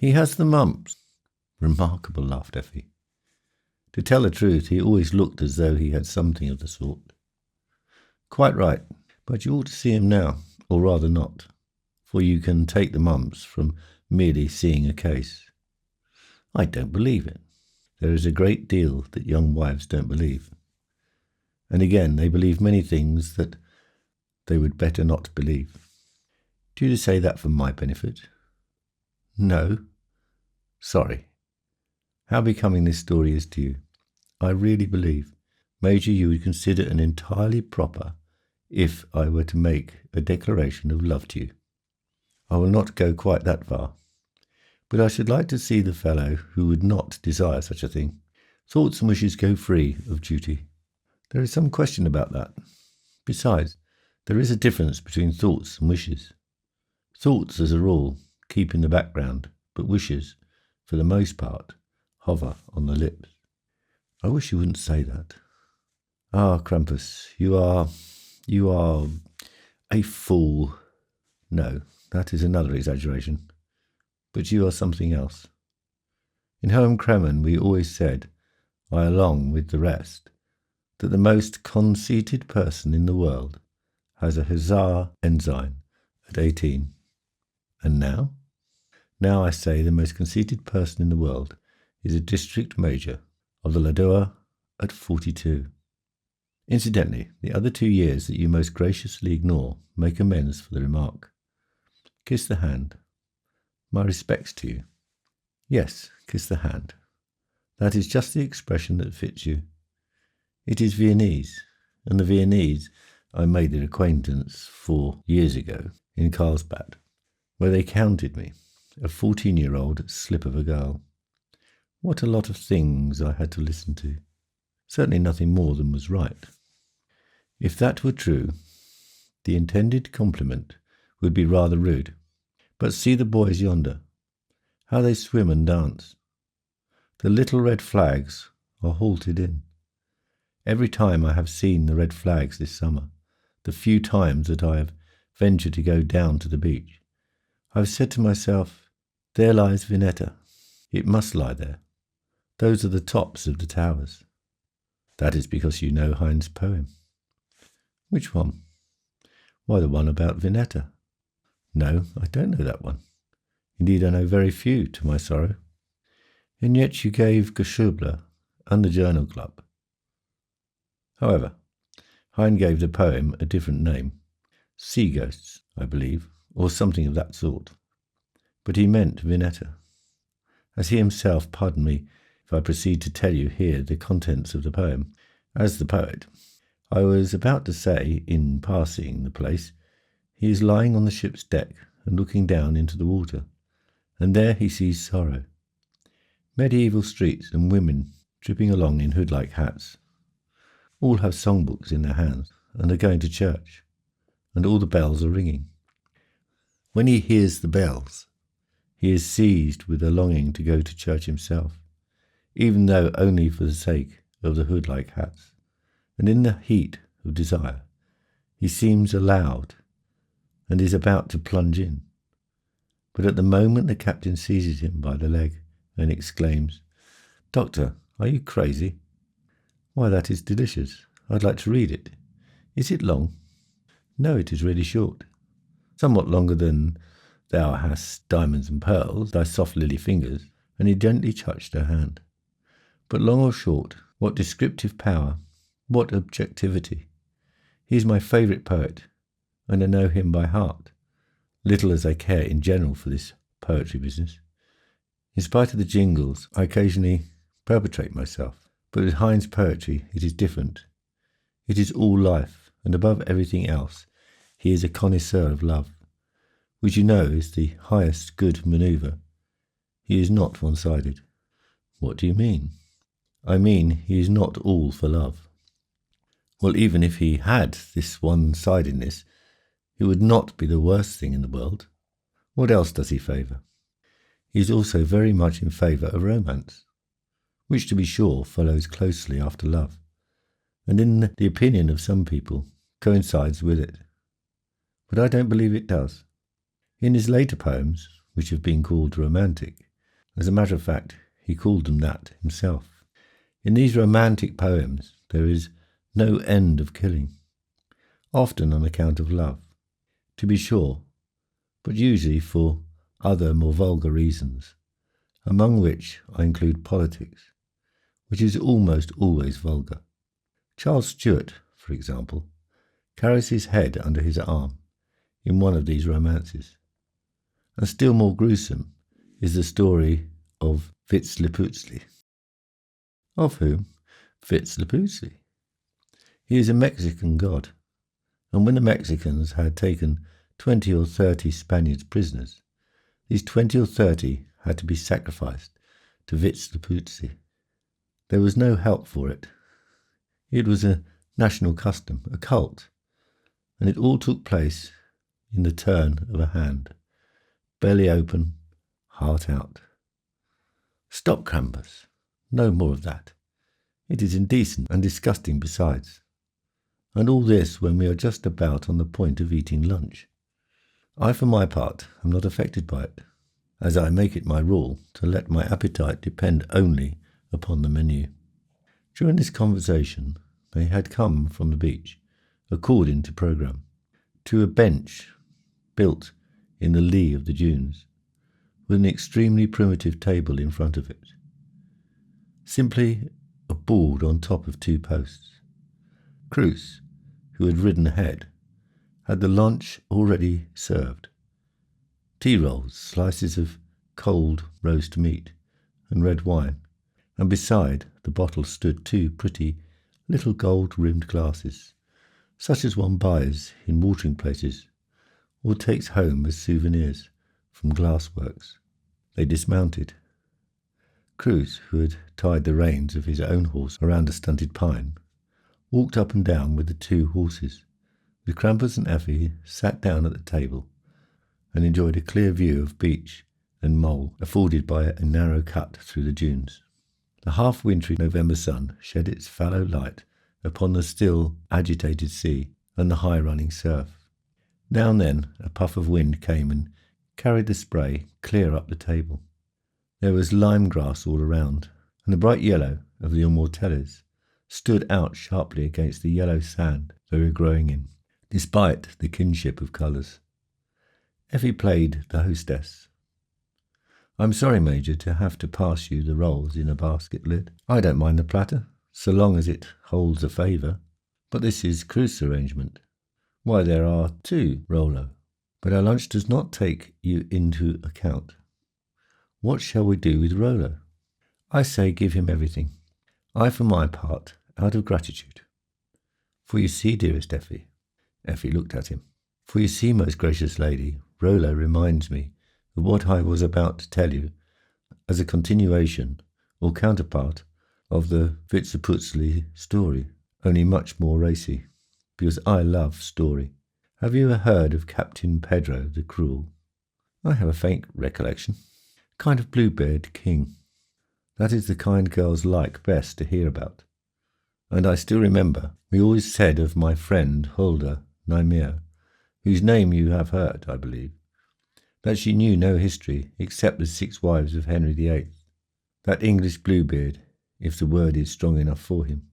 He has the mumps. Remarkable, laughed Effie. To tell the truth, he always looked as though he had something of the sort. Quite right, but you ought to see him now, or rather not, for you can take the mumps from merely seeing a case. I don't believe it. There is a great deal that young wives don't believe. And again, they believe many things that they would better not believe. Do you say that for my benefit? No. Sorry. How becoming this story is to you. I really believe, Major, you would consider it entirely proper if I were to make a declaration of love to you. I will not go quite that far, but I should like to see the fellow who would not desire such a thing. Thoughts and wishes go free of duty. There is some question about that. Besides, there is a difference between thoughts and wishes. Thoughts, as a rule, keep in the background, but wishes, for the most part, hover on the lips. I wish you wouldn't say that. Ah, Krampus, you are a fool. No, that is another exaggeration. But you are something else. In Home Kremen we always said, I along with the rest, that the most conceited person in the world has a hussar ensign at 18. And now? Now I say the most conceited person in the world is a district major of the Ladoa at 42. Incidentally, the other 2 years that you most graciously ignore make amends for the remark. Kiss the hand. My respects to you. Yes, kiss the hand. That is just the expression that fits you. It is Viennese, and the Viennese I made their acquaintance 4 years ago in Carlsbad, where they counted me, a 14-year-old slip of a girl. What a lot of things I had to listen to. Certainly nothing more than was right. If that were true, the intended compliment would be rather rude. But see the boys yonder, how they swim and dance. The little red flags are halted in. Every time I have seen the red flags this summer, the few times that I have ventured to go down to the beach, I have said to myself, there lies Vineta. It must lie there. Those are the tops of the towers. That is because you know Heine's poem. Which one? Why, the one about Vineta. No, I don't know that one. Indeed, I know very few, to my sorrow. And yet you gave Geschubler and the Journal Club. However, Heine gave the poem a different name. Sea Ghosts, I believe, or something of that sort. But he meant Vineta. As he himself, pardon me if I proceed to tell you here the contents of the poem, as the poet, I was about to say, in passing the place, he is lying on the ship's deck and looking down into the water, and there he sees sorrow. Medieval streets and women tripping along in hood-like hats. All have songbooks in their hands and are going to church, and all the bells are ringing. When he hears the bells, he is seized with a longing to go to church himself, even though only for the sake of the hood-like hats, and in the heat of desire, he seems allowed and is about to plunge in. But at the moment the captain seizes him by the leg and exclaims, "Doctor, are you crazy? Why, that is delicious. I'd like to read it. Is it long?" "No, it is really short. Somewhat longer than Thou hast diamonds and pearls, thy soft lily fingers," and he gently touched her hand. "But long or short, what descriptive power, what objectivity. He is my favourite poet, and I know him by heart, little as I care in general for this poetry business. In spite of the jingles, I occasionally perpetrate myself, but with Heine's poetry it is different. It is all life, and above everything else, he is a connoisseur of love, which you know is the highest good manoeuvre. He is not one-sided." "What do you mean?" "I mean he is not all for love." "Well, even if he had this one-sidedness, it would not be the worst thing in the world. What else does he favour?" "He is also very much in favour of romance, which to be sure follows closely after love, and in the opinion of some people coincides with it. But I don't believe it does. In his later poems, which have been called romantic, As a matter of fact, he called them that himself. In these romantic poems, there is no end of killing, often on account of love, to be sure, but usually for other more vulgar reasons, among which I include politics, which is almost always vulgar. Charles Stuart, for example, carries his head under his arm in one of these romances. And still more gruesome is the story of Vitzliputzli. Of whom? Vitzliputzli. He is a Mexican god, and when the Mexicans had taken 20 or 30 Spaniards prisoners, these 20 or 30 had to be sacrificed to Vitzliputzli. There was no help for it. It was a national custom, a cult, and it all took place in the turn of a hand, belly open, heart out. Stop, Krampus. No more of that. It is indecent and disgusting besides. And all this when we are just about on the point of eating lunch. I, for my part, am not affected by it, as I make it my rule to let my appetite depend only upon the menu. During this conversation, they had come from the beach, according to programme, to a bench built in the lee of the dunes, with an extremely primitive table in front of it. Simply a board on top of 2 posts. Cruz, who had ridden ahead, had the lunch already served. Tea rolls, slices of cold roast meat, and red wine, and beside the bottle stood 2 pretty little gold-rimmed glasses, such as one buys in watering places or takes home as souvenirs from glassworks. They dismounted. Cruz, who had tied the reins of his own horse around a stunted pine, walked up and down with the 2 horses. The Krampus and Effi sat down at the table and enjoyed a clear view of beach and mole afforded by a narrow cut through the dunes. The half-wintry November sun shed its fallow light upon the still agitated sea and the high-running surf. Now and then a puff of wind came and carried the spray clear up the table. There was lime grass all around, and the bright yellow of the immortelles stood out sharply against the yellow sand they were growing in, despite the kinship of colours. Effi played the hostess. "I'm sorry, Major, to have to pass you the rolls in a basket lid. I don't mind the platter, so long as it holds a favour. But this is Cruz's arrangement. Why, there are 2 Rollo. But our lunch does not take you into account. What shall we do with Rollo? I say give him everything. I, for my part, out of gratitude. For you see, dearest Effi," Effi looked at him, "for you see, most gracious lady, Rollo reminds me of what I was about to tell you as a continuation or counterpart of the Vitzliputzli story, only much more racy, because I love story. Have you ever heard of Captain Pedro the Cruel?" "I have a faint recollection. Kind of Bluebeard king. That is the kind girls like best to hear about. And I still remember we always said of my friend Hulda Nymir, whose name you have heard, I believe, that she knew no history except the 6 wives of Henry VIII. That English Bluebeard, if the word is strong enough for him.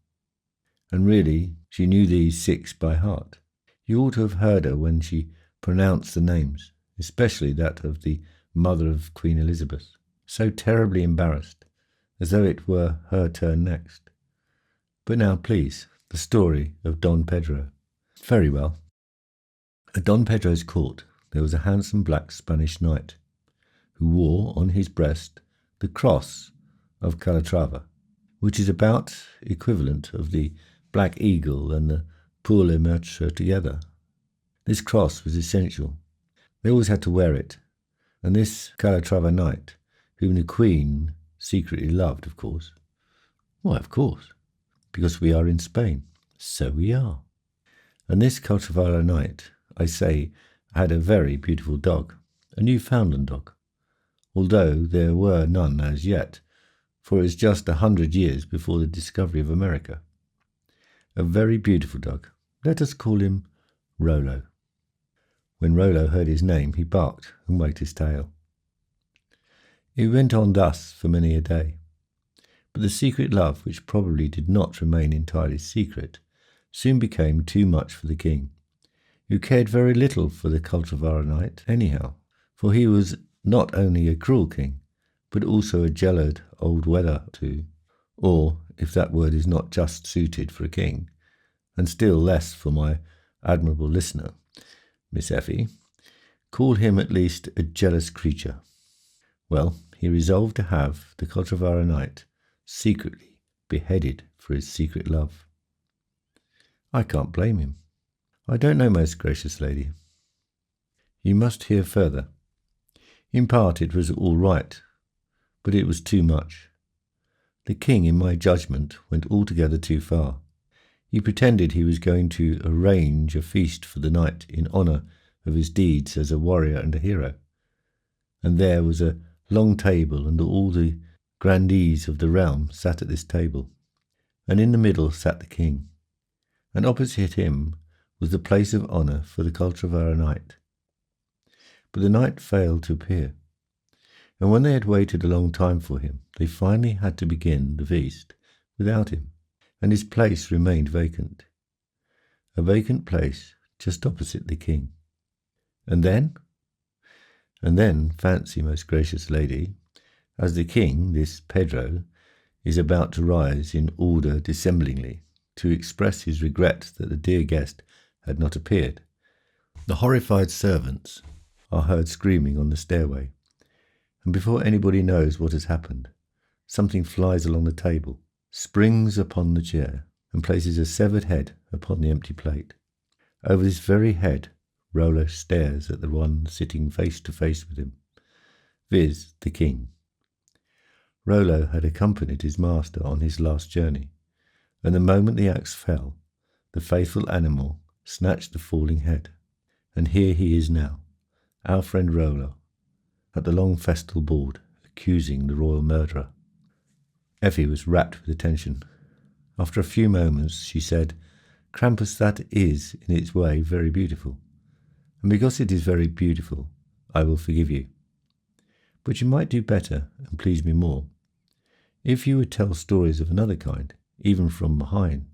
And really, she knew these 6 by heart. You ought to have heard her when she pronounced the names, especially that of the mother of Queen Elizabeth, so terribly embarrassed, as though it were her turn next. But now, please, the story of Don Pedro." "Very well. At Don Pedro's court there was a handsome black Spanish knight, who wore on his breast the cross of Calatrava, which is about equivalent of the Black Eagle and the Pour le Maître together. This cross was essential. They always had to wear it, and this Calatrava knight, whom the Queen secretly loved, of course. Why, of course, because we are in Spain. So we are. And this Calatrava knight, I say, had a very beautiful dog, a Newfoundland dog, although there were none as yet, for it was just 100 years before the discovery of America. A very beautiful dog. Let us call him Rollo. When Rollo heard his name, he barked and wagged his tail. It went on thus for many a day. But the secret love, which probably did not remain entirely secret, soon became too much for the king, who cared very little for the Cultivaranite anyhow, for he was not only a cruel king, but also a jealous old weather too, or, if that word is not just suited for a king, and still less for my admirable listener, Miss Effie, call him at least a jealous creature. Well, he resolved to have the Cultivaranite secretly beheaded for his secret love. I can't blame him. I don't know, most gracious lady. You must hear further. In part it was all right, but it was too much. The king, in my judgment, went altogether too far. He pretended he was going to arrange a feast for the night in honour of his deeds as a warrior and a hero. And there was a long table, and all the grandees of the realm sat at this table, and in the middle sat the king, and opposite him was the place of honour for the Cultivaranite. But the knight failed to appear, and when they had waited a long time for him, they finally had to begin the feast without him, and his place remained vacant. A vacant place just opposite the king. And then, fancy, most gracious lady, as the king, this Pedro, is about to rise in order dissemblingly to express his regret that the dear guest had not appeared, the horrified servants are heard screaming on the stairway, and before anybody knows what has happened, something flies along the table, springs upon the chair, and places a severed head upon the empty plate. Over this very head, Rollo stares at the one sitting face to face with him, viz. The king. Rollo had accompanied his master on his last journey, and the moment the axe fell, the faithful animal snatched the falling head. And here he is now, our friend Rollo, at the long festal board, accusing the royal murderer. Effie was rapt with attention. After a few moments she said, "Krampus, that is, in its way, very beautiful. And because it is very beautiful, I will forgive you. But you might do better, and please me more, if you would tell stories of another kind, even from Hein.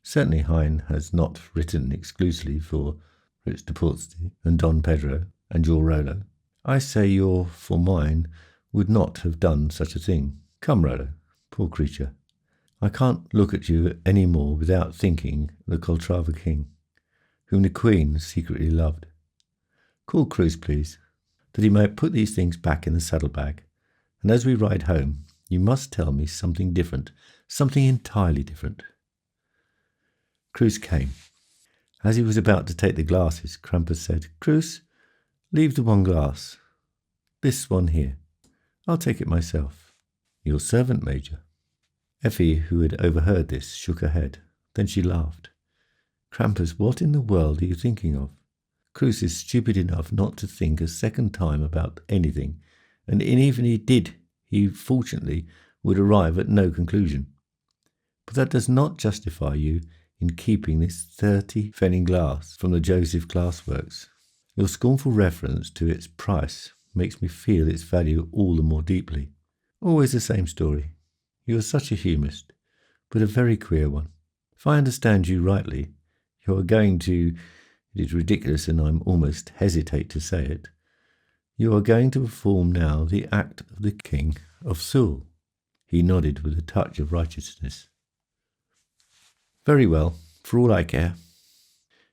Certainly Hein has not written exclusively for Fritz de Portsty and Don Pedro and your Rollo. I say your for mine would not have done such a thing. Come, Rollo, poor creature. I can't look at you any more without thinking of the Coltrava king, whom the queen secretly loved. Call Cruz, please, that he may put these things back in the saddlebag, and as we ride home, you must tell me something different, something entirely different." Cruz came. As he was about to take the glasses, Krampus said, "Cruz, leave the one glass. This one here. I'll take it myself." "Your servant, Major." Effie, who had overheard this, shook her head. Then she laughed. "Krampus, what in the world are you thinking of? Cruz is stupid enough not to think a second time about anything, and even if he did, he fortunately would arrive at no conclusion. But that does not justify you in keeping this 30 pfennig glass from the Joseph Glass Works. Your scornful reference to its price makes me feel its value all the more deeply. Always the same story. You are such a humourist, but a very queer one. If I understand you rightly, you are going to, it is ridiculous and I almost hesitate to say it, you are going to perform now the act of the King of Seoul." He nodded with a touch of righteousness. "Very well, for all I care.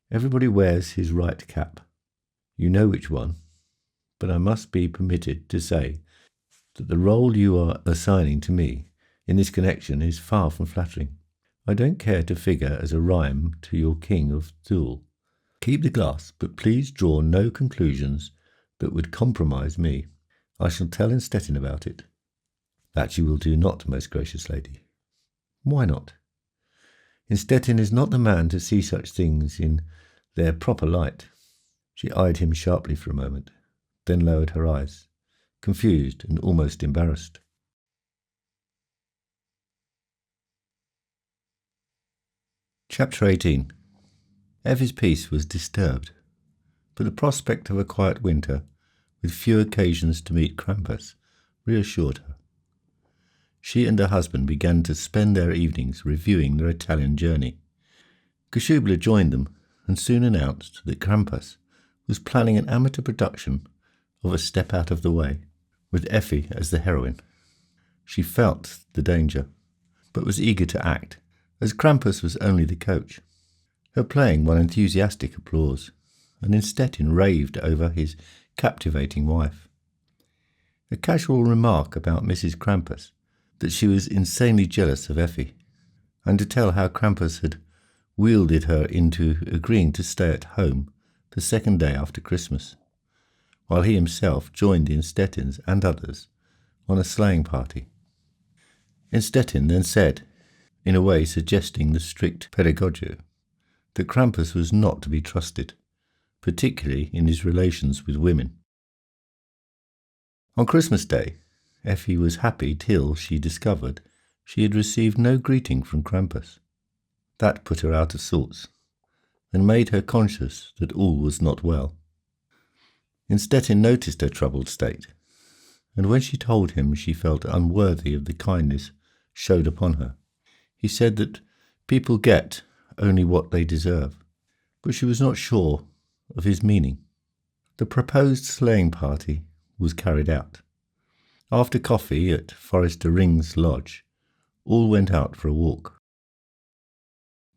Everybody wears his right cap. You know which one, but I must be permitted to say that the role you are assigning to me in this connection is far from flattering. I don't care to figure as a rhyme to your King of Seoul. Keep the glass, but please draw no conclusions that would compromise me. I shall tell in Stettin about it." "That you will do not, most gracious lady." "Why not?" "Stettin is not the man to see such things in their proper light." She eyed him sharply for a moment, then lowered her eyes, confused and almost embarrassed. Chapter 18. Effie's peace was disturbed, but the prospect of a quiet winter, with few occasions to meet Krampus, reassured her. She and her husband began to spend their evenings reviewing their Italian journey. Koszubla joined them and soon announced that Krampus was planning an amateur production of A Step Out of the Way, with Effi as the heroine. She felt the danger, but was eager to act, as Krampus was only the coach. Her playing won enthusiastic applause, and Innstetten raved over his captivating wife. A casual remark about Mrs. Krampus, that she was insanely jealous of Effi, and to tell how Krampus had wielded her into agreeing to stay at home the second day after Christmas, while he himself joined the Innstettens and others on a sleighing party. Innstetten then said, in a way suggesting the strict pedagogy, that Krampus was not to be trusted, particularly in his relations with women. On Christmas Day, Effi was happy till she discovered she had received no greeting from Krampus. That put her out of sorts, and made her conscious that all was not well. Innstetten noticed her troubled state, and when she told him she felt unworthy of the kindness showed upon her, he said that people get only what they deserve, but she was not sure of his meaning. The proposed sleighing party was carried out. After coffee at Forester Ring's lodge, all went out for a walk.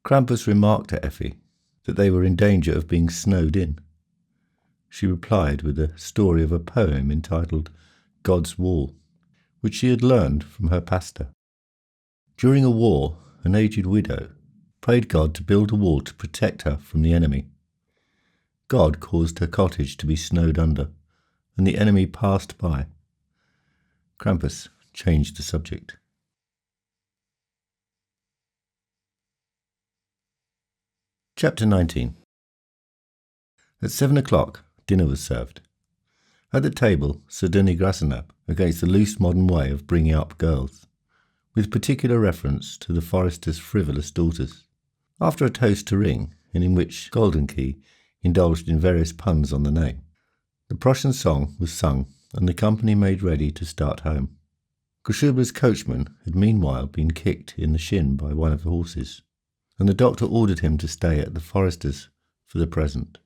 Krampus remarked to Effi that they were in danger of being snowed in. She replied with a story of a poem entitled God's Wall, which she had learned from her pastor. During a war, an aged widow prayed God to build a wall to protect her from the enemy. God caused her cottage to be snowed under, and the enemy passed by. Krampus changed the subject. Chapter 19. At 7 o'clock, dinner was served. At the table, Sir Dunny Grassenap against the loose modern way of bringing up girls, with particular reference to the forester's frivolous daughters. After a toast to Ring, and in which Golden Key indulged in various puns on the name, the Prussian song was sung, and the company made ready to start home. Koszubla's coachman had meanwhile been kicked in the shin by one of the horses, and the doctor ordered him to stay at the forester's for the present.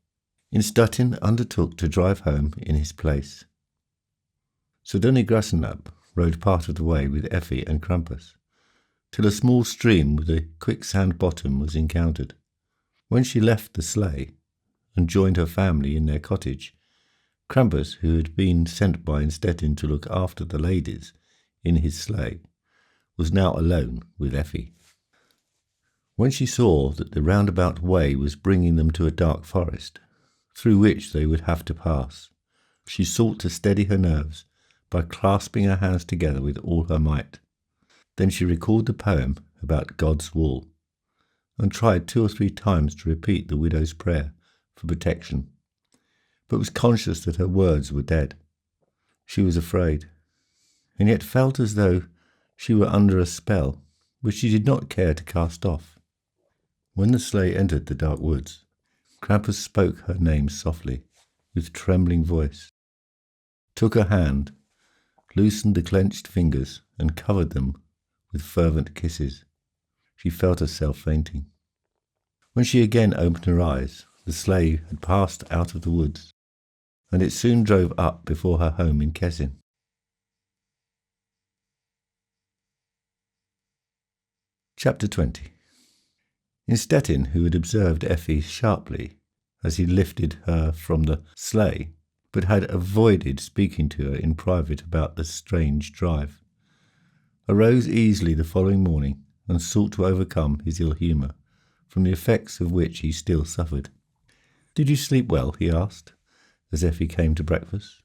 Innstetten undertook to drive home in his place. Sir Dunny Grassenap rode part of the way with Effi and Krampus, till a small stream with a quicksand bottom was encountered. When she left the sleigh and joined her family in their cottage, Krampus, who had been sent by Innstetten to look after the ladies in his sleigh, was now alone with Effi. When she saw that the roundabout way was bringing them to a dark forest, through which they would have to pass, she sought to steady her nerves by clasping her hands together with all her might. Then she recalled the poem about God's Wall, and tried 2 or 3 times to repeat the widow's prayer for protection, but was conscious that her words were dead. She was afraid, and yet felt as though she were under a spell which she did not care to cast off. When the sleigh entered the dark woods, Krampus spoke her name softly, with trembling voice, took her hand, loosened the clenched fingers, and covered them with fervent kisses. She felt herself fainting. When she again opened her eyes, the sleigh had passed out of the woods, and it soon drove up before her home in Kessin. Chapter 20. Innstetten, who had observed Effi sharply as he lifted her from the sleigh, but had avoided speaking to her in private about the strange drive, arose easily the following morning and sought to overcome his ill humour, from the effects of which he still suffered. "Did you sleep well?" he asked, as Effi came to breakfast.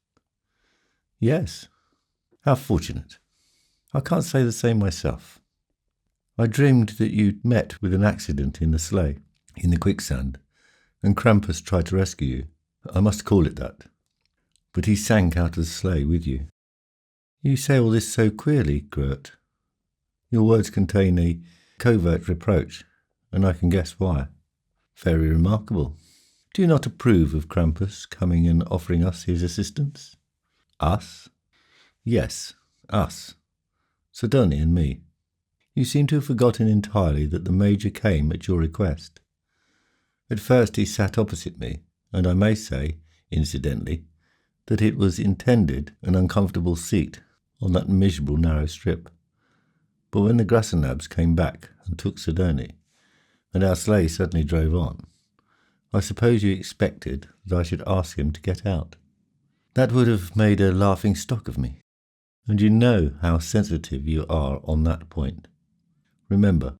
"Yes." "How fortunate. I can't say the same myself. I dreamed that you met with an accident in the sleigh, in the quicksand, and Krampus tried to rescue you. I must call it that. But he sank out of the sleigh with you." "You say all this so queerly, Gert. Your words contain a covert reproach, and I can guess why." "Very remarkable. Do you not approve of Krampus coming and offering us his assistance?" Us? Yes, us. Sidoni and me. You seem to have forgotten entirely that the Major came at your request. At first he sat opposite me, and I may say, incidentally, that it was intended an uncomfortable seat on that miserable narrow strip. But when the Grassenabs came back and took Sidoni, and our sleigh suddenly drove on, I suppose you expected that I should ask him to get out. That would have made a laughing stock of me, and you know how sensitive you are on that point. Remember,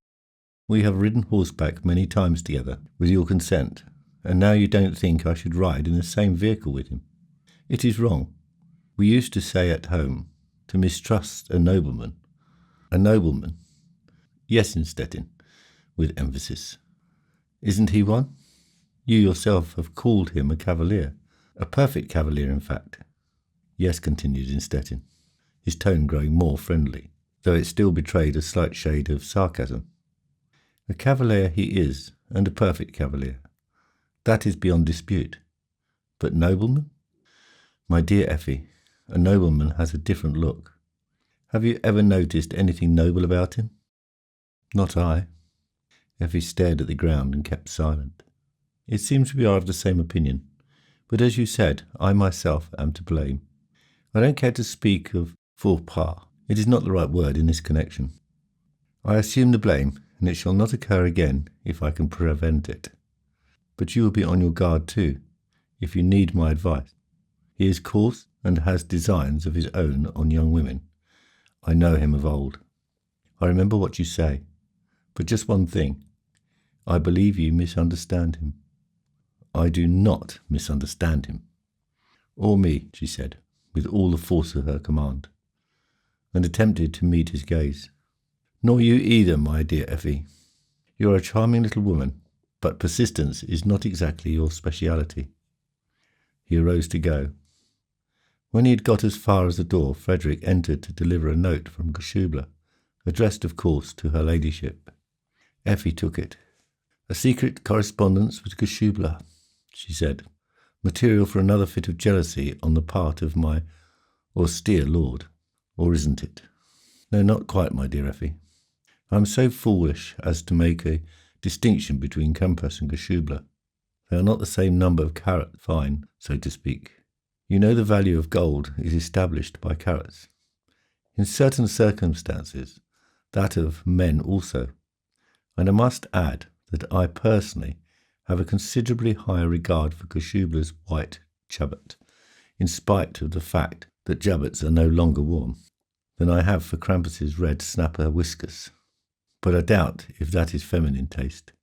we have ridden horseback many times together, with your consent, and now you don't think I should ride in the same vehicle with him. It is wrong. We used to say at home, to mistrust a nobleman. A nobleman? Yes, Innstetten, with emphasis. Isn't he one? You yourself have called him a cavalier. A perfect cavalier, in fact. Yes, continued Innstetten, his tone growing more friendly, though it still betrayed a slight shade of sarcasm. A cavalier he is, and a perfect cavalier. That is beyond dispute. But nobleman? My dear Effi, a nobleman has a different look. Have you ever noticed anything noble about him? Not I. Effi stared at the ground and kept silent. It seems we are of the same opinion, but as you said, I myself am to blame. I don't care to speak of faux pas. It is not the right word in this connection. I assume the blame, and it shall not occur again if I can prevent it. But you will be on your guard too, if you need my advice. He is coarse and has designs of his own on young women. I know him of old. I remember what you say. But just one thing. I believe you misunderstand him. I do not misunderstand him. Or me, she said, with all the force of her command, and attempted to meet his gaze. Nor you either, my dear Effi. You are a charming little woman, but persistence is not exactly your speciality. He arose to go. When he had got as far as the door, Frederick entered to deliver a note from Geschubler, addressed, of course, to her ladyship. Effi took it. A secret correspondence with Geschubler, she said. Material for another fit of jealousy on the part of my austere lord. Or isn't it? No, not quite, my dear Effi. I am so foolish as to make a distinction between Campus and Geschubler. They are not the same number of carat fine, so to speak. You know the value of gold is established by carats. In certain circumstances, that of men also. And I must add that I personally have a considerably higher regard for Geschubler's white jabot, in spite of the fact that jabots are no longer worn, than I have for Krampus's red snapper whiskers. But I doubt if that is feminine taste.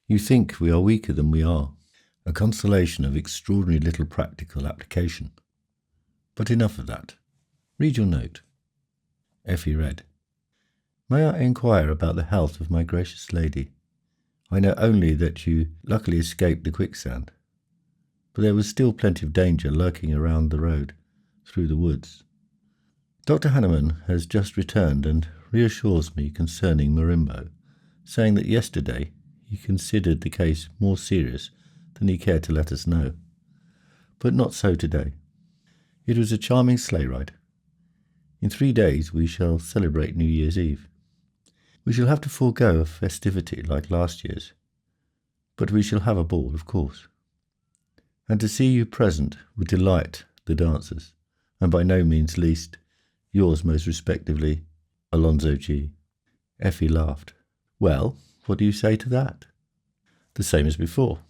You think we are weaker than we are. A consolation of extraordinary little practical application. But enough of that. Read your note. Effi read. May I inquire about the health of my gracious lady? I know only that you luckily escaped the quicksand, but there was still plenty of danger lurking around the road, through the woods. Dr. Hanneman has just returned and reassures me concerning Marimbo, saying that yesterday he considered the case more serious than he cared to let us know. But not so today. It was a charming sleigh ride. In 3 days we shall celebrate New Year's Eve. We shall have to forego a festivity like last year's, but we shall have a ball, of course. And to see you present would delight the dancers, and by no means least yours most respectively, Alonzo G. Effi laughed. Well, what do you say to that? The same as before.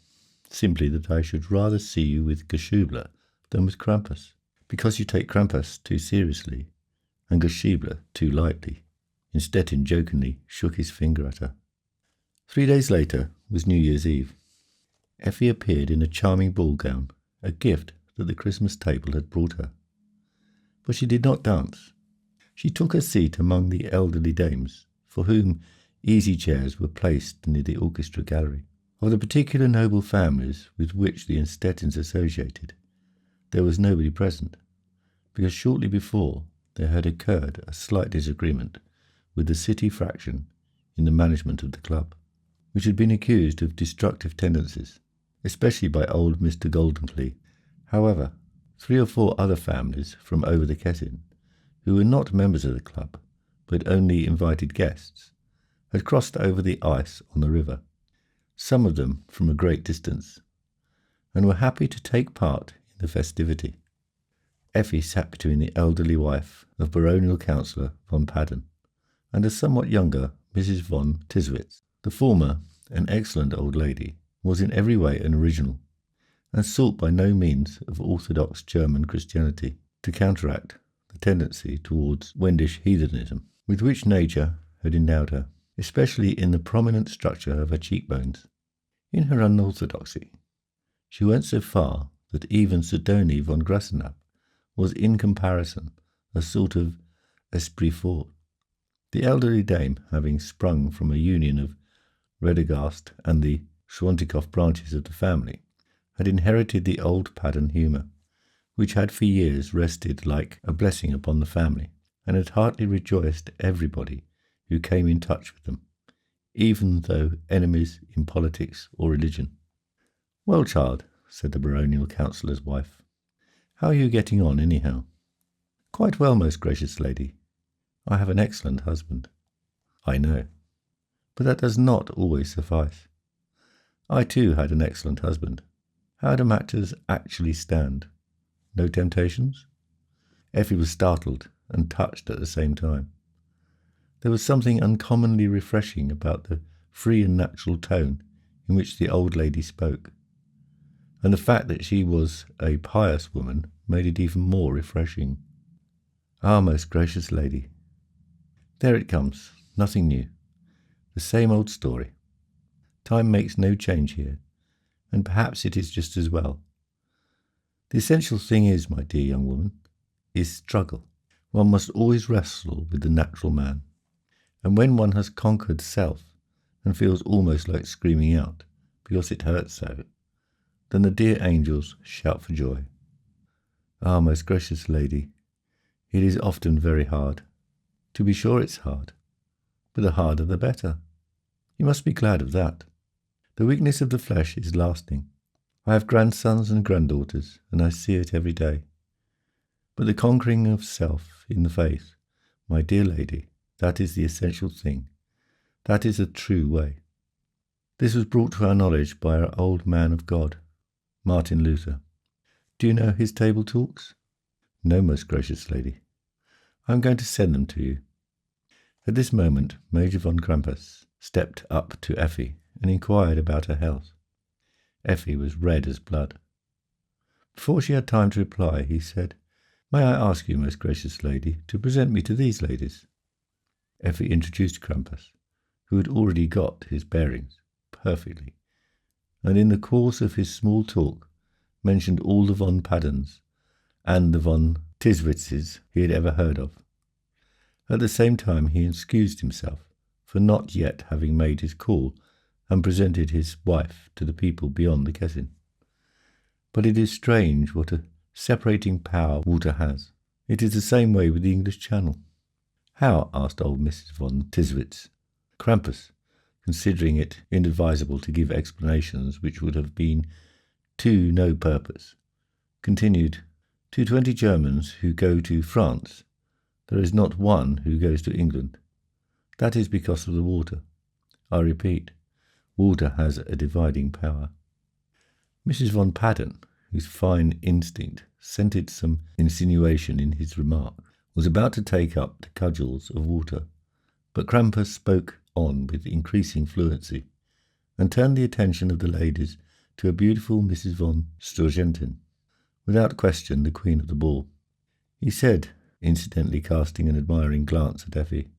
Simply that I should rather see you with Geschubler than with Krampus, because you take Krampus too seriously, and Geschubler too lightly. Innstetten jokingly shook his finger at her. 3 days later was New Year's Eve. Effi appeared in a charming ball gown, a gift that the Christmas table had brought her. But she did not dance. She took her seat among the elderly dames, for whom easy chairs were placed near the orchestra gallery. Of the particular noble families with which the Innstettens associated, there was nobody present, because shortly before there had occurred a slight disagreement with the city fraction in the management of the club, which had been accused of destructive tendencies, especially by old Mr. Goldenklee. However, 3 or 4 other families from over the Kessin, who were not members of the club, but only invited guests, had crossed over the ice on the river, some of them from a great distance, and were happy to take part in the festivity. Effi sat between the elderly wife of baronial councillor Fontane and a somewhat younger Mrs. von Tiswitz. The former, an excellent old lady, was in every way an original, and sought by no means of orthodox German Christianity to counteract the tendency towards Wendish heathenism with which nature had endowed her, especially in the prominent structure of her cheekbones. In her unorthodoxy, she went so far that even Sidonie von Grassenab was in comparison a sort of esprit fort. The elderly dame, having sprung from a union of Redegast and the Schwantikoff branches of the family, had inherited the old Padden humour, which had for years rested like a blessing upon the family, and had heartily rejoiced everybody who came in touch with them, even though enemies in politics or religion. "Well, child," said the baronial councillor's wife, "how are you getting on, anyhow?" "Quite well, most gracious lady. I have an excellent husband." "I know. But that does not always suffice. I too had an excellent husband. How do matters actually stand? No temptations?" Effi was startled and touched at the same time. There was something uncommonly refreshing about the free and natural tone in which the old lady spoke, and the fact that she was a pious woman made it even more refreshing. "Ah, most gracious lady. There it comes, nothing new. The same old story. Time makes no change here, and perhaps it is just as well. The essential thing is, my dear young woman, is struggle. One must always wrestle with the natural man, and when one has conquered self and feels almost like screaming out because it hurts so, then the dear angels shout for joy. Ah, most gracious lady, it is often very hard. To be sure it's hard, but the harder the better. You must be glad of that. The weakness of the flesh is lasting. I have grandsons and granddaughters, and I see it every day. But the conquering of self in the faith, my dear lady, that is the essential thing. That is a true way. This was brought to our knowledge by our old man of God, Martin Luther. Do you know his table talks?" "No, most gracious lady." "I am going to send them to you." At this moment, Major von Krampus stepped up to Effi and inquired about her health. Effi was red as blood. Before she had time to reply, he said, "May I ask you, most gracious lady, to present me to these ladies?" Effi introduced Krampus, who had already got his bearings perfectly, and in the course of his small talk mentioned all the von Paddens and the von Tiswitzes he had ever heard of. At the same time he excused himself for not yet having made his call and presented his wife to the people beyond the Kessin. But it is strange what a separating power water has. It is the same way with the English Channel. "How?" asked old Mrs. von Tiswitz. Krampus, considering it inadvisable to give explanations which would have been to no purpose, continued, "To 20 Germans who go to France, there is not one who goes to England. That is because of the water. I repeat, water has a dividing power." Mrs. von Padden, whose fine instinct scented some insinuation in his remark, was about to take up the cudgels of water, but Krampus spoke on with increasing fluency, and turned the attention of the ladies to a beautiful Mrs. von Sturgentin, without question the queen of the ball. He said, incidentally casting an admiring glance at Effi.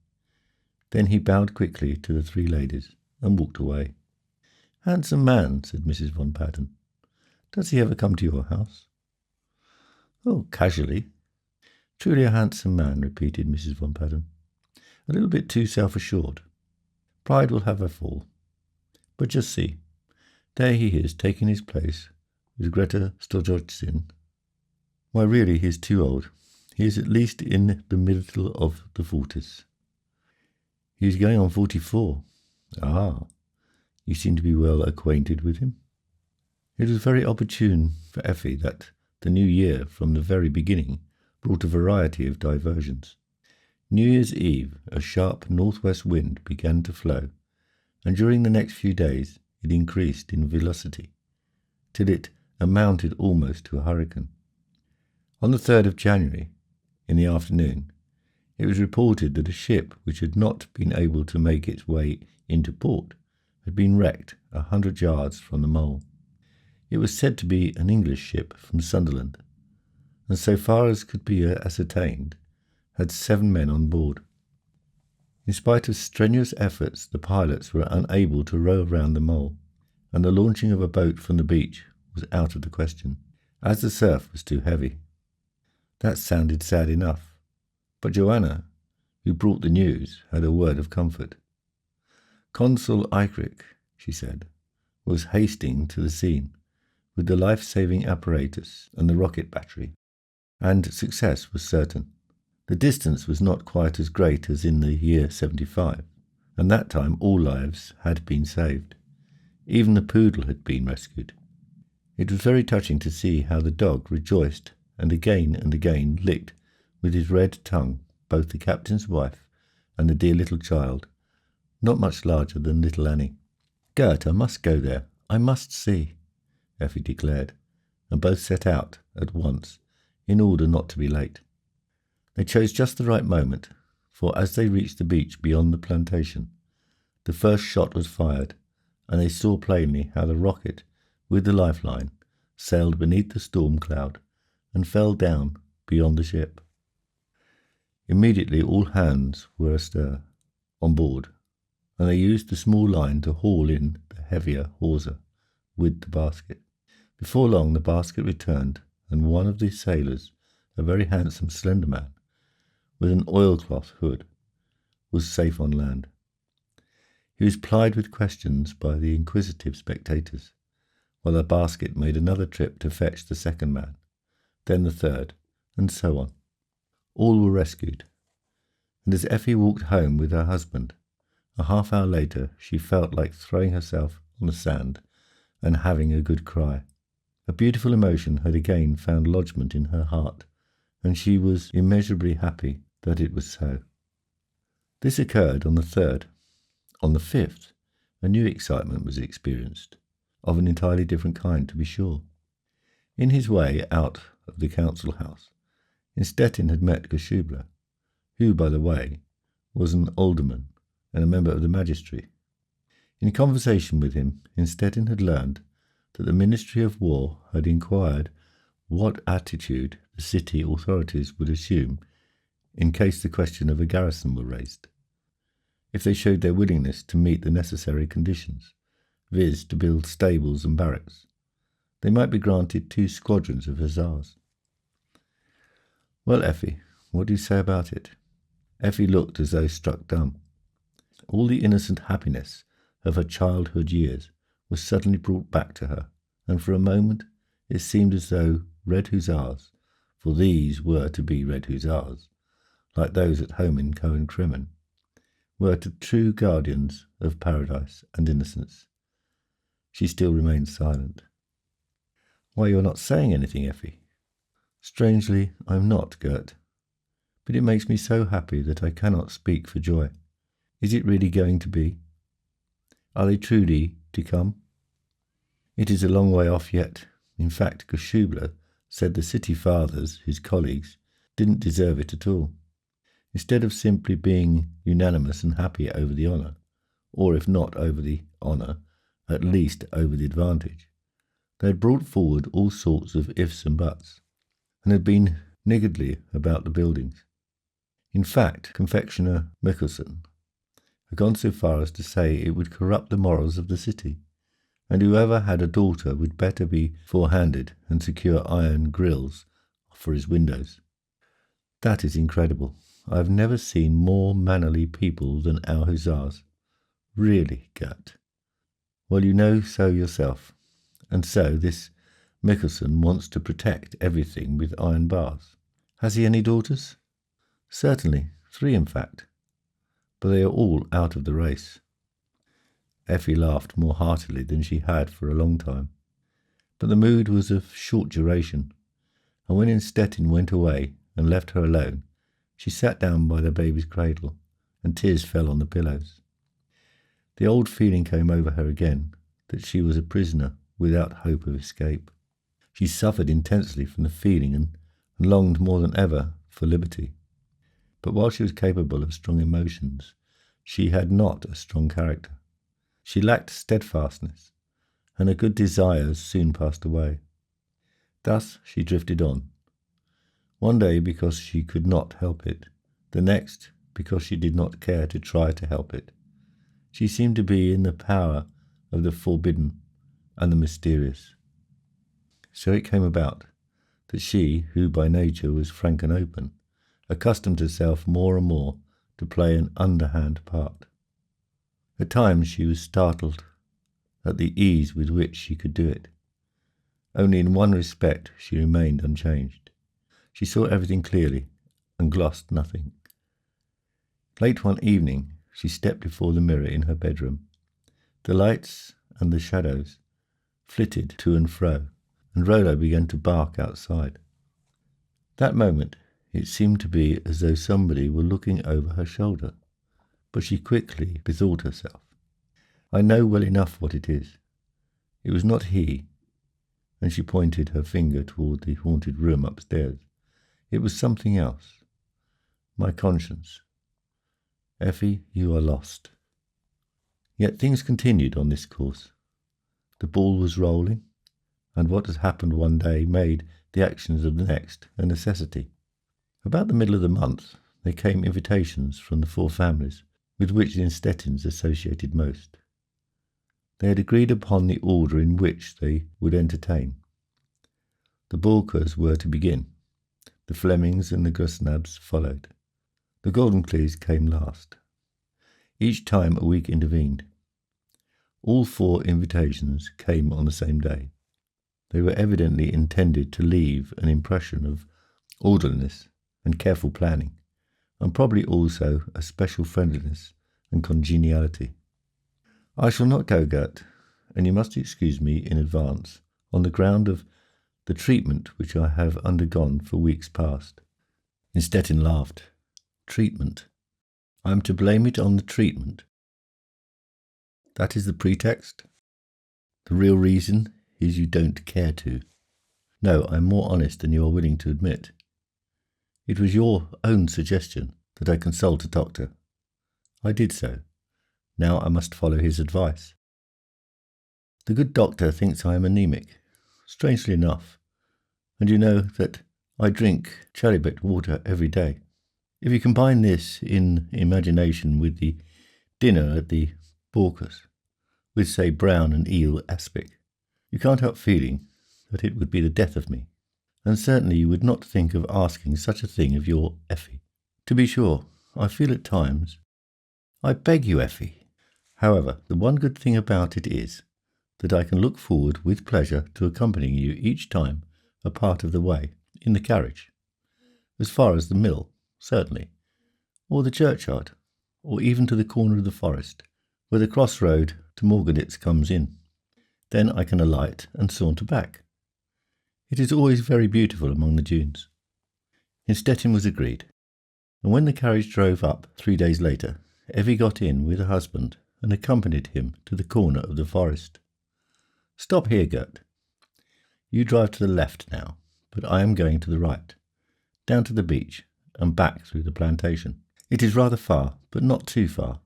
Then he bowed quickly to the 3 ladies and walked away. "Handsome man," said Mrs. von Padden. "Does he ever come to your house?" "Oh, casually." "Truly a handsome man," repeated Mrs. von Padden. "A little bit too self-assured. Pride will have a fall. But just see, there he is taking his place with Greta Stojotsin. Why, really, he is too old. He is at least in the middle of the 40s. He is going on 44. Ah, you seem to be well acquainted with him." It was very opportune for Effi that The new year, from the very beginning, brought a variety of diversions. New Year's Eve, a sharp northwest wind began to flow, and during the next few days it increased in velocity, till it amounted almost to a hurricane. On the 3rd of January, in the afternoon, it was reported that a ship which had not been able to make its way into port had been wrecked 100 yards from the mole. It was said to be an English ship from Sunderland, and so far as could be ascertained, had 7 men on board. In spite of strenuous efforts, the pilots were unable to row around the mole, and the launching of a boat from the beach was out of the question, as the surf was too heavy. That sounded sad enough, but Joanna, who brought the news, had a word of comfort. Consul Eichrick, she said, was hasting to the scene with the life-saving apparatus and the rocket battery, and success was certain. The distance was not quite as great as in the year 75, and that time all lives had been saved. Even the poodle had been rescued. It was very touching to see how the dog rejoiced and again licked with his red tongue both the captain's wife and the dear little child, not much larger than little Annie. "Gert, I must go there. I must see," Effie declared, and both set out at once, in order not to be late. They chose just the right moment, for as they reached the beach beyond the plantation, the first shot was fired, and they saw plainly how the rocket, with the lifeline, sailed beneath the storm cloud and fell down beyond the ship. Immediately all hands were astir on board, and they used the small line to haul in the heavier hawser with the basket. Before long the basket returned, and one of the sailors, a very handsome, slender man, with an oilcloth hood, was safe on land. He was plied with questions by the inquisitive spectators, while the basket made another trip to fetch the second man, then the third, and so on. All were rescued, and as Effie walked home with her husband, a half-hour later she felt like throwing herself on the sand and having a good cry. A beautiful emotion had again found lodgment in her heart, and she was immeasurably happy that it was so. This occurred on the 3rd. On the 5th, a new excitement was experienced, of an entirely different kind, to be sure. In his way out of the council house, Innstetten had met Geschubler, who, by the way, was an alderman and a member of the magistracy. In conversation with him, Innstetten had learned that the Ministry of War had inquired what attitude the city authorities would assume in case the question of a garrison were raised. If they showed their willingness to meet the necessary conditions, viz. To build stables and barracks, they might be granted 2 squadrons of hussars. "Well, Effie, what do you say about it?" Effie looked as though struck dumb. All the innocent happiness of her childhood years was suddenly brought back to her, and for a moment it seemed as though red hussars, for these were to be red hussars, like those at home in Cohen-Cremen, were the true guardians of paradise and innocence. She still remained silent. "Why, you're not saying anything, Effie." "Strangely, I'm not, Gert. But it makes me so happy that I cannot speak for joy. Is it really going to be? Are they truly to come?" "It is a long way off yet. In fact, Geschubler said the city fathers, his colleagues, didn't deserve it at all. Instead of simply being unanimous and happy over the honour, or if not over the honour, at least over the advantage, they had brought forward all sorts of ifs and buts, and had been niggardly about the buildings. In fact, confectioner Mikkelsen had gone so far as to say it would corrupt the morals of the city, and whoever had a daughter would better be forehanded and secure iron grills for his windows. That is incredible. I have never seen more mannerly people than our hussars. Really, Gert. Well, you know so yourself. And so this Mikkelsen wants to protect everything with iron bars. Has he any daughters?" "Certainly, 3 in fact. But they are all out of the race." Effie laughed more heartily than she had for a long time. But the mood was of short duration, and when Stettin went away and left her alone, she sat down by the baby's cradle, and tears fell on the pillows. The old feeling came over her again, that she was a prisoner without hope of escape. She suffered intensely from the feeling and longed more than ever for liberty. But while she was capable of strong emotions, she had not a strong character. She lacked steadfastness, and her good desires soon passed away. Thus she drifted on. One day because she could not help it, the next because she did not care to try to help it. She seemed to be in the power of the forbidden and the mysterious. So it came about that she, who by nature was frank and open, accustomed herself more and more to play an underhand part. At times she was startled at the ease with which she could do it. Only in one respect she remained unchanged. She saw everything clearly and glossed nothing. Late one evening she stepped before the mirror in her bedroom. The lights and the shadows flitted to and fro, and Rollo began to bark outside. That moment it seemed to be as though somebody were looking over her shoulder, but she quickly bethought herself. I know well enough what it is. It was not he, and she pointed her finger toward the haunted room upstairs. It was something else. My conscience. Effie, you are lost. Yet things continued on this course. The ball was rolling, and what had happened one day made the actions of the next a necessity. About the middle of the month there came invitations from the 4 families with which the Stettins associated most. They had agreed upon the order in which they would entertain. The Borkers were to begin. The Flemings and the Grusnabs followed. The Goldencleys came last. Each time a week intervened. All 4 invitations came on the same day. They were evidently intended to leave an impression of orderliness and careful planning, and probably also a special friendliness and congeniality. I shall not go, Gert, and you must excuse me in advance on the ground of the treatment which I have undergone for weeks past. Stettin laughed. Treatment? I am to blame it on the treatment? That is the pretext? The real reason is you don't care to. No, I am more honest than you are willing to admit. It was your own suggestion that I consult a doctor. I did so. Now I must follow his advice. The good doctor thinks I am anemic, strangely enough, and you know that I drink chalybeate water every day. If you combine this in imagination with the dinner at the Borkers, with, say, brown and eel aspic, you can't help feeling that it would be the death of me, and certainly you would not think of asking such a thing of your Effie. To be sure, I feel at times. I beg you, Effie. However, the one good thing about it is that I can look forward with pleasure to accompanying you each time a part of the way, in the carriage, as far as the mill, certainly, or the churchyard, or even to the corner of the forest, where the cross-road to Morganitz comes in. Then I can alight and saunter back. It is always very beautiful among the dunes. Stettin was agreed, and when the carriage drove up 3 days later, Effie got in with her husband and accompanied him to the corner of the forest. Stop here, Gert. You drive to the left now, but I am going to the right, down to the beach and back through the plantation. It is rather far, but not too far.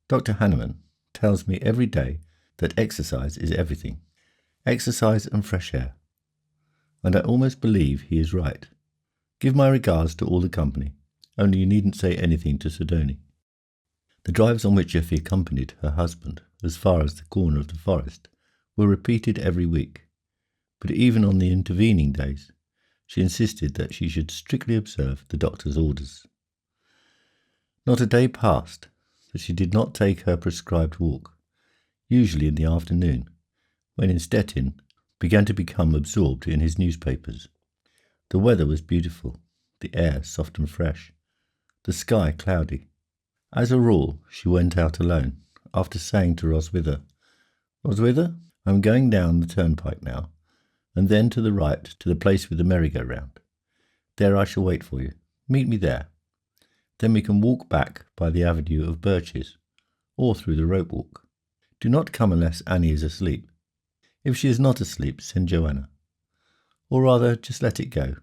Dr. Hanneman tells me every day that exercise is everything. Exercise and fresh air. And I almost believe he is right. Give my regards to all the company, only you needn't say anything to Sidoni. The drives on which Effie accompanied her husband as far as the corner of the forest were repeated every week, but even on the intervening days she insisted that she should strictly observe the doctor's orders. Not a day passed that she did not take her prescribed walk, usually in the afternoon, when Stettin began to become absorbed in his newspapers. The weather was beautiful, the air soft and fresh, the sky cloudy. As a rule, she went out alone, after saying to Roswitha, "Roswitha, I'm going down the turnpike now, and then to the right to the place with the merry-go-round. There I shall wait for you. Meet me there. Then we can walk back by the avenue of birches, or through the rope walk. Do not come unless Annie is asleep. If she is not asleep, send Joanna. Or rather, just let it go.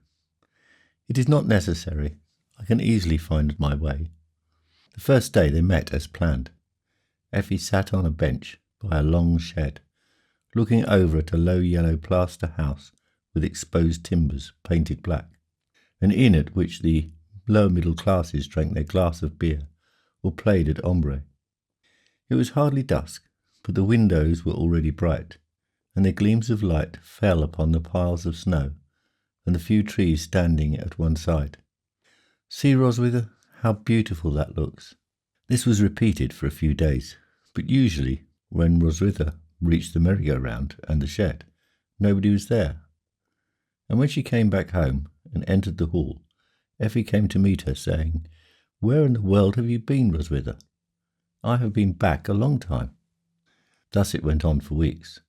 It is not necessary. I can easily find my way. The first day they met as planned. Effie sat on a bench by a long shed, looking over at a low yellow plaster house with exposed timbers painted black, an inn at which the lower middle classes drank their glass of beer or played at ombre. It was hardly dusk, but the windows were already bright, and their gleams of light fell upon the piles of snow and the few trees standing at one side. See, Roswitha, how beautiful that looks. This was repeated for a few days, but usually, when Roswitha reached the merry-go-round and the shed, nobody was there. And when she came back home and entered the hall, Effie came to meet her, saying, "Where in the world have you been, Roswitha? I have been back a long time." Thus it went on for weeks.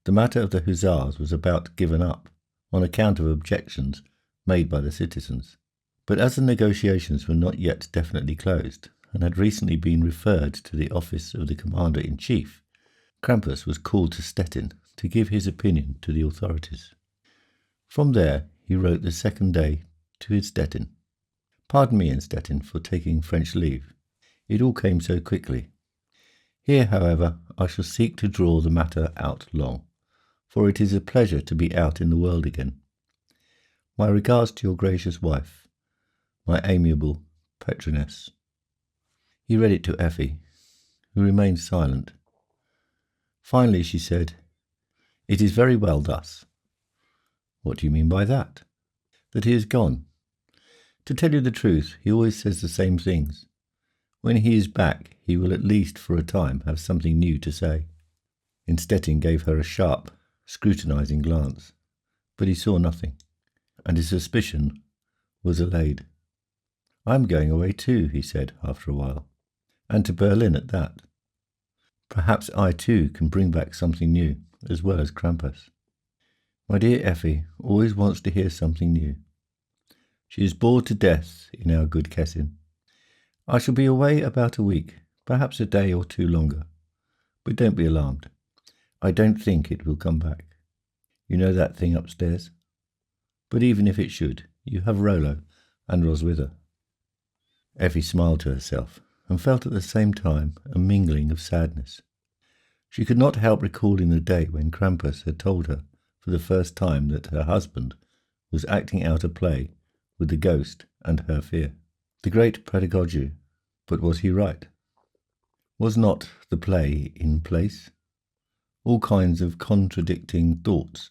The matter of the hussars was about given up, on account of objections made by the citizens. But as the negotiations were not yet definitely closed, and had recently been referred to the office of the Commander-in-Chief, Krampus was called to Stettin to give his opinion to the authorities. From there he wrote the second day to his Stettin. Pardon me, in Stettin, for taking French leave. It all came so quickly. Here, however, I shall seek to draw the matter out long, for it is a pleasure to be out in the world again. My regards to your gracious wife, my amiable patroness. He read it to Effie, who remained silent. Finally she said, "It is very well thus." "What do you mean by that?" "That he is gone. To tell you the truth, he always says the same things. When he is back, he will at least for a time have something new to say." Innstetten gave her a sharp, scrutinizing glance, but he saw nothing, and his suspicion was allayed. "I am going away too," he said after a while, "and to Berlin at that. Perhaps I too can bring back something new, as well as Krampus. My dear Effie always wants to hear something new. She is bored to death in our good Kessin. I shall be away about a week, perhaps a day or two longer, but don't be alarmed. I don't think it will come back. You know that thing upstairs? But even if it should, you have Rollo and Roswitha." Effie smiled to herself, and felt at the same time a mingling of sadness. She could not help recalling the day when Krampus had told her for the first time that her husband was acting out a play with the ghost and her fear. The great pedagogue, but was he right? Was not the play in place? All kinds of contradicting thoughts,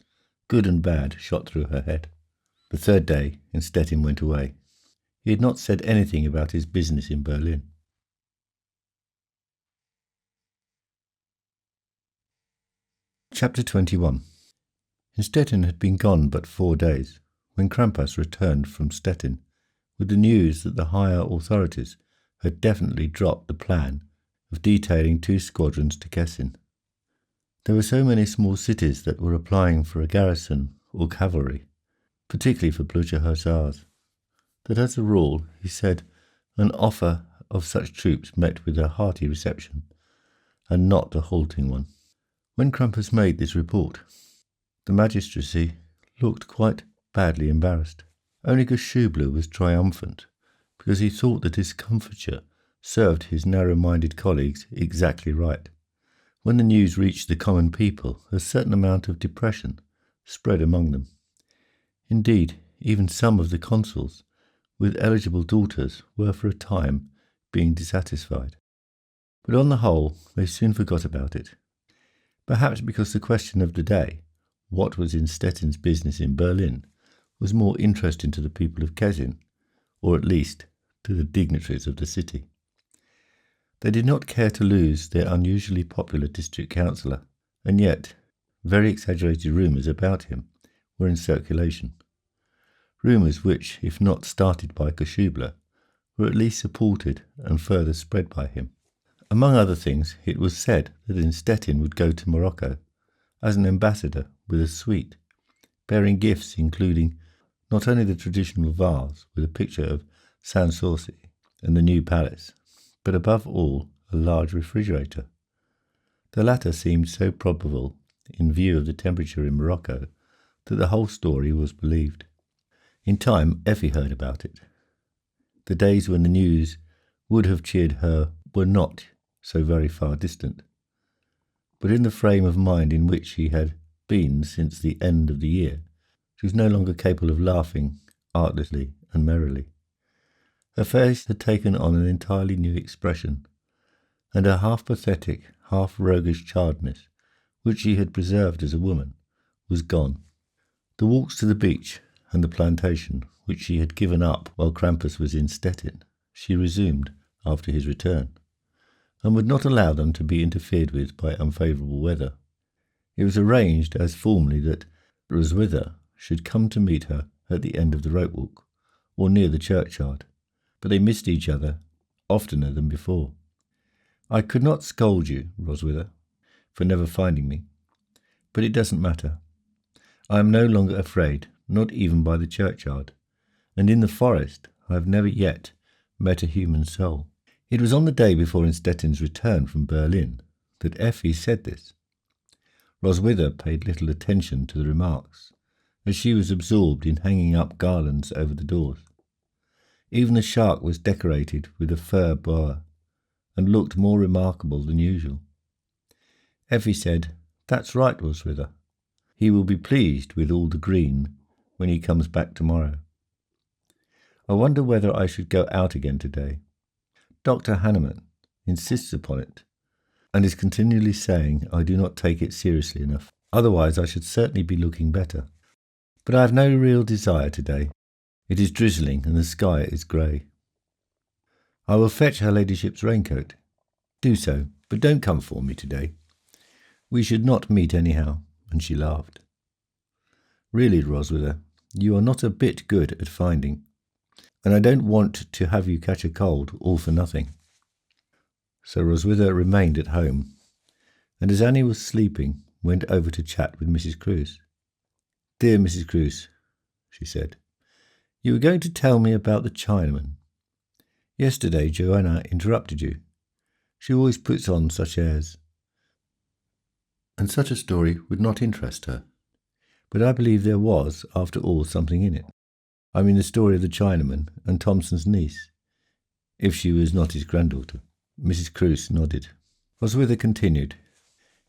good and bad, shot through her head. The third day, Innstetten went away. He had not said anything about his business in Berlin. Chapter 21. Innstetten had been gone but 4 days, when Krampus returned from Stettin with the news that the higher authorities had definitely dropped the plan of detailing 2 squadrons to Kessin. There were so many small cities that were applying for a garrison or cavalry, particularly for Blucher hussars, that as a rule, he said, an offer of such troops met with a hearty reception, and not a halting one. When Krampus made this report, the magistracy looked quite badly embarrassed. Only Geschubler was triumphant, because he thought that his comforture served his narrow-minded colleagues exactly right. When the news reached the common people, a certain amount of depression spread among them. Indeed, even some of the consuls, with eligible daughters, were for a time being dissatisfied. But on the whole, they soon forgot about it. Perhaps because the question of the day, what was Innstetten's business in Berlin, was more interesting to the people of Kessin, or at least to the dignitaries of the city. They did not care to lose their unusually popular district councillor, and yet very exaggerated rumours about him were in circulation. Rumours which, if not started by Geschubler, were at least supported and further spread by him. Among other things, it was said that Innstetten would go to Morocco as an ambassador with a suite, bearing gifts including not only the traditional vase with a picture of Sans Souci and the new palace, but above all a large refrigerator. The latter seemed so probable in view of the temperature in Morocco that the whole story was believed. In time, Effi heard about it. The days when the news would have cheered her were not so very far distant. But in the frame of mind in which she had been since the end of the year, she was no longer capable of laughing artlessly and merrily. Her face had taken on an entirely new expression, and her half-pathetic, half-roguish childness, which she had preserved as a woman, was gone. The walks to the beach and the plantation, which she had given up while Krampus was in Stettin, she resumed after his return, and would not allow them to be interfered with by unfavourable weather. It was arranged as formerly that Roswitha should come to meet her at the end of the rope walk, or near the churchyard, but they missed each other oftener than before. I could not scold you, Roswitha, for never finding me, but it doesn't matter. I am no longer afraid, not even by the churchyard, and in the forest I have never yet met a human soul. It was on the day before Stettin's return from Berlin that Effi said this. Roswitha paid little attention to the remarks, as she was absorbed in hanging up garlands over the doors. Even the shark was decorated with a fur boa, and looked more remarkable than usual. Effi said, "That's right, Roswitha. He will be pleased with all the green when he comes back tomorrow. I wonder whether I should go out again today. Dr. Hanneman insists upon it, and is continually saying I do not take it seriously enough. Otherwise I should certainly be looking better. But I have no real desire today. It is drizzling and the sky is grey. I will fetch her ladyship's raincoat. Do so, but don't come for me today. We should not meet anyhow," and she laughed. "Really, Roswitha, you are not a bit good at finding, and I don't want to have you catch a cold all for nothing." So Roswitha remained at home, and as Annie was sleeping, went over to chat with Mrs. Cruse. "Dear Mrs. Cruse," she said, "you were going to tell me about the Chinaman. Yesterday Joanna interrupted you. She always puts on such airs, and such a story would not interest her. But I believe there was, after all, something in it. I mean the story of the Chinaman and Thompson's niece, if she was not his granddaughter." Mrs. Cruse nodded. Roswitha continued,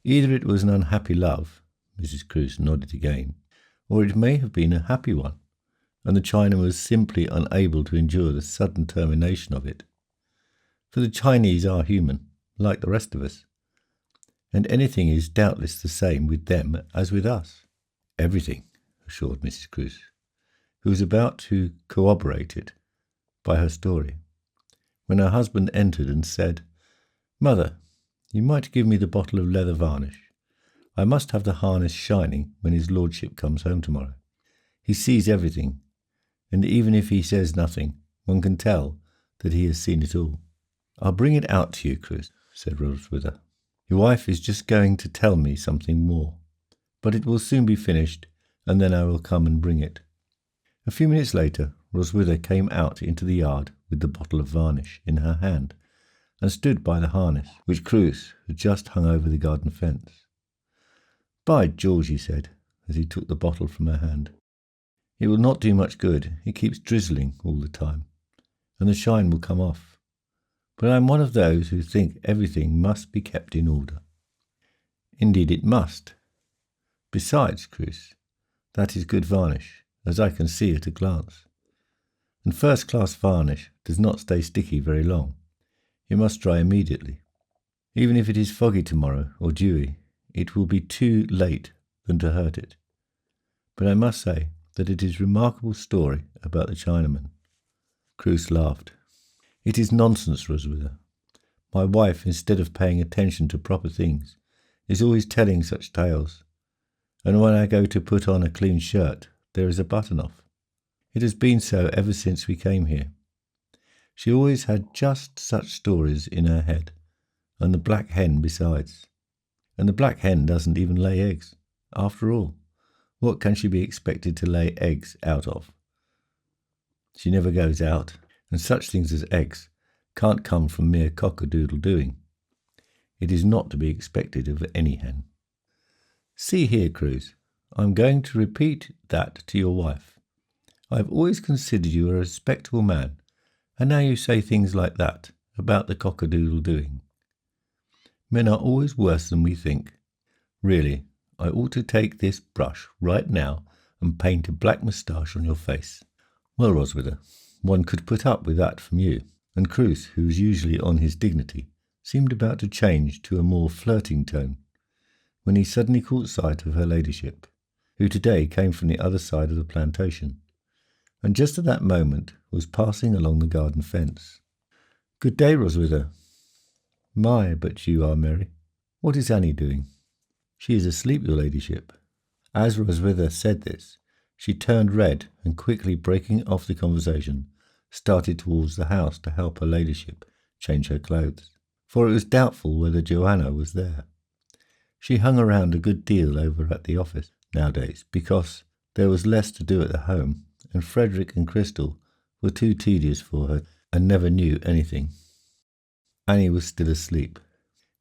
"Either it was an unhappy love," Mrs. Cruse nodded again, "or it may have been a happy one, and the Chinaman was simply unable to endure the sudden termination of it. For the Chinese are human, like the rest of us, and anything is doubtless the same with them as with us." "Everything," assured Mrs. Cruse, who was about to corroborate it by her story, when her husband entered and said, "Mother, you might give me the bottle of leather varnish. I must have the harness shining when his lordship comes home tomorrow. He sees everything, and even if he says nothing, one can tell that he has seen it all." "I'll bring it out to you, Cruse," said Roswitha. "Your wife is just going to tell me something more, but it will soon be finished, and then I will come and bring it." A few minutes later, Roswitha came out into the yard with the bottle of varnish in her hand, and stood by the harness, which Cruse had just hung over the garden fence. "By George," he said, as he took the bottle from her hand, "it will not do much good. It keeps drizzling all the time, and the shine will come off. But I am one of those who think everything must be kept in order." "Indeed it must. Besides, Cruse, that is good varnish, as I can see at a glance. And first-class varnish does not stay sticky very long. It must dry immediately. Even if it is foggy tomorrow or dewy, it will be too late than to hurt it. But I must say that it is a remarkable story about the Chinaman." Cruse laughed. "It is nonsense, Roswitha. My wife, instead of paying attention to proper things, is always telling such tales, and when I go to put on a clean shirt, there is a button off. It has been so ever since we came here. She always had just such stories in her head, and the black hen besides. And the black hen doesn't even lay eggs. After all, What can she be expected to lay eggs out of? She never goes out, and such things as eggs can't come from mere cock-a-doodle doing. It is not to be expected of any hen. See here, Cruz, I'm going to repeat that to your wife. I have always considered you a respectable man, and now you say things like that about the cock-a-doodle doing. Men are always worse than we think. Really, I ought to take this brush right now and paint a black moustache on your face. Well, Roswitha, one could put up with that from you. And Cruz, who was usually on his dignity, seemed about to change to a more flirting tone, when he suddenly caught sight of her ladyship, who today came from the other side of the plantation, and just at that moment was passing along the garden fence. Good day, Roswitha. My, but you are merry. What is Annie doing? She is asleep, your ladyship. As Roswitha said this, she turned red and, quickly breaking off the conversation, started towards the house to help her ladyship change her clothes, for it was doubtful whether Joanna was there. She hung around a good deal over at the office nowadays because there was less to do at the home, and Frederick and Crystal were too tedious for her and never knew anything. Annie was still asleep.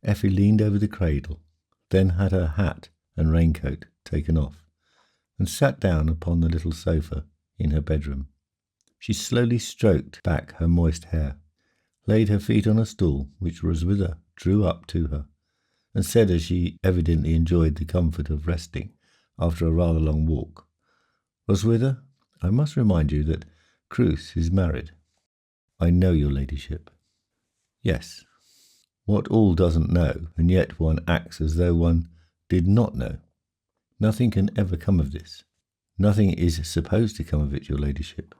Effie leaned over the cradle, then had her hat and raincoat taken off, and sat down upon the little sofa in her bedroom. She slowly stroked back her moist hair, laid her feet on a stool which Roswitha drew up to her, and said, as she evidently enjoyed the comfort of resting after a rather long walk, Roswitha, I must remind you that Cruz is married. I know, your ladyship. Yes. What all doesn't know, and yet one acts as though one did not know. Nothing can ever come of this. Nothing is supposed to come of it, your ladyship.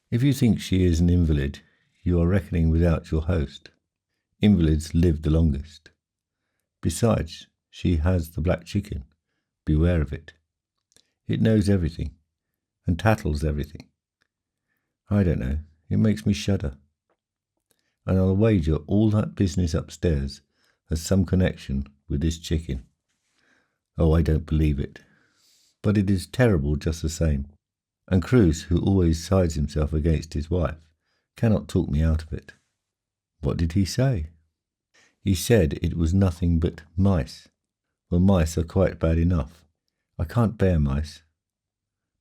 If you think she is an invalid, you are reckoning without your host. Invalids live the longest. Besides, she has the black chicken. Beware of it. It knows everything, and tattles everything. I don't know, it makes me shudder. And I'll wager all that business upstairs has some connection with this chicken. Oh, I don't believe it. But it is terrible just the same. And Cruz, who always sides himself against his wife, cannot talk me out of it. What did he say? He said it was nothing but mice. Well, mice are quite bad enough. I can't bear mice.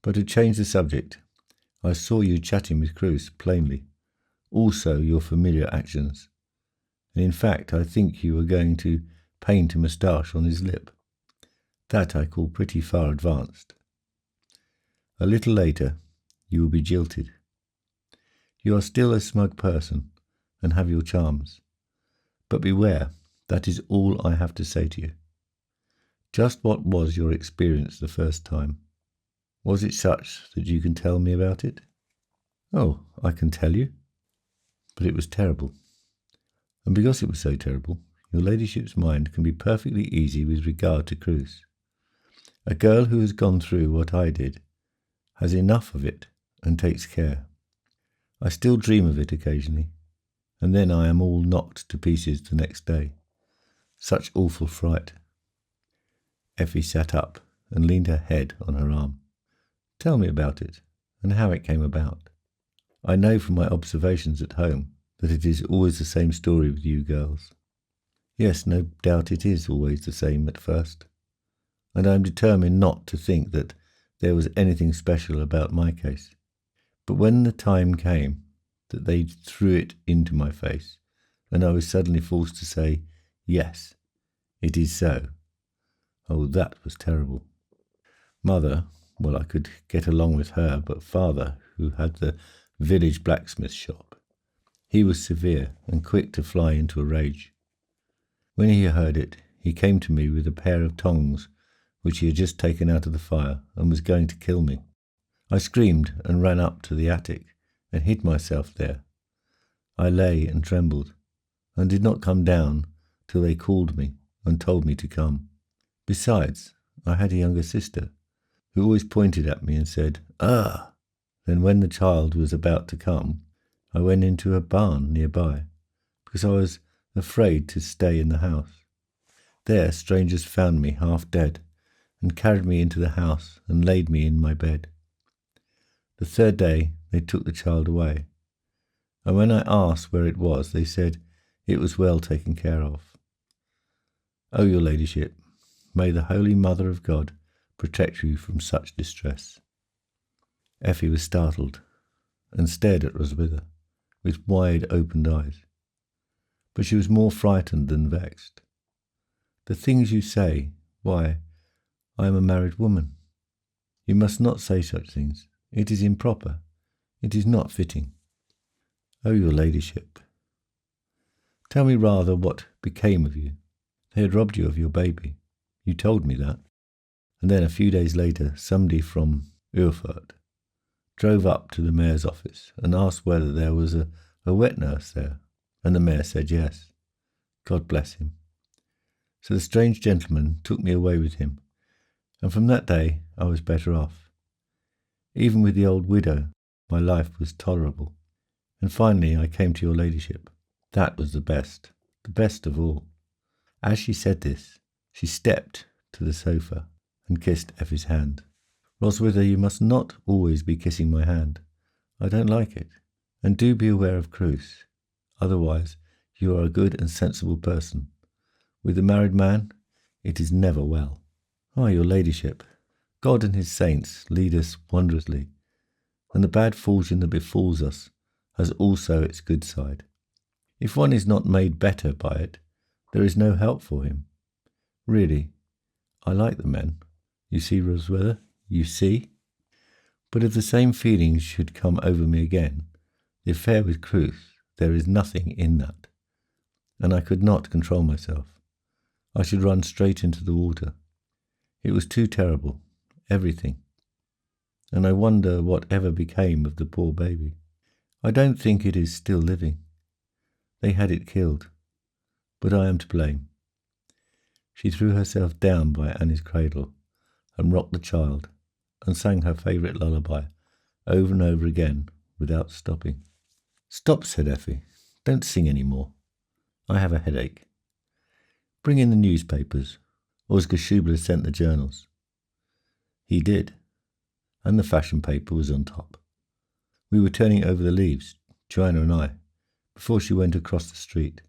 But to change the subject, I saw you chatting with Cruz plainly, also your familiar actions, and in fact I think you were going to paint a moustache on his lip. That I call pretty far advanced. A little later you will be jilted. You are still a smug person, and have your charms. But beware, that is all I have to say to you. Just what was your experience the first time? Was it such that you can tell me about it? Oh, I can tell you. But it was terrible. And because it was so terrible, your ladyship's mind can be perfectly easy with regard to Cruz. A girl who has gone through what I did has enough of it and takes care. I still dream of it occasionally, and then I am all knocked to pieces the next day. Such awful fright. Effie sat up and leaned her head on her arm. Tell me about it, and how it came about. I know from my observations at home that it is always the same story with you girls. Yes, no doubt it is always the same at first, and I am determined not to think that there was anything special about my case. But when the time came that they threw it into my face, and I was suddenly forced to say, yes, it is so. Oh, that was terrible. Mother, well, I could get along with her, but father, who had the village blacksmith shop, he was severe and quick to fly into a rage. When he heard it, he came to me with a pair of tongs which he had just taken out of the fire and was going to kill me. I screamed and ran up to the attic and hid myself there. I lay and trembled, and did not come down till they called me and told me to come. Besides, I had a younger sister, who always pointed at me and said, "Ah!" Then when the child was about to come, I went into a barn nearby, because I was afraid to stay in the house. There strangers found me half dead, and carried me into the house and laid me in my bed. The third day they took the child away, and when I asked where it was, they said it was well taken care of. Oh, your ladyship, may the Holy Mother of God protect you from such distress. Effie was startled and stared at Roswitha with wide-opened eyes, but she was more frightened than vexed. The things you say, why, I am a married woman. You must not say such things. It is improper. It is not fitting. Oh, your ladyship, tell me rather what became of you. They had robbed you of your baby. You told me that. And then a few days later, somebody from Erfurt drove up to the mayor's office and asked whether there was a wet nurse there, and the mayor said yes. God bless him. So the strange gentleman took me away with him, and from that day I was better off. Even with the old widow, my life was tolerable, and finally I came to your ladyship. That was the best of all. As she said this, she stepped to the sofa and kissed Effie's hand. Roswitha, you must not always be kissing my hand. I don't like it. And do be aware of Cruz. Otherwise, you are a good and sensible person. With a married man, it is never well. Ah, your ladyship, God and his saints lead us wondrously, and the bad fortune that befalls us has also its good side. If one is not made better by it, there is no help for him. Really, I like the men. You see, Roswitha, you see? But if the same feelings should come over me again, the affair with Cruz, there is nothing in that. And I could not control myself. I should run straight into the water. It was too terrible, everything. And I wonder what ever became of the poor baby. I don't think it is still living. They had it killed, but I am to blame. She threw herself down by Annie's cradle and rocked the child and sang her favourite lullaby over and over again without stopping. Stop, said Effie. Don't sing any more. I have a headache. Bring in the newspapers, or has Geschubler sent the journals? He did, and the fashion paper was on top. We were turning over the leaves, Joanna and I, before she went across the street.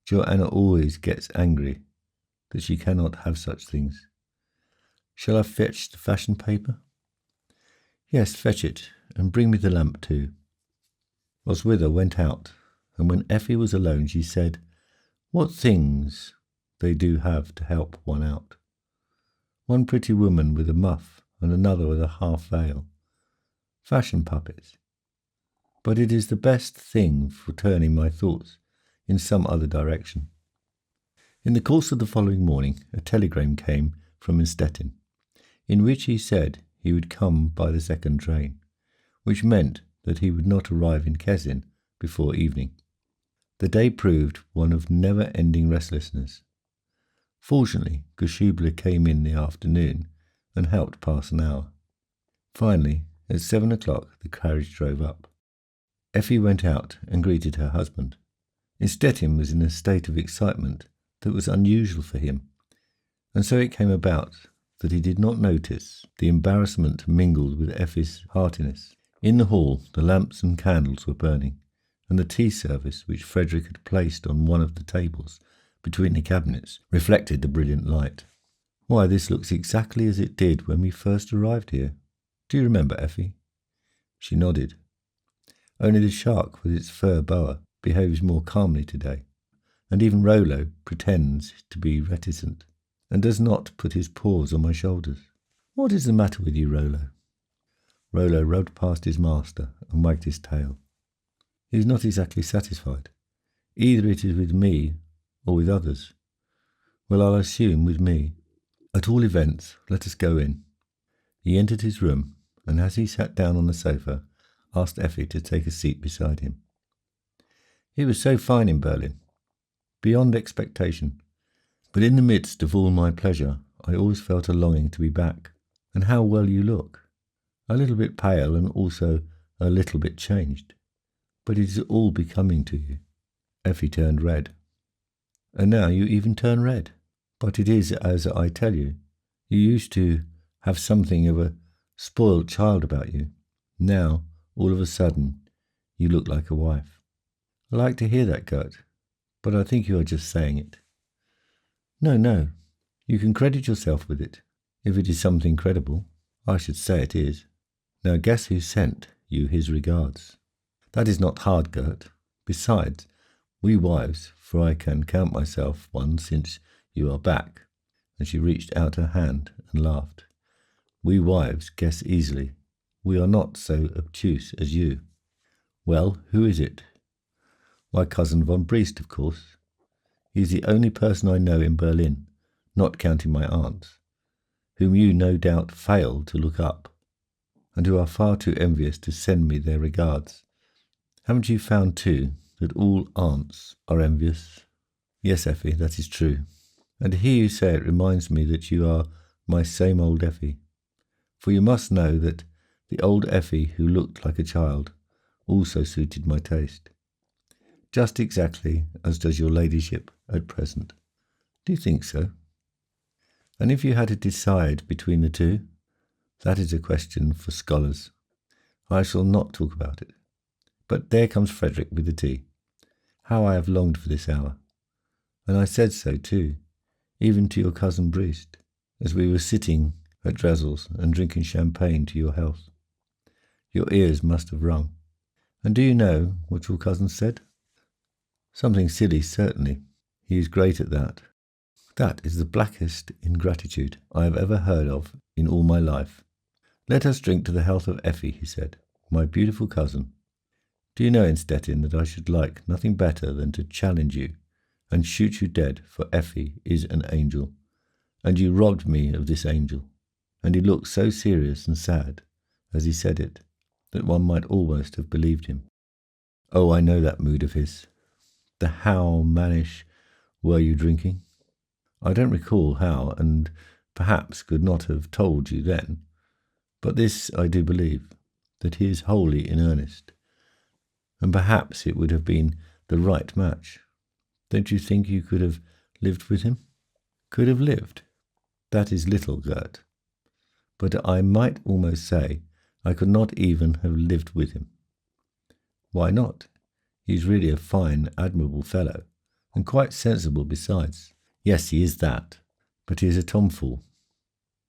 Joanna always gets angry that she cannot have such things. Shall I fetch the fashion paper? Yes, fetch it, and bring me the lamp too. Roswitha went out, and when Effie was alone she said, what things they do have to help one out. One pretty woman with a muff and another with a half veil. Fashion puppets. But it is the best thing for turning my thoughts in some other direction. In the course of the following morning, a telegram came from Stettin, in which he said he would come by the second train, which meant that he would not arrive in Kesin before evening. The day proved one of never-ending restlessness. Fortunately, Geschubler came in the afternoon and helped pass an hour. Finally, at 7 o'clock, the carriage drove up. Effie went out and greeted her husband. Stettin was in a state of excitement that was unusual for him, and so it came about that he did not notice the embarrassment mingled with Effie's heartiness. In the hall, the lamps and candles were burning, and the tea service which Frederick had placed on one of the tables between the cabinets reflected the brilliant light. Why, this looks exactly as it did when we first arrived here. Do you remember, Effie? She nodded. Only the shark with its fur boa behaves more calmly today, and even Rollo pretends to be reticent, and does not put his paws on my shoulders. What is the matter with you, Rollo? Rollo rubbed past his master and wagged his tail. He is not exactly satisfied. Either it is with me or with others. Well, I'll assume with me. At all events, let us go in. He entered his room, and as he sat down on the sofa, asked Effie to take a seat beside him. It was so fine in Berlin, beyond expectation. But in the midst of all my pleasure, I always felt a longing to be back. And how well you look. A little bit pale and also a little bit changed. But it is all becoming to you. Effie turned red. And now you even turn red. But it is as I tell you. You used to have something of a spoiled child about you. Now, all of a sudden, you look like a wife. I like to hear that, Gert, but I think you are just saying it. No, you can credit yourself with it. If it is something credible, I should say it is. Now guess who sent you his regards? That is not hard, Gert. Besides, we wives, for I can count myself one since you are back, and she reached out her hand and laughed. We wives guess easily. We are not so obtuse as you. Well, who is it? My cousin von Briest, of course. He is the only person I know in Berlin, not counting my aunts, whom you no doubt fail to look up, and who are far too envious to send me their regards. Haven't you found, too, that all aunts are envious? Yes, Effie, that is true. And to hear you say it reminds me that you are my same old Effie. For you must know that the old Effie who looked like a child also suited my taste. Just exactly as does your ladyship at present. Do you think so? And if you had to decide between the two, that is a question for scholars. I shall not talk about it. But there comes Frederick with the tea. How I have longed for this hour. And I said so too, even to your cousin Briest, as we were sitting at Dressel's and drinking champagne to your health. Your ears must have rung. And do you know what your cousin said? Something silly, certainly. He is great at that. That is the blackest ingratitude I have ever heard of in all my life. Let us drink to the health of Effie, he said, my beautiful cousin. Do you know, Innstetten, that I should like nothing better than to challenge you and shoot you dead, for Effie is an angel, and you robbed me of this angel. And he looked so serious and sad as he said it, that one might almost have believed him. Oh, I know that mood of his. The how mannish were you drinking? I don't recall how, and perhaps could not have told you then, but this I do believe, that he is wholly in earnest, and perhaps it would have been the right match. Don't you think you could have lived with him? Could have lived? That is little, Gert. But I might almost say I could not even have lived with him. Why not? He is really a fine, admirable fellow, and quite sensible besides. Yes, he is that, but he is a tomfool.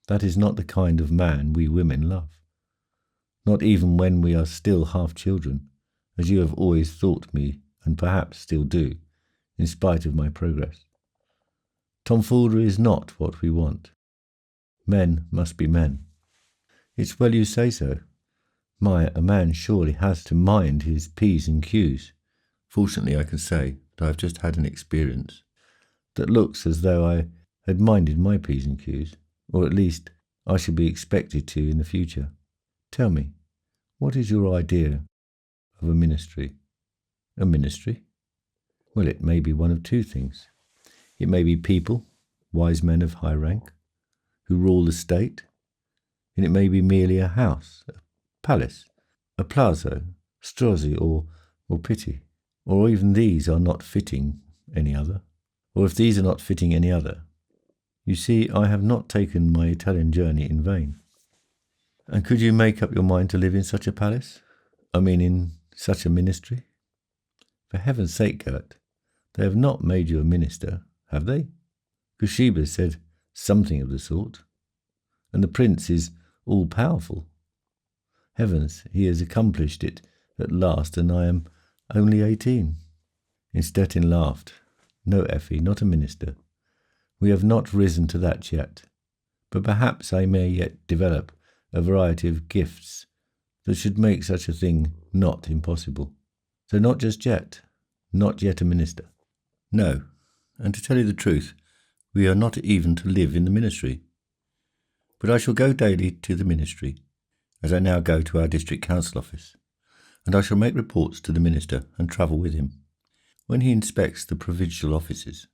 That is not the kind of man we women love. Not even when we are still half children, as you have always thought me, and perhaps still do, in spite of my progress. Tomfoolery is not what we want. Men must be men. It's well you say so. A man surely has to mind his P's and Q's. Fortunately, I can say that I've just had an experience that looks as though I had minded my P's and Q's, or at least I shall be expected to in the future. Tell me, what is your idea of a ministry? A ministry? Well, it may be one of two things. It may be people, wise men of high rank, who rule the state, and it may be merely a house, a palace, a palazzo, Strozzi or Pitti, or even these are not fitting any other. Or if these are not fitting any other, you see, I have not taken my Italian journey in vain. And could you make up your mind to live in such a palace? I mean, in such a ministry? For heaven's sake, Gert, they have not made you a minister, have they? Kushida said something of the sort. And the prince is all-powerful. Heavens, he has accomplished it at last, and I am only 18. Innstetten laughed. No, Effie, not a minister. We have not risen to that yet, but perhaps I may yet develop a variety of gifts that should make such a thing not impossible. So not just yet, not yet a minister. No, and to tell you the truth, we are not even to live in the ministry. But I shall go daily to the ministry, as I now go to our district council office, and I shall make reports to the minister and travel with him when he inspects the provincial offices.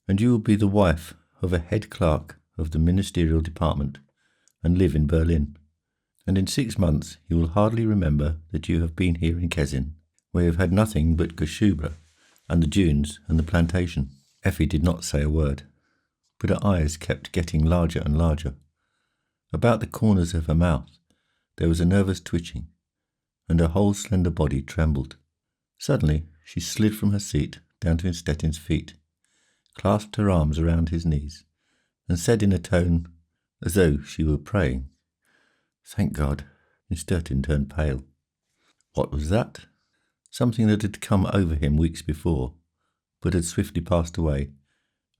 And you will be the wife of a head clerk of the ministerial department and live in Berlin. And in 6 months you will hardly remember that you have been here in Kezin, where you have had nothing but Kushida and the dunes and the plantation. Effie did not say a word. but her eyes kept getting larger and larger. About the corners of her mouth there was a nervous twitching, and her whole slender body trembled. Suddenly she slid from her seat down to Stetin's feet, clasped her arms around his knees, and said in a tone as though she were praying, "Thank God." Stetin turned pale. What was that? Something that had come over him weeks before, but had swiftly passed away,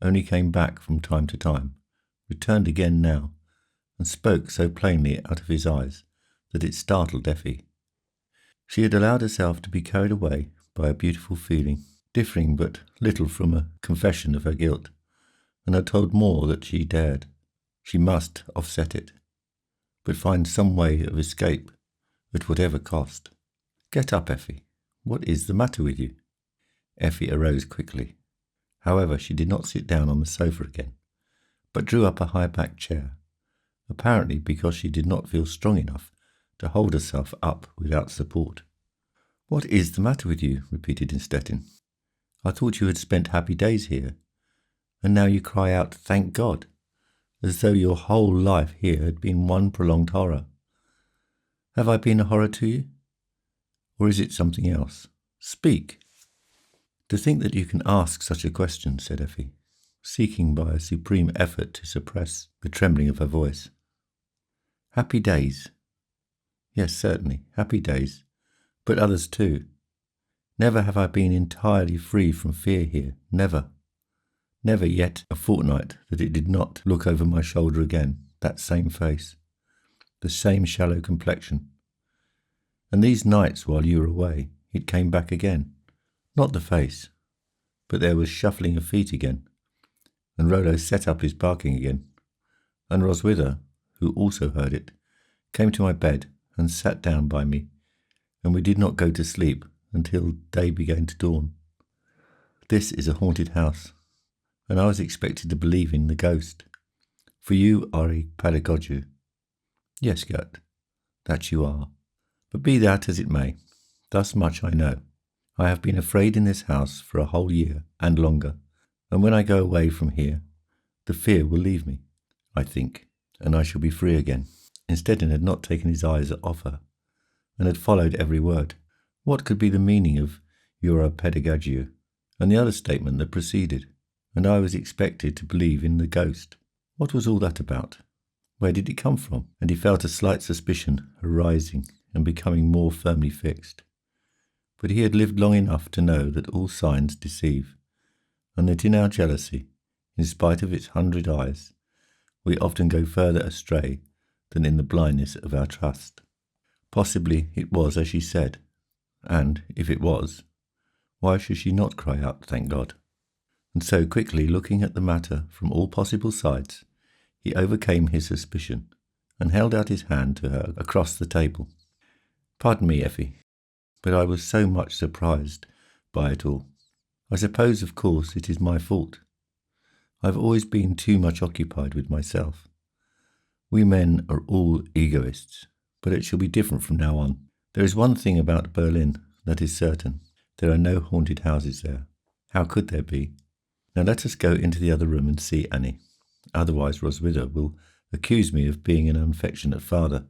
only came back from time to time, returned again now, and spoke so plainly out of his eyes that it startled Effie. She had allowed herself to be carried away by a beautiful feeling, differing but little from a confession of her guilt, and had told more that she dared. She must offset it, but find some way of escape at whatever cost. "Get up, Effie. What is the matter with you?" Effie arose quickly. However, she did not sit down on the sofa again, but drew up a high-backed chair, apparently because she did not feel strong enough to hold herself up without support. "What is the matter with you?" repeated Stetin. "I thought you had spent happy days here, and now you cry out, 'Thank God,' as though your whole life here had been one prolonged horror. Have I been a horror to you? Or is it something else? Speak." "To think that you can ask such a question," said Effie, seeking by a supreme effort to suppress the trembling of her voice. "Happy days. Yes, certainly, happy days, but others too. Never have I been entirely free from fear here, never. Never yet a fortnight that it did not look over my shoulder again, that same face, the same shallow complexion. And these nights while you were away, it came back again. Not the face, but there was shuffling of feet again, and Rollo set up his barking again, and Roswitha, who also heard it, came to my bed and sat down by me, and we did not go to sleep until day began to dawn. This is a haunted house, and I was expected to believe in the ghost, for you are a pedagogue. Yes, Gert, that you are. But be that as it may, thus much I know. I have been afraid in this house for a whole year and longer, and when I go away from here, the fear will leave me, I think, and I shall be free again." Stetin had not taken his eyes off her, and had followed every word. What could be the meaning of "you're a pedagogio," and the other statement that preceded, "and I was expected to believe in the ghost"? What was all that about? Where did it come from? And he felt a slight suspicion arising and becoming more firmly fixed. But he had lived long enough to know that all signs deceive, and that in our jealousy, in spite of its 100 eyes, we often go further astray than in the blindness of our trust. Possibly it was as she said, and if it was, why should she not cry out, "Thank God"? And so, quickly looking at the matter from all possible sides, he overcame his suspicion and held out his hand to her across the table. "Pardon me, Effie, but I was so much surprised by it all. I suppose, of course, it is my fault. I've always been too much occupied with myself. We men are all egoists, but it shall be different from now on. There is one thing about Berlin that is certain. There are no haunted houses there. How could there be? Now let us go into the other room and see Annie. Otherwise Roswitha will accuse me of being an unaffectionate father."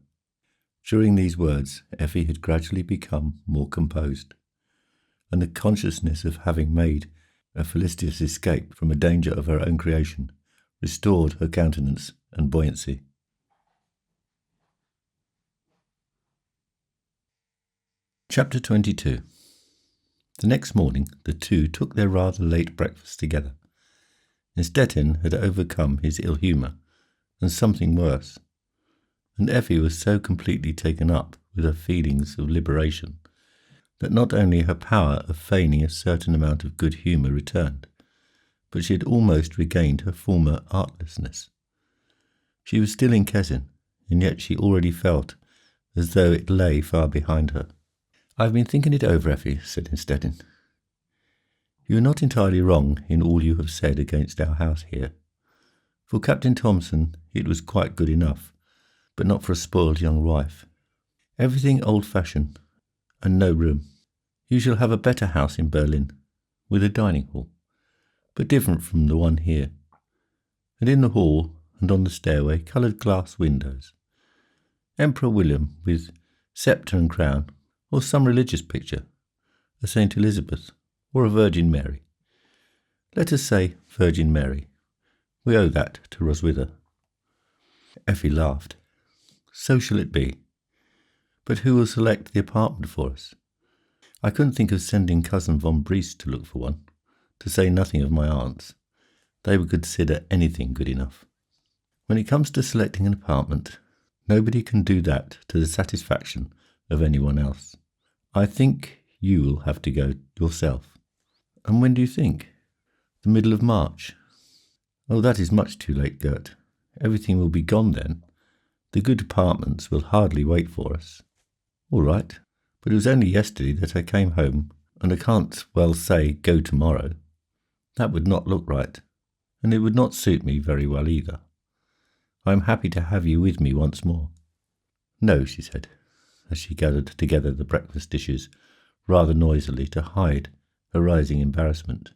During these words, Effie had gradually become more composed, and the consciousness of having made a felicitous escape from a danger of her own creation restored her countenance and buoyancy. Chapter 22. The next morning the two took their rather late breakfast together. Stetin had overcome his ill humour, and something worse, and Effie was so completely taken up with her feelings of liberation that not only her power of feigning a certain amount of good humour returned, but she had almost regained her former artlessness. She was still in Kessin, and yet she already felt as though it lay far behind her. "I have been thinking it over, Effie," said Stetin. "You are not entirely wrong in all you have said against our house here. For Captain Thompson it was quite good enough, but not for a spoiled young wife. Everything old-fashioned, and no room. You shall have a better house in Berlin, with a dining hall, but different from the one here. and in the hall and on the stairway coloured glass windows. Emperor William with sceptre and crown, or some religious picture, a Saint Elizabeth, or a Virgin Mary. Let us say Virgin Mary. We owe that to Roswitha. Effie laughed. So shall it be. But who will select the apartment for us? I couldn't think of sending cousin von Briest to look for one, to say nothing of my aunts. They would consider anything good enough. When it comes to selecting an apartment, nobody can do that to the satisfaction of anyone else. I think you will have to go yourself. And when do you think? The middle of March. Oh, that is much too late, Gert. Everything will be gone then. The good apartments will hardly wait for us. All right, but it was only yesterday that I came home, and I can't well say go tomorrow. That would not look right, and it would not suit me very well either. I am happy to have you with me once more. No, she said, as she gathered together the breakfast dishes rather noisily to hide her rising embarrassment.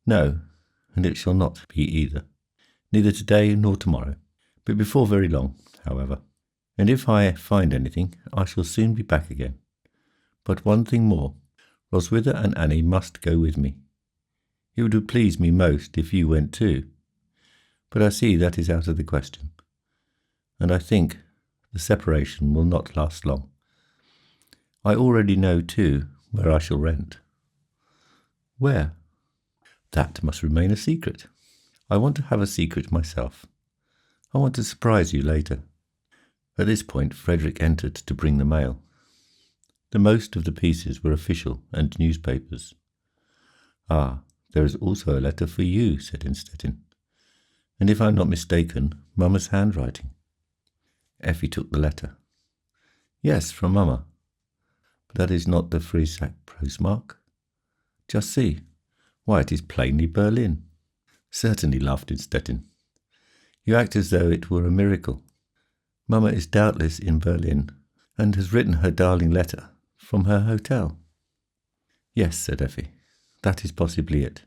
No, and it shall not be either, neither today nor tomorrow, but before very long, however. And if I find anything, I shall soon be back again. But one thing more, Roswitha and Annie must go with me. It would please me most if you went too, but I see that is out of the question, and I think the separation will not last long. I already know, too, where I shall rent. Where? That must remain a secret. I want to have a secret myself. I want to surprise you later. At this point, Frederick entered to bring the mail. The most of the pieces were official and newspapers. Ah, there is also a letter for you, said Innstetten. And if I am not mistaken, Mamma's handwriting. Effie took the letter. Yes, from Mamma. But that is not the Friesack postmark. Just see. Why, it is plainly Berlin. Certainly, laughed Innstetten. You act as though it were a miracle. Mamma is doubtless in Berlin, and has written her darling letter from her hotel. Yes, said Effie, that is possibly it.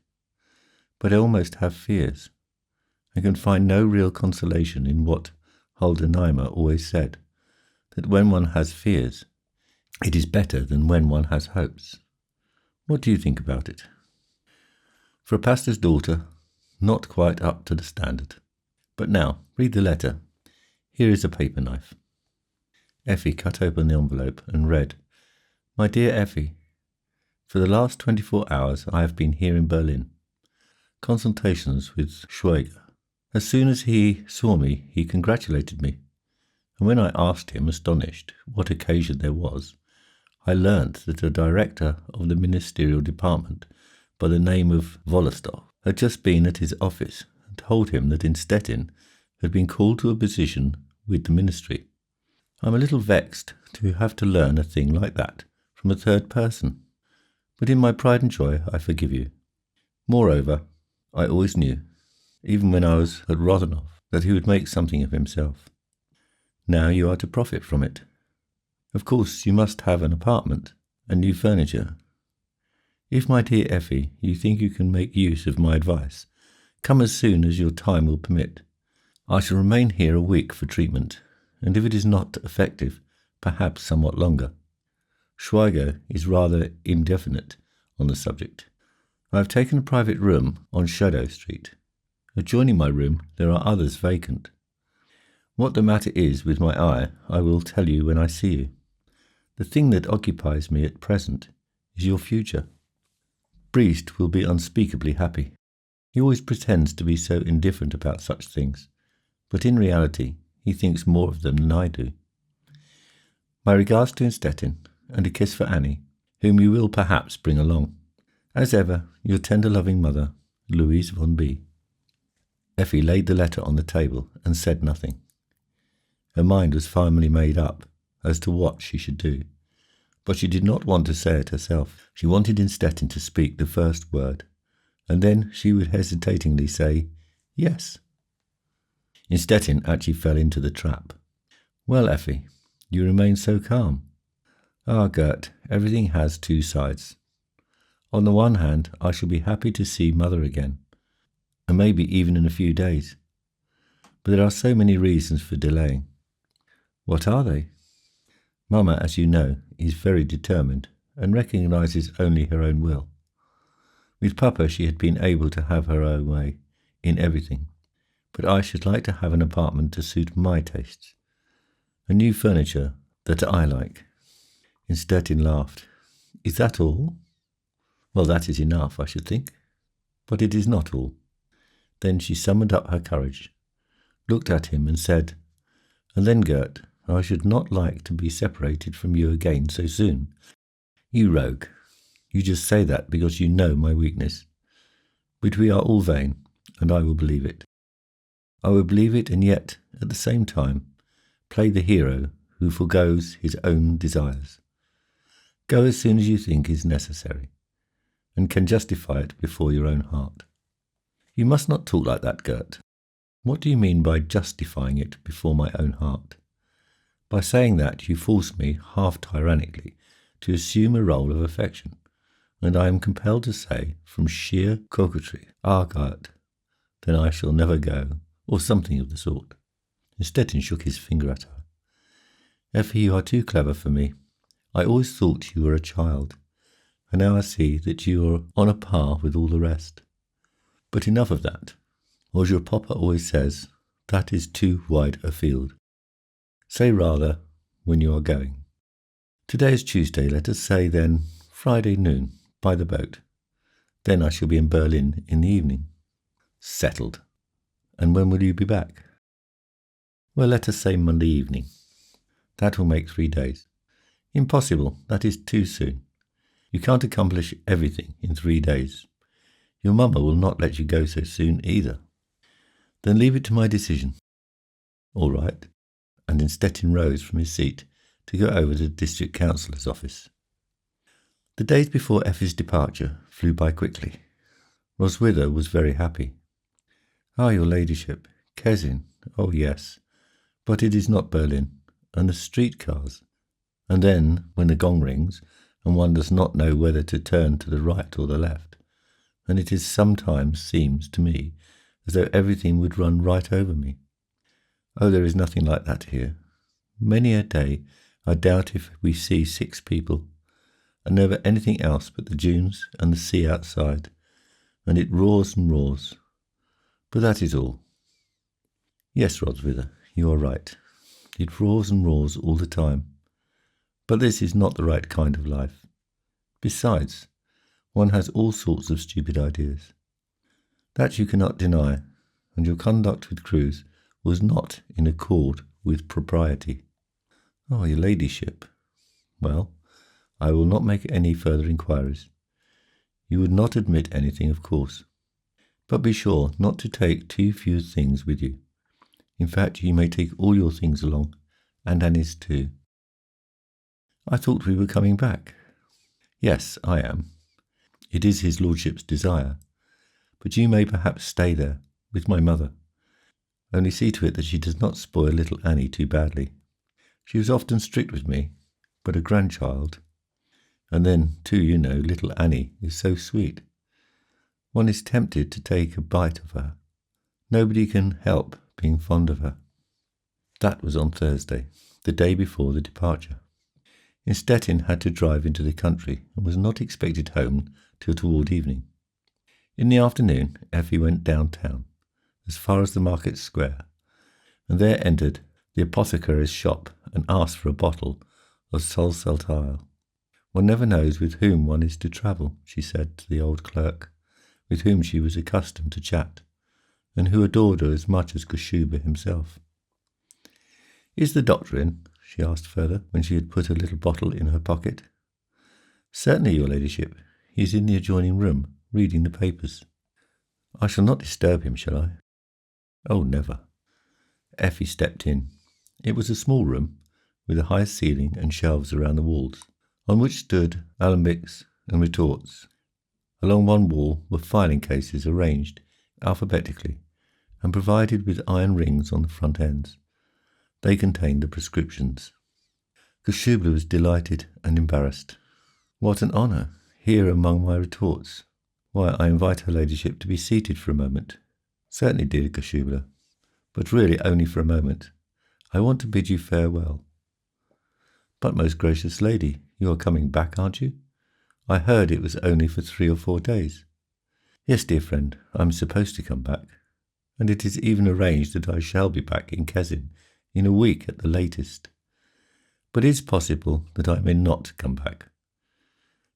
But I almost have fears. I can find no real consolation in what Holder-Neimer always said, that when one has fears, it is better than when one has hopes. What do you think about it? For a pastor's daughter, not quite up to the standard. But now, read the letter. Here is a paper knife. Effie cut open the envelope and read, My dear Effie, for the last 24 hours I have been here in Berlin. Consultations with Schweiger. As soon as he saw me, he congratulated me, and when I asked him, astonished, what occasion there was, I learnt that a director of the ministerial department by the name of Wollerstoff had just been at his office and told him that Innstetten had been called to a position with the ministry. I'm a little vexed to have to learn a thing like that from a third person, but in my pride and joy I forgive you. Moreover, I always knew, even when I was at Rothenhof, that he would make something of himself. Now you are to profit from it. Of course you must have an apartment and new furniture. If, my dear Effie, you think you can make use of my advice, come as soon as your time will permit. I shall remain here a week for treatment, and if it is not effective, perhaps somewhat longer. Schweiger is rather indefinite on the subject. I have taken a private room on Shadow Street. Adjoining my room there are others vacant. What the matter is with my eye I will tell you when I see you. The thing that occupies me at present is your future. Briest will be unspeakably happy. He always pretends to be so indifferent about such things, but in reality he thinks more of them than I do. My regards to Innstetten, and a kiss for Annie, whom you will perhaps bring along. As ever, your tender loving mother, Louise von B. Effie laid the letter on the table and said nothing. Her mind was finally made up as to what she should do, but she did not want to say it herself. She wanted Innstetten to speak the first word, and then she would hesitatingly say, yes. Innstetten actually fell into the trap. Well, Effie, you remain so calm. Ah, Gert, everything has two sides. On the one hand, I shall be happy to see Mother again, and maybe even in a few days. But there are so many reasons for delaying. What are they? Mama, as you know, is very determined and recognises only her own will. With Papa she had been able to have her own way in everything, but I should like to have an apartment to suit my tastes, and new furniture that I like. Instetin laughed. Is that all? Well, that is enough, I should think. But it is not all. Then she summoned up her courage, looked at him and said, And then, Gert, I should not like to be separated from you again so soon. You rogue. You just say that because you know my weakness. But we are all vain, and I will believe it. I will believe it and yet, at the same time, play the hero who forgoes his own desires. Go as soon as you think is necessary, and can justify it before your own heart. You must not talk like that, Gert. What do you mean by justifying it before my own heart? By saying that, you force me, half tyrannically, to assume a role of affection, and I am compelled to say, from sheer coquetry, Gert, then I shall never go, or something of the sort. Instead, shook his finger at her. Effie, you are too clever for me. I always thought you were a child, and now I see that you are on a par with all the rest. But enough of that. As your papa always says, that is too wide a field. Say rather when you are going. Today is Tuesday, let us say then Friday noon, by the boat. Then I shall be in Berlin in the evening. Settled. And when will you be back? Well, let us say Monday evening. That will make 3 days. Impossible, that is too soon. You can't accomplish everything in 3 days. Your mamma will not let you go so soon either. Then leave it to my decision. All right. And Instetin rose from his seat to go over to the district councillor's office. The days before Effie's departure flew by quickly. Roswitha was very happy. Ah, your ladyship, Kesin, oh yes, but it is not Berlin, and the streetcars. And then, when the gong rings, and one does not know whether to turn to the right or the left, and it is sometimes seems to me as though everything would run right over me. Oh, there is nothing like that here. Many a day I doubt if we see 6 people, and never anything else but the dunes and the sea outside, and it roars and roars. But that is all. Yes, Roswitha, you are right. It roars and roars all the time. But this is not the right kind of life. Besides, one has all sorts of stupid ideas. That you cannot deny, and your conduct with Cruz was not in accord with propriety. Oh, your ladyship. Well, I will not make any further inquiries. You would not admit anything, of course. But be sure not to take too few things with you. In fact, you may take all your things along, and Annie's too. I thought we were coming back. Yes, I am. It is his lordship's desire. But you may perhaps stay there, with my mother. Only see to it that she does not spoil little Annie too badly. She was often strict with me, but a grandchild. And then, too, you know, little Annie is so sweet. One is tempted to take a bite of her. Nobody can help being fond of her. That was on Thursday, the day before the departure. Instetin had to drive into the country and was not expected home till toward evening. In the afternoon, Effie went downtown, as far as the market square, and there entered the apothecary's shop and asked for a bottle of salsatile. One never knows with whom one is to travel, she said to the old clerk, with whom she was accustomed to chat, and who adored her as much as Kashuba himself. Is the doctor in? She asked further, when she had put a little bottle in her pocket. Certainly, your ladyship. He is in the adjoining room, reading the papers. I shall not disturb him, shall I? Oh, never. Effie stepped in. It was a small room, with a high ceiling and shelves around the walls, on which stood alembics and retorts. Along one wall were filing cases arranged alphabetically and provided with iron rings on the front ends. They contained the prescriptions. Kashuba was delighted and embarrassed. What an honour, here among my retorts. Why, I invite her ladyship to be seated for a moment. Certainly, dear Gashubla, but really only for a moment. I want to bid you farewell. But, most gracious lady, you are coming back, aren't you? I heard it was only for 3 or 4 days. Yes, dear friend, I am supposed to come back, and it is even arranged that I shall be back in Kezin in a week at the latest. But it is possible that I may not come back.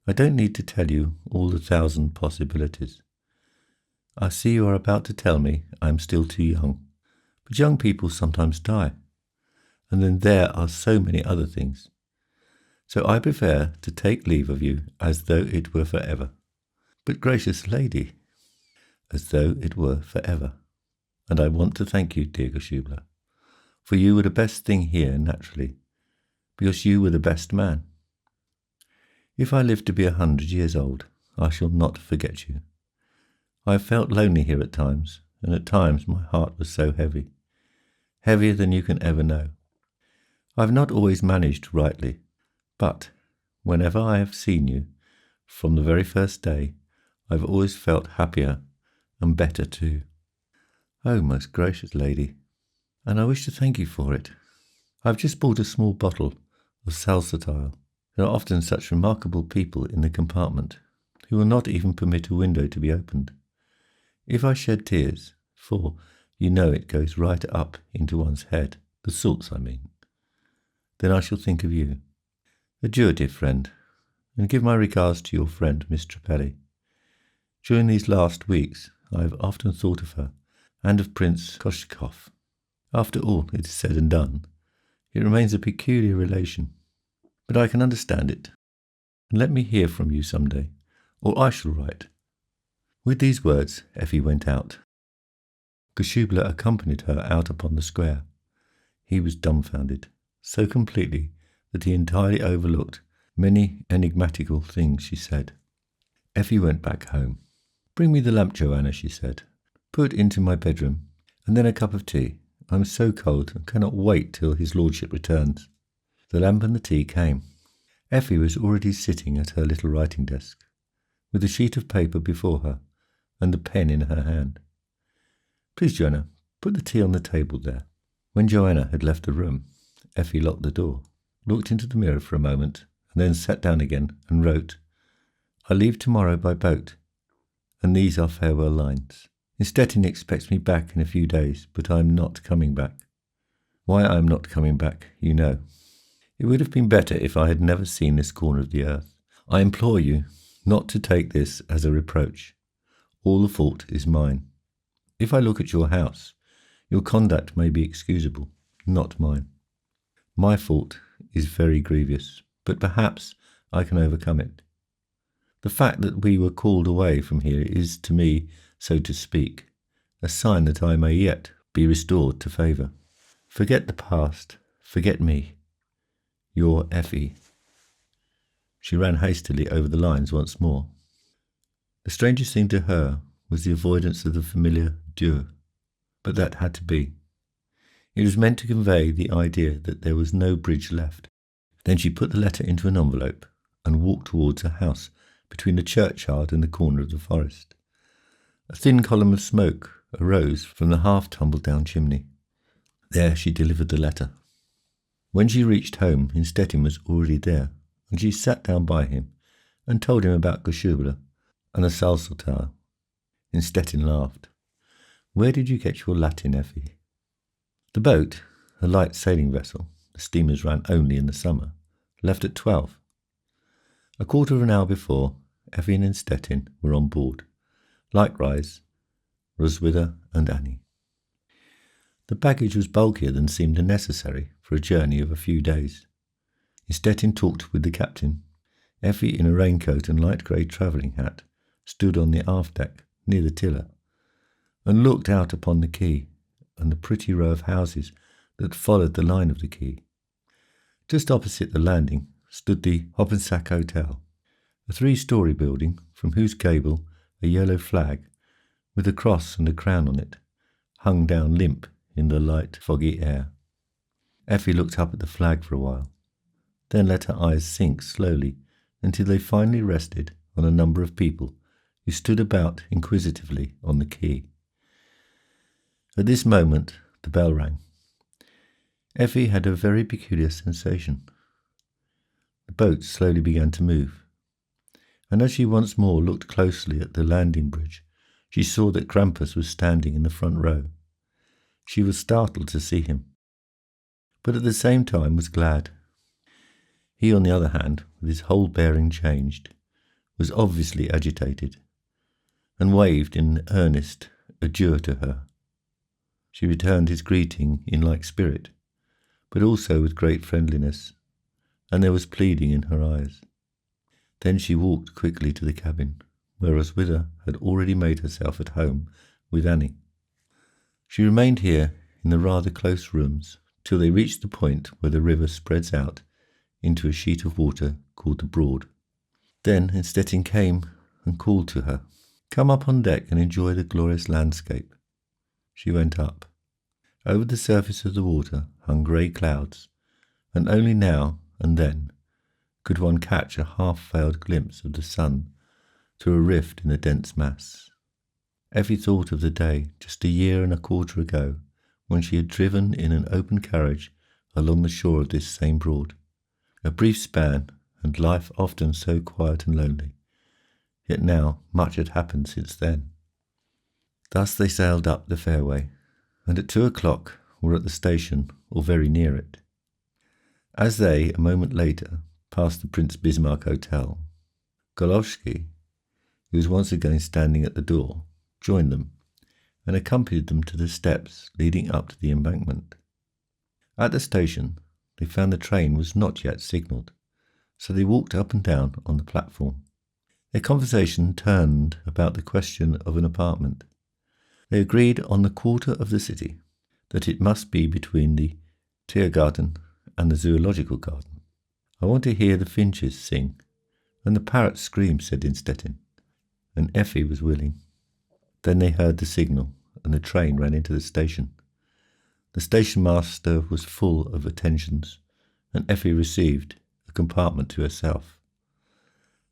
I don't need to tell you all the 1,000 possibilities. I see you are about to tell me I am still too young, but young people sometimes die, and then there are so many other things. So I prefer to take leave of you as though it were forever. But gracious lady, as though it were forever. And I want to thank you, dear Gashubla, for you were the best thing here naturally, because you were the best man. If I live to be 100 years old, I shall not forget you. I have felt lonely here at times, and at times my heart was so heavy, heavier than you can ever know. I have not always managed rightly, but whenever I have seen you, from the very first day, I have always felt happier and better too. Oh, most gracious lady, and I wish to thank you for it. I have just bought a small bottle of salsatile. There are often such remarkable people in the compartment who will not even permit a window to be opened. If I shed tears, for you know it goes right up into one's head, the salts I mean, then I shall think of you. Adieu, dear friend, and give my regards to your friend, Miss Trapelli. During these last weeks I have often thought of her, and of Prince Koshkov. After all it is said and done, it remains a peculiar relation, but I can understand it, and let me hear from you some day, or I shall write. With these words Effie went out. Gashubla accompanied her out upon the square. He was dumbfounded, so completely that he entirely overlooked many enigmatical things she said. Effie went back home. "Bring me the lamp, Joanna," she said. "Put it into my bedroom, and then a cup of tea. I am so cold and cannot wait till his lordship returns." The lamp and the tea came. Effie was already sitting at her little writing desk, with a sheet of paper before her and a pen in her hand. "Please, Joanna, put the tea on the table there." When Joanna had left the room, Effie locked the door, looked into the mirror for a moment, and then sat down again and wrote, "I leave tomorrow by boat, and these are farewell lines. Stettin expects me back in a few days, but I am not coming back. Why I am not coming back, you know. It would have been better if I had never seen this corner of the earth. I implore you not to take this as a reproach. All the fault is mine. If I look at your house, your conduct may be excusable, not mine. My fault is very grievous, but perhaps I can overcome it. The fact that we were called away from here is to me, so to speak, a sign that I may yet be restored to favour. Forget the past, forget me. Your Effie." She ran hastily over the lines once more. The strangest thing to her was the avoidance of the familiar Dieu, but that had to be. It was meant to convey the idea that there was no bridge left. Then she put the letter into an envelope and walked towards a house between the churchyard and the corner of the forest. A thin column of smoke arose from the half-tumbled-down chimney. There she delivered the letter. When she reached home, Stettin was already there, and she sat down by him and told him about Gashubla and the salsatile. Stettin laughed. "Where did you get your Latin, Effie?" The boat, a light sailing vessel, the steamers ran only in the summer, left at 12. A quarter of an hour before, Effie and Stettin were on board. Likewise, Roswitha and Annie. The baggage was bulkier than seemed necessary for a journey of a few days. Stettin talked with the captain. Effie, in a raincoat and light grey travelling hat, stood on the aft deck near the tiller, and looked out upon the quay and the pretty row of houses that followed the line of the quay. Just opposite the landing stood the Hoppensack Hotel, a 3-storey building from whose gable a yellow flag, with a cross and a crown on it, hung down limp in the light, foggy air. Effie looked up at the flag for a while, then let her eyes sink slowly until they finally rested on a number of people who stood about inquisitively on the quay. At this moment, the bell rang. Effi had a very peculiar sensation. The boat slowly began to move, and as she once more looked closely at the landing bridge, she saw that Krampus was standing in the front row. She was startled to see him, but at the same time was glad. He, on the other hand, with his whole bearing changed, was obviously agitated, and waved in earnest adieu to her. She returned his greeting in like spirit, but also with great friendliness, and there was pleading in her eyes. Then she walked quickly to the cabin, where Roswitha had already made herself at home with Annie. She remained here in the rather close rooms till they reached the point where the river spreads out into a sheet of water called the Broad. Then Innstetten came and called to her, "Come up on deck and enjoy the glorious landscape." She went up. Over the surface of the water hung grey clouds, and only now and then could one catch a half-veiled glimpse of the sun through a rift in the dense mass. Effi thought of the day just a year and a quarter ago when she had driven in an open carriage along the shore of this same Broad. A brief span, and life often so quiet and lonely, yet now much had happened since then. Thus they sailed up the fairway, and at 2 o'clock were at the station or very near it. As they, a moment later, passed the Prince Bismarck Hotel, Golowski, who was once again standing at the door, joined them and accompanied them to the steps leading up to the embankment. At the station, they found the train was not yet signalled, so they walked up and down on the platform. Their conversation turned about the question of an apartment. They agreed on the quarter of the city, that it must be between the Tiergarten and the Zoological Garden. "I want to hear the finches sing, and the parrots scream," said Innstetten, and Effi was willing. Then they heard the signal, and the train ran into the station. The station master was full of attentions, and Effi received a compartment to herself.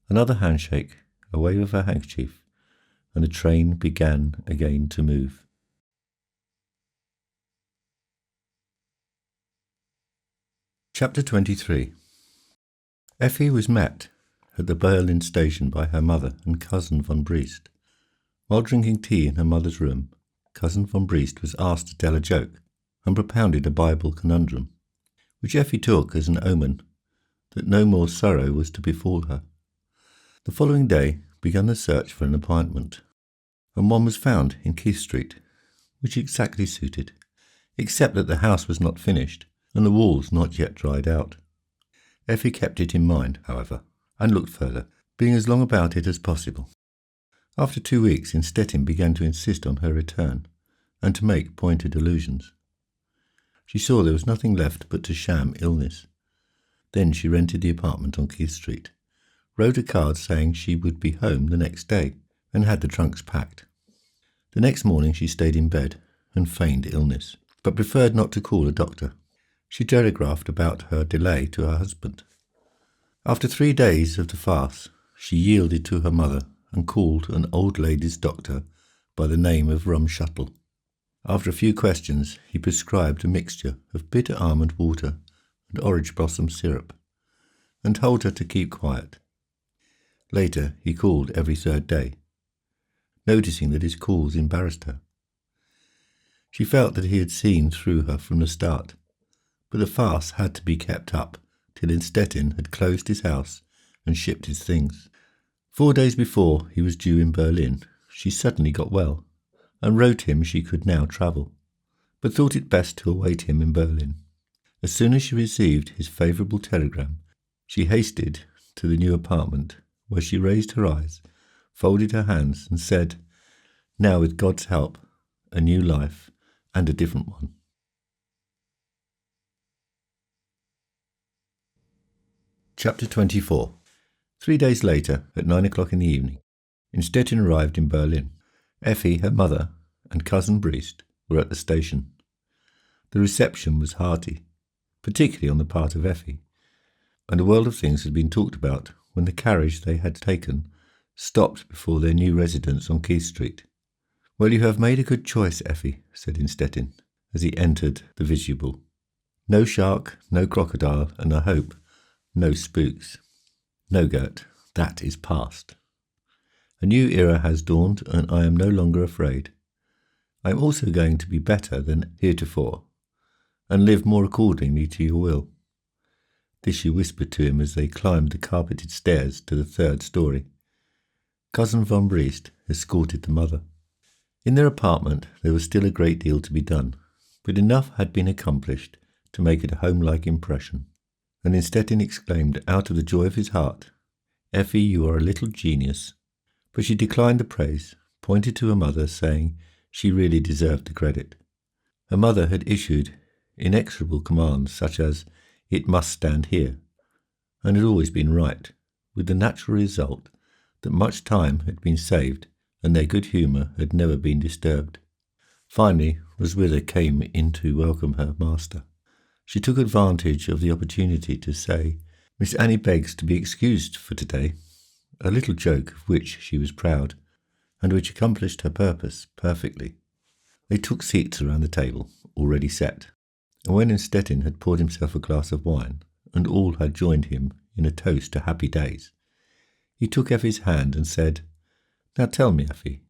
Another handshake, a wave of her handkerchief, and the train began again to move. Chapter 23. Effi was met at the Berlin station by her mother and cousin von Briest. While drinking tea in her mother's room, cousin von Briest was asked to tell a joke, and propounded a Bible conundrum, which Effi took as an omen that no more sorrow was to befall her. The following day began the search for an apartment, and one was found in Keith Street, which exactly suited, except that the house was not finished and the walls not yet dried out. Effi kept it in mind, however, and looked further, being as long about it as possible. After 2 weeks, Innstetten began to insist on her return, and to make pointed allusions. She saw there was nothing left but to sham illness. Then she rented the apartment on Keith Street, wrote a card saying she would be home the next day, and had the trunks packed. The next morning she stayed in bed and feigned illness, but preferred not to call a doctor. She telegraphed about her delay to her husband. After 3 days of the farce, she yielded to her mother and called an old lady's doctor by the name of Rumschuttel. After a few questions, he prescribed a mixture of bitter almond water and orange blossom syrup, and told her to keep quiet. Later, he called every 3rd day, noticing that his calls embarrassed her. She felt that he had seen through her from the start, but the farce had to be kept up till Innstetten had closed his house and shipped his things. 4 days before he was due in Berlin, she suddenly got well, and wrote him she could now travel, but thought it best to await him in Berlin. As soon as she received his favourable telegram, she hasted to the new apartment, where she raised her eyes, folded her hands, and said, "Now, with God's help, a new life, and a different one." Chapter 24. 3 days later, at 9 o'clock in the evening, Innstetten arrived in Berlin. Effi, her mother, and cousin Briest were at the station. The reception was hearty, particularly on the part of Effi, and a world of things had been talked about when the carriage they had taken stopped before their new residence on Keith Street. "Well, you have made a good choice, Effie," said Innstetten, as he entered the vestibule. "No shark, no crocodile, and I hope no spooks. No, Gert, that is past. A new era has dawned, and I am no longer afraid. I am also going to be better than heretofore, and live more accordingly to your will." This she whispered to him as they climbed the carpeted stairs to the 3rd story. Cousin von Briest escorted the mother. In their apartment there was still a great deal to be done, but enough had been accomplished to make it a home-like impression, and Innstetten exclaimed out of the joy of his heart, "Effie, you are a little genius." But she declined the praise, pointed to her mother, saying she really deserved the credit. Her mother had issued inexorable commands such as, "It must stand here," and had always been right, with the natural result that much time had been saved and their good humour had never been disturbed. Finally, Roswitha came in to welcome her master. She took advantage of the opportunity to say, "Miss Annie begs to be excused for today," a little joke of which she was proud, and which accomplished her purpose perfectly. They took seats around the table, already set, and when Innstetten had poured himself a glass of wine, and all had joined him in a toast to happy days, he took Effie's hand and said, "Now tell me, Effie,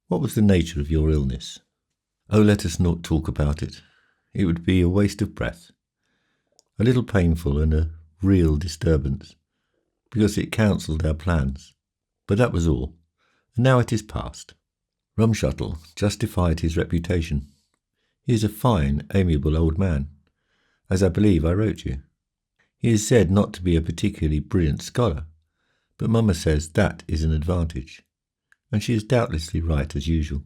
what was the nature of your illness?" "Oh, let us not talk about it. It would be a waste of breath. A little painful and a real disturbance, because it cancelled our plans. But that was all, and now it is past." Rumschuttel justified his reputation. He is a fine, amiable old man, as I believe I wrote you. He is said not to be a particularly brilliant scholar, but Mamma says that is an advantage, and she is doubtlessly right as usual.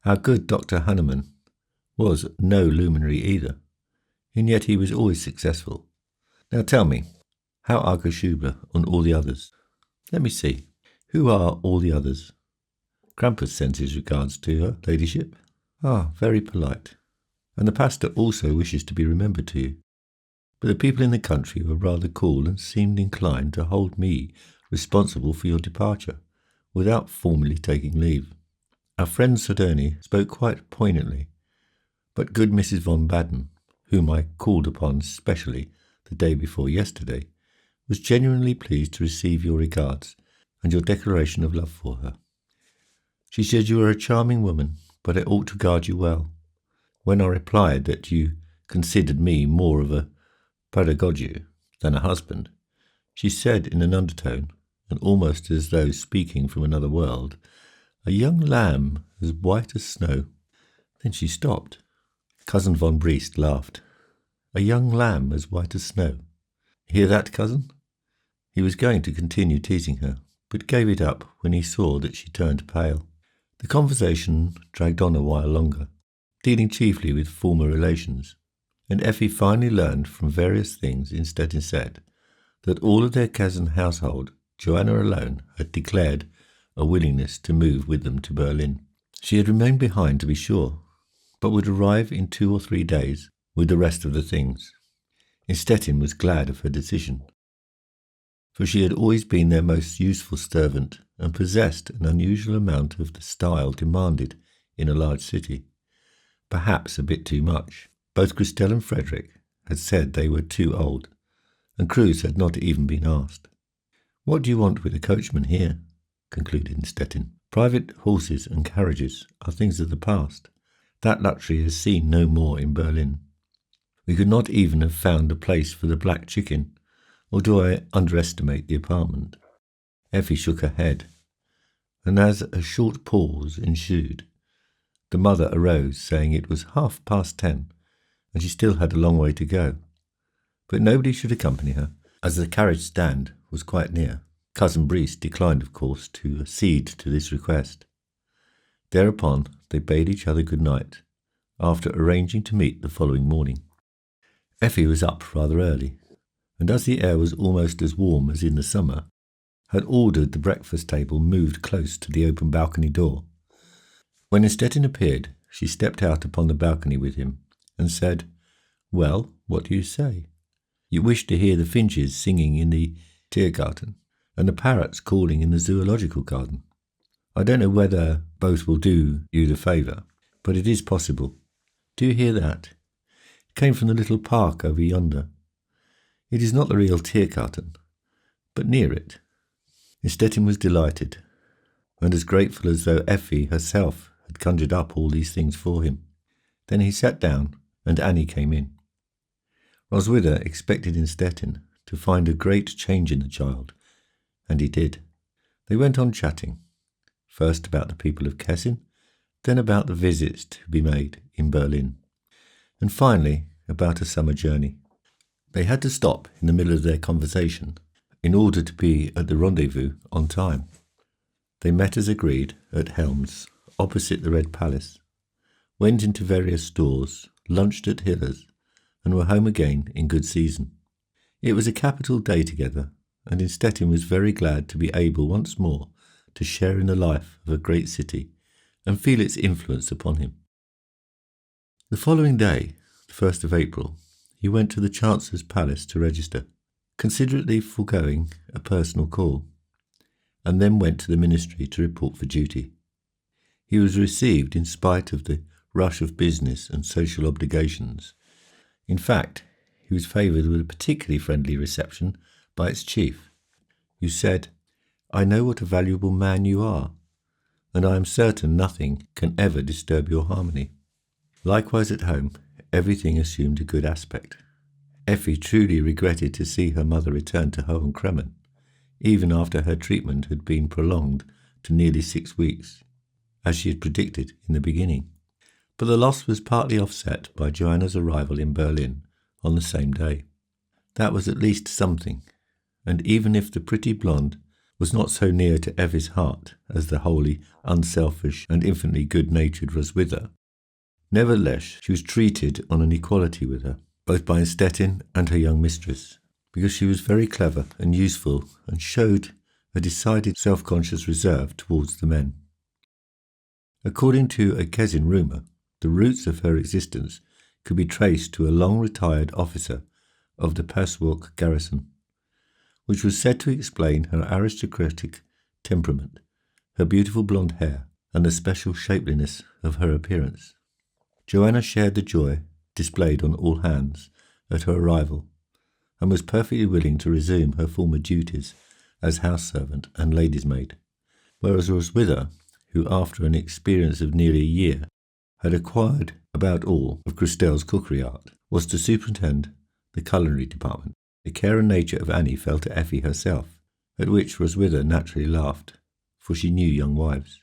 Our good Dr. Hannemann was no luminary either, and yet he was always successful. Now tell me, how are Schubler and all the others? Let me see, who are all the others? Krampus sends his regards to her ladyship. Ah, very polite. And the pastor also wishes to be remembered to you. But the people in the country were rather cool and seemed inclined to hold me responsible for your departure, without formally taking leave. Our friend Sodoni spoke quite poignantly, but good Mrs. von Baden, whom I called upon specially the day before yesterday, was genuinely pleased to receive your regards and your declaration of love for her. She said you are a charming woman, but I ought to guard you well. When I replied that you considered me more of a pedagogue than a husband, she said in an undertone, and almost as though speaking from another world, "A young lamb as white as snow." Then she stopped. Cousin von Briest laughed. "A young lamb as white as snow. Hear that, cousin?" He was going to continue teasing her, but gave it up when he saw that she turned pale. The conversation dragged on a while longer, dealing chiefly with former relations, and Effie finally learned from various things Innstetten said that all of their cousin household, Joanna alone, had declared a willingness to move with them to Berlin. She had remained behind to be sure, but would arrive in 2 or 3 days with the rest of the things. Innstetten was glad of her decision, for she had always been their most useful servant and possessed an unusual amount of the style demanded in a large city, perhaps a bit too much. Both Christelle and Frederick had said they were too old, and Cruz had not even been asked. "What do you want with a coachman here?" concluded Innstetten. "Private horses and carriages are things of the past. That luxury is seen no more in Berlin. We could not even have found a place for the black chicken, or do I underestimate the apartment?" Effie shook her head, and as a short pause ensued, the mother arose, saying it was 10:30, and she still had a long way to go. But nobody should accompany her, as the carriage stand was quite near. Cousin Briest declined, of course, to accede to this request. Thereupon they bade each other good night, after arranging to meet the following morning. Effie was up rather early, and as the air was almost as warm as in the summer, had ordered the breakfast table moved close to the open balcony door. When Innstetten appeared, she stepped out upon the balcony with him, and said, "Well, what do you say? You wish to hear the finches singing in the Tiergarten, and the parrots calling in the zoological garden. I don't know whether both will do you the favour, but it is possible. Do you hear that? It came from the little park over yonder. It is not the real Tiergarten, but near it. Stettin was delighted, and as grateful as though Effi herself had conjured up all these things for him. Then he sat down, and Annie came in. Roswitha expected in Stettin to find a great change in the child, and he did. They went on chatting, first about the people of Kessin, then about the visits to be made in Berlin, and finally about a summer journey. They had to stop in the middle of their conversation in order to be at the rendezvous on time. They met as agreed at Helm's, opposite the Red Palace, went into various stores, lunched at Hiller's, and were home again in good season. It was a capital day together, and Stettin was very glad to be able once more to share in the life of a great city and feel its influence upon him. The following day, the 1st of April, he went to the Chancellor's Palace to register, considerately foregoing a personal call, and then went to the ministry to report for duty. He was received in spite of the rush of business and social obligations. In fact, he was favoured with a particularly friendly reception by its chief, who said, "I know what a valuable man you are, and I am certain nothing can ever disturb your harmony." Likewise at home, everything assumed a good aspect. Effi truly regretted to see her mother return to Hohen Cremmen, even after her treatment had been prolonged to nearly 6 weeks, as she had predicted in the beginning. But the loss was partly offset by Joanna's arrival in Berlin on the same day. That was at least something, and even if the pretty blonde was not so near to Effi's heart as the wholly unselfish and infinitely good-natured Roswitha, nevertheless she was treated on an equality with her, both by Stettin and her young mistress, because she was very clever and useful and showed a decided self-conscious reserve towards the men. According to a Kessin rumour, the roots of her existence could be traced to a long-retired officer of the Passwalk garrison, which was said to explain her aristocratic temperament, her beautiful blonde hair, and the special shapeliness of her appearance. Joanna shared the joy displayed on all hands at her arrival, and was perfectly willing to resume her former duties as house-servant and lady's maid, whereas Roswitha, who after an experience of nearly a year had acquired about all of Christel's cookery art, was to superintend the culinary department. The care and nature of Annie fell to Effi herself, at which Roswitha naturally laughed, for she knew young wives.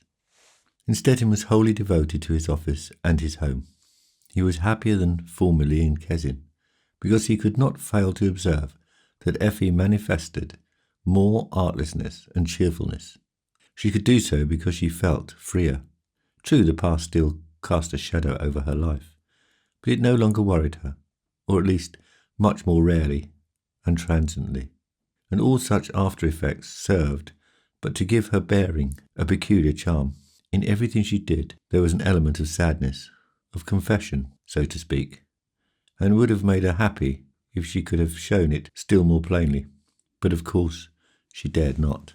Stettin was wholly devoted to his office and his home. He was happier than formerly in Kessin, because he could not fail to observe that Effi manifested more artlessness and cheerfulness. She could do so because she felt freer. True, the past still cast a shadow over her life, but it no longer worried her, or at least much more rarely and transiently, and all such after-effects served but to give her bearing a peculiar charm. In everything she did there was an element of sadness, of confession, so to speak, and would have made her happy if she could have shown it still more plainly, but of course she dared not.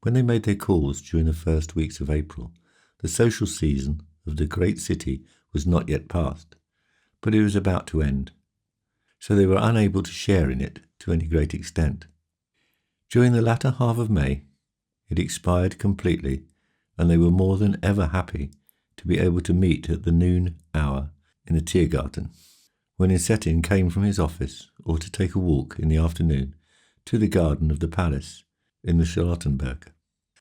When they made their calls during the first weeks of April, the social season of the great city was not yet past, but it was about to end, so they were unable to share in it to any great extent. During the latter half of May, it expired completely, and they were more than ever happy to be able to meet at the noon hour in the Tiergarten, when Stettin came from his office, or to take a walk in the afternoon to the garden of the palace in the Charlottenburg.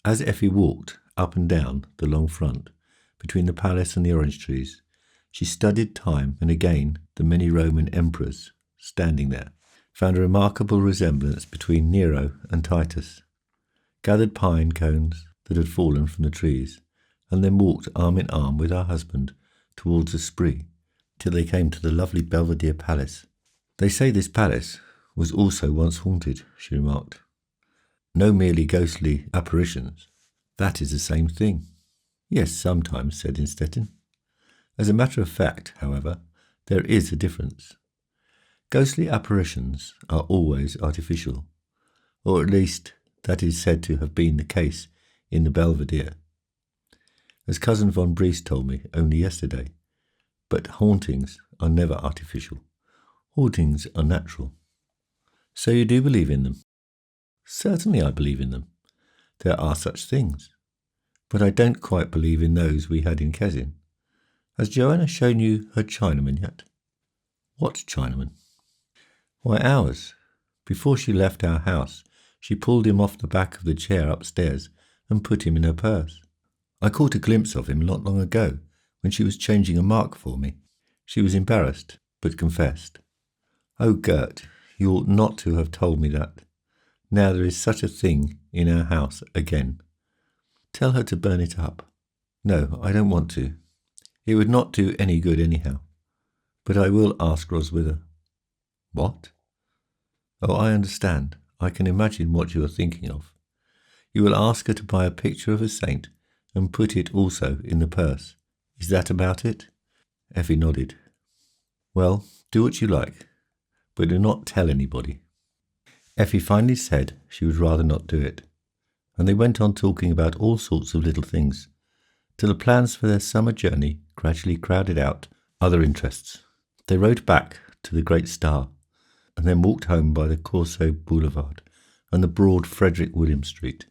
As Effi walked up and down the long front, between the palace and the orange trees, she studied time and again the many Roman emperors standing there, found a remarkable resemblance between Nero and Titus, gathered pine cones that had fallen from the trees, and then walked arm in arm with her husband towards the Spree, till they came to the lovely Belvedere Palace. "They say this palace was also once haunted," she remarked. "No merely ghostly apparitions. That is the same thing." "Yes, sometimes," said Stettin. "As a matter of fact, however, there is a difference. Ghostly apparitions are always artificial, or at least that is said to have been the case in the Belvedere. as Cousin von Briest told me only yesterday. But hauntings are never artificial. Hauntings are natural. So you do believe in them? Certainly I believe in them. There are such things. But I don't quite believe in those we had in Kezin. Has Joanna shown you her Chinaman yet? What Chinaman? Why, ours. Before she left our house, she pulled him off the back of the chair upstairs and put him in her purse. I caught a glimpse of him not long ago, when she was changing a mark for me. She was embarrassed, but confessed. Oh, Gert, you ought not to have told me that. Now there is such a thing in our house again. Tell her to burn it up. No, I don't want to. It would not do any good anyhow. But I will ask Roswitha. What? Oh, I understand. I can imagine what you are thinking of. You will ask her to buy a picture of a saint and put it also in the purse. Is that about it? Effie nodded. Well, do what you like, but do not tell anybody. Effie finally said she would rather not do it, and they went on talking about all sorts of little things, till the plans for their summer journey gradually crowded out other interests. They rode back to the Great Star, and then walked home by the Corso Boulevard and the broad Frederick William Street.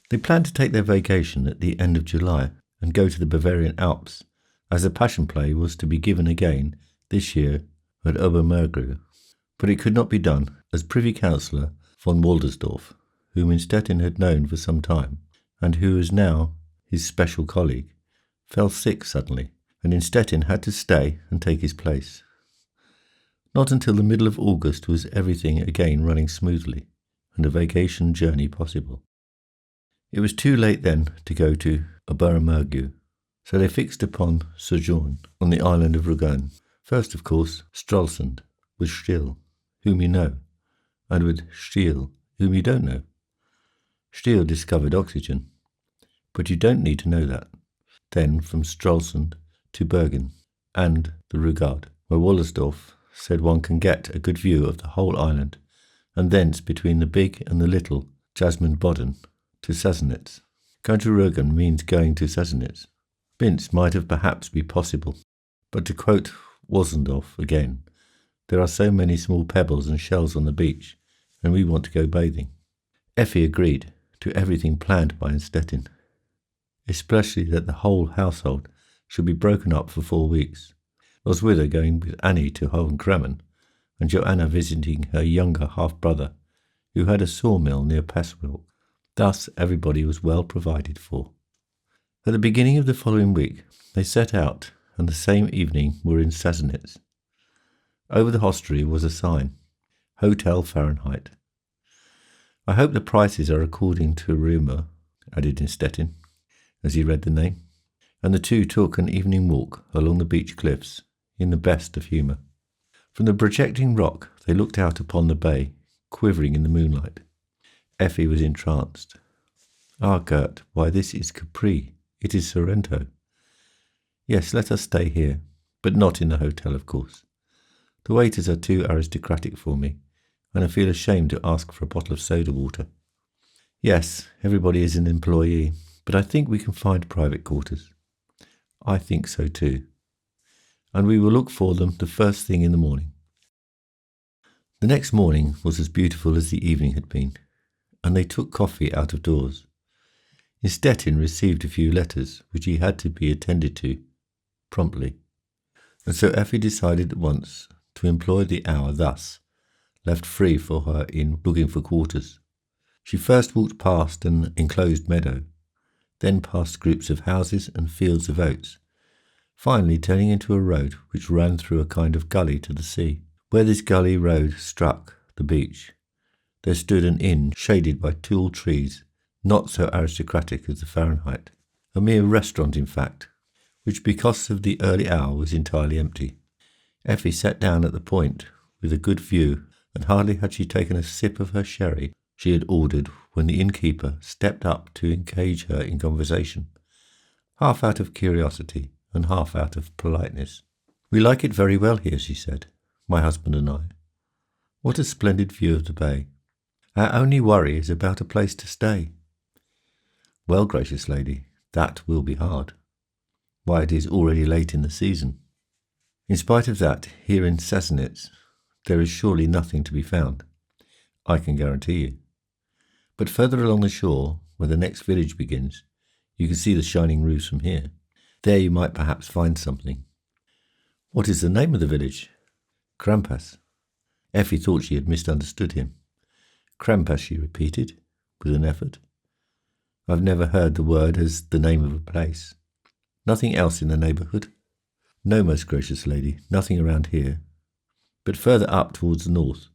They planned to take their vacation at the end of July and go to the Bavarian Alps, as the Passion Play was to be given again this year at Obermergru. But it could not be done, as Privy Councillor von Waldersdorf, whom Innstetten had known for some time, and who was now his special colleague, fell sick suddenly, and Innstetten had to stay and take his place. Not until the middle of August was everything again running smoothly, and a vacation journey possible. It was too late then to go to Obermergru, so they fixed upon sojourn on the island of Rügen. First, of course, Stralsund, with Still, whom you know, and with Stiel, whom you don't know. Stiel discovered oxygen, but you don't need to know that. Then from Stralsund to Bergen, and the Rugard, where Wallersdorf said one can get a good view of the whole island, and thence between the big and the little Jasmine Bodden to Sassnitz. Going to Rügen means going to Sassnitz. Binz might have perhaps be possible, but to quote Wosendorf again, there are so many small pebbles and shells on the beach, and we want to go bathing. Effie agreed to everything planned by Innstetten, especially that the whole household should be broken up for 4 weeks, Roswitha going with Annie to Hohenkremmen, and Joanna visiting her younger half-brother, who had a sawmill near Passwilk. Thus everybody was well provided for. At the beginning of the following week, they set out, and the same evening were in Sassnitz. Over the hostelry was a sign, Hotel Fahrenheit. I hope the prices are according to rumour, added Innstetten, as he read the name, and the two took an evening walk along the beach cliffs in the best of humour. From the projecting rock they looked out upon the bay, quivering in the moonlight. Effie was entranced. Ah, Gert, why this is Capri. It is Sorrento. Yes, let us stay here, but not in the hotel, of course. The waiters are too aristocratic for me, and I feel ashamed to ask for a bottle of soda water. Yes, everybody is an employee, but I think we can find private quarters. I think so too. And we will look for them the first thing in the morning. The next morning was as beautiful as the evening had been, and they took coffee out of doors. Innstetten received a few letters which he had to be attended to promptly, and so Effie decided at once to employ the hour thus left free for her in looking for quarters. She first walked past an enclosed meadow, then past groups of houses and fields of oats, finally turning into a road which ran through a kind of gully to the sea. Where this gully road struck the beach, there stood an inn shaded by tall trees, not so aristocratic as the Fahrenheit, a mere restaurant in fact, which because of the early hour was entirely empty. Effie sat down at the point with a good view, and hardly had she taken a sip of her sherry she had ordered when the innkeeper stepped up to engage her in conversation, half out of curiosity and half out of politeness. "We like it very well here," she said, "my husband and I. What a splendid view of the bay. Our only worry is about a place to stay." "Well, gracious lady, that will be hard. why it is already late in the season. In spite of that, here in Sassnitz, there is surely nothing to be found, I can guarantee you. But further along the shore, where the next village begins, you can see the shining roofs from here. There you might perhaps find something. What is the name of the village? Krampas. Effi thought she had misunderstood him. Krampas, she repeated, with an effort. I've never heard the word as the name of a place. Nothing else in the neighbourhood? No, most gracious lady, nothing around here. But further up towards the north,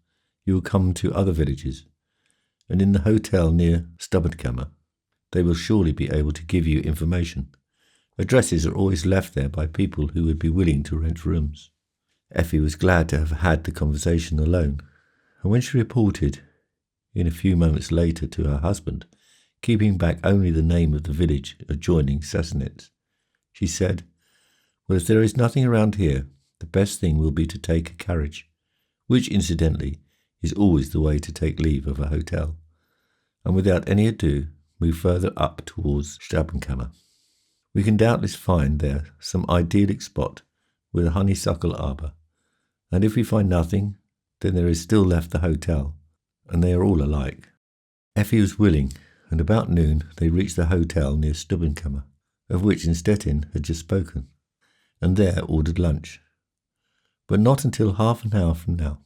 you will come to other villages, and in the hotel near Stubbenkammer, they will surely be able to give you information. Addresses are always left there by people who would be willing to rent rooms. Effi was glad to have had the conversation alone, and when she reported, in a few moments later, to her husband, keeping back only the name of the village adjoining Sassnitz, she said, well, if there is nothing around here, the best thing will be to take a carriage, which, incidentally, is always the way to take leave of a hotel, and without any ado, move further up towards Stubbenkammer. We can doubtless find there some idyllic spot with a honeysuckle arbour, and if we find nothing, then there is still left the hotel, and they are all alike. Effi was willing, and about noon they reached the hotel near Stubbenkammer, of which Innstetten had just spoken, and there ordered lunch. But not until half an hour from now.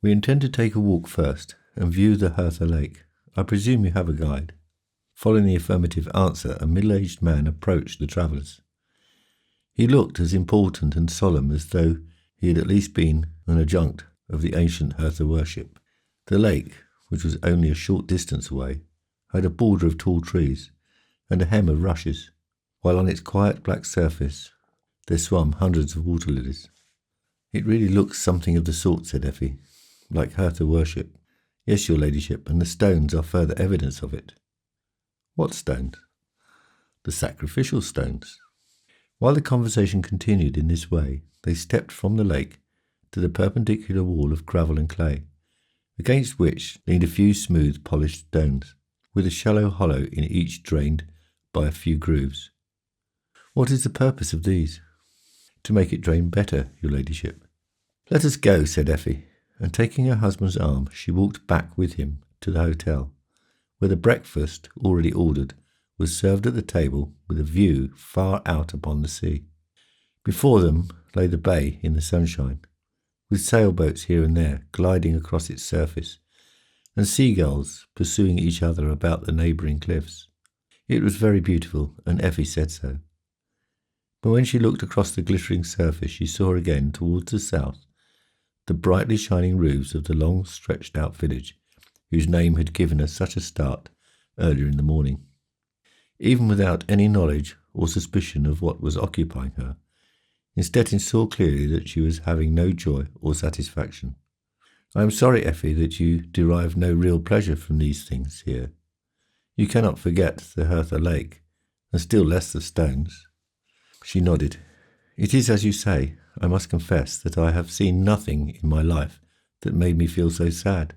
We intend to take a walk first and view the Hertha Lake. I presume you have a guide. Following the affirmative answer, a middle-aged man approached the travellers. He looked as important and solemn as though he had at least been an adjunct of the ancient Hertha worship. The lake, which was only a short distance away, had a border of tall trees and a hem of rushes, while on its quiet black surface there swam hundreds of water lilies. It really looks something of the sort, said Effi, like Hertha worship. Yes, your ladyship, and the stones are further evidence of it. What stones? The sacrificial stones. While the conversation continued in this way, they stepped from the lake to the perpendicular wall of gravel and clay, against which leaned a few smooth polished stones, with a shallow hollow in each drained by a few grooves. What is the purpose of these? To make it drain better, your ladyship. Let us go, said Effi, and taking her husband's arm, she walked back with him to the hotel, where the breakfast, already ordered, was served at the table with a view far out upon the sea. Before them lay the bay in the sunshine, with sailboats here and there gliding across its surface, and seagulls pursuing each other about the neighbouring cliffs. It was very beautiful, and Effi said so. But when she looked across the glittering surface, she saw again, towards the south, the brightly shining roofs of the long stretched out village, whose name had given her such a start earlier in the morning. Even without any knowledge or suspicion of what was occupying her, Innstetten saw clearly that she was having no joy or satisfaction. I am sorry, Effi, that you derive no real pleasure from these things here. You cannot forget the Hertha Lake, and still less the stones. She nodded. It is as you say. I must confess that I have seen nothing in my life that made me feel so sad.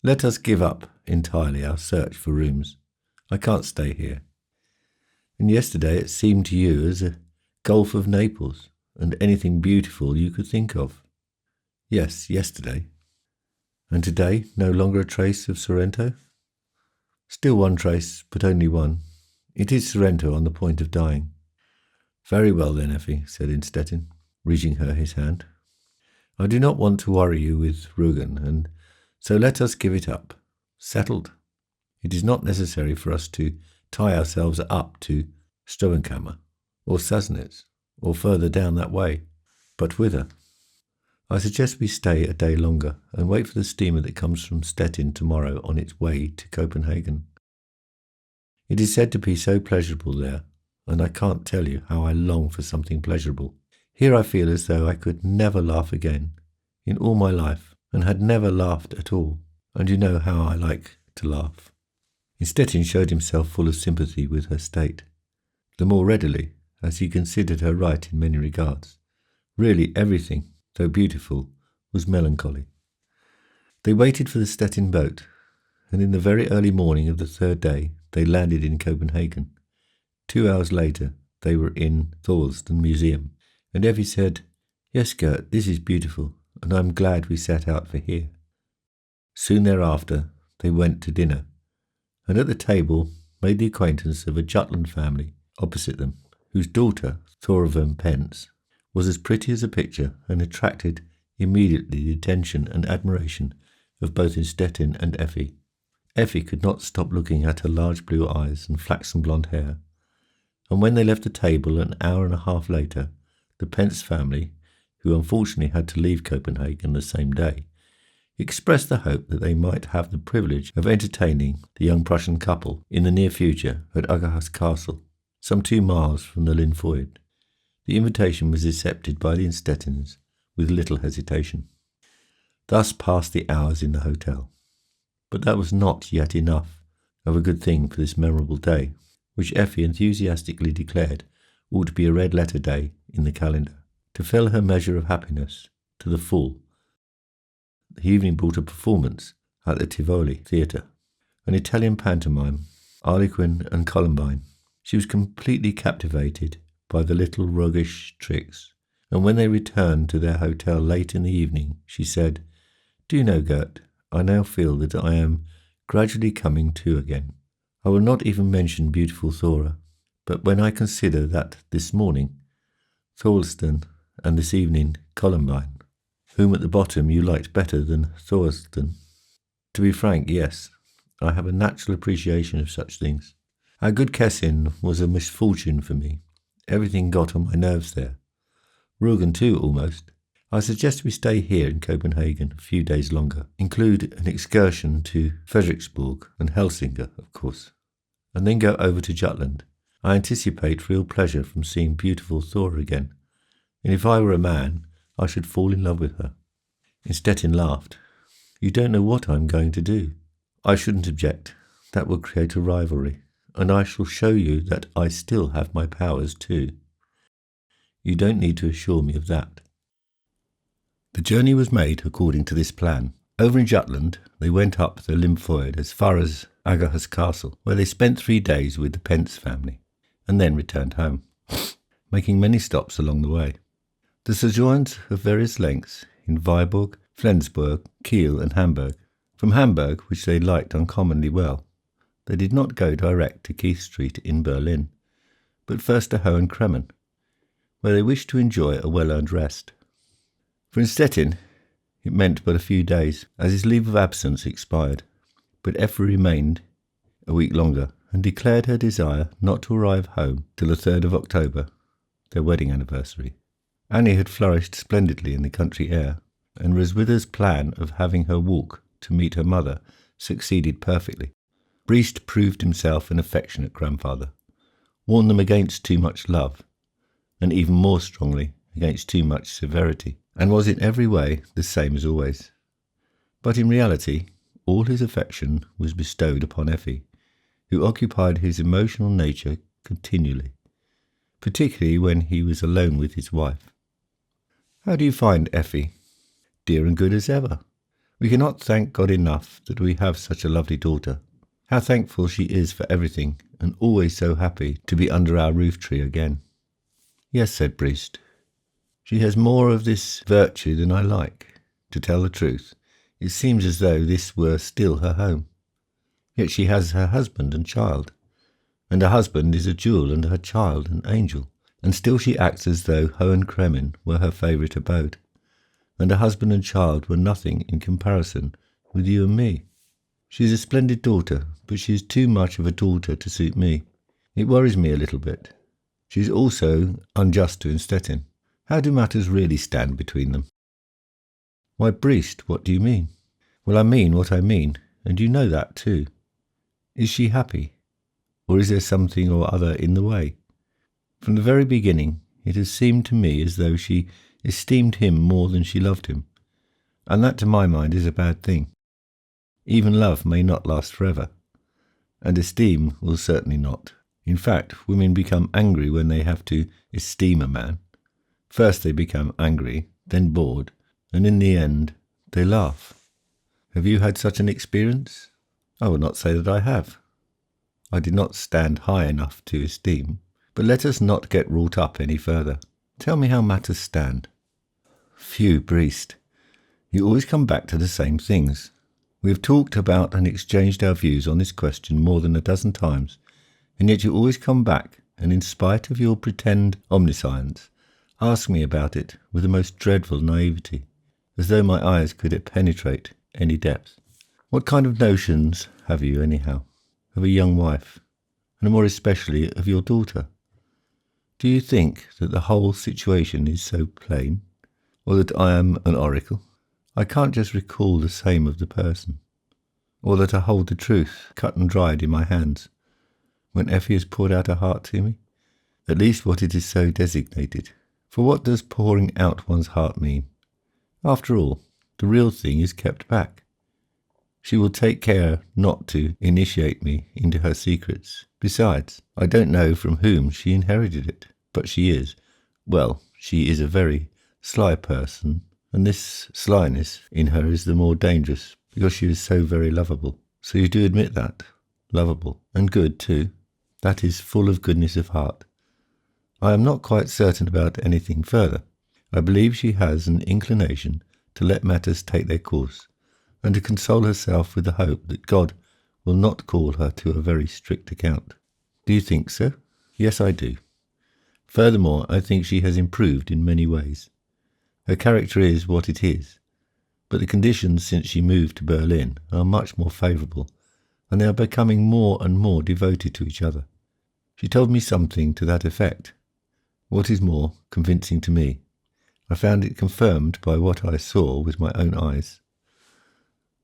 Let us give up entirely our search for rooms. I can't stay here. And yesterday it seemed to you as a Gulf of Naples, and anything beautiful you could think of. Yes, yesterday. And today no longer a trace of Sorrento? Still one trace, but only one. It is Sorrento on the point of dying. Very well then, Effi, said Innstetten, reaching her his hand. I do not want to worry you with Rugen, and so let us give it up. Settled. It is not necessary for us to tie ourselves up to Stubbenkammer, or Sassnitz, or further down that way, but whither? I suggest we stay a day longer and wait for the steamer that comes from Stettin tomorrow on its way to Copenhagen. It is said to be so pleasurable there, and I can't tell you how I long for something pleasurable. Here I feel as though I could never laugh again in all my life, and had never laughed at all, and you know how I like to laugh. Innstetten showed himself full of sympathy with her state, the more readily as he considered her right in many regards. Really everything, though beautiful, was melancholy. They waited for the Stettin boat, and in the very early morning of the third day they landed in Copenhagen. 2 hours later, they were in Thorsden Museum, and Effie said, "Yes, Gert, this is beautiful, and I'm glad we set out for here." Soon thereafter, they went to dinner, and at the table made the acquaintance of a Jutland family opposite them, whose daughter, Thora van Pence, was as pretty as a picture and attracted immediately the attention and admiration of both Instetten and Effie. Effie could not stop looking at her large blue eyes and flaxen blonde hair, and when they left the table an hour and a half later, the Pence family, who unfortunately had to leave Copenhagen the same day, expressed the hope that they might have the privilege of entertaining the young Prussian couple in the near future at Agerhus Castle, some 2 miles from the Lindfoyd. The invitation was accepted by the Instettens with little hesitation. Thus passed the hours in the hotel. But that was not yet enough of a good thing for this memorable day, which Effie enthusiastically declared ought to be a red-letter day in the calendar. To fill her measure of happiness to the full, the evening brought a performance at the Tivoli Theatre, an Italian pantomime, Harlequin and Columbine. She was completely captivated by the little roguish tricks, and when they returned to their hotel late in the evening, she said, "Do you know, Gert, I now feel that I am gradually coming to again. I will not even mention beautiful Thora, but when I consider that this morning, Thorsten, and this evening, Columbine, whom at the bottom you liked better than Thorsten. To be frank, yes, I have a natural appreciation of such things. Our good Kessin was a misfortune for me. Everything got on my nerves there. Rugen too, almost. I suggest we stay here in Copenhagen a few days longer, include an excursion to Frederiksborg and Helsinki, of course, and then go over to Jutland. I anticipate real pleasure from seeing beautiful Thora again, and if I were a man, I should fall in love with her." Instetten laughed. "You don't know what I'm going to do." "I shouldn't object. That will create a rivalry, and I shall show you that I still have my powers too. You don't need to assure me of that." The journey was made according to this plan. Over in Jutland, they went up the Lindfoyd as far as Agerhus Castle, where they spent 3 days with the Pence family, and then returned home, making many stops along the way. The sojourns of various lengths in Viborg, Flensburg, Kiel and Hamburg. From Hamburg, which they liked uncommonly well, they did not go direct to Keith Street in Berlin, but first to Hohenkremmen, where they wished to enjoy a well-earned rest. For Instetten, it meant but a few days, as his leave of absence expired, but Effi remained a week longer and declared her desire not to arrive home till the 3rd of October, their wedding anniversary. Annie had flourished splendidly in the country air, and Roswitha's plan of having her walk to meet her mother succeeded perfectly. Briest proved himself an affectionate grandfather, warned them against too much love, and even more strongly against too much severity, and was in every way the same as always. But in reality, all his affection was bestowed upon Effie, who occupied his emotional nature continually, particularly when he was alone with his wife. "How do you find Effie?" "Dear and good as ever. We cannot thank God enough that we have such a lovely daughter. How thankful she is for everything, and always so happy to be under our roof tree again." "Yes," said Briest. "She has more of this virtue than I like. To tell the truth, it seems as though this were still her home. Yet she has her husband and child, and her husband is a jewel and her child an angel, and still she acts as though Hohenkremmen were her favourite abode, and her husband and child were nothing in comparison with you and me. She is a splendid daughter, but she is too much of a daughter to suit me. It worries me a little bit. She is also unjust to Instetten. How do matters really stand between them?" "Why, Briest, what do you mean?" "Well, I mean what I mean, and you know that too. Is she happy, or is there something or other in the way? From the very beginning, it has seemed to me as though she esteemed him more than she loved him, and that to my mind is a bad thing. Even love may not last forever, and esteem will certainly not. In fact, women become angry when they have to esteem a man. First they become angry, then bored, and in the end they laugh. Have you had such an experience?" "I will not say that I have. I did not stand high enough to esteem, But let us not get wrought up any further. Tell me how matters stand. Phew, Briest, you always come back to the same things. We have talked about and exchanged our views on this question more than a dozen times, and yet you always come back, and in spite of your pretend omniscience, ask me about it with the most dreadful naivety, as though my eyes could penetrate any depth. What kind of notions have you, anyhow, of a young wife, and more especially of your daughter? Do you think that the whole situation is so plain, or that I am an oracle? I can't just recall the same of the person, or that I hold the truth cut and dried in my hands, when Effi has poured out her heart to me, at least what it is so designated. For what does pouring out one's heart mean? After all, the real thing is kept back. She will take care not to initiate me into her secrets. Besides, I don't know from whom she inherited it, but she is a very sly person, and this slyness in her is the more dangerous because she is so very lovable. So you do admit that? Lovable, and good too. That is full of goodness of heart. I am not quite certain about anything further. I believe she has an inclination to let matters take their course, and to console herself with the hope that God will not call her to a very strict account. Do you think so? Yes, I do. Furthermore, I think she has improved in many ways. Her character is what it is, but the conditions since she moved to Berlin are much more favourable, and they are becoming more and more devoted to each other. She told me something to that effect. What is more convincing to me, I found it confirmed by what I saw with my own eyes.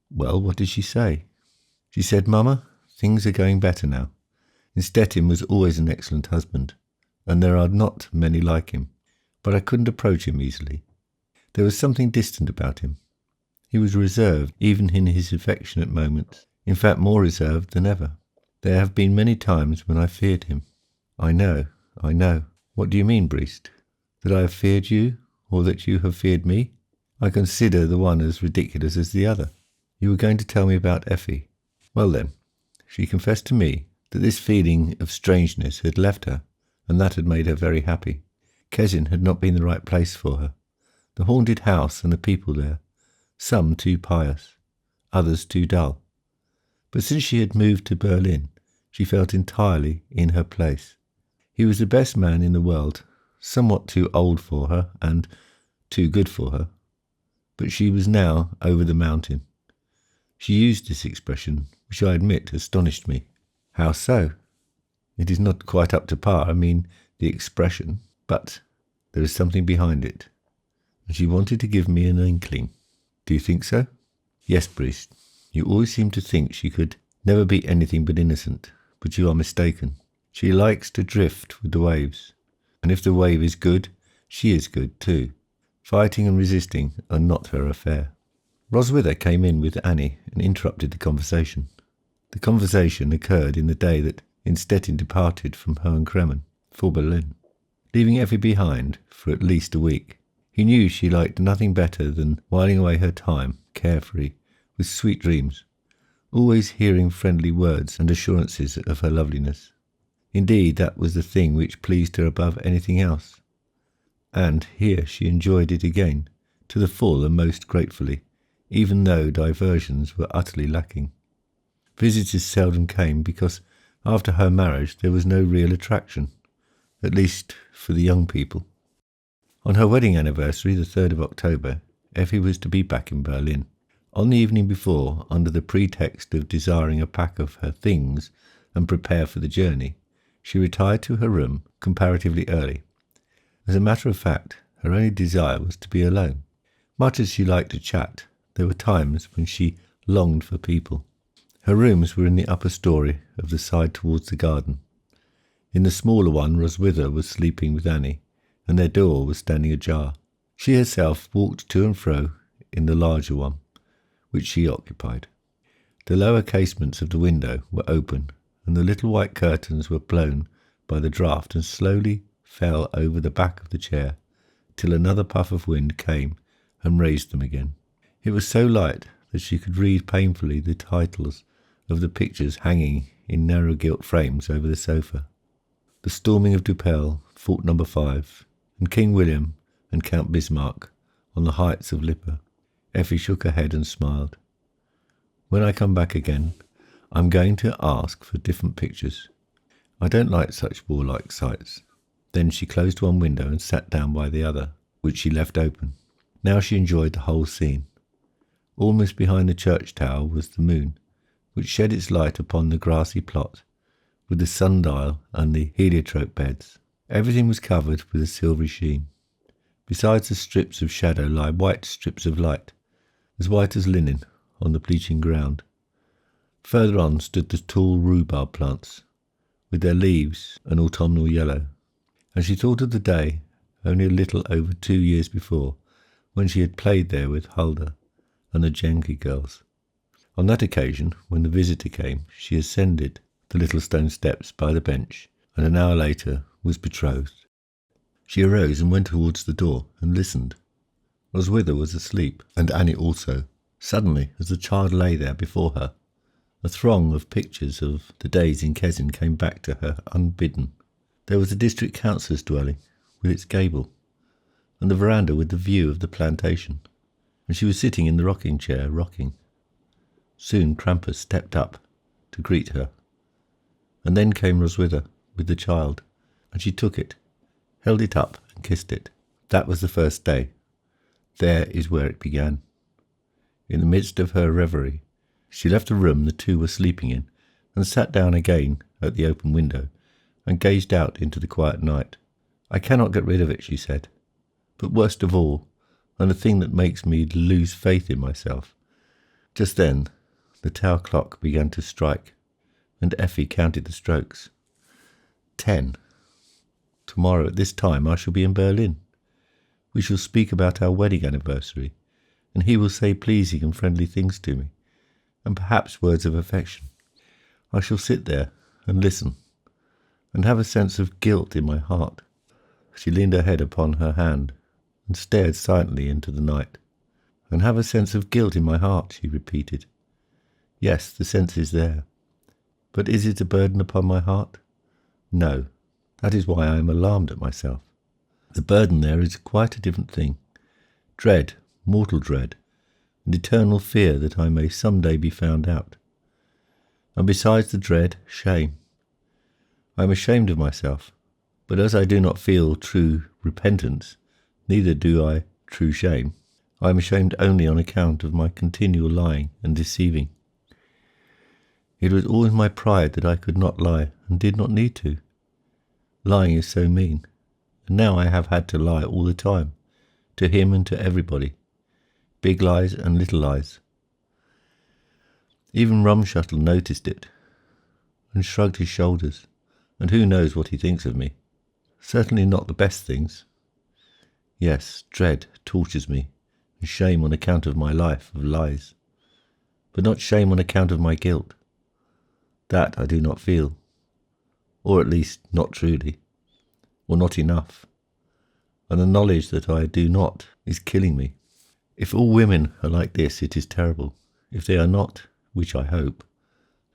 Well, what did she say? She said, "Mama, things are going better now. Stettin was always an excellent husband, and there are not many like him, but I couldn't approach him easily. There was something distant about him. He was reserved, even in his affectionate moments, in fact more reserved than ever. There have been many times when I feared him." I know. What do you mean, Briest? That I have feared you, or that you have feared me? I consider the one as ridiculous as the other. You were going to tell me about Effi. Well then, she confessed to me that this feeling of strangeness had left her, and that had made her very happy. Kessin had not been the right place for her. The haunted house and the people there, some too pious, others too dull. But since she had moved to Berlin, she felt entirely in her place. He was the best man in the world, somewhat too old for her and too good for her. But she was now over the mountain. She used this expression, which I admit astonished me. How so? It is not quite up to par, I mean the expression, but there is something behind it, and she wanted to give me an inkling. Do you think so? Yes, Briest. You always seem to think she could never be anything but innocent, but you are mistaken. She likes to drift with the waves, and if the wave is good, she is good too. Fighting and resisting are not her affair. Roswitha came in with Annie and interrupted the conversation. The conversation occurred in the day that Stettin departed from Hohenkremmen for Berlin, leaving Effi behind for at least a week. He knew she liked nothing better than whiling away her time, carefree, with sweet dreams, always hearing friendly words and assurances of her loveliness. Indeed, that was the thing which pleased her above anything else. And here she enjoyed it again, to the full and most gratefully, even though diversions were utterly lacking. Visitors seldom came because after her marriage there was no real attraction, at least for the young people. On her wedding anniversary, the 3rd of October, Effi was to be back in Berlin. On the evening before, under the pretext of desiring a pack of her things and prepare for the journey, she retired to her room comparatively early. As a matter of fact, her only desire was to be alone. Much as she liked to chat, there were times when she longed for people. Her rooms were in the upper story of the side towards the garden. In the smaller one, Roswitha was sleeping with Annie, and their door was standing ajar. She herself walked to and fro in the larger one, which she occupied. The lower casements of the window were open, and the little white curtains were blown by the draught and slowly fell over the back of the chair, till another puff of wind came and raised them again. It was so light that she could read painfully the titles of the pictures hanging in narrow gilt frames over the sofa. the storming of Dupel, Fort No. 5, and King William and Count Bismarck on the heights of Lippe. Effi shook her head and smiled. When I come back again, I'm going to ask for different pictures. I don't like such warlike sights. Then she closed one window and sat down by the other, which she left open. Now she enjoyed the whole scene. Almost behind the church tower was the moon, which shed its light upon the grassy plot, with the sundial and the heliotrope beds. Everything was covered with a silvery sheen. Besides the strips of shadow lie white strips of light, as white as linen, on the bleaching ground. Further on stood the tall rhubarb plants, with their leaves an autumnal yellow, and she thought of the day, only a little over 2 years before, when she had played there with Hulda and the Jenke girls. On that occasion, when the visitor came, she ascended the little stone steps by the bench, and an hour later was betrothed. She arose and went towards the door and listened. Roswitha was asleep, and Annie also. Suddenly, as the child lay there before her, a throng of pictures of the days in Kessin came back to her unbidden. There was the district councillor's dwelling, with its gable, and the veranda with the view of the plantation, and she was sitting in the rocking chair, rocking. Soon Krampus stepped up to greet her, and then came Roswitha with the child, and she took it, held it up and kissed it. That was the first day. There is where it began. In the midst of her reverie, she left the room the two were sleeping in, and sat down again at the open window, and gazed out into the quiet night. I cannot get rid of it, she said. But worst of all, and the thing that makes me lose faith in myself. Just then, the tower clock began to strike, and Effi counted the strokes. 10. Tomorrow at this time I shall be in Berlin. We shall speak about our wedding anniversary, and he will say pleasing and friendly things to me, and perhaps words of affection. I shall sit there and listen, and have a sense of guilt in my heart. She leaned her head upon her hand and stared silently into the night. And have a sense of guilt in my heart, she repeated. Yes, the sense is there. But is it a burden upon my heart? No. That is why I am alarmed at myself. The burden there is quite a different thing. Dread, mortal dread, and eternal fear that I may some day be found out. And besides the dread, shame. I am ashamed of myself, but as I do not feel true repentance, neither do I true shame. I am ashamed only on account of my continual lying and deceiving. It was always my pride that I could not lie and did not need to. Lying is so mean, and now I have had to lie all the time, to him and to everybody, big lies and little lies. Even Rumshuttle noticed it, and shrugged his shoulders, and who knows what he thinks of me. Certainly not the best things. Yes, dread tortures me, and shame on account of my life of lies, but not shame on account of my guilt. That I do not feel, or at least not truly, or not enough, and the knowledge that I do not is killing me. If all women are like this, it is terrible. If they are not, which I hope,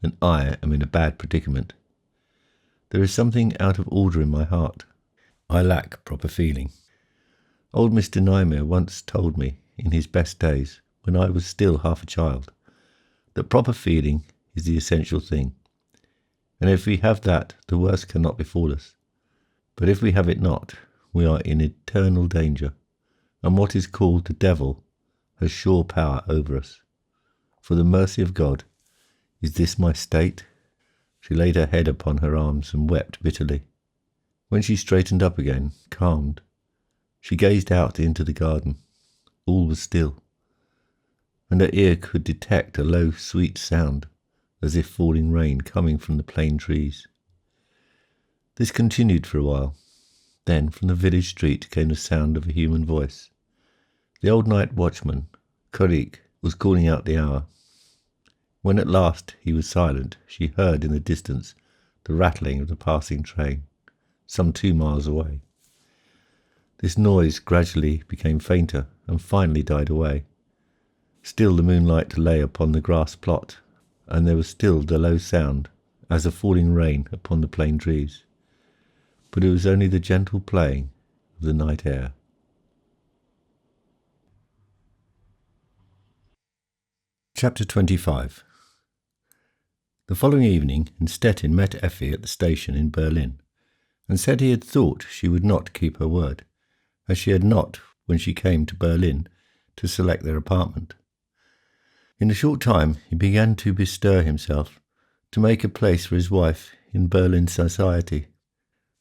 then I am in a bad predicament. There is something out of order in my heart. I lack proper feeling. Old Mr. Niemeyer once told me, in his best days, when I was still half a child, that proper feeling is the essential thing. And if we have that, the worst cannot befall us. But if we have it not, we are in eternal danger, and what is called the devil has sure power over us. For the mercy of God, is this my state? She laid her head upon her arms and wept bitterly. When she straightened up again, calmed, she gazed out into the garden. All was still, and her ear could detect a low, sweet sound, as if falling rain coming from the plane trees. This continued for a while. Then from the village street came the sound of a human voice. The old night watchman, Korik, was calling out the hour. When at last he was silent, she heard in the distance the rattling of the passing train, some 2 miles away. This noise gradually became fainter and finally died away. Still the moonlight lay upon the grass plot, and there was still the low sound, as of falling rain upon the plane trees. but it was only the gentle playing of the night air. Chapter 25. The following evening, Stettin met Effi at the station in Berlin, and said he had thought she would not keep her word, as she had not when she came to Berlin to select their apartment. In a short time he began to bestir himself to make a place for his wife in Berlin society.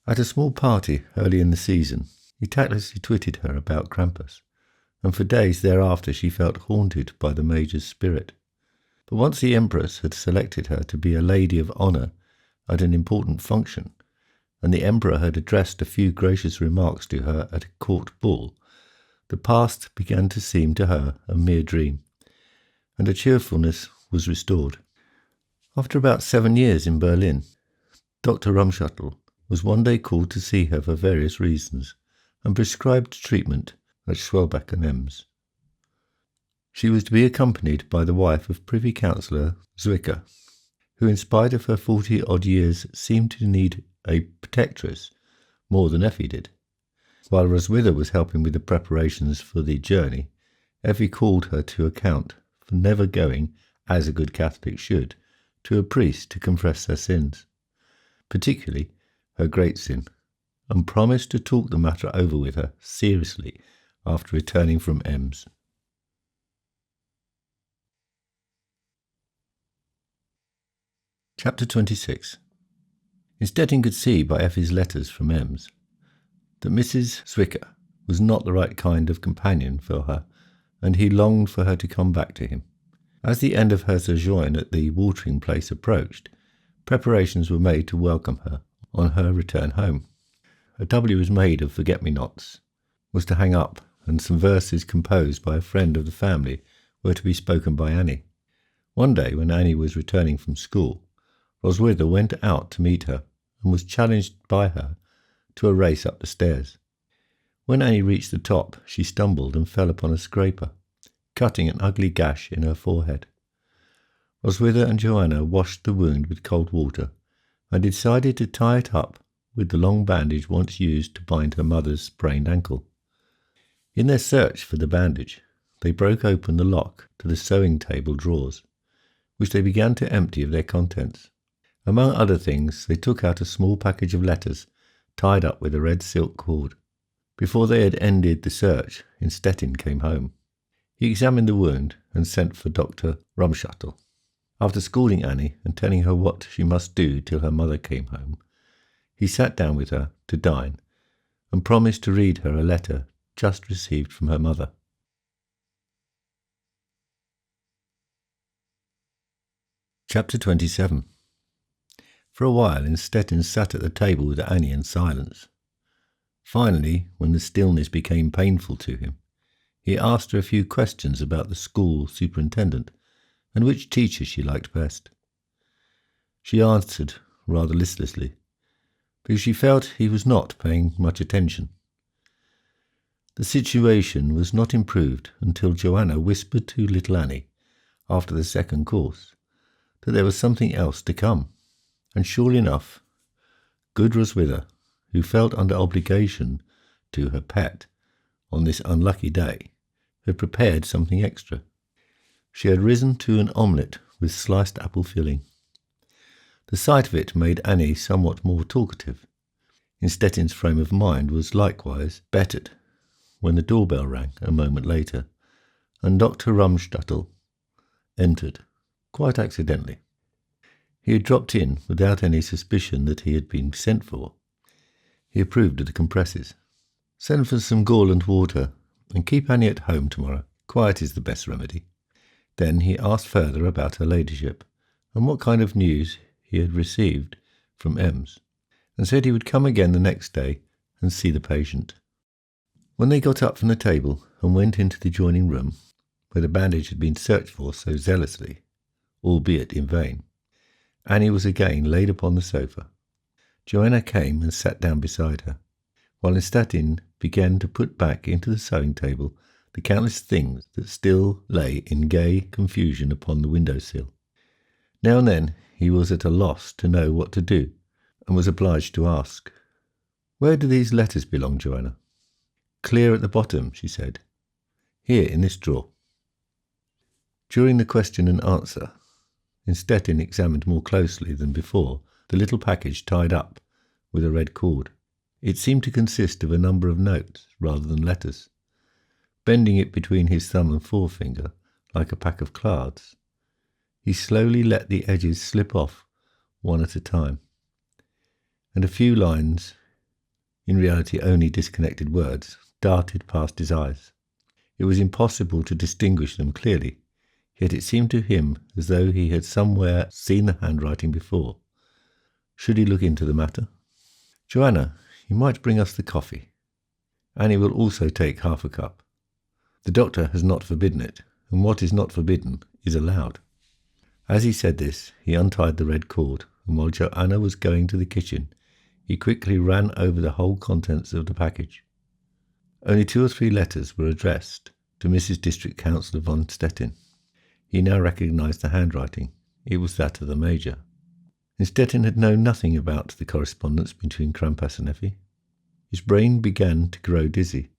At a small party early in the season, he tactlessly twitted her about Krampus, and for days thereafter she felt haunted by the Major's spirit. But once the Empress had selected her to be a lady of honour at an important function, and the Emperor had addressed a few gracious remarks to her at a court ball, the past began to seem to her a mere dream, and her cheerfulness was restored. After about 7 years in Berlin, Dr. Rumschuttel was one day called to see her for various reasons, and prescribed treatment at Schwelbeck and Ems. She was to be accompanied by the wife of Privy Councillor Zwicker, who in spite of her 40-odd years seemed to need a protectress more than Effi did. While Roswitha was helping with the preparations for the journey, Effi called her to account for never going, as a good Catholic should, to a priest to confess her sins, particularly her great sin, and promised to talk the matter over with her seriously after returning from Ems. Chapter 26. Stettin could see by Effi's letters from Ems that Mrs. Zwicker was not the right kind of companion for her, and he longed for her to come back to him. As the end of her sojourn at the watering place approached, preparations were made to welcome her on her return home. A W was made of forget-me-nots, was to hang up, and some verses composed by a friend of the family were to be spoken by Annie. One day, when Annie was returning from school, Roswitha went out to meet her and was challenged by her to a race up the stairs. When Annie reached the top, she stumbled and fell upon a scraper, cutting an ugly gash in her forehead. Roswitha and Joanna washed the wound with cold water and decided to tie it up with the long bandage once used to bind her mother's sprained ankle. In their search for the bandage, they broke open the lock to the sewing table drawers, which they began to empty of their contents. Among other things, they took out a small package of letters tied up with a red silk cord. Before they had ended the search, Stettin came home. He examined the wound and sent for Dr. Rumschuttel. After scolding Annie and telling her what she must do till her mother came home, he sat down with her to dine and promised to read her a letter just received from her mother. Chapter 27. For a while, Stettin sat at the table with Annie in silence. Finally, when the stillness became painful to him, he asked her a few questions about the school superintendent and which teacher she liked best. She answered rather listlessly, because she felt he was not paying much attention. The situation was not improved until Joanna whispered to little Annie, after the second course, that there was something else to come. And surely enough, good Roswitha, who felt under obligation to her pet on this unlucky day, had prepared something extra. She had risen to an omelette with sliced apple filling. The sight of it made Annie somewhat more talkative. Stettin's frame of mind was likewise bettered when the doorbell rang a moment later, and Dr. Rumschuttel entered, quite accidentally. He had dropped in without any suspicion that he had been sent for. He approved of the compresses. Send for some gall and water, and keep Annie at home tomorrow. Quiet is the best remedy. Then he asked further about her ladyship, and what kind of news he had received from Ems, and said he would come again the next day and see the patient. When they got up from the table and went into the adjoining room, where the bandage had been searched for so zealously, albeit in vain, Annie was again laid upon the sofa. Joanna came and sat down beside her, while Stettin began to put back into the sewing table the countless things that still lay in gay confusion upon the window-sill. Now and then he was at a loss to know what to do, and was obliged to ask. Where do these letters belong, Joanna? Clear at the bottom, she said. Here, in this drawer. During the question and answer, Stettin examined more closely than before the little package tied up with a red cord. It seemed to consist of a number of notes rather than letters. Bending it between his thumb and forefinger like a pack of cards, he slowly let the edges slip off one at a time, and a few lines, in reality only disconnected words, darted past his eyes. It was impossible to distinguish them clearly, yet it seemed to him as though he had somewhere seen the handwriting before. Should he look into the matter? Joanna, you might bring us the coffee. Annie will also take half a cup. The doctor has not forbidden it, and what is not forbidden is allowed. As he said this, he untied the red cord, and while Joanna was going to the kitchen, he quickly ran over the whole contents of the package. Only 2 or 3 letters were addressed to Mrs. District Councillor von Stettin. He now recognised the handwriting. It was that of the Major. Stettin had known nothing about the correspondence between Krampas and Effi. His brain began to grow dizzy.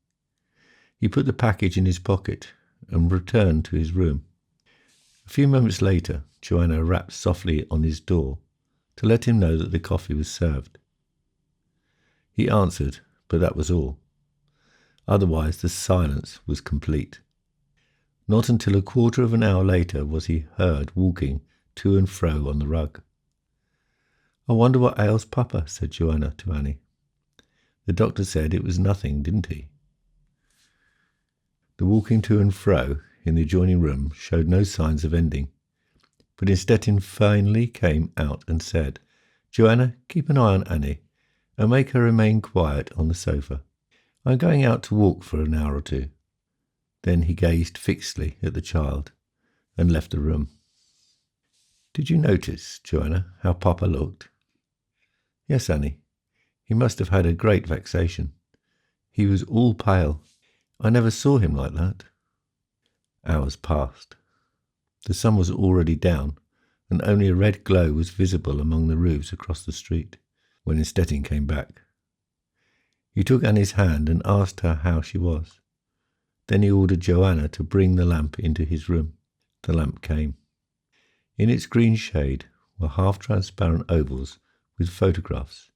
He put the package in his pocket and returned to his room. A few moments later, Joanna rapped softly on his door to let him know that the coffee was served. He answered, but that was all. Otherwise the silence was complete. Not until a quarter of an hour later was he heard walking to and fro on the rug. I wonder what ails Papa, said Joanna to Annie. The doctor said it was nothing, didn't he? The walking to and fro in the adjoining room showed no signs of ending, but Stettin finally came out and said, Joanna, keep an eye on Annie and make her remain quiet on the sofa. I'm going out to walk for an hour or 2. Then he gazed fixedly at the child and left the room. Did you notice, Joanna, how Papa looked? Yes, Annie. He must have had a great vexation. He was all pale. I never saw him like that. Hours passed. The sun was already down, and only a red glow was visible among the roofs across the street when Stettin came back. He took Annie's hand and asked her how she was. Then he ordered Joanna to bring the lamp into his room. The lamp came. In its green shade were half-transparent ovals with photographs,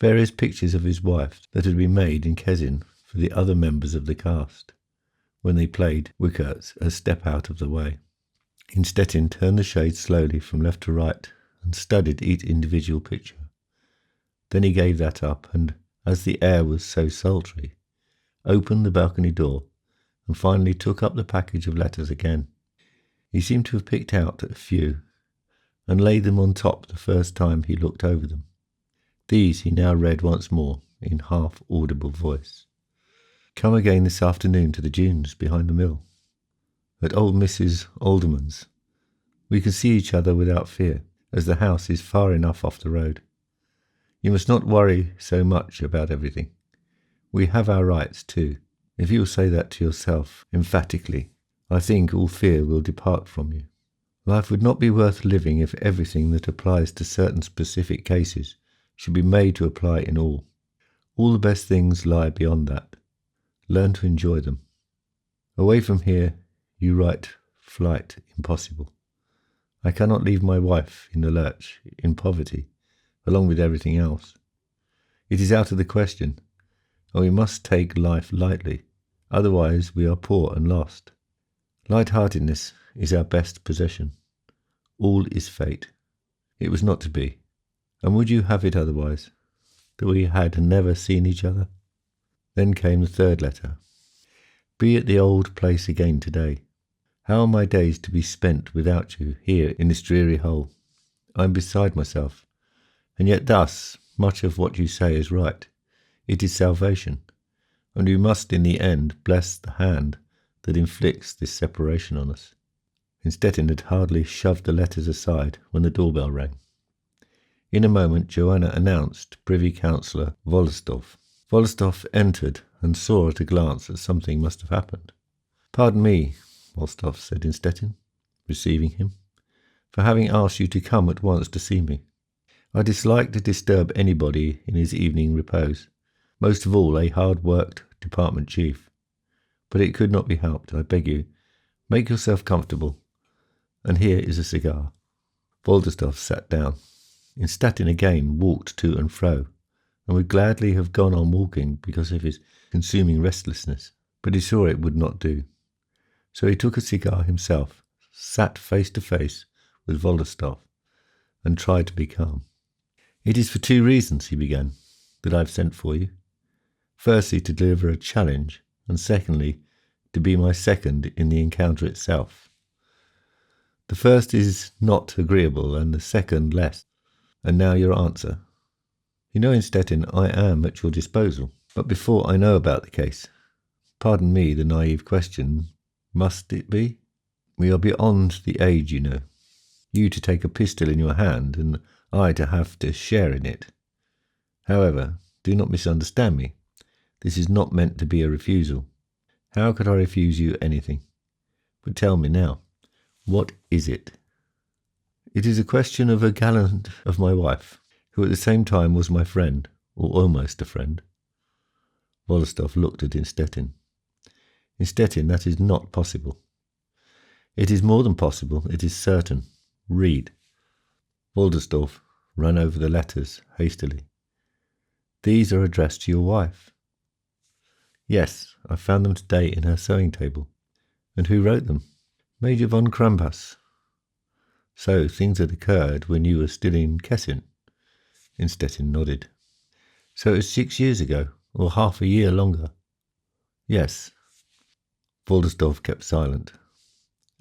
various pictures of his wife that had been made in Kesin for the other members of the cast, when they played Wickerts a step out of the way. Stettin turned the shade slowly from left to right and studied each individual picture. Then he gave that up and, as the air was so sultry, opened the balcony door and finally took up the package of letters again. He seemed to have picked out a few and laid them on top the first time he looked over them. These he now read once more in half-audible voice. Come again this afternoon to the dunes behind the mill, at old Mrs. Alderman's. We can see each other without fear, as the house is far enough off the road. You must not worry so much about everything. We have our rights too. If you will say that to yourself emphatically, I think all fear will depart from you. Life would not be worth living if everything that applies to certain specific cases should be made to apply in all. All the best things lie beyond that. Learn to enjoy them. Away from here, you write flight impossible. I cannot leave my wife in the lurch, in poverty, along with everything else. It is out of the question, and we must take life lightly, otherwise we are poor and lost. Light-heartedness is our best possession. All is fate. It was not to be. And would you have it otherwise, that we had never seen each other? Then came the third letter. Be at the old place again today. How are my days to be spent without you here in this dreary hole? I am beside myself. And yet thus much of what you say is right. It is salvation, and we must in the end bless the hand that inflicts this separation on us. Stettin had hardly shoved the letters aside when the doorbell rang. In a moment Joanna announced Privy Councillor Wolsthoff. Wolsthoff entered and saw at a glance that something must have happened. Pardon me, Wolsthoff said Stettin, receiving him, for having asked you to come at once to see me. I dislike to disturb anybody in his evening repose. most of all a hard-worked department chief. But it could not be helped. I beg you, make yourself comfortable, and here is a cigar. Wolderstorff sat down. Innstetten again walked to and fro, and would gladly have gone on walking because of his consuming restlessness, but he saw it would not do. So he took a cigar himself, sat face to face with Wolderstorff, and tried to be calm. "It is for 2 reasons," he began, "that I've sent for you. Firstly, to deliver a challenge, and secondly, to be my second in the encounter itself. The first is not agreeable, and the second less. And now your answer. You know, Innstetten, I am at your disposal. But before I know about the case, pardon me the naive question, must it be? We are beyond the age, you know. You to take a pistol in your hand, and I to have to share in it. However, do not misunderstand me. This is not meant to be a refusal. How could I refuse you anything? But tell me now, what is it?" "It is a question of a gallant of my wife, who at the same time was my friend, or almost a friend." Wolderstorff looked at Innstetten. "Innstetten, that is not possible." "It is more than possible, it is certain. Read." Wolderstorff ran over the letters hastily. "These are addressed to your wife." "Yes, I found them today in her sewing table." "And who wrote them?" "Major von Krambus." "So things had occurred when you were still in Kessin?" Innstetten nodded. "So it was 6 years ago, or half a year longer?" "Yes." Wolderstorff kept silent.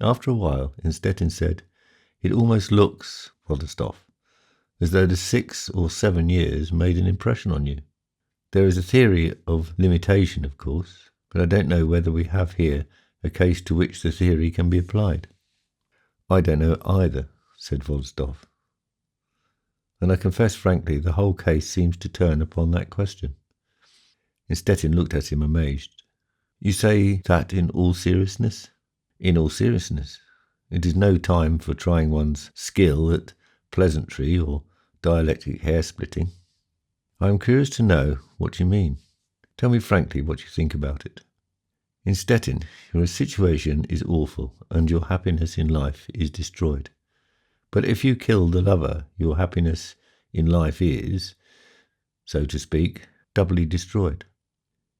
After a while, Innstetten said, "It almost looks, Wolderstorff, as though the 6 or 7 years made an impression on you. There is a theory of limitation, of course, but I don't know whether we have here a case to which the theory can be applied." "I don't know either," said Wolderstorff. "And I confess frankly the whole case seems to turn upon that question." Innstetten looked at him amazed. "You say that in all seriousness?" "In all seriousness. It is no time for trying one's skill at pleasantry or dialectic hair-splitting. I am curious to know what you mean. Tell me frankly what you think about it." "Innstetten, your situation is awful, and your happiness in life is destroyed. But if you kill the lover, your happiness in life is, so to speak, doubly destroyed.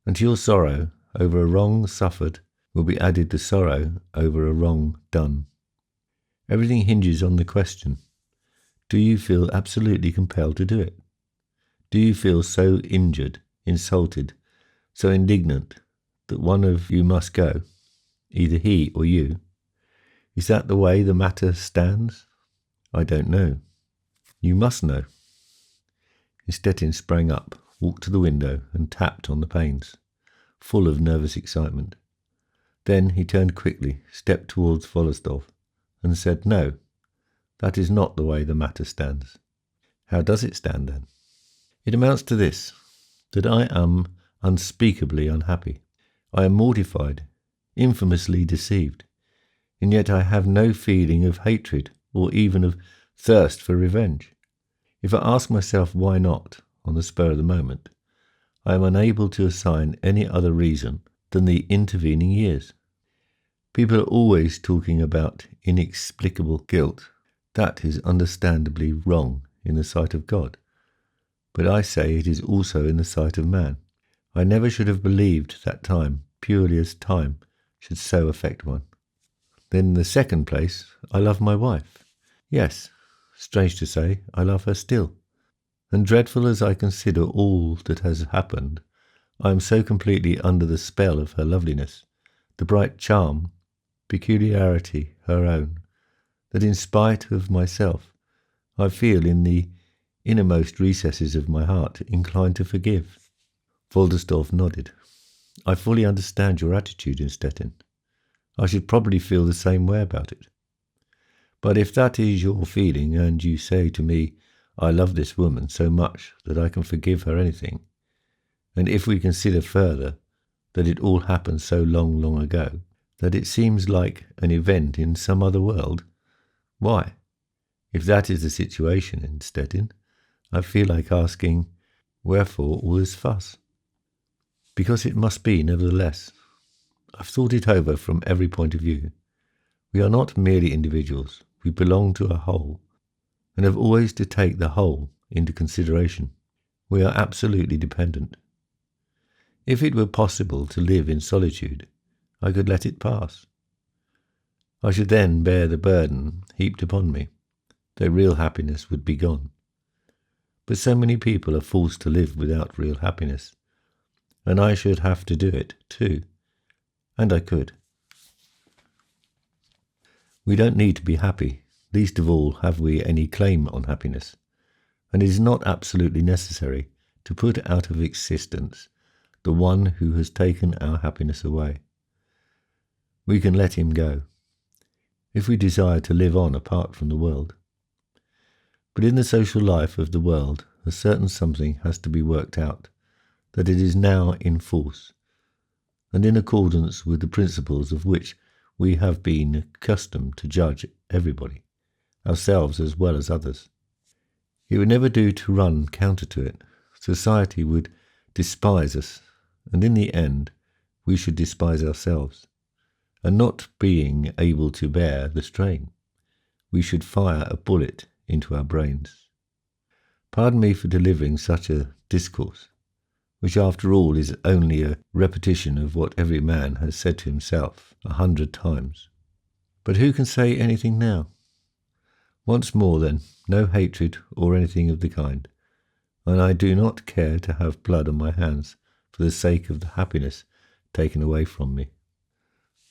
And to your sorrow over a wrong suffered will be added the sorrow over a wrong done. Everything hinges on the question, do you feel absolutely compelled to do it? Do you feel so injured, insulted, so indignant that one of you must go, either he or you? Is that the way the matter stands?" "I don't know." "You must know." Innstetten sprang up, walked to the window and tapped on the panes, full of nervous excitement. Then he turned quickly, stepped towards Wolderstorff, and said, "No, that is not the way the matter stands." "How does it stand then?" "It amounts to this, that I am unspeakably unhappy. I am mortified, infamously deceived, and yet I have no feeling of hatred or even of thirst for revenge. If I ask myself why not, on the spur of the moment, I am unable to assign any other reason than the intervening years. People are always talking about inexplicable guilt. That is understandably wrong in the sight of God. But I say it is also in the sight of man. I never should have believed that time, purely as time, should so affect one. Then in the second place, I love my wife. Yes, strange to say, I love her still. And dreadful as I consider all that has happened, I am so completely under the spell of her loveliness, the bright charm, peculiarity her own, that in spite of myself, I feel in the innermost recesses of my heart inclined to forgive." Wolderstorff nodded. "I fully understand your attitude, Innstetten. I should probably feel the same way about it. But if that is your feeling, and you say to me, I love this woman so much that I can forgive her anything, and if we consider further that it all happened so long, long ago, that it seems like an event in some other world, why, if that is the situation, Innstetten, I feel like asking, wherefore all this fuss? because it must be nevertheless. I've thought it over from every point of view. We are not merely individuals, we belong to a whole, and have always to take the whole into consideration. We are absolutely dependent. If it were possible to live in solitude, I could let it pass. I should then bear the burden heaped upon me, though real happiness would be gone. But so many people are forced to live without real happiness, and I should have to do it too, and I could. We don't need to be happy, least of all have we any claim on happiness, and it is not absolutely necessary to put out of existence the one who has taken our happiness away. We can let him go, if we desire to live on apart from the world. But in the social life of the world, a certain something has to be worked out, that it is now in force, and in accordance with the principles of which we have been accustomed to judge everybody, ourselves as well as others. It would never do to run counter to it. Society would despise us, and in the end we should despise ourselves, and not being able to bear the strain, we should fire a bullet into our brains. Pardon me for delivering such a discourse, which after all is only a repetition of what every man has said to himself 100 times. But who can say anything now? Once more then, no hatred or anything of the kind, and I do not care to have blood on my hands for the sake of the happiness taken away from me.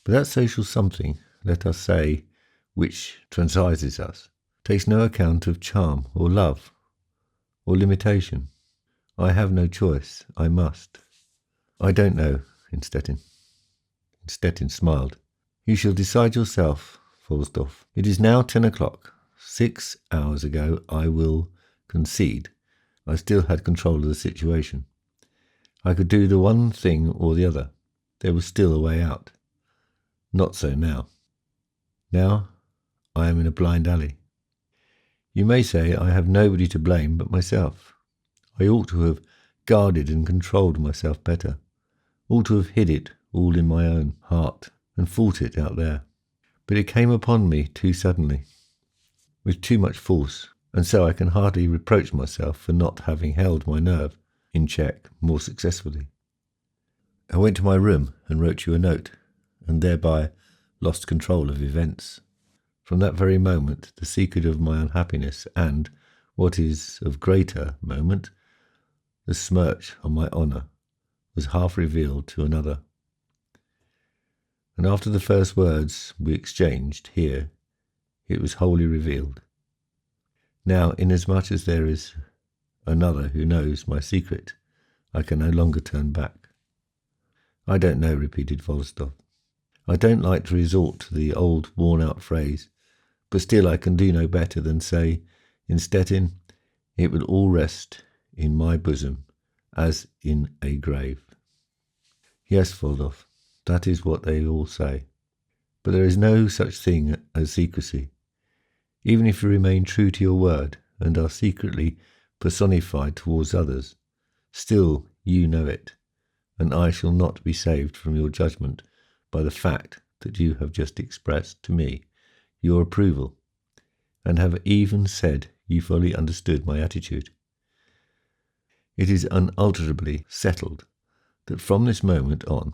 But that social something, let us say, which transises us, takes no account of charm or love or limitation. I have no choice, I must. I don't know, Innstetten. Innstetten smiled. You shall decide yourself, Falstaff. It is now 10 o'clock. 6 hours ago, I will concede, I still had control of the situation. I could do the one thing or the other. There was still a way out. Not so now. Now I am in a blind alley. You may say I have nobody to blame but myself. I ought to have guarded and controlled myself better, ought to have hid it all in my own heart and fought it out there. But it came upon me too suddenly, with too much force, and so I can hardly reproach myself for not having held my nerve in check more successfully. I went to my room and wrote you a note, and thereby lost control of events. From that very moment, the secret of my unhappiness and, what is of greater moment, the smirch on my honour, was half revealed to another. And after the first words we exchanged here, it was wholly revealed. Now, inasmuch as there is another who knows my secret, I can no longer turn back. I don't know, repeated Falstaff. I don't like to resort to the old worn-out phrase, but still I can do no better than say, Innstetten, it will all rest in my bosom as in a grave. Yes, Falstaff, that is what they all say. But there is no such thing as secrecy. Even if you remain true to your word and are secretly personified towards others, still you know it, and I shall not be saved from your judgment by the fact that you have just expressed to me your approval, and have even said you fully understood my attitude. It is unalterably settled that from this moment on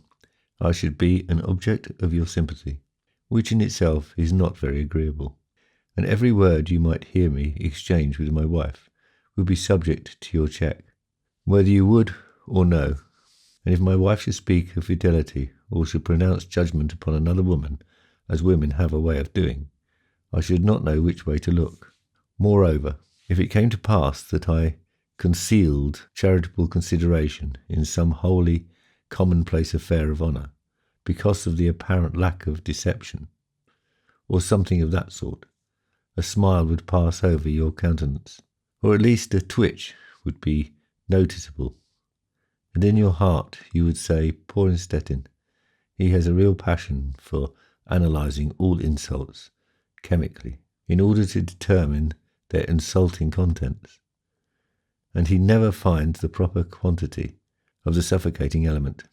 I should be an object of your sympathy, which in itself is not very agreeable, and every word you might hear me exchange with my wife would be subject to your check, whether you would or no, and if my wife should speak of fidelity or should pronounce judgment upon another woman, as women have a way of doing, I should not know which way to look. Moreover, if it came to pass that I concealed charitable consideration in some wholly commonplace affair of honour, because of the apparent lack of deception, or something of that sort, a smile would pass over your countenance, or at least a twitch would be noticeable, and in your heart you would say, poor Innstetten, he has a real passion for analysing all insults chemically, in order to determine their insulting contents, and he never finds the proper quantity of the suffocating element.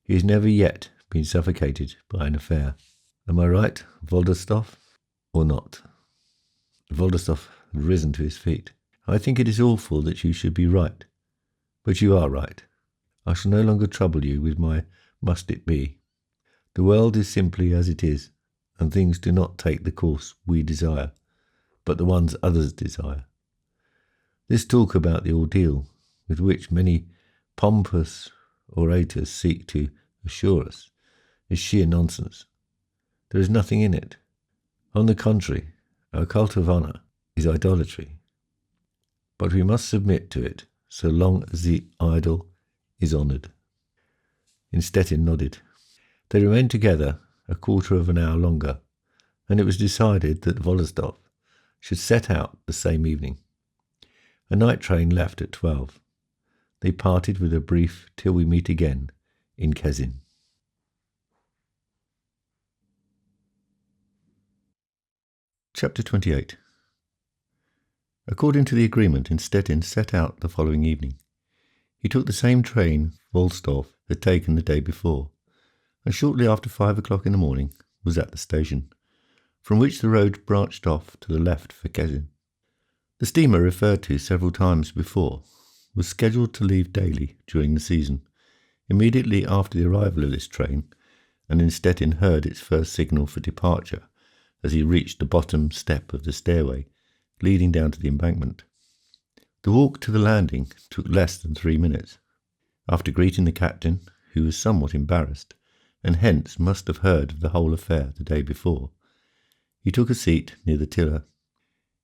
He has never yet been suffocated by an affair. Am I right, Voldostov, or not? Voldostov had risen to his feet. I think it is awful that you should be right, but you are right. I shall no longer trouble you with my must it be. The world is simply as it is, and things do not take the course we desire, but the ones others desire. This talk about the ordeal, with which many pompous orators seek to assure us, is sheer nonsense. There is nothing in it. On the contrary, our cult of honour is idolatry. But we must submit to it so long as the idol is honoured. Instetin nodded. They remained together a quarter of an hour longer, and it was decided that Voldostov should set out the same evening. A night train left at 12. They parted with a brief "till we meet again" in Kezin. Chapter 28. According to the agreement, Instetin set out the following evening. He took the same train Voldostov had taken the day before, and shortly after 5 o'clock in the morning was at the station, from which the road branched off to the left for Kezin. The steamer referred to several times before was scheduled to leave daily during the season. Immediately after the arrival of this train, and Instetin heard its first signal for departure as he reached the bottom step of the stairway leading down to the embankment. The walk to the landing took less than 3 minutes. After greeting the captain, who was somewhat embarrassed, and hence must have heard of the whole affair the day before, he took a seat near the tiller.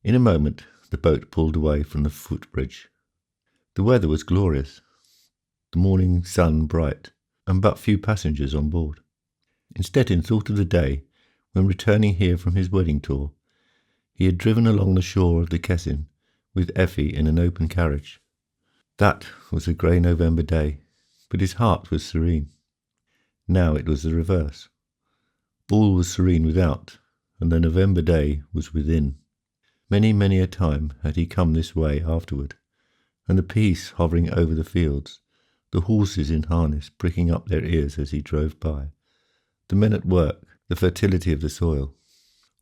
In a moment the boat pulled away from the footbridge. The weather was glorious, the morning sun bright, and but few passengers on board. Instetin thought of the day when, returning here from his wedding tour, he had driven along the shore of the Kezin with Effi in an open carriage. That was a grey November day, but his heart was serene. Now it was the reverse. All was serene without, and the November day was within. Many a time had he come this way afterward, and the peace hovering over the fields, the horses in harness pricking up their ears as he drove by, the men at work, the fertility of the soil.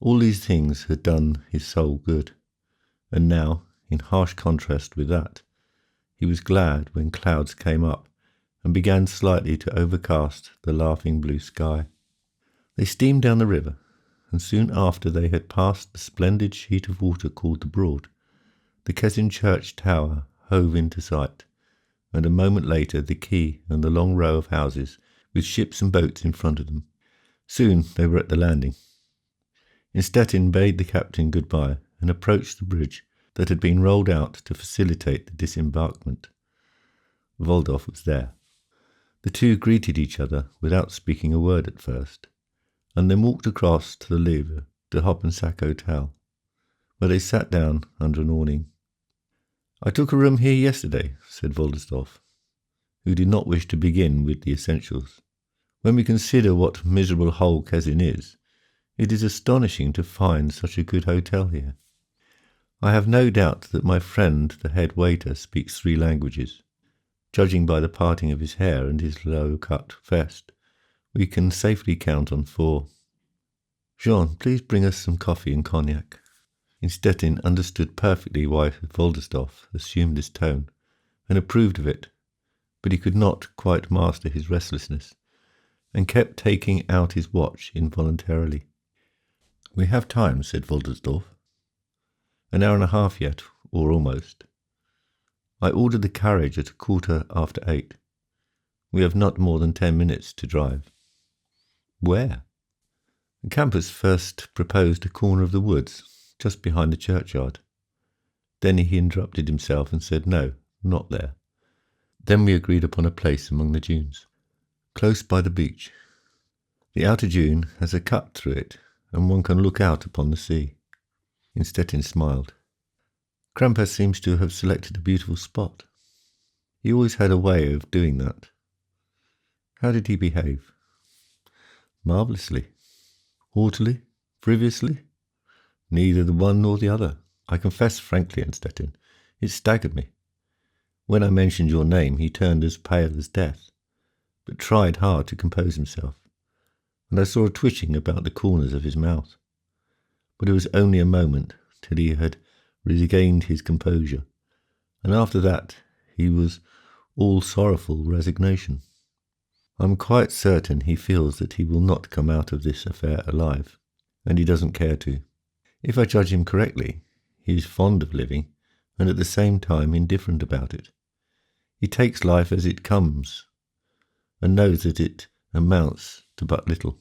All these things had done his soul good, and now, in harsh contrast with that, he was glad when clouds came up and began slightly to overcast the laughing blue sky. They steamed down the river, and soon after they had passed the splendid sheet of water called the Broad, the Kezin church tower hove into sight, and a moment later the quay and the long row of houses with ships and boats in front of them. Soon they were at the landing. Instetin bade the captain good-bye and approached the bridge that had been rolled out to facilitate the disembarkment. Voldov was there. The two greeted each other without speaking a word at first, and then walked across to the Livre de Hoppensack Hotel, where they sat down under an awning. "I took a room here yesterday," said Voldostov, who did not wish to begin with the essentials. "When we consider what miserable hole Kezin is, it is astonishing to find such a good hotel here. I have no doubt that my friend the head waiter speaks 3 languages. Judging by the parting of his hair and his low-cut vest, we can safely count on 4. Jean, please bring us some coffee and cognac." Instetin understood perfectly why Voldostov assumed this tone, and approved of it, but he could not quite master his restlessness, and kept taking out his watch involuntarily. "We have time," said Voldostov. "An hour and a half yet, or almost. I ordered the carriage at 8:15. We have not more than 10 minutes to drive." "Where?" The campus first proposed a corner of the woods, just behind the churchyard. Then he interrupted himself and said, "No, not there." Then we agreed upon a place among the dunes, close by the beach. The outer dune has a cut through it, and one can look out upon the sea. Instetin smiled. Krampus seems to have selected a beautiful spot. He always had a way of doing that. How did he behave? Marvellously. Haughtily? Frivolously? Neither the one nor the other. I confess frankly, Instetin, it staggered me. When I mentioned your name, he turned as pale as death, but tried hard to compose himself, and I saw a twitching about the corners of his mouth. But it was only a moment till he had regained his composure, and after that he was all sorrowful resignation. I'm quite certain he feels that he will not come out of this affair alive, and he doesn't care to. If I judge him correctly, he is fond of living, and at the same time indifferent about it. He takes life as it comes, and knows that it amounts to but little.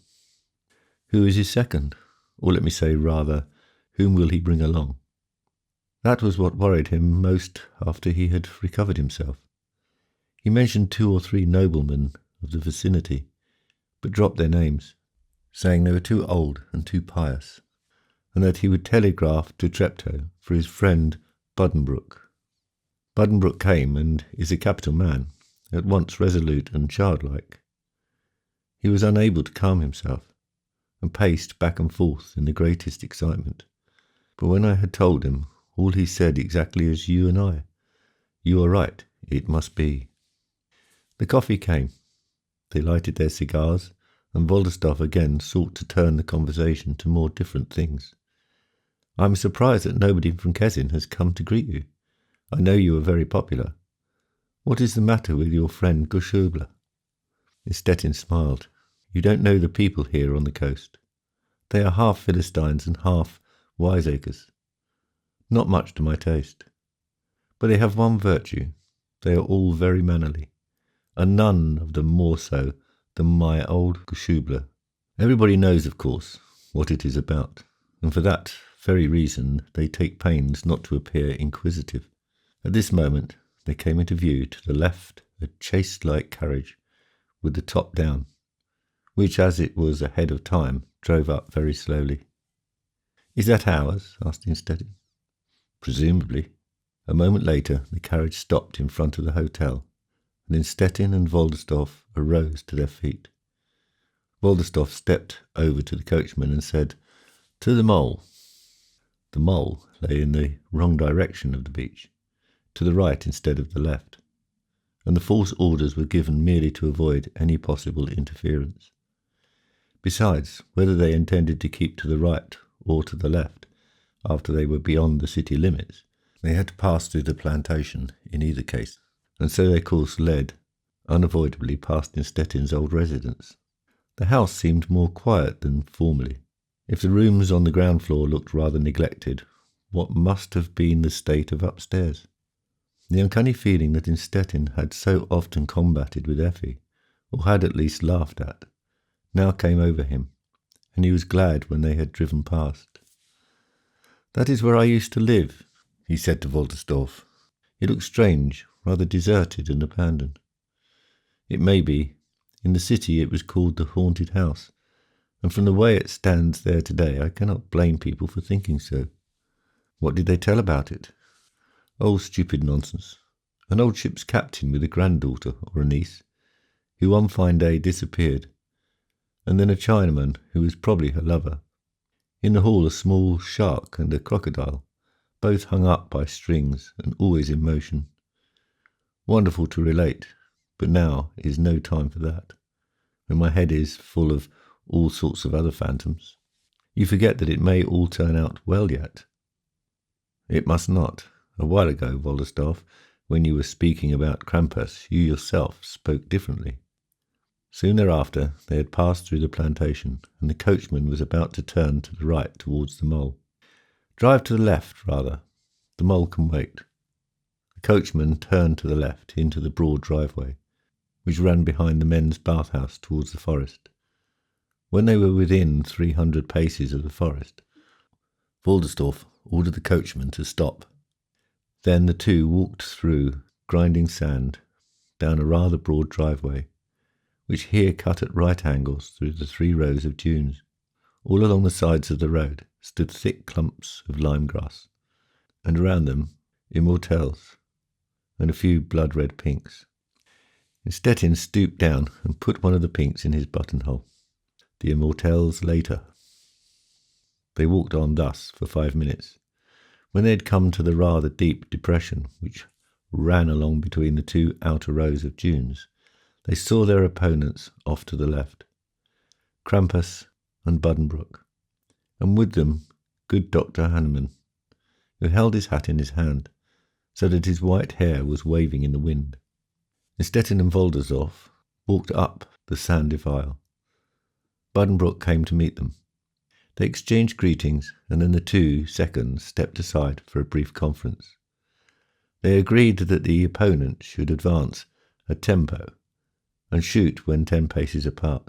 Who is his second? Or let me say rather, whom will he bring along? That was what worried him most after he had recovered himself. He mentioned 2 or 3 noblemen of the vicinity, but dropped their names, saying they were too old and too pious, and that he would telegraph to Treptow for his friend Buddenbrook. Buddenbrook came, and is a capital man, at once resolute and childlike. He was unable to calm himself, and paced back and forth in the greatest excitement. But when I had told him, all he said exactly as you and I, "You are right, it must be." The coffee came. They lighted their cigars, and Wolderstorff again sought to turn the conversation to more different things. "I am surprised that nobody from Kessin has come to greet you. I know you are very popular. What is the matter with your friend Guschubler?" Stettin smiled. "You don't know the people here on the coast. They are half Philistines and half wiseacres. Not much to my taste. But they have one virtue. They are all very mannerly, and none of them more so than my old Guschubler. Everybody knows, of course, what it is about, and for that very reason they take pains not to appear inquisitive." At this moment there came into view to the left a chaise-like carriage with the top down, which, as it was ahead of time, drove up very slowly. "Is that ours?" asked Stettin. "Presumably." A moment later the carriage stopped in front of the hotel, and Stettin and Wolderstorff arose to their feet. Wolderstorff stepped over to the coachman and said, "To the mole." The mole lay in the wrong direction of the beach, to the right instead of the left, and the false orders were given merely to avoid any possible interference. Besides, whether they intended to keep to the right or to the left, after they were beyond the city limits, they had to pass through the plantation in either case, and so their course led unavoidably past Stettin's old residence. The house seemed more quiet than formerly. If the rooms on the ground floor looked rather neglected, what must have been the state of upstairs? The uncanny feeling that Stettin had so often combated with Effi, or had at least laughed at, now came over him, and he was glad when they had driven past. "That is where I used to live," he said to Wolderstorff. "It looks strange, rather deserted and abandoned. It may be. In the city it was called the Haunted House, and from the way it stands there today I cannot blame people for thinking so." "What did they tell about it?" "Oh, stupid nonsense. An old ship's captain with a granddaughter or a niece, who one fine day disappeared, and then a Chinaman who was probably her lover. In the hall a small shark and a crocodile, both hung up by strings and always in motion. Wonderful to relate, but now is no time for that, when my head is full of all sorts of other phantoms. You forget that it may all turn out well yet." "It must not. A while ago, Wolderstorff, when you were speaking about Krampus, you yourself spoke differently." Soon thereafter they had passed through the plantation, and the coachman was about to turn to the right towards the mole. "Drive to the left, rather. The mole can wait." The coachman turned to the left into the broad driveway, which ran behind the men's bathhouse towards the forest. When they were within 300 paces of the forest, Wolderstorff ordered the coachman to stop. Then the two walked through grinding sand, down a rather broad driveway, which here cut at right angles through the 3 rows of dunes. All along the sides of the road stood thick clumps of lime grass, and around them immortelles and a few blood-red pinks. Stettin stooped down and put one of the pinks in his buttonhole. The immortelles later. They walked on thus for 5 minutes. When they had come to the rather deep depression which ran along between the two outer rows of dunes, they saw their opponents off to the left, Krampus and Buddenbrook, and with them good Dr. Hanneman, who held his hat in his hand, so that his white hair was waving in the wind. Stettin and Woldersdorf walked up the sand defile. Buddenbrook came to meet them. They exchanged greetings, and then the two seconds stepped aside for a brief conference. They agreed that the opponent should advance at tempo and shoot when 10 paces apart.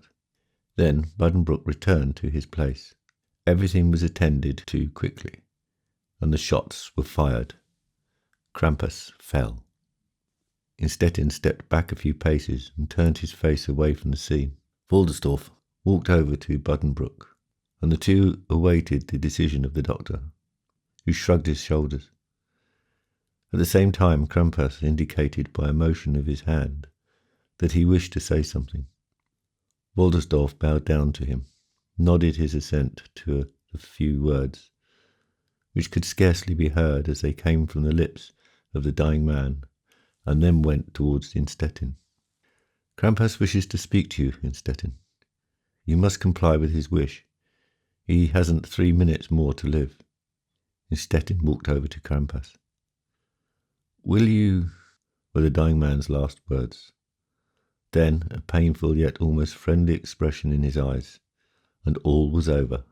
Then Buddenbrook returned to his place. Everything was attended to quickly, and the shots were fired. Krampus fell. Stettin stepped back a few paces and turned his face away from the scene. Woldersdorf walked over to Buddenbrook, and the two awaited the decision of the doctor, who shrugged his shoulders. At the same time, Krampus indicated by a motion of his hand that he wished to say something. Woldersdorf bowed down to him, nodded his assent to the few words, which could scarcely be heard as they came from the lips of the dying man, and then went towards Stettin. Krampus wishes to speak to you, Stettin. You must comply with his wish. He hasn't 3 minutes more to live. Stettin walked over to Krampus. Will you, were the dying man's last words. Then a painful yet almost friendly expression in his eyes, and all was over.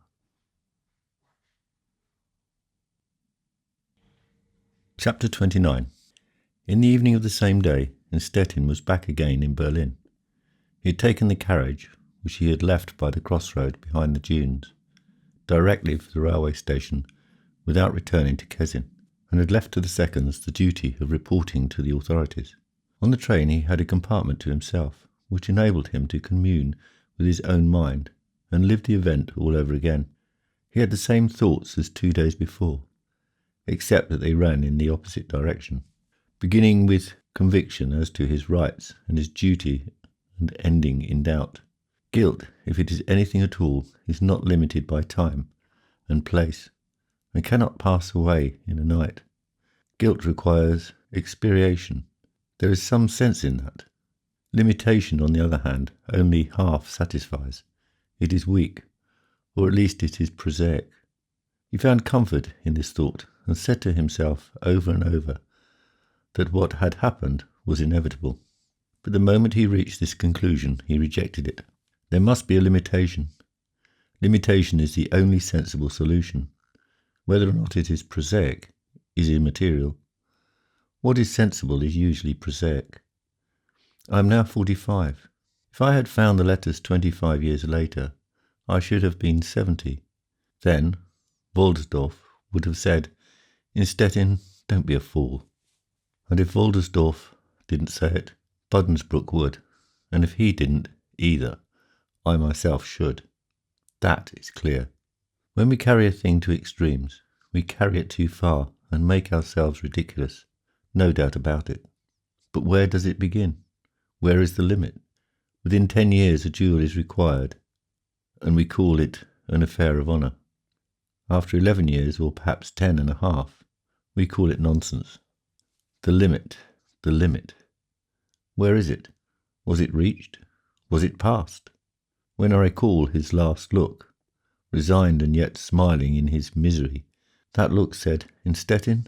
Chapter 29. In the evening of the same day, Stettin was back again in Berlin. He had taken the carriage, which he had left by the crossroad behind the dunes, directly for the railway station without returning to Kezin, and had left to the seconds the duty of reporting to the authorities. On the train he had a compartment to himself, which enabled him to commune with his own mind and live the event all over again. He had the same thoughts as 2 days before, except that they ran in the opposite direction, beginning with conviction as to his rights and his duty and ending in doubt. Guilt, if it is anything at all, is not limited by time and place, and cannot pass away in a night. Guilt requires expiation. There is some sense in that. Limitation, on the other hand, only half satisfies. It is weak, or at least it is prosaic. He found comfort in this thought, and said to himself over and over that what had happened was inevitable. But the moment he reached this conclusion, he rejected it. There must be a limitation. Limitation is the only sensible solution. Whether or not it is prosaic is immaterial. What is sensible is usually prosaic. I am now 45. If I had found the letters 25 years later, I should have been 70. Then Woldersdorf would have said, Stettin, don't be a fool. And if Woldersdorf didn't say it, Buddenbrook would, and if he didn't either, I myself should. That is clear. When we carry a thing to extremes, we carry it too far and make ourselves ridiculous, no doubt about it. But where does it begin? Where is the limit? Within 10 years a duel is required, and we call it an affair of honour. After 11 years, or perhaps 10 and a half, we call it nonsense. The limit, the limit. Where is it? Was it reached? Was it passed? When I recall his last look, resigned and yet smiling in his misery, that look said, Stettin,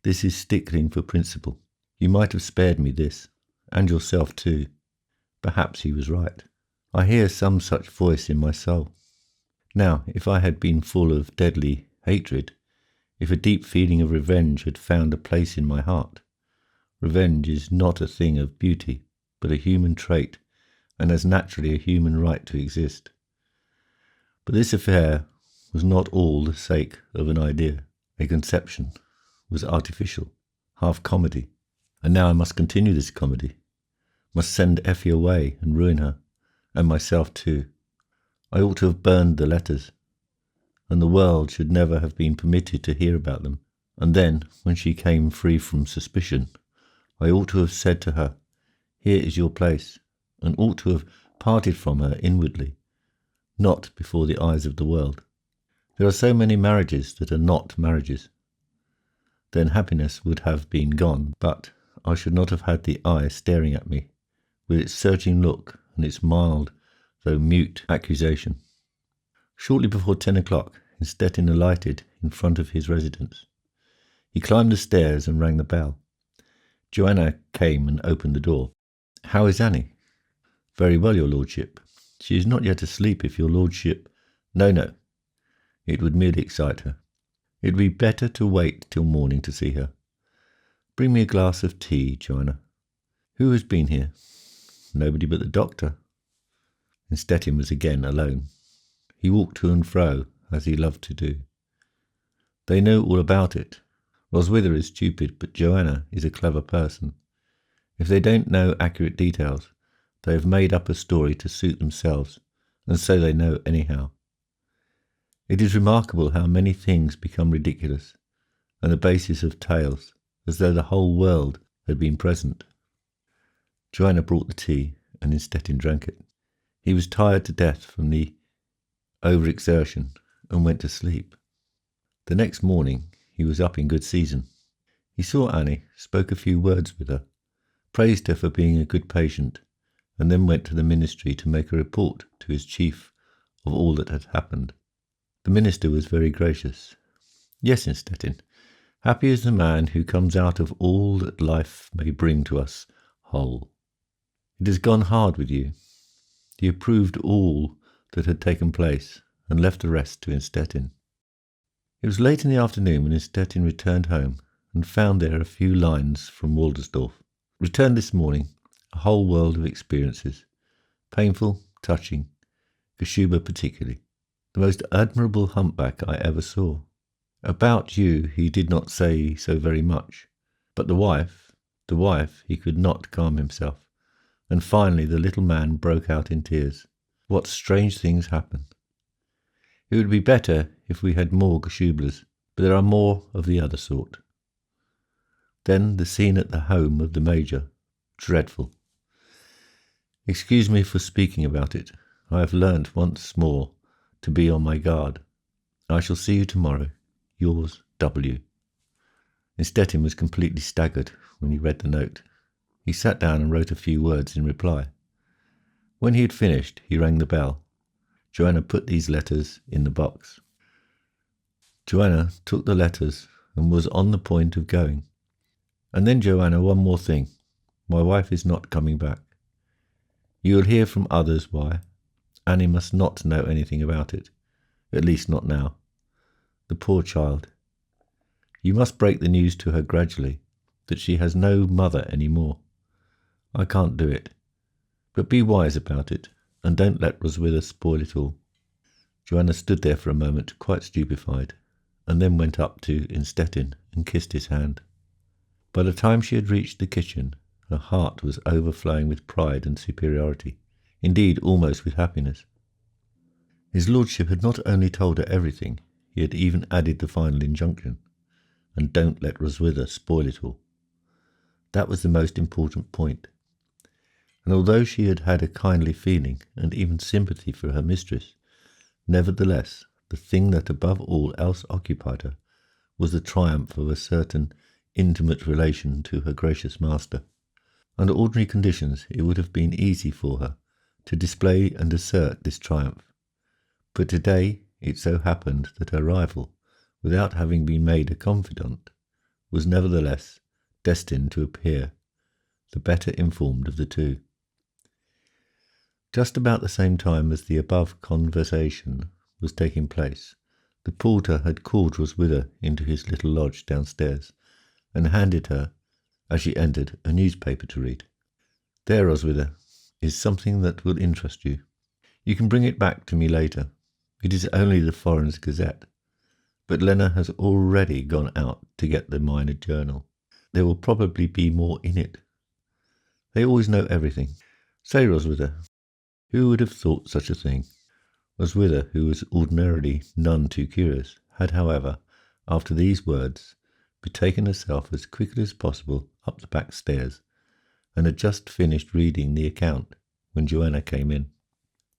this is stickling for principle. You might have spared me this, and yourself too. Perhaps he was right. I hear some such voice in my soul. Now, if I had been full of deadly hatred, if a deep feeling of revenge had found a place in my heart, revenge is not a thing of beauty, but a human trait, and has naturally a human right to exist. But this affair was not all the sake of an idea, a conception, was artificial, half comedy. And now I must continue this comedy, must send Effi away and ruin her, and myself too. I ought to have burned the letters, and the world should never have been permitted to hear about them. And then, when she came free from suspicion, I ought to have said to her, here is your place, and ought to have parted from her inwardly, not before the eyes of the world. There are so many marriages that are not marriages. Then happiness would have been gone, but I should not have had the eye staring at me, with its searching look and its mild, though mute, accusation. Shortly before 10 o'clock, Stettin alighted in front of his residence. He climbed the stairs and rang the bell. Joanna came and opened the door. "How is Annie?" "Very well, your lordship. She is not yet asleep if your lordship—" No. It would merely excite her. It would be better to wait till morning to see her. Bring me a glass of tea, Joanna. Who has been here? Nobody but the doctor. And Stettin was again alone. He walked to and fro, as he loved to do. They know all about it. Roswitha is stupid, but Joanna is a clever person. If they don't know accurate details, they have made up a story to suit themselves, and so they know anyhow. It is remarkable how many things become ridiculous, and the basis of tales, as though the whole world had been present. Joanna brought the tea, and Stettin drank it. He was tired to death from the overexertion, and went to sleep. The next morning he was up in good season. He saw Annie, spoke a few words with her, praised her for being a good patient, and then went to the ministry to make a report to his chief of all that had happened. The minister was very gracious. "Yes, Stettin, happy is the man who comes out of all that life may bring to us whole. It has gone hard with you." He approved all that had taken place, and left the rest to Stettin. It was late in the afternoon when Stettin returned home, and found there a few lines from Waldersdorf. "Returned this morning, a whole world of experiences, painful, touching, Geshuba particularly. The most admirable humpback I ever saw. About you he did not say so very much, but the wife, he could not calm himself, and finally the little man broke out in tears. What strange things happen. It would be better if we had more Geshublas, but there are more of the other sort. Then the scene at the home of the Major. Dreadful. Excuse me for speaking about it. I have learnt once more to be on my guard. I shall see you tomorrow. Yours, W." Stettin was completely staggered when he read the note. He sat down and wrote a few words in reply. When he had finished, he rang the bell. Joanna put these letters in the box. Joanna took the letters and was on the point of going. "And then, Joanna, one more thing. My wife is not coming back. You will hear from others why. Annie must not know anything about it, at least not now. The poor child. You must break the news to her gradually, that she has no mother any more. I can't do it. But be wise about it, and don't let Roswitha spoil it all." Joanna stood there for a moment, quite stupefied, and then went up to Stettin and kissed his hand. By the time she had reached the kitchen, her heart was overflowing with pride and superiority, indeed almost with happiness. His lordship had not only told her everything, he had even added the final injunction, and don't let Roswitha spoil it all. That was the most important point. And although she had had a kindly feeling and even sympathy for her mistress, nevertheless the thing that above all else occupied her was the triumph of a certain intimate relation to her gracious master. Under ordinary conditions it would have been easy for her to display and assert this triumph, but today it so happened that her rival, without having been made a confidant, was nevertheless destined to appear the better informed of the two. Just about the same time as the above conversation was taking place, the porter had called Roswitha into his little lodge downstairs, and handed her, as she entered, a newspaper to read. "There, Roswitha, is something that will interest you. You can bring it back to me later. It is only the Foreign Gazette, but Lena has already gone out to get the minor journal. There will probably be more in it. They always know everything. Say, Roswitha, who would have thought such a thing?" Roswitha, who was ordinarily none too curious, had, however, after these words, betaken herself as quickly as possible up the back stairs, and had just finished reading the account when Joanna came in.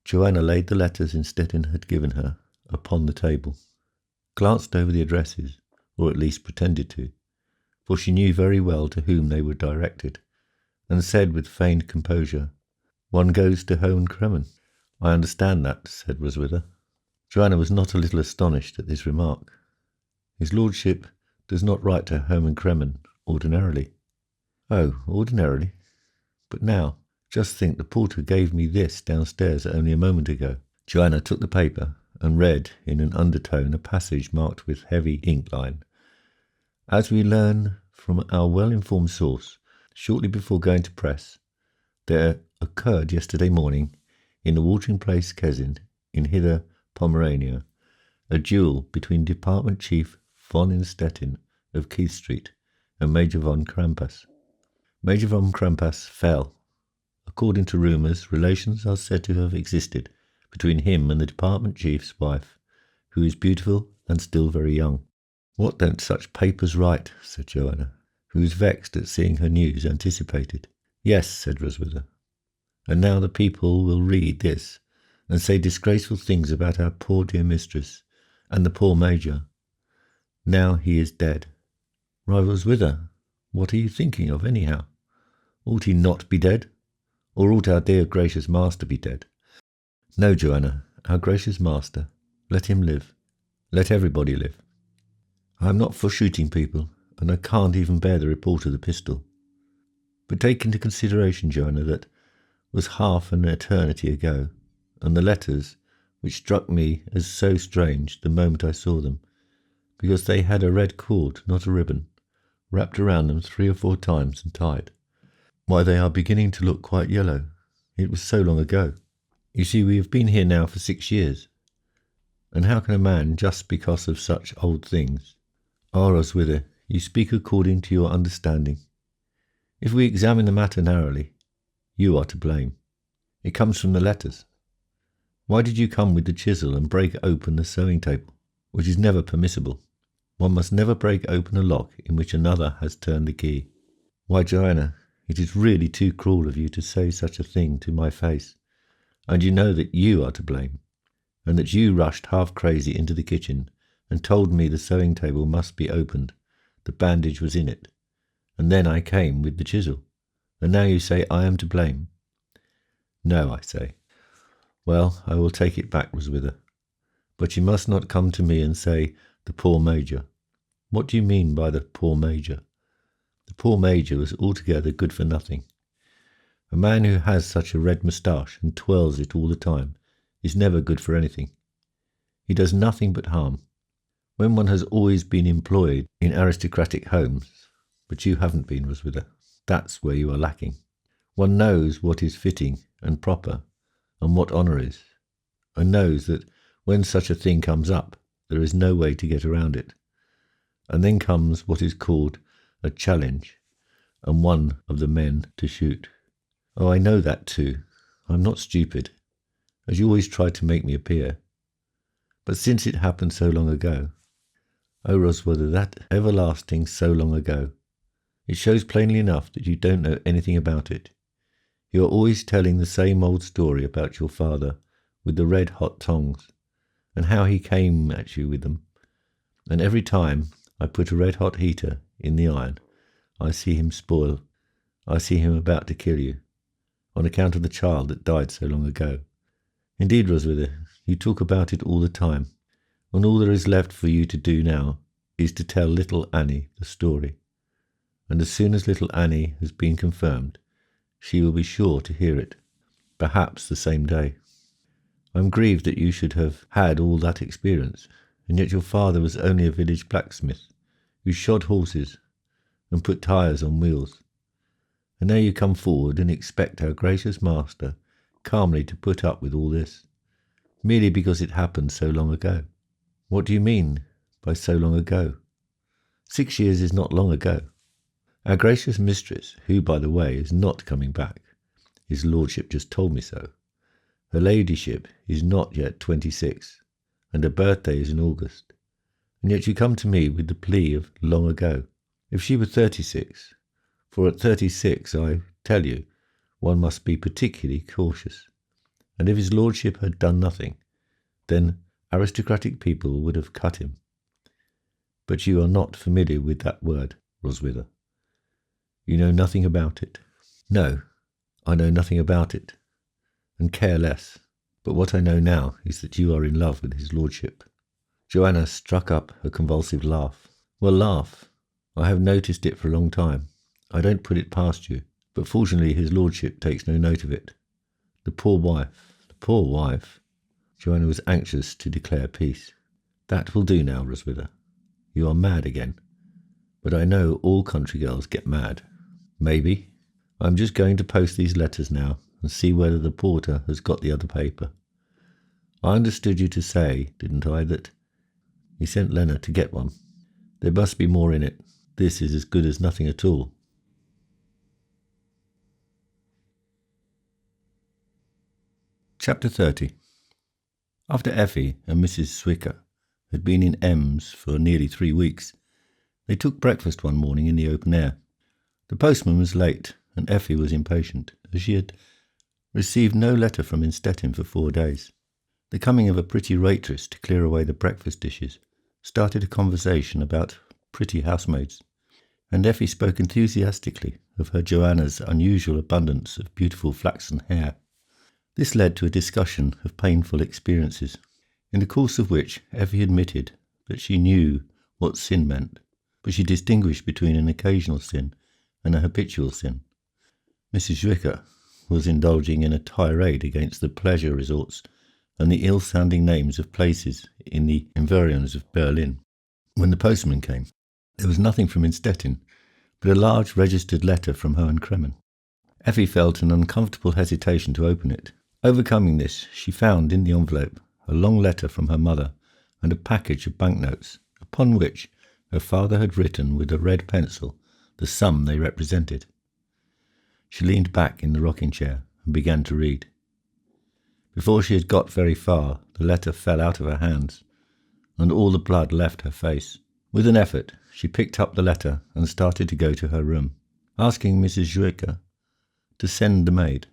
Joanna laid the letters Stettin had given her upon the table, glanced over the addresses, or at least pretended to, for she knew very well to whom they were directed, and said with feigned composure, "One goes to Hohen Cremmen." "I understand that," said Roswitha. Joanna was not a little astonished at this remark. "His lordship does not write to Hohen Cremmen ordinarily." "Oh, ordinarily? But now, just think, the porter gave me this downstairs only a moment ago." Joanna took the paper and read in an undertone a passage marked with heavy ink line. "As we learn from our well-informed source, shortly before going to press, there occurred yesterday morning in the watering place Kesin, in Hither Pomerania, a duel between Department Chief von Instetten of Keith Street and Major von Krampas. Major von Krampas fell. According to rumours, relations are said to have existed between him and the Department Chief's wife, who is beautiful and still very young." "What don't such papers write?" said Joanna, who was vexed at seeing her news anticipated. "Yes," said Roswitha, "and now the people will read this and say disgraceful things about our poor dear mistress and the poor Major. Now he is dead." "Roswitha, what are you thinking of anyhow? Ought he not be dead? Or ought our dear gracious master be dead?" "No, Joanna, our gracious master. Let him live. Let everybody live. I am not for shooting people, and I can't even bear the report of the pistol. But take into consideration, Joanna, that was half an eternity ago, and the letters, which struck me as so strange the moment I saw them, because they had a red cord, not a ribbon, wrapped around them 3 or 4 times and tied. Why, they are beginning to look quite yellow. It was so long ago. You see, we have been here now for 6 years. And how can a man, just because of such old things—" "Ah, Roswitha, you speak according to your understanding. If we examine the matter narrowly, you are to blame. It comes from the letters. Why did you come with the chisel and break open the sewing table, which is never permissible? One must never break open a lock in which another has turned the key." "Why, Joanna, it is really too cruel of you to say such a thing to my face, and you know that you are to blame, and that you rushed half crazy into the kitchen and told me the sewing table must be opened, the bandage was in it, and then I came with the chisel, and now you say I am to blame. No, I say. Well, I will take it back, Roswitha, but you must not come to me and say, the poor Major. What do you mean by the poor Major? The poor Major was altogether good for nothing. A man who has such a red moustache and twirls it all the time is never good for anything. He does nothing but harm. When one has always been employed in aristocratic homes, but you haven't been, Roswitha, that's where you are lacking. One knows what is fitting and proper, and what honour is, and knows that when such a thing comes up, there is no way to get around it. And then comes what is called a challenge, and one of the men to shoot. Oh, I know that too. I'm not stupid, as you always try to make me appear. But since it happened so long ago, oh, Roswitha, that everlasting so long ago, it shows plainly enough that you don't know anything about it. You are always telling the same old story about your father with the red-hot tongs, and how he came at you with them. And every time I put a red-hot heater in the iron, I see him spoil. I see him about to kill you, on account of the child that died so long ago. Indeed, Roswitha, you talk about it all the time, and all there is left for you to do now is to tell little Annie the story. And as soon as little Annie has been confirmed, she will be sure to hear it, perhaps the same day. I am grieved that you should have had all that experience, and yet your father was only a village blacksmith, who shod horses and put tyres on wheels. And now you come forward and expect our gracious master calmly to put up with all this, merely because it happened so long ago. What do you mean by so long ago? 6 years is not long ago. Our gracious mistress, who, by the way, is not coming back, his lordship just told me so. Her ladyship is not yet 26, and her birthday is in August. And yet you come to me with the plea of long ago. If she were 36, for at 36, I tell you, one must be particularly cautious. And if his lordship had done nothing, then aristocratic people would have cut him. But you are not familiar with that word. Roswitha. You know nothing about it. No, I know nothing about it, and care less. But what I know now is that you are in love with his lordship. Joanna struck up a convulsive laugh. Well, laugh. I have noticed it for a long time. I don't put it past you, but fortunately his lordship takes no note of it. The poor wife, the poor wife. Joanna was anxious to declare peace. That will do now, Roswitha. You are mad again. But I know all country girls get mad. Maybe. I'm just going to post these letters now and see whether the porter has got the other paper. I understood you to say, didn't I, that he sent Lena to get one? There must be more in it. This is as good as nothing at all. Chapter 30. After Effi and Mrs. Zwicker had been in Ems for nearly 3 weeks, they took breakfast one morning in the open air. The postman was late, and Effi was impatient, as she had received no letter from Innstetten for 4 days. The coming of a pretty waitress to clear away the breakfast dishes started a conversation about pretty housemaids, and Effi spoke enthusiastically of her Joanna's unusual abundance of beautiful flaxen hair. This led to a discussion of painful experiences, in the course of which Effi admitted that she knew what sin meant, but she distinguished between an occasional sin and a habitual sin. Mrs. Zwicker was indulging in a tirade against the pleasure resorts and the ill-sounding names of places in the environs of Berlin. When the postman came, there was nothing from Innstetten, but a large registered letter from Herrn Kremen. Effi felt an uncomfortable hesitation to open it. Overcoming this, she found in the envelope a long letter from her mother and a package of banknotes, upon which her father had written with a red pencil the sum they represented. She leaned back in the rocking chair and began to read. Before she had got very far, the letter fell out of her hands, and all the blood left her face. With an effort, she picked up the letter and started to go to her room, asking Mrs. Zwicker to send the maid.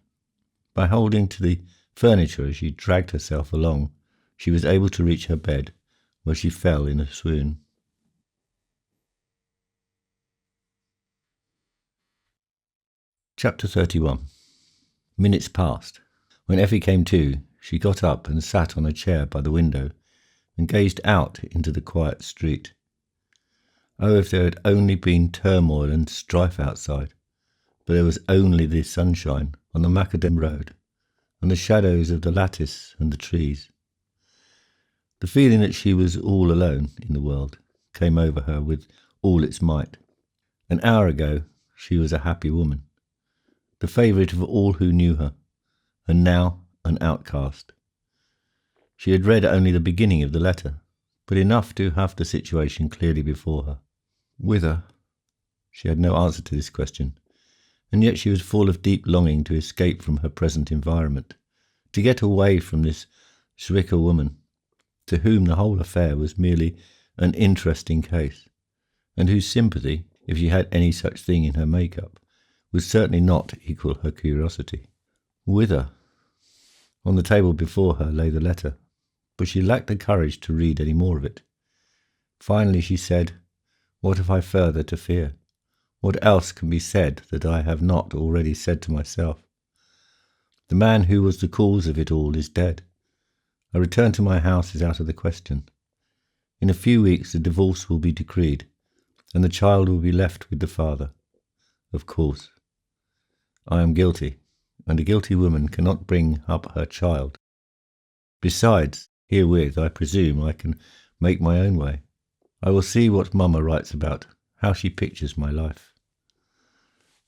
By holding to the furniture as she dragged herself along, she was able to reach her bed, where she fell in a swoon. Chapter 31. Minutes passed. When Effi came to, she got up and sat on a chair by the window and gazed out into the quiet street. Oh, if there had only been turmoil and strife outside, but there was only the sunshine on the macadam road and the shadows of the lattice and the trees. The feeling that she was all alone in the world came over her with all its might. An hour ago she was a happy woman, the favourite of all who knew her, and now an outcast. She had read only the beginning of the letter, but enough to have the situation clearly before her. Whither? She had no answer to this question, and yet she was full of deep longing to escape from her present environment, to get away from this Zwicker woman, to whom the whole affair was merely an interesting case, and whose sympathy, if she had any such thing in her make-up, would certainly not equal her curiosity. Whither? On the table before her lay the letter, but she lacked the courage to read any more of it. Finally she said, "What have I further to fear? What else can be said that I have not already said to myself? The man who was the cause of it all is dead. A return to my house is out of the question. In a few weeks the divorce will be decreed, and the child will be left with the father. Of course, I am guilty, and a guilty woman cannot bring up her child. Besides, herewith I presume I can make my own way. I will see what Mamma writes about, how she pictures my life."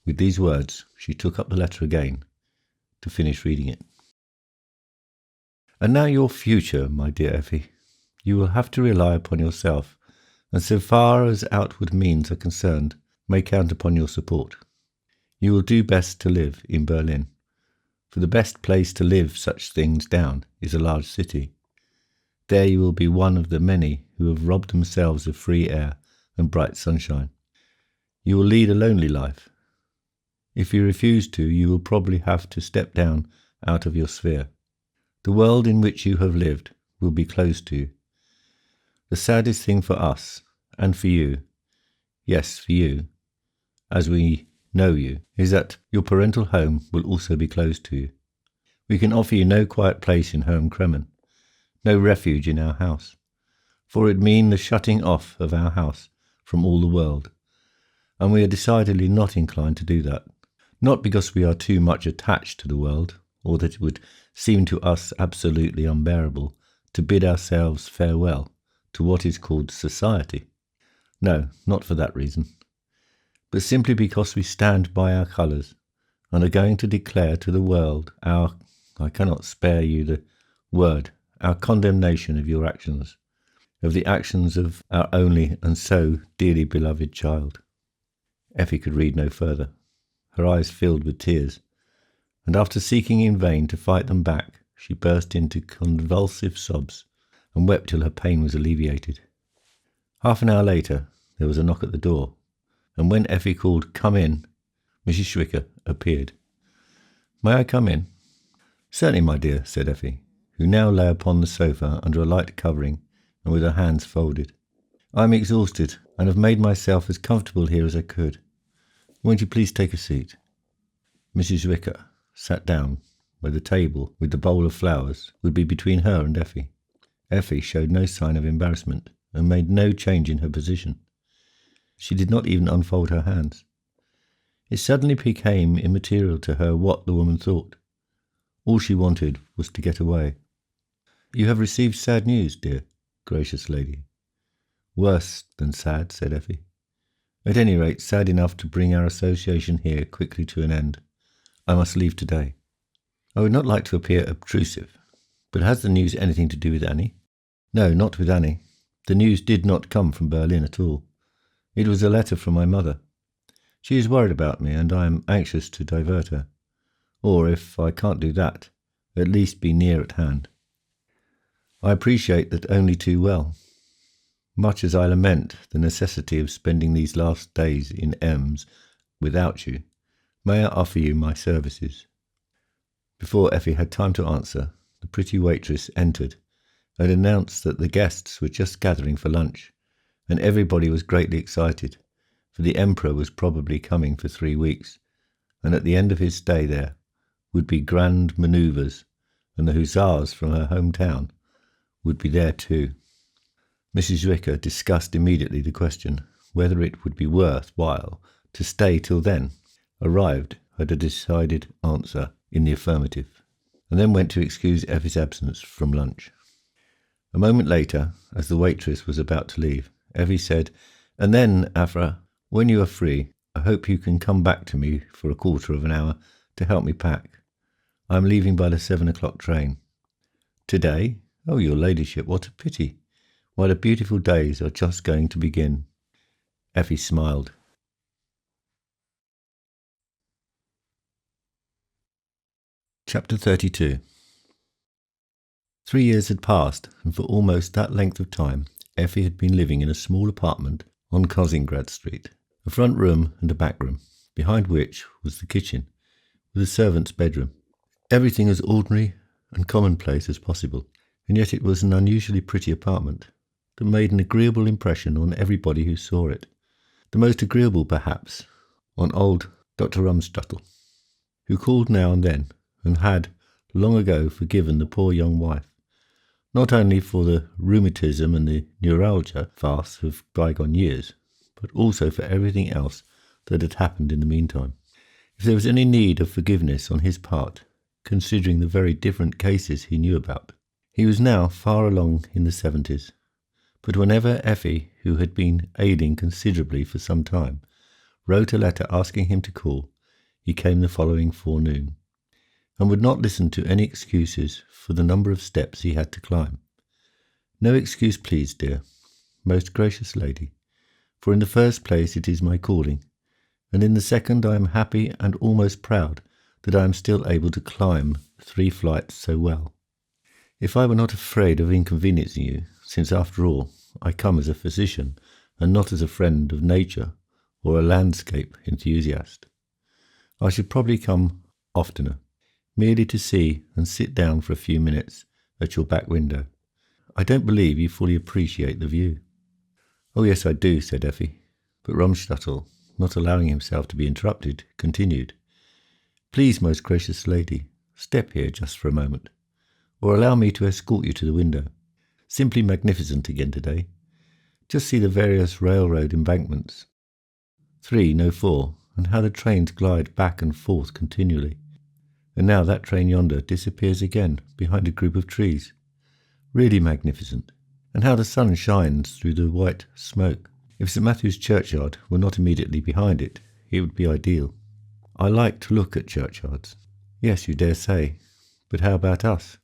With these words, she took up the letter again to finish reading it. "And now your future, my dear Effi. You will have to rely upon yourself, and so far as outward means are concerned, may count upon your support. You will do best to live in Berlin, for the best place to live such things down is a large city. There you will be one of the many who have robbed themselves of free air and bright sunshine. You will lead a lonely life. If you refuse to, you will probably have to step down out of your sphere. The world in which you have lived will be closed to you. The saddest thing for us, and for you, yes, for you, as we know you, is that your parental home will also be closed to you. We can offer you no quiet place in Home Kremen, no refuge in our house, for it would mean the shutting off of our house from all the world, and we are decidedly not inclined to do that. Not because we are too much attached to the world, or that it would seem to us absolutely unbearable to bid ourselves farewell to what is called society. No, not for that reason, but simply because we stand by our colours and are going to declare to the world our, I cannot spare you the word, our condemnation of your actions, of the actions of our only and so dearly beloved child. Effie could read no further. Her eyes filled with tears, and after seeking in vain to fight them back, she burst into convulsive sobs and wept till her pain was alleviated. Half an hour later, there was a knock at the door, and when Effie called, "Come in," Mrs. Schwicker appeared. "May I come in?" "Certainly, my dear," said Effie, who now lay upon the sofa under a light covering and with her hands folded. "I am exhausted and have made myself as comfortable here as I could. Won't you please take a seat?" Mrs. Schwicker sat down where the table with the bowl of flowers would be between her and Effie. Effie showed no sign of embarrassment and made no change in her position. She did not even unfold her hands. It suddenly became immaterial to her what the woman thought. All she wanted was to get away. "You have received sad news, dear, gracious lady." "Worse than sad," said Effie. "At any rate, sad enough to bring our association here quickly to an end. I must leave today. I would not like to appear obtrusive, but has the news anything to do with Annie?" "No, not with Annie. The news did not come from Berlin at all. It was a letter from my mother. She is worried about me, and I am anxious to divert her. Or, if I can't do that, at least be near at hand. I appreciate that only too well. Much as I lament the necessity of spending these last days in Ems without you, may I offer you my services?" Before Effie had time to answer, the pretty waitress entered and announced that the guests were just gathering for lunch, and everybody was greatly excited, for the Emperor was probably coming for 3 weeks, and at the end of his stay there would be grand manoeuvres, and the hussars from her hometown would be there too. Mrs. Zwicker discussed immediately the question whether it would be worth while to stay till then, arrived at a decided answer in the affirmative, and then went to excuse Effie's absence from lunch. A moment later, as the waitress was about to leave, Effie said, "And then, Afra, when you are free, I hope you can come back to me for a quarter of an hour to help me pack. I am leaving by the 7 o'clock train." "Today? Oh, your ladyship, what a pity! Why, the beautiful days are just going to begin." Effie smiled. Chapter 32. 3 years had passed, and for almost that length of time Effie had been living in a small apartment on Kosingrad Street, a front room and a back room, behind which was the kitchen, with a servant's bedroom. Everything as ordinary and commonplace as possible, and yet it was an unusually pretty apartment that made an agreeable impression on everybody who saw it. The most agreeable, perhaps, on old Dr. Rumstuttel, who called now and then, and had long ago forgiven the poor young wife, not only for the rheumatism and the neuralgia farce of bygone years, but also for everything else that had happened in the meantime. If there was any need of forgiveness on his part, considering the very different cases he knew about. He was now far along in the 70s, but whenever Effie, who had been ailing considerably for some time, wrote a letter asking him to call, he came the following forenoon, and would not listen to any excuses for the number of steps he had to climb. "No excuse, please, dear, most gracious lady, for in the first place it is my calling, and in the second I am happy and almost proud that I am still able to climb 3 flights so well. If I were not afraid of inconveniencing you, since after all I come as a physician and not as a friend of nature or a landscape enthusiast, I should probably come oftener, merely to see and sit down for a few minutes at your back window. I don't believe you fully appreciate the view." "Oh yes, I do," said Effie, But Rumstuttel, not allowing himself to be interrupted, continued. Please, most gracious lady, step here just for a moment, or allow me to escort you to the window. Simply magnificent again today. Just see the various railroad embankments. 3, no 4, and how the trains glide back and forth continually. And now that train yonder disappears again behind a group of trees. Really magnificent. And how the sun shines through the white smoke. If St. Matthew's churchyard were not immediately behind it, it would be ideal. I like to look at churchyards. Yes, you dare say. But how about us?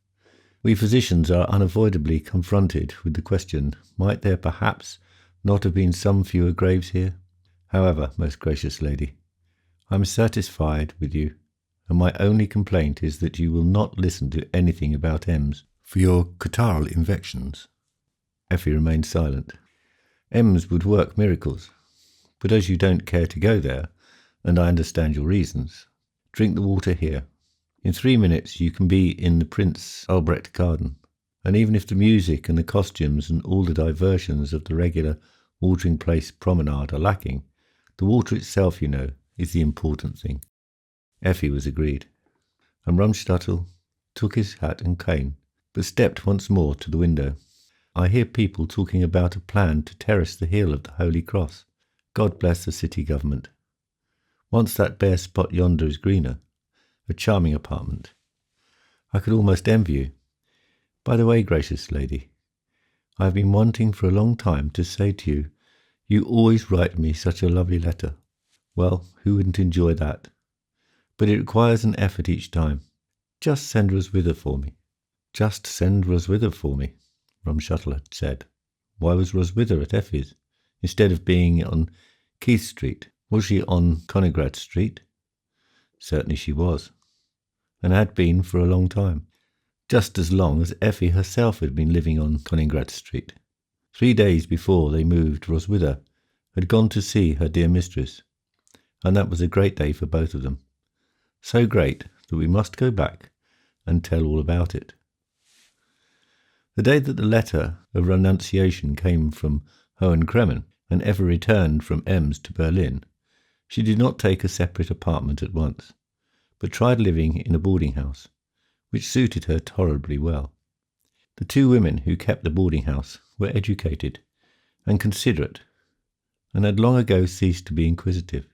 We physicians are unavoidably confronted with the question, might there perhaps not have been some fewer graves here? However, most gracious lady, I am satisfied with you, and my only complaint is that you will not listen to anything about Ems for your catarrhal infections. Effie remained silent. Ems would work miracles, but as you don't care to go there, and I understand your reasons, drink the water here. In 3 minutes you can be in the Prince Albrecht garden, and even if the music and the costumes and all the diversions of the regular watering place promenade are lacking, the water itself, you know, is the important thing. Effie was agreed, and Rumstuttel took his hat and cane, but stepped once more to the window. I hear people talking about a plan to terrace the hill of the Holy Cross. God bless the city government. Once that bare spot yonder is greener, a charming apartment. I could almost envy you. By the way, gracious lady, I have been wanting for a long time to say to you, you always write me such a lovely letter. Well, who wouldn't enjoy that? But it requires an effort each time. Just send Roswitha for me. Just send Roswitha for me, Rumstuttel had said. Why was Roswitha at Effie's, instead of being on Keith Street? Was she on Conigrad Street? Certainly she was, and had been for a long time, just as long as Effie herself had been living on Conigrad Street. 3 days before they moved, Roswitha had gone to see her dear mistress, and that was a great day for both of them. So great that we must go back and tell all about it. The day that the letter of renunciation came from Hohen-Cremmen and Effie returned from Ems to Berlin, she did not take a separate apartment at once, but tried living in a boarding house, which suited her tolerably well. The 2 women who kept the boarding house were educated and considerate, and had long ago ceased to be inquisitive.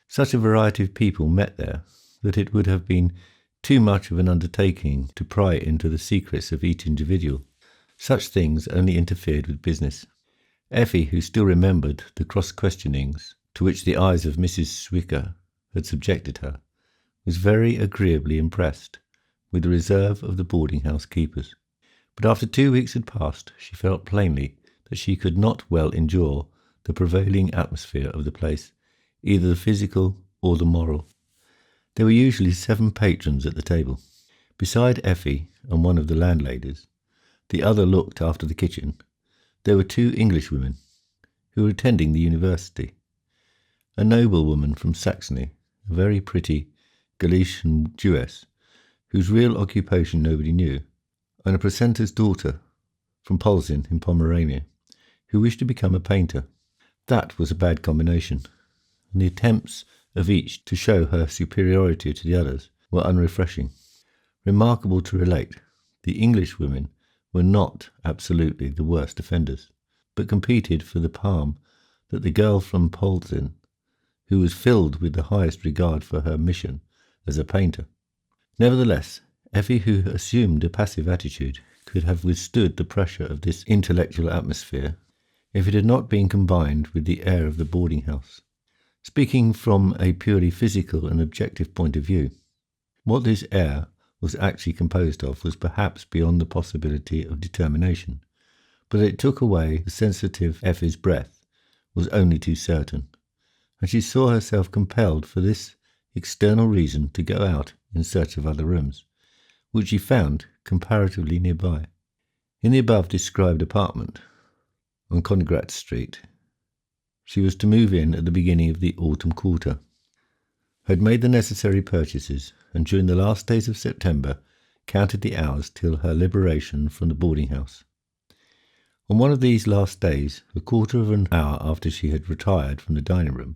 Such a variety of people met there that it would have been too much of an undertaking to pry into the secrets of each individual. Such things only interfered with business. Effie, who still remembered the cross-questionings to which the eyes of Mrs. Zwicker had subjected her, was very agreeably impressed with the reserve of the boarding-house keepers. But after 2 weeks had passed, she felt plainly that she could not well endure the prevailing atmosphere of the place, either the physical or the moral. There were usually 7 patrons at the table. Beside Effie and one of the landladies, the other looked after the kitchen, there were 2 Englishwomen who were attending the university. A noblewoman from Saxony, a very pretty Galician Jewess, whose real occupation nobody knew, and a precentor's daughter from Polzin in Pomerania, who wished to become a painter. That was a bad combination, and the attempts of each to show her superiority to the others were unrefreshing. Remarkable to relate, the Englishwomen were not absolutely the worst offenders, but competed for the palm that the girl from Polzin, who was filled with the highest regard for her mission as a painter. Nevertheless, Effie, who assumed a passive attitude, could have withstood the pressure of this intellectual atmosphere if it had not been combined with the air of the boarding-house. Speaking from a purely physical and objective point of view, what this air was actually composed of was perhaps beyond the possibility of determination, but that it took away the sensitive Effie's breath was only too certain, and she saw herself compelled for this external reason to go out in search of other rooms, which she found comparatively nearby. In the above described apartment on Conigrad Street, she was to move in at the beginning of the autumn quarter, had made the necessary purchases, and during the last days of September counted the hours till her liberation from the boarding-house. On one of these last days, a quarter of an hour after she had retired from the dining room,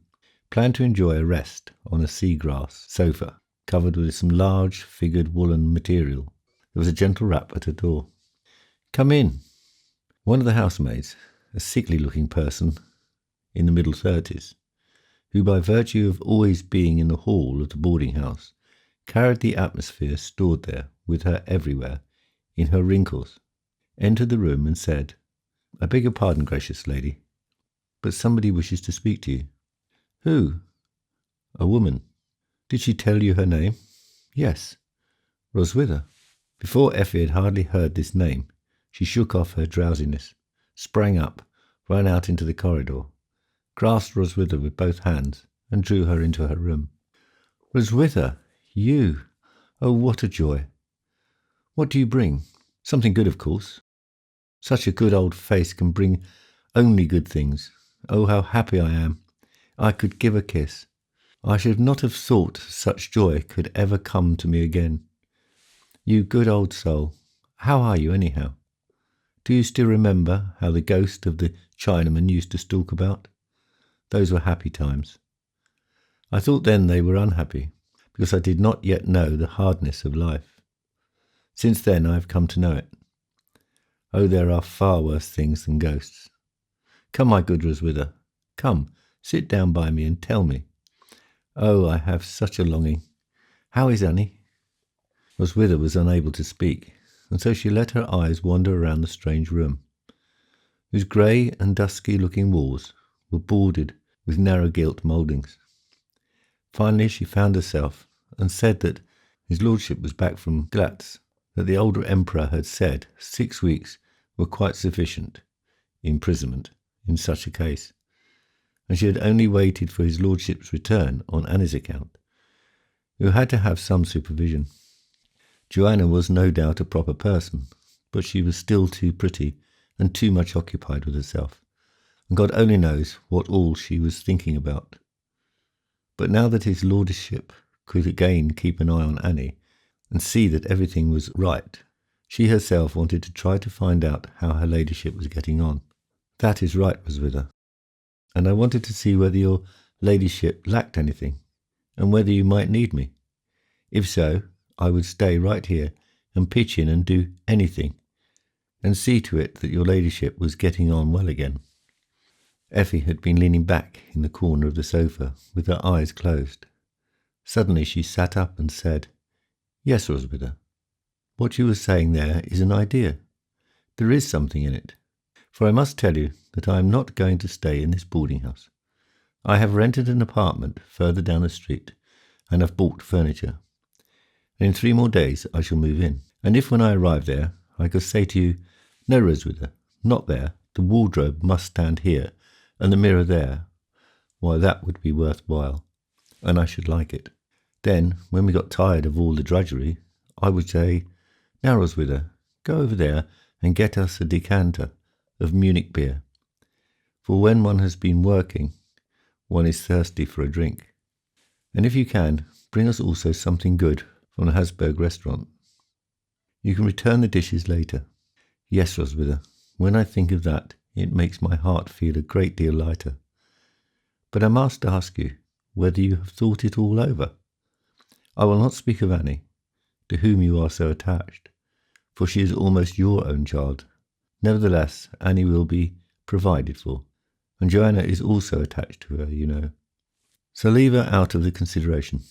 planned to enjoy a rest on a seagrass sofa covered with some large figured woolen material. There was a gentle rap at her door. "Come in." One of the housemaids, a sickly-looking person in the middle 30s, who by virtue of always being in the hall of the boarding-house carried the atmosphere stored there with her everywhere, in her wrinkles, entered the room and said, "I beg your pardon, gracious lady, but somebody wishes to speak to you." "Who?" "A woman." "Did she tell you her name?" "Yes, Roswitha." Before Effie had hardly heard this name, she shook off her drowsiness, sprang up, ran out into the corridor, grasped Roswitha with both hands, and drew her into her room. "Roswitha, you! Oh, what a joy! What do you bring? Something good, of course. Such a good old face can bring only good things. Oh, how happy I am! I could give a kiss. I should not have thought such joy could ever come to me again. You good old soul, how are you anyhow? Do you still remember how the ghost of the Chinaman used to stalk about? Those were happy times. I thought then they were unhappy, because I did not yet know the hardness of life. Since then I have come to know it. Oh, there are far worse things than ghosts. Come, my good Roswitha, come, sit down by me and tell me. Oh, I have such a longing. How is Annie?" Roswitha was unable to speak, and so she let her eyes wander around the strange room, whose grey and dusky-looking walls were bordered with narrow gilt mouldings. Finally she found herself, and said that his lordship was back from Glatz, that the old emperor had said 6 weeks were quite sufficient imprisonment in such a case, and she had only waited for his lordship's return on Annie's account, who had to have some supervision. Joanna was no doubt a proper person, but she was still too pretty and too much occupied with herself, and God only knows what all she was thinking about. But now that his lordship could again keep an eye on Annie and see that everything was right, she herself wanted to try to find out how her ladyship was getting on. "That is right, Roswitha. And I wanted to see whether your ladyship lacked anything, and whether you might need me. If so, I would stay right here and pitch in and do anything, and see to it that your ladyship was getting on well again." Effie had been leaning back in the corner of the sofa with her eyes closed. Suddenly she sat up and said, "Yes, Roswitha, what you were saying there is an idea. There is something in it. For I must tell you that I am not going to stay in this boarding-house. I have rented an apartment further down the street, and have bought furniture. And in 3 more days I shall move in. And if when I arrive there I could say to you, 'No, Roswitha, not there, the wardrobe must stand here, and the mirror there,' why, that would be worthwhile, and I should like it. Then, when we got tired of all the drudgery, I would say, 'Now, Roswitha, go over there and get us a decanter of Munich beer. For when one has been working, one is thirsty for a drink. And if you can, bring us also something good from the Habsburg restaurant. You can return the dishes later.' Yes, Roswitha, when I think of that, it makes my heart feel a great deal lighter. But I must ask you whether you have thought it all over. I will not speak of Annie, to whom you are so attached, for she is almost your own child. Nevertheless, Annie will be provided for, and Joanna is also attached to her, you know. So leave her out of the consideration.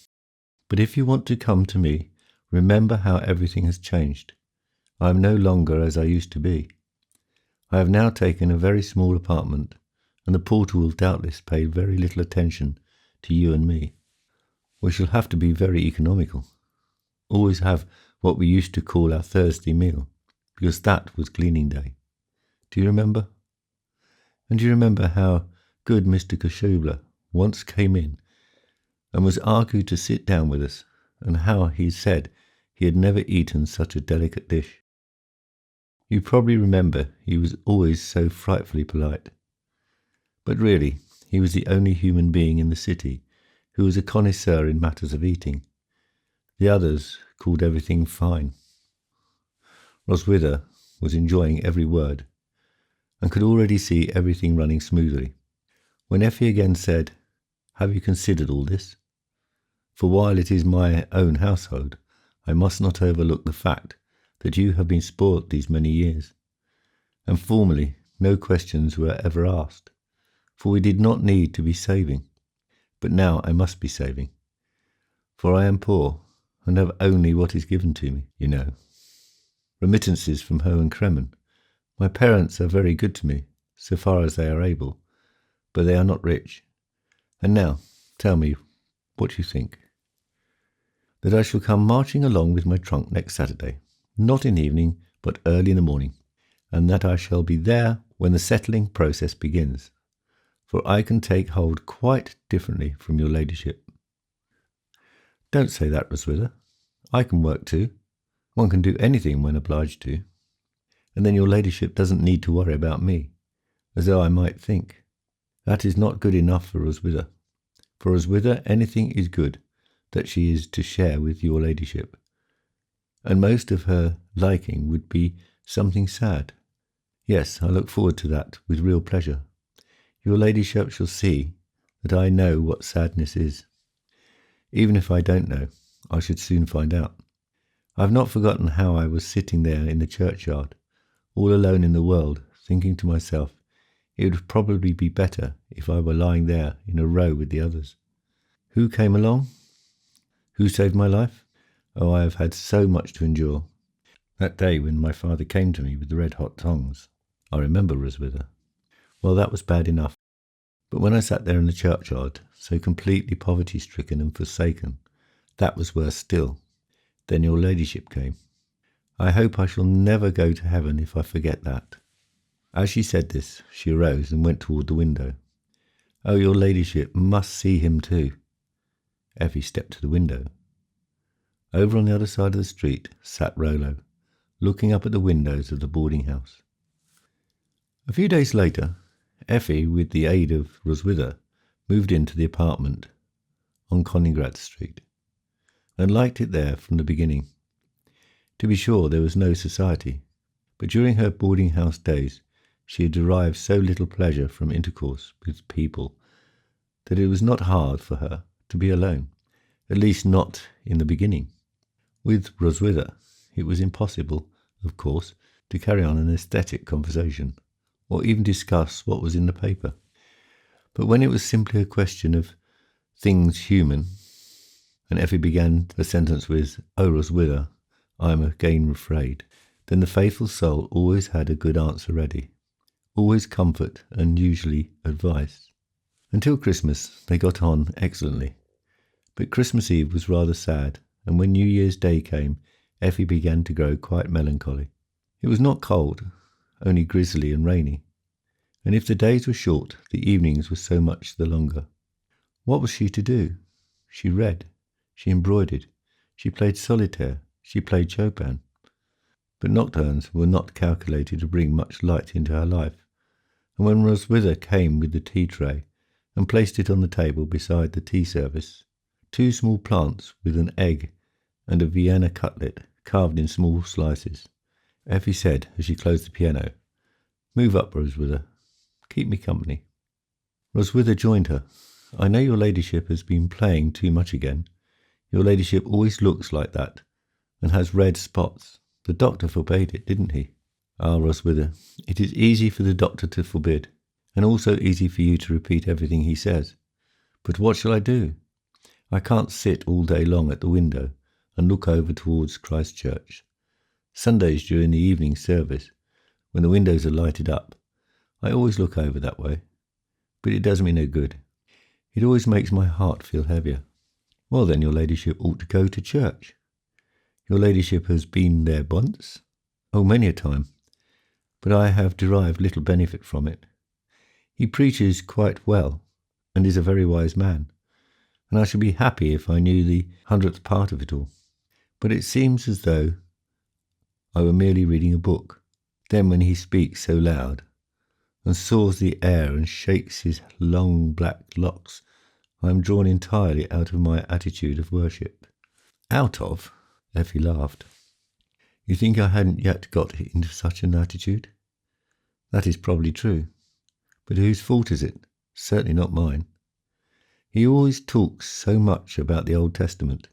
But if you want to come to me, remember how everything has changed. I am no longer as I used to be. I have now taken a very small apartment, and the porter will doubtless pay very little attention to you and me. We shall have to be very economical. Always have what we used to call our Thursday meal, because that was cleaning day. Do you remember? And do you remember how good Mr. Koschubler once came in and was argued to sit down with us, and how he said he had never eaten such a delicate dish? You probably remember he was always so frightfully polite. But really, he was the only human being in the city who was a connoisseur in matters of eating. The others called everything fine. Roswitha was enjoying every word, and could already see everything running smoothly. When Effi again said, "Have you considered all this? For while it is my own household, I must not overlook the fact that you have been spoilt these many years. And formerly no questions were ever asked, for we did not need to be saving. But now I must be saving, for I am poor and have only what is given to me, you know. Remittances from Hohen Cremmen. My parents are very good to me, so far as they are able, but they are not rich. And now, tell me what you think." "That I shall come marching along with my trunk next Saturday, not in the evening, but early in the morning, and that I shall be there when the settling process begins, for I can take hold quite differently from your ladyship." "Don't say that, Roswitha. I can work too. One can do anything when obliged to. And then your ladyship doesn't need to worry about me, as though I might think. That is not good enough for Roswitha. For Roswitha, anything is good that she is to share with your ladyship, and most of her liking would be something sad. Yes, I look forward to that with real pleasure. Your ladyship shall see that I know what sadness is. Even if I don't know, I should soon find out. I have not forgotten how I was sitting there in the churchyard, all alone in the world, thinking to myself, it would probably be better if I were lying there in a row with the others. Who came along? Who saved my life? Oh, I have had so much to endure. That day when my father came to me with the red-hot tongs. I remember, Roswitha. Well, that was bad enough. But when I sat there in the churchyard, so completely poverty-stricken and forsaken, that was worse still. Then your ladyship came. I hope I shall never go to heaven if I forget that." As she said this, she arose and went toward the window. "Oh, your ladyship must see him too." Effie stepped to the window. Over on the other side of the street sat Rollo, looking up at the windows of the boarding house. A few days later, Effie, with the aid of Roswitha, moved into the apartment on Königgrätz Street, and liked it there from the beginning. To be sure, there was no society, but during her boarding house days she had derived so little pleasure from intercourse with people that it was not hard for her to be alone, at least not in the beginning. With Roswitha it was impossible, of course, to carry on an aesthetic conversation, or even discuss what was in the paper. But when it was simply a question of things human, and Effie began a sentence with, "Oh, Roswitha, I am again afraid," then the faithful soul always had a good answer ready, always comfort and usually advice. Until Christmas they got on excellently, but Christmas Eve was rather sad, and when New Year's Day came, Effie began to grow quite melancholy. It was not cold, only grizzly and rainy, and if the days were short, the evenings were so much the longer. What was she to do? She read, she embroidered, she played solitaire, she played Chopin. But nocturnes were not calculated to bring much light into her life, and when Roswitha came with the tea tray and placed it on the table beside the tea service, 2 small plants with an egg and a Vienna cutlet carved in small slices, Effie said as she closed the piano, "Move up, Roswitha. Keep me company." Roswitha joined her. "I know your ladyship has been playing too much again. Your ladyship always looks like that, and has red spots. The doctor forbade it, didn't he?" "Ah, Roswitha, it is easy for the doctor to forbid, and also easy for you to repeat everything he says. But what shall I do? I can't sit all day long at the window and look over towards Christchurch. Sundays during the evening service, when the windows are lighted up, I always look over that way, but it does me no good. It always makes my heart feel heavier." "Well, then your ladyship ought to go to church. Your ladyship has been there once?" "Oh, many a time, but I have derived little benefit from it. He preaches quite well, and is a very wise man, and I should be happy if I knew the 100th part of it all. But it seems as though I were merely reading a book. Then when he speaks so loud, and saws the air and shakes his long black locks, I am drawn entirely out of my attitude of worship." "Out of?" Effie laughed. "You think I hadn't yet got into such an attitude? That is probably true. But whose fault is it? Certainly not mine. He always talks so much about the Old Testament.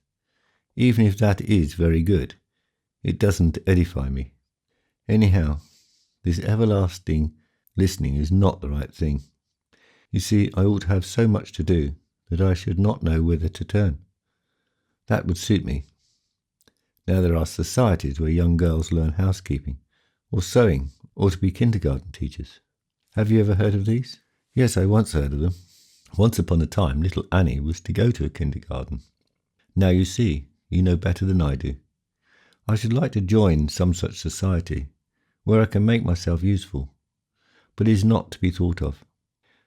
Even if that is very good, it doesn't edify me. Anyhow, this everlasting listening is not the right thing. You see, I ought to have so much to do that I should not know whither to turn. That would suit me. Now there are societies where young girls learn housekeeping, or sewing, or to be kindergarten teachers. Have you ever heard of these? Yes, I once heard of them. Once upon a time, little Annie was to go to a kindergarten. Now you see, you know better than I do. I should like to join some such society, where I can make myself useful, but it is not to be thought of.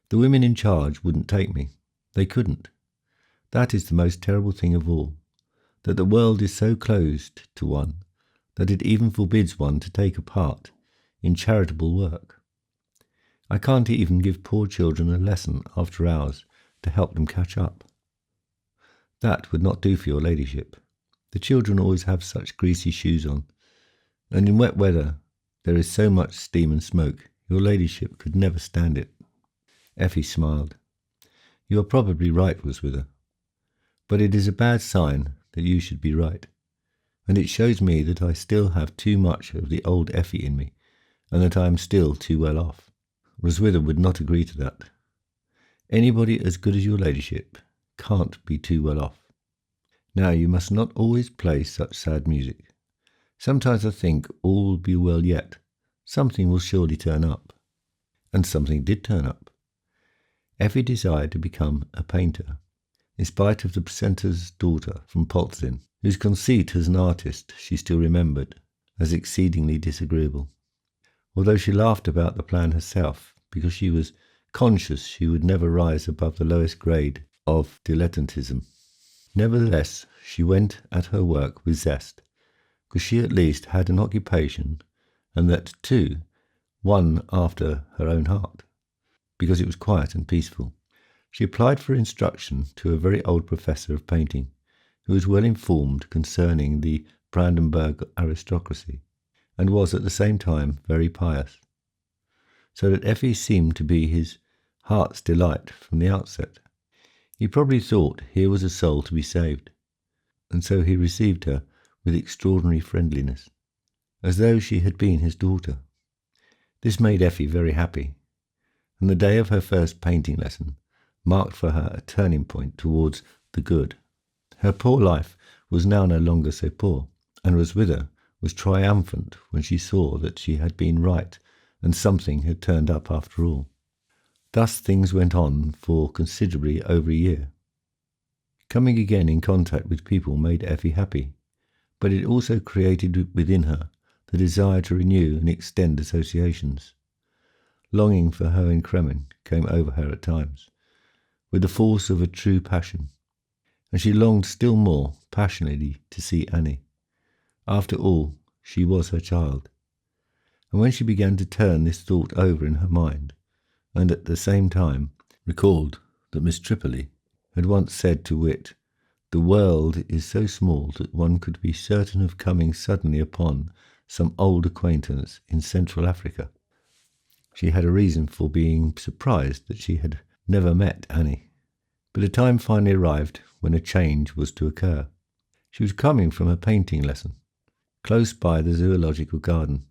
The women in charge wouldn't take me. They couldn't. That is the most terrible thing of all, that the world is so closed to one that it even forbids one to take a part in charitable work. I can't even give poor children a lesson after hours to help them catch up. That would not do for your ladyship. The children always have such greasy shoes on, and in wet weather there is so much steam and smoke, your ladyship could never stand it. Effie smiled. You are probably right, Roswitha, but it is a bad sign that you should be right, and it shows me that I still have too much of the old Effie in me, and that I am still too well off. Roswitha would not agree to that. Anybody as good as your ladyship can't be too well off. Now you must not always play such sad music. Sometimes I think all will be well yet. Something will surely turn up. And something did turn up. Effie desired to become a painter, in spite of the precentor's daughter from Poltzin, whose conceit as an artist she still remembered as exceedingly disagreeable, although she laughed about the plan herself because she was conscious she would never rise above the lowest grade of dilettantism. Nevertheless, she went at her work with zest, because she at least had an occupation, and that, too, one after her own heart, because it was quiet and peaceful. She applied for instruction to a very old professor of painting, who was well informed concerning the Brandenburg aristocracy, and was at the same time very pious, so that Effie seemed to be his heart's delight from the outset. He probably thought here was a soul to be saved, and so he received her with extraordinary friendliness, as though she had been his daughter. This made Effie very happy, and the day of her first painting lesson marked for her a turning point towards the good. Her poor life was now no longer so poor, and Roswitha was triumphant when she saw that she had been right and something had turned up after all. Thus things went on for considerably over a year. Coming again in contact with people made Effie happy, but it also created within her the desire to renew and extend associations. Longing for her in Kremen came over her at times, with the force of a true passion, and she longed still more passionately to see Annie. After all, she was her child. And when she began to turn this thought over in her mind, and at the same time recalled that Miss Tripoli had once said to wit, "The world is so small that one could be certain of coming suddenly upon some old acquaintance in Central Africa," she had a reason for being surprised that she had never met Annie. But a time finally arrived when a change was to occur. She was coming from a painting lesson, close by the zoological garden,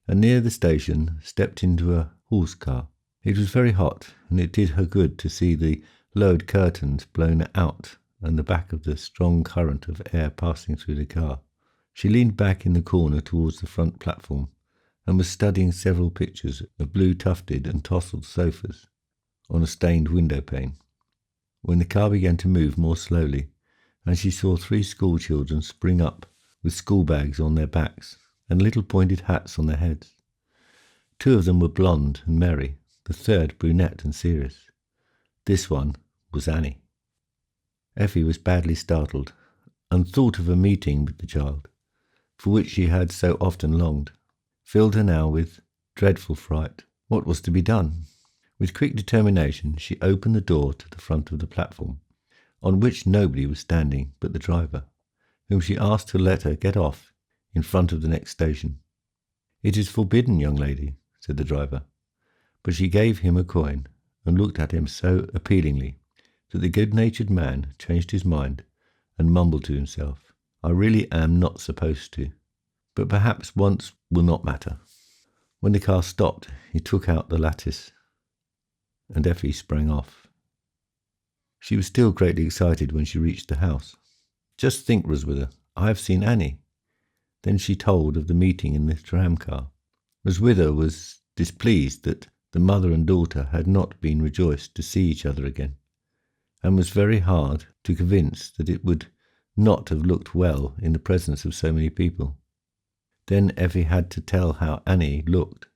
and near the station stepped into a horse car. It was very hot, and it did her good to see the lowered curtains blown out and the back of the strong current of air passing through the car. She leaned back in the corner towards the front platform and was studying several pictures of blue tufted and tousled sofas on a stained window pane, when the car began to move more slowly, and she saw 3 school children spring up with school bags on their backs and little pointed hats on their heads. 2 of them were blonde and merry, the third brunette and serious. This one was Annie. Effie was badly startled, and thought of a meeting with the child, for which she had so often longed, filled her now with dreadful fright. What was to be done? With quick determination she opened the door to the front of the platform, on which nobody was standing but the driver, whom she asked to let her get off in front of the next station. "It is forbidden, young lady," said the driver. But she gave him a coin and looked at him so appealingly that the good-natured man changed his mind and mumbled to himself, "I really am not supposed to, but perhaps once will not matter." When the car stopped, he took out the lattice, and Effie sprang off. She was still greatly excited when she reached the house. "Just think, Roswitha, I have seen Annie." Then she told of the meeting in the tram-car. Roswitha was displeased that the mother and daughter had not been rejoiced to see each other again, and was very hard to convince that it would not have looked well in the presence of so many people. Then Effie had to tell how Annie looked,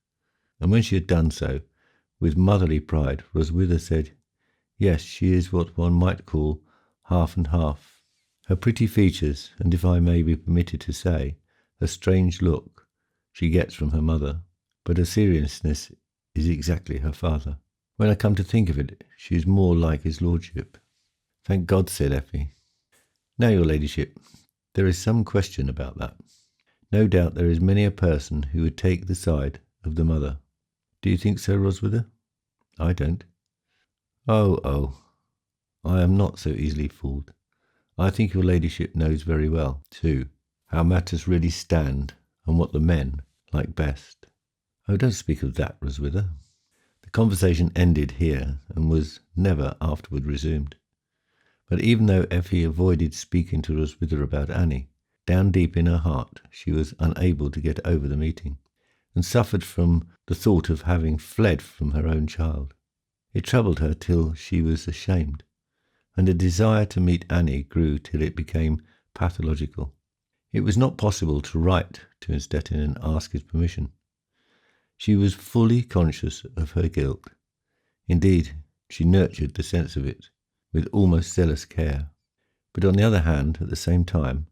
and when she had done so, with motherly pride, Roswitha said, "Yes, she is what one might call half and half. Her pretty features, and if I may be permitted to say, a strange look, she gets from her mother, but her seriousness is exactly her father. When I come to think of it, she is more like his lordship." "Thank God," said Effie. "Now, your ladyship, there is some question about that. No doubt there is many a person who would take the side of the mother. Do you think so, Roswitha? I don't." Oh, I am not so easily fooled. I think your ladyship knows very well, too, how matters really stand and what the men like best." "Oh, don't speak of that, Roswitha." The conversation ended here and was never afterward resumed. But even though Effie avoided speaking to Roswitha about Annie, down deep in her heart she was unable to get over the meeting, and suffered from the thought of having fled from her own child. It troubled her till she was ashamed, and a desire to meet Annie grew till it became pathological. It was not possible to write to Innstetten and ask his permission. She was fully conscious of her guilt. Indeed, she nurtured the sense of it with almost zealous care. But on the other hand, at the same time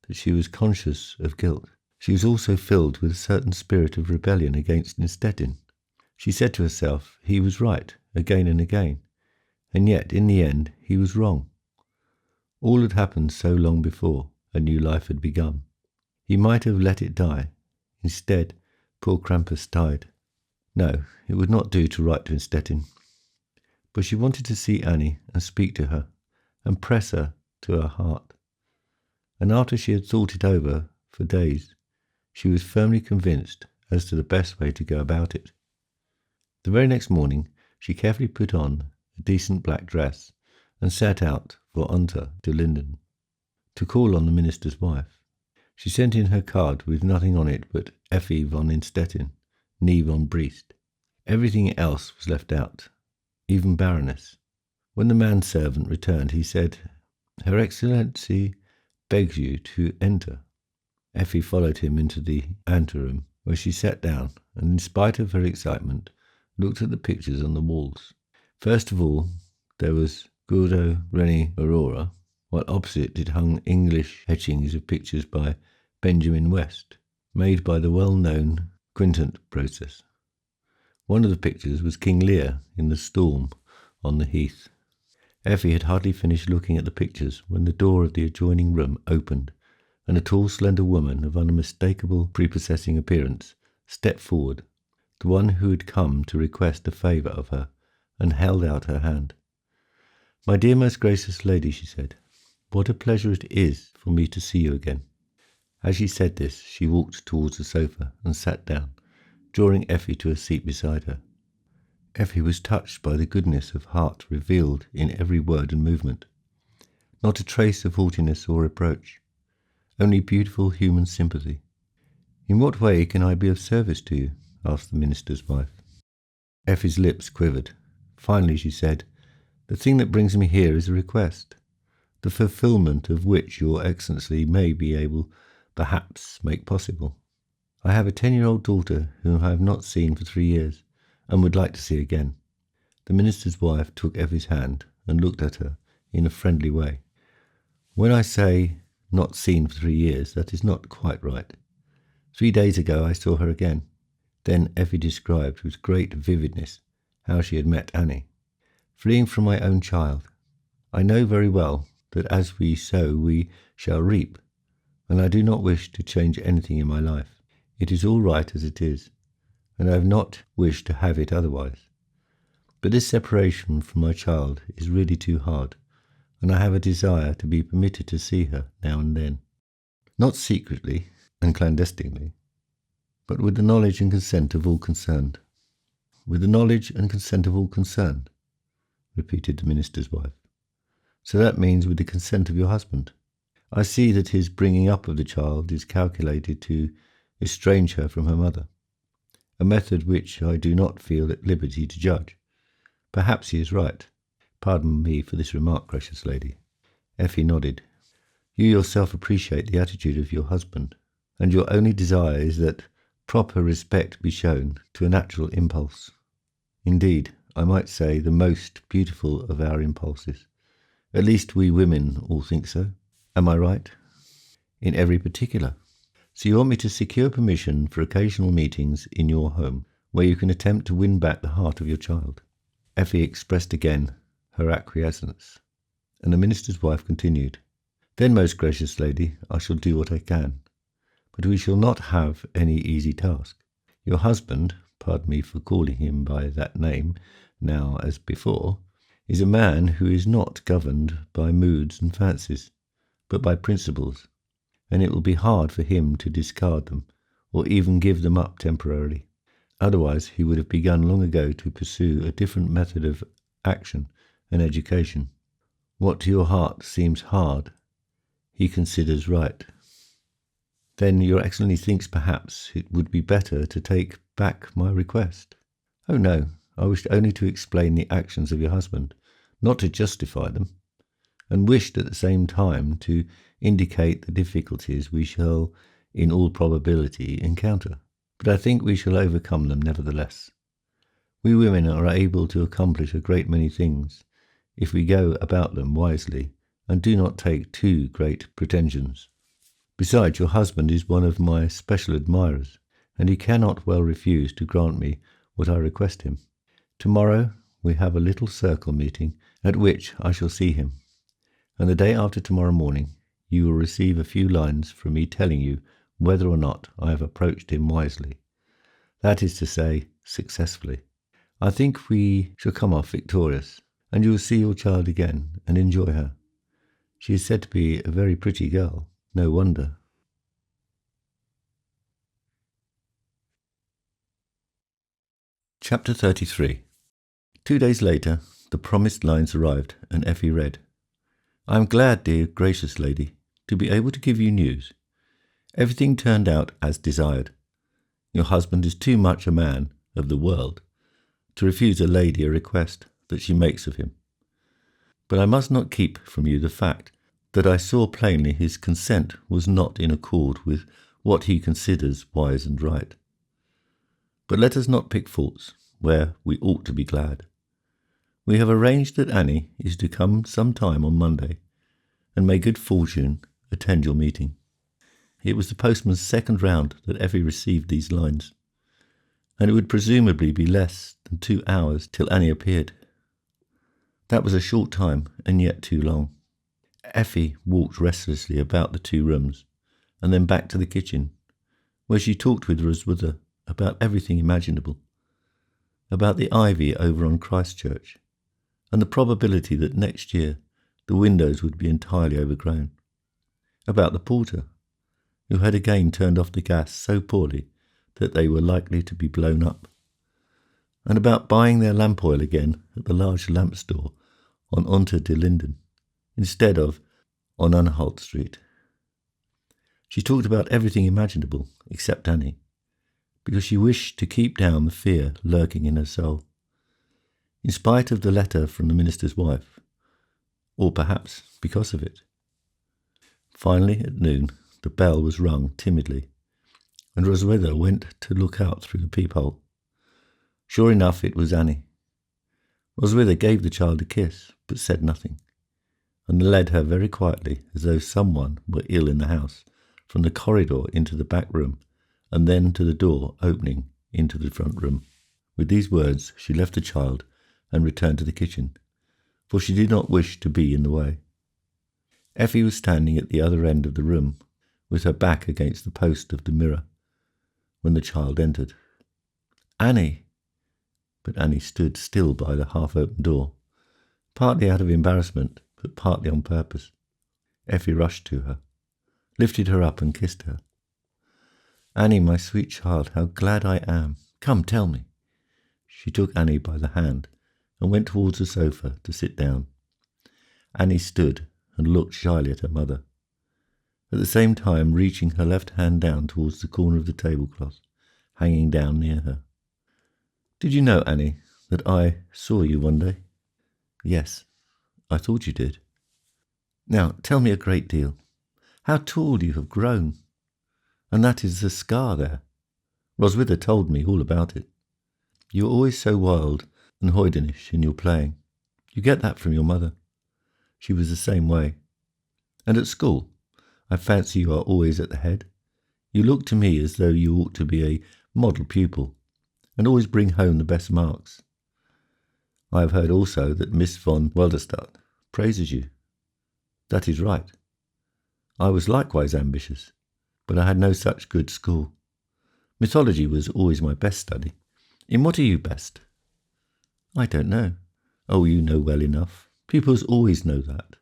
that she was conscious of guilt, she was also filled with a certain spirit of rebellion against Innstetten. She said to herself he was right again and again, and yet in the end he was wrong. All had happened so long before a new life had begun. He might have let it die. Instead, poor Krampus died. No, it would not do to write to Innstetten. But she wanted to see Annie and speak to her and press her to her heart. And after she had thought it over for days, she was firmly convinced as to the best way to go about it. The very next morning she carefully put on a decent black dress and set out for Unter to Linden, to call on the minister's wife. She sent in her card with nothing on it but Effi von Innstetten, nie von Briest. Everything else was left out, even Baroness. When the manservant returned, he said, "Her Excellency begs you to enter." Effi followed him into the anteroom, where she sat down, and in spite of her excitement, looked at the pictures on the walls. First of all, there was Guido Reni Aurora, while opposite it hung English etchings of pictures by Benjamin West, made by the well-known Quintant process. One of the pictures was King Lear in the storm on the heath. Effie had hardly finished looking at the pictures when the door of the adjoining room opened, and a tall, slender woman of unmistakable prepossessing appearance stepped forward, the one who had come to request a favour of her, and held out her hand. "My dear, most gracious lady," she said, "what a pleasure it is for me to see you again." As she said this, she walked towards the sofa and sat down, drawing Effie to a seat beside her. Effie was touched by the goodness of heart revealed in every word and movement. Not a trace of haughtiness or reproach, only beautiful human sympathy. "In what way can I be of service to you?" asked the minister's wife. Effie's lips quivered. Finally she said, "The thing that brings me here is a request, the fulfilment of which your Excellency may be able, perhaps, make possible. I have a 10-year-old daughter whom I have not seen for 3 years, and would like to see again." The minister's wife took Effie's hand and looked at her in a friendly way. "When I say not seen for 3 years, that is not quite right. 3 days ago I saw her again." Then Effie described with great vividness how she had met Annie. "Fleeing from my own child, I know very well that as we sow we shall reap, and I do not wish to change anything in my life. It is all right as it is, and I have not wished to have it otherwise. But this separation from my child is really too hard, and I have a desire to be permitted to see her now and then. Not secretly and clandestinely, but with the knowledge and consent of all concerned. With the knowledge and consent of all concerned, repeated the minister's wife. So that means with the consent of your husband. I see that his bringing up of the child is calculated to estrange her from her mother, a method which I do not feel at liberty to judge. Perhaps he is right. Pardon me for this remark, gracious lady. Effie nodded. You yourself appreciate the attitude of your husband, and your only desire is that proper respect be shown to a natural impulse. Indeed, I might say the most beautiful of our impulses. At least we women all think so. Am I right? In every particular. So you want me to secure permission for occasional meetings in your home, where you can attempt to win back the heart of your child. Effie expressed again her acquiescence, and the minister's wife continued. Then, most gracious lady, I shall do what I can, but we shall not have any easy task. Your husband, pardon me for calling him by that name now as before, is a man who is not governed by moods and fancies, but by principles, and it will be hard for him to discard them, or even give them up temporarily. Otherwise he would have begun long ago to pursue a different method of action and education. What to your heart seems hard, he considers right. Then your Excellency thinks perhaps it would be better to take back my request. Oh no, I wished only to explain the actions of your husband, not to justify them, and wished at the same time to indicate the difficulties we shall, in all probability, encounter. But I think we shall overcome them nevertheless. We women are able to accomplish a great many things, if we go about them wisely, and do not take too great pretensions. Besides, your husband is one of my special admirers, and he cannot well refuse to grant me what I request him. Tomorrow we have a little circle meeting, at which I shall see him, and the day after tomorrow morning you will receive a few lines from me telling you whether or not I have approached him wisely. That is to say, successfully. I think we shall come off victorious, and you will see your child again and enjoy her. She is said to be a very pretty girl. No wonder. Chapter 33. 2 days later, the promised lines arrived, and Effie read, I am glad, dear gracious lady, to be able to give you news. Everything turned out as desired. Your husband is too much a man of the world to refuse a lady a request that she makes of him. But I must not keep from you the fact that I saw plainly his consent was not in accord with what he considers wise and right. But let us not pick faults where we ought to be glad. We have arranged that Annie is to come some time on Monday, and may good fortune attend your meeting. It was the postman's second round that Effie received these lines, and it would presumably be less than 2 hours till Annie appeared. That was a short time, and yet too long. Effie walked restlessly about the 2 rooms, and then back to the kitchen, where she talked with Roswitha about everything imaginable, about the ivy over on Christchurch, and the probability that next year the windows would be entirely overgrown, about the porter, who had again turned off the gas so poorly that they were likely to be blown up, and about buying their lamp oil again at the large lamp store on Unter de Linden, instead of on Unholt Street. She talked about everything imaginable except Annie, because she wished to keep down the fear lurking in her soul, in spite of the letter from the minister's wife, or perhaps because of it. Finally, at noon, the bell was rung timidly, and Roswitha went to look out through the peephole. Sure enough, it was Annie. Roswitha gave the child a kiss, but said nothing, and led her very quietly, as though someone were ill in the house, from the corridor into the back room, and then to the door opening into the front room. With these words she left the child and returned to the kitchen, for she did not wish to be in the way. Effie was standing at the other end of the room, with her back against the post of the mirror, when the child entered. Annie! But Annie stood still by the half-open door, partly out of embarrassment, but partly on purpose. Effie rushed to her, lifted her up and kissed her. Annie, my sweet child, how glad I am. Come, tell me. She took Annie by the hand and went towards the sofa to sit down. Annie stood and looked shyly at her mother, at the same time reaching her left hand down towards the corner of the tablecloth, hanging down near her. Did you know, Annie, that I saw you one day? Yes, I thought you did. Now, tell me a great deal. How tall you have grown. And that is the scar there. Roswitha told me all about it. You were always so wild and hoydenish in your playing. You get that from your mother. She was the same way. And at school, I fancy you are always at the head. You look to me as though you ought to be a model pupil, and always bring home the best marks. I have heard also that Miss von Welderstadt praises you. That is right. I was likewise ambitious, but I had no such good school. Mythology was always my best study. In what are you best? I don't know. Oh, you know well enough. Pupils always know that.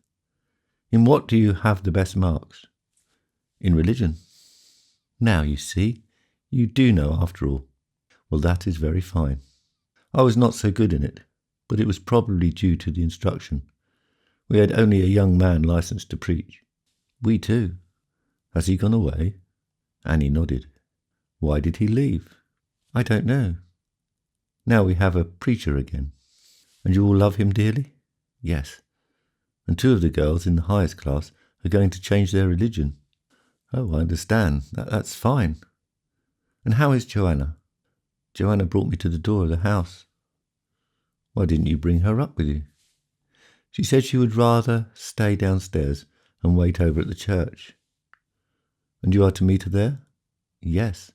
In what do you have the best marks? In religion. Now, you see, you do know after all. Well, that is very fine. I was not so good in it, but it was probably due to the instruction. We had only a young man licensed to preach. We too. Has he gone away? Annie nodded. Why did he leave? I don't know. Now we have a preacher again. And you all love him dearly? Yes. And 2 of the girls in the highest class are going to change their religion. Oh, I understand. That's fine. And how is Joanna? Joanna brought me to the door of the house. Why didn't you bring her up with you? She said she would rather stay downstairs and wait over at the church. And you are to meet her there? Yes.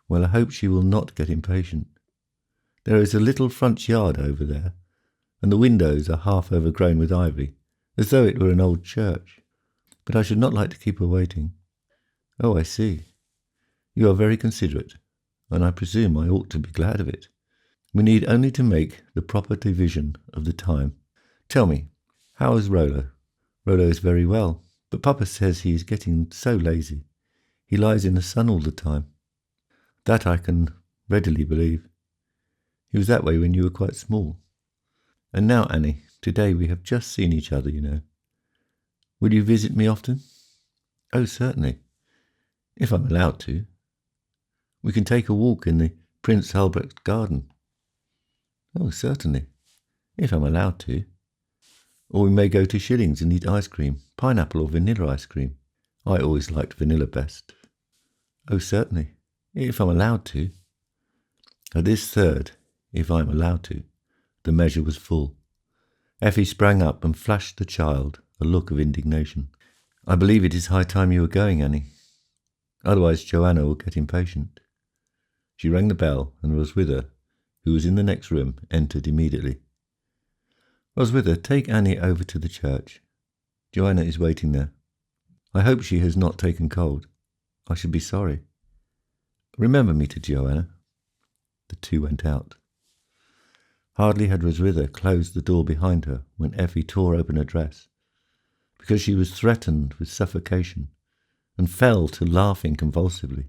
Well, I hope she will not get impatient. There is a little front yard over there, and the windows are half overgrown with ivy, as though it were an old church. But I should not like to keep her waiting. Oh, I see. You are very considerate, and I presume I ought to be glad of it. We need only to make the proper division of the time. Tell me, how is Rollo? Rollo is very well, but Papa says he is getting so lazy. He lies in the sun all the time. That I can readily believe. He was that way when you were quite small. And now, Annie, today we have just seen each other, you know. Will you visit me often? Oh, certainly, if I'm allowed to. We can take a walk in the Prince Albrecht garden. Oh, certainly, if I'm allowed to. Or we may go to Schilling's and eat ice cream, pineapple or vanilla ice cream. I always liked vanilla best. Oh, certainly, if I'm allowed to. At this third, if I'm allowed to, the measure was full. Effie sprang up and flashed the child a look of indignation. I believe it is high time you were going, Annie. Otherwise Joanna will get impatient. She rang the bell, and Roswitha, who was in the next room, entered immediately. Roswitha, take Annie over to the church. Joanna is waiting there. I hope she has not taken cold. I should be sorry. Remember me to Joanna. The 2 went out. Hardly had Roswitha closed the door behind her when Effie tore open her dress, because she was threatened with suffocation, and fell to laughing convulsively.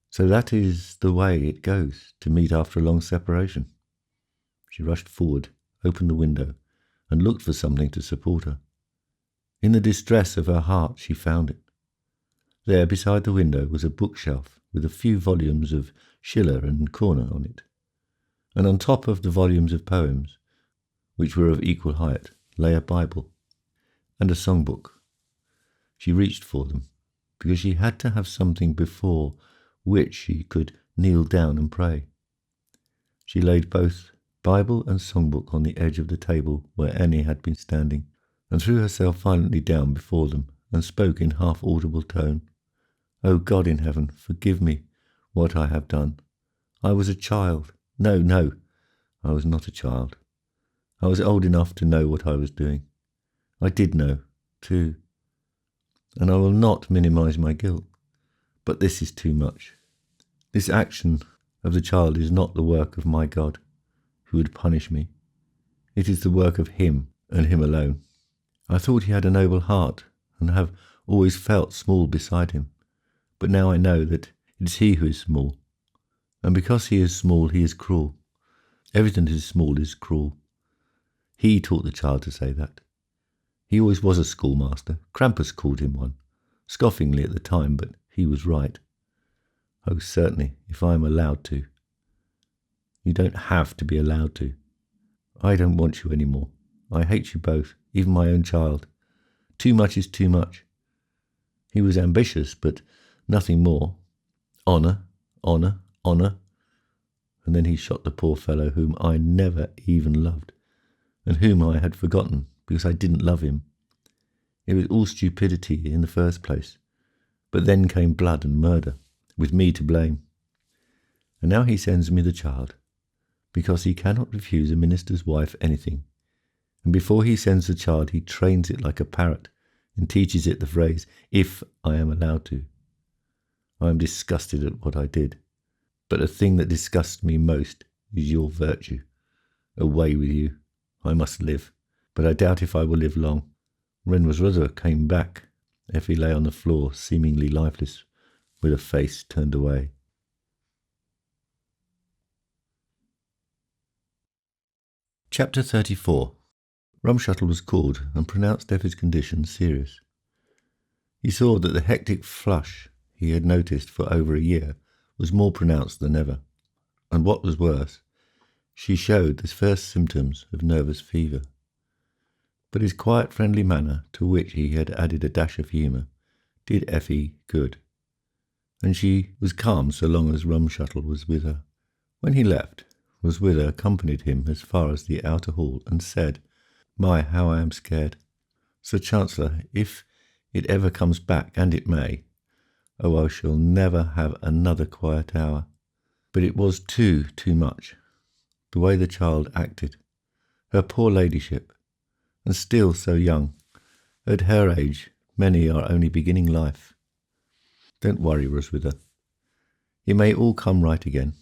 So that is the way it goes to meet after a long separation. She rushed forward, opened the window, and looked for something to support her. In the distress of her heart she found it. There beside the window was a bookshelf with a few volumes of Schiller and Korner on it, and on top of the volumes of poems, which were of equal height, lay a Bible and a songbook. She reached for them, because she had to have something before which she could kneel down and pray. She laid both Bible and songbook on the edge of the table where Annie had been standing, and threw herself violently down before them, and spoke in half-audible tone. "O God in heaven, forgive me what I have done. I was a child. No, I was not a child. I was old enough to know what I was doing. I did know, too. And I will not minimize my guilt. But this is too much. This action of the child is not the work of my God, who would punish me. It is the work of him and him alone. I thought he had a noble heart, and have always felt small beside him. But now I know that it is he who is small. And because he is small, he is cruel. Everything that is small is cruel. He taught the child to say that. He always was a schoolmaster. Krampus called him one, scoffingly at the time, but he was right. Oh, certainly, if I am allowed to. You don't have to be allowed to. I don't want you any more. I hate you both, even my own child. Too much is too much. He was ambitious, but nothing more. Honour, honour, honour. And then he shot the poor fellow whom I never even loved, and whom I had forgotten because I didn't love him. It was all stupidity in the first place, but then came blood and murder, with me to blame. And now he sends me the child, because he cannot refuse a minister's wife anything. And before he sends the child, he trains it like a parrot and teaches it the phrase, if I am allowed to. I am disgusted at what I did, but the thing that disgusts me most is your virtue. Away with you. I must live, but I doubt if I will live long. When Rosrudder came back, Effi lay on the floor, seemingly lifeless, with her face turned away. Chapter 34. Rumshuttle was called and pronounced Effi's condition serious. He saw that the hectic flush he had noticed for over a year was more pronounced than ever, and what was worse, she showed the first symptoms of nervous fever. But his quiet, friendly manner, to which he had added a dash of humour, did Effi good, and she was calm so long as Rumshuttle was with her. When he left, Roswitha accompanied him as far as the outer hall and said, "My, how I am scared. Sir Chancellor, if it ever comes back, and it may, oh, I shall never have another quiet hour." But it was too much, the way the child acted. Her poor ladyship, and still so young. At her age, many are only beginning life. Don't worry, Roswitha. It may all come right again,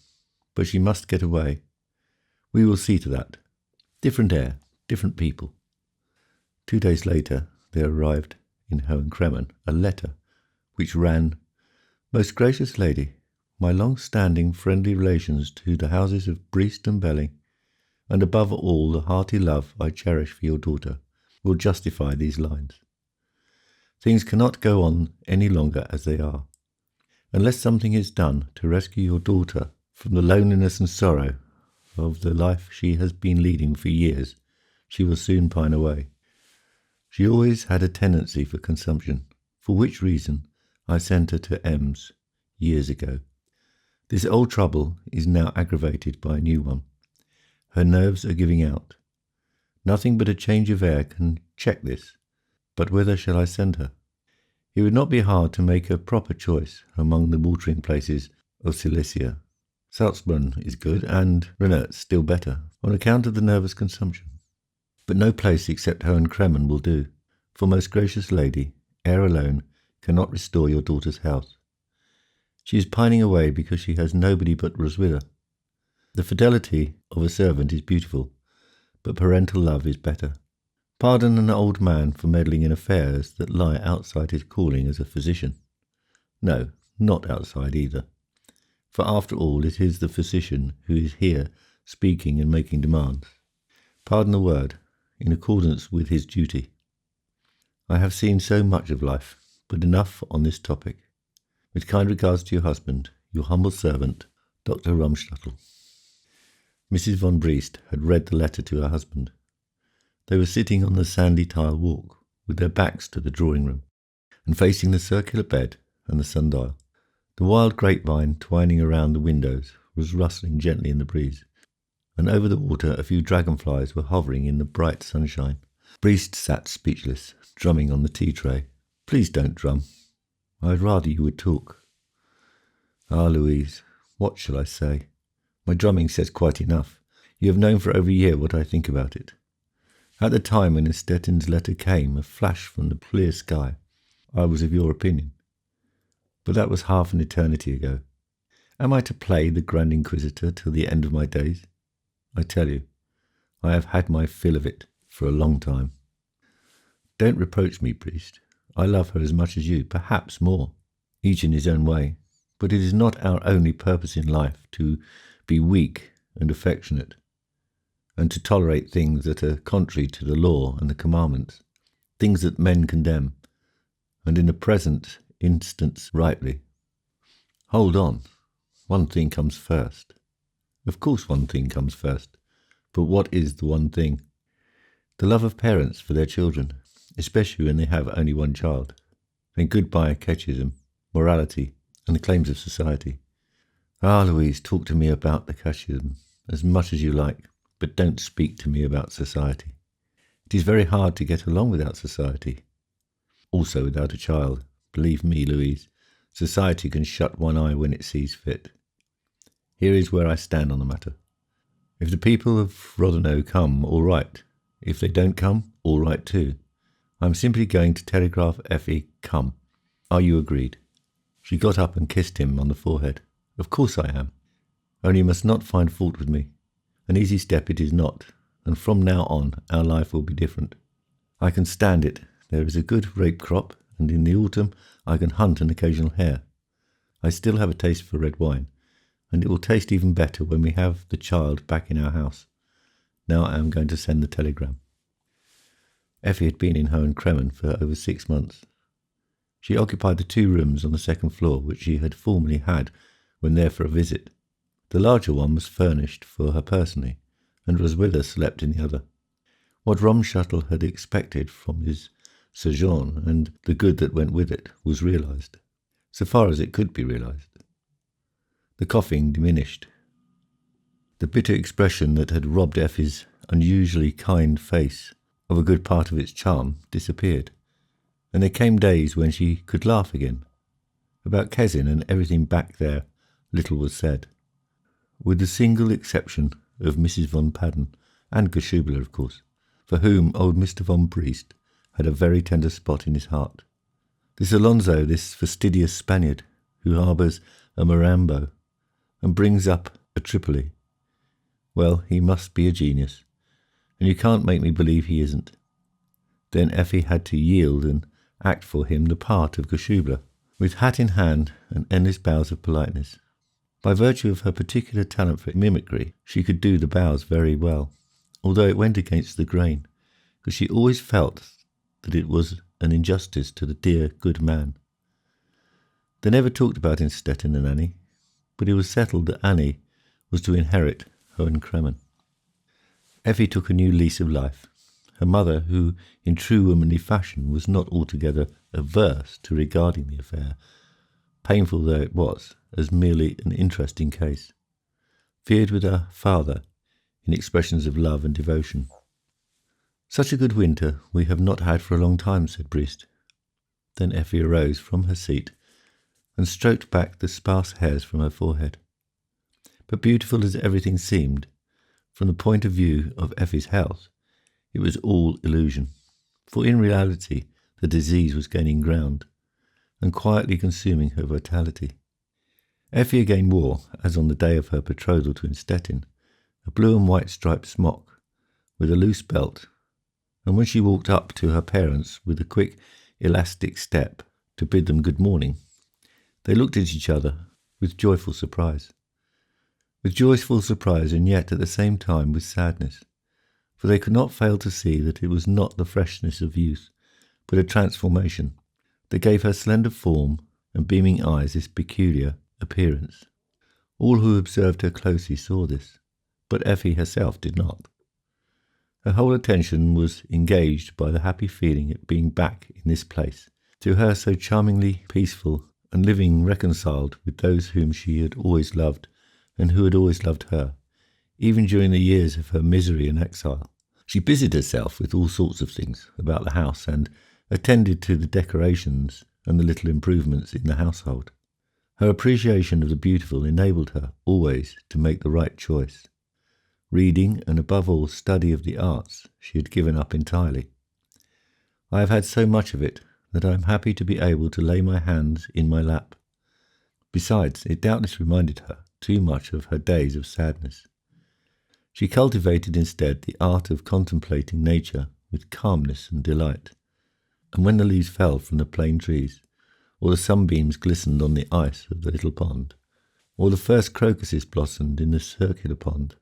but she must get away. We will see to that. Different air, different people. 2 days later, there arrived in Hohenkremmen a letter which ran, "Most gracious lady, my long-standing friendly relations to the houses of Briest and Belling, and above all the hearty love I cherish for your daughter, will justify these lines. Things cannot go on any longer as they are. Unless something is done to rescue your daughter from the loneliness and sorrow of the life she has been leading for years, she will soon pine away. She always had a tendency for consumption, for which reason I sent her to Ems years ago. This old trouble is now aggravated by a new one. Her nerves are giving out. Nothing but a change of air can check this, but whither shall I send her? It would not be hard to make a proper choice among the watering places of Silesia. Salzbrunn is good, and Renert still better, on account of the nervous consumption. But no place except Hohenkremmen will do, for, most gracious lady, air alone cannot restore your daughter's health. She is pining away because she has nobody but Roswitha. The fidelity of a servant is beautiful, but parental love is better. Pardon an old man for meddling in affairs that lie outside his calling as a physician. No, not outside either. For after all, it is the physician who is here speaking and making demands. Pardon the word, in accordance with his duty. I have seen so much of life, but enough on this topic. With kind regards to your husband, your humble servant, Dr. Rumshuttle." Mrs. von Briest had read the letter to her husband. They were sitting on the sandy tile walk, with their backs to the drawing-room, and facing the circular bed and the sundial. The wild grapevine twining around the windows was rustling gently in the breeze, and over the water a few dragonflies were hovering in the bright sunshine. Briest sat speechless, drumming on the tea-tray. "Please don't drum. I'd rather you would talk." "Ah, Louise, what shall I say? My drumming says quite enough. You have known for over a year what I think about it. At the time when Estettin's letter came, a flash from the clear sky, I was of your opinion. But that was half an eternity ago. Am I to play the Grand Inquisitor till the end of my days? I tell you, I have had my fill of it for a long time. Don't reproach me, Briest. I love her as much as you, perhaps more, each in his own way, but it is not our only purpose in life to be weak and affectionate, and to tolerate things that are contrary to the law and the commandments, things that men condemn, and in the present instance rightly. Hold on, one thing comes first. Of course one thing comes first, but what is the one thing? The love of parents for their children, especially when they have only one child. Then goodbye catechism, morality, and the claims of society. Ah, Louise, talk to me about the catechism as much as you like, but don't speak to me about society. It is very hard to get along without society. Also without a child. Believe me, Louise, society can shut one eye when it sees fit. Here is where I stand on the matter. If the people of Rodano come, all right. If they don't come, all right too. I'm simply going to telegraph Effi, come. Are you agreed? She got up and kissed him on the forehead. Of course I am. Only you must not find fault with me. An easy step it is not, and from now on our life will be different. I can stand it. There is a good rape crop, and in the autumn I can hunt an occasional hare. I still have a taste for red wine, and it will taste even better when we have the child back in our house. Now I am going to send the telegram. Effi had been in Hohen Cremmen for over 6 months. She occupied the 2 rooms on the second floor which she had formerly had when there for a visit. The larger one was furnished for her personally, and Roswitha slept in the other. What Romschuttel had expected from his sojourn, and the good that went with it, was realized, so far as it could be realized. The coughing diminished. The bitter expression that had robbed Effi's unusually kind face of a good part of its charm disappeared, and there came days when she could laugh again. About Kezin and everything back there little was said, with the single exception of Mrs. von Padden, and Geschubler, of course, for whom old Mr. von Briest had a very tender spot in his heart. This Alonso, this fastidious Spaniard, who harbours a Marambo, and brings up a Tripoli. Well, he must be a genius, and you can't make me believe he isn't. Then Effi had to yield and act for him the part of Geschubler, with hat in hand and endless bows of politeness. By virtue of her particular talent for mimicry, she could do the bows very well, although it went against the grain, because she always felt that it was an injustice to the dear, good man. They never talked about Innstetten and Annie, but it was settled that Annie was to inherit Hohen Cremmen. Effi took a new lease of life. Her mother, who in true womanly fashion was not altogether averse to regarding the affair, painful though it was, as merely an interesting case, feared with her father in expressions of love and devotion. Such a good winter we have not had for a long time, said Briest. Then Effi arose from her seat and stroked back the sparse hairs from her forehead. But beautiful as everything seemed, from the point of view of Effi's health, it was all illusion, for in reality the disease was gaining ground and quietly consuming her vitality. Effi again wore, as on the day of her betrothal to Innstetten, a blue and white striped smock with a loose belt, and when she walked up to her parents with a quick, elastic step to bid them good morning, they looked at each other with joyful surprise. With joyful surprise, and yet at the same time with sadness, for they could not fail to see that it was not the freshness of youth, but a transformation that gave her slender form and beaming eyes this peculiar appearance. All who observed her closely saw this, but Effi herself did not. Her whole attention was engaged by the happy feeling at being back in this place, to her so charmingly peaceful and living reconciled with those whom she had always loved and who had always loved her, even during the years of her misery and exile. She busied herself with all sorts of things about the house and attended to the decorations and the little improvements in the household. Her appreciation of the beautiful enabled her always to make the right choice. Reading and above all study of the arts she had given up entirely. I have had so much of it that I am happy to be able to lay my hands in my lap. Besides, it doubtless reminded her too much of her days of sadness. She cultivated instead the art of contemplating nature with calmness and delight, and when the leaves fell from the plane trees, or the sunbeams glistened on the ice of the little pond, or the first crocuses blossomed in the circular pond,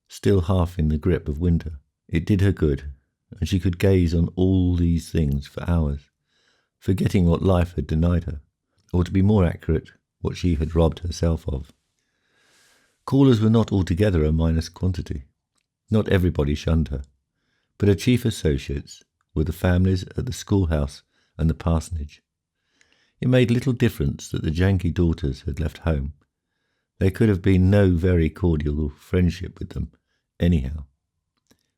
still half in the grip of winter, it did her good, and she could gaze on all these things for hours, forgetting what life had denied her, or to be more accurate, what she had robbed herself of. Callers were not altogether a minus quantity. Not everybody shunned her, but her chief associates were the families at the schoolhouse and the parsonage. It made little difference that the Janky daughters had left home. There could have been no very cordial friendship with them, anyhow.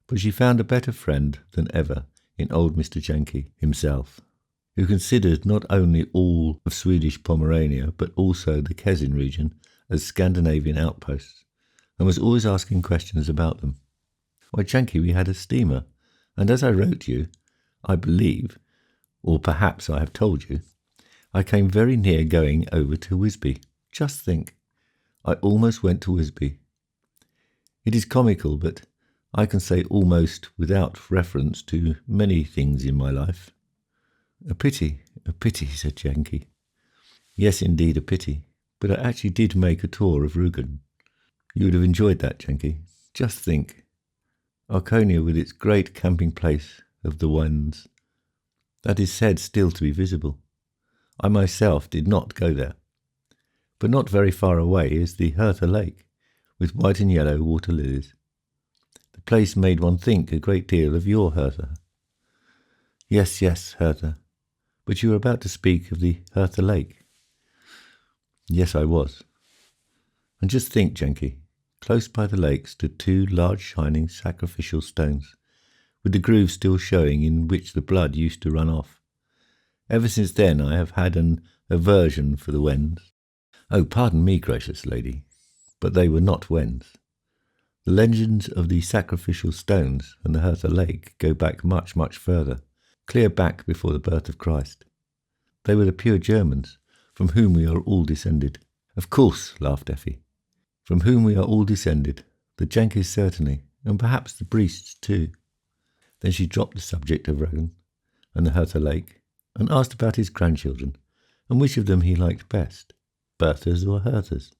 But she found a better friend than ever in old Mr. Janky himself, who considered not only all of Swedish Pomerania, but also the Kesin region as Scandinavian outposts, and was always asking questions about them. Why, Janky, we had a steamer, and as I wrote you, I believe, or perhaps I have told you, I came very near going over to Wisby. Just think, I almost went to Wisby. It is comical, but I can say almost without reference to many things in my life. A pity, said Janky. Yes, indeed, a pity. But I actually did make a tour of Rügen. You would have enjoyed that, Janky. Just think. Arconia with its great camping place of the Wends. That is said still to be visible. I myself did not go there. But not very far away is the Hertha Lake, with white and yellow water lilies. The place made one think a great deal of your Hertha. Yes, Hertha. But you were about to speak of the Hertha Lake. Yes, I was. And just think, Janky, close by the lake stood two large shining sacrificial stones, with the grooves still showing in which the blood used to run off. Ever since then I have had an aversion for the Wends. Oh, pardon me, gracious lady, but they were not Wends. The legends of the sacrificial stones and the Hertha Lake go back much, much further, clear back before the birth of Christ. They were the pure Germans, from whom we are all descended. Of course, laughed Effi. From whom we are all descended, the Jankis certainly, and perhaps the Briests too. Then she dropped the subject of Rogan and the Hertha Lake, and asked about his grandchildren, and which of them he liked best, Berthas or Herthas.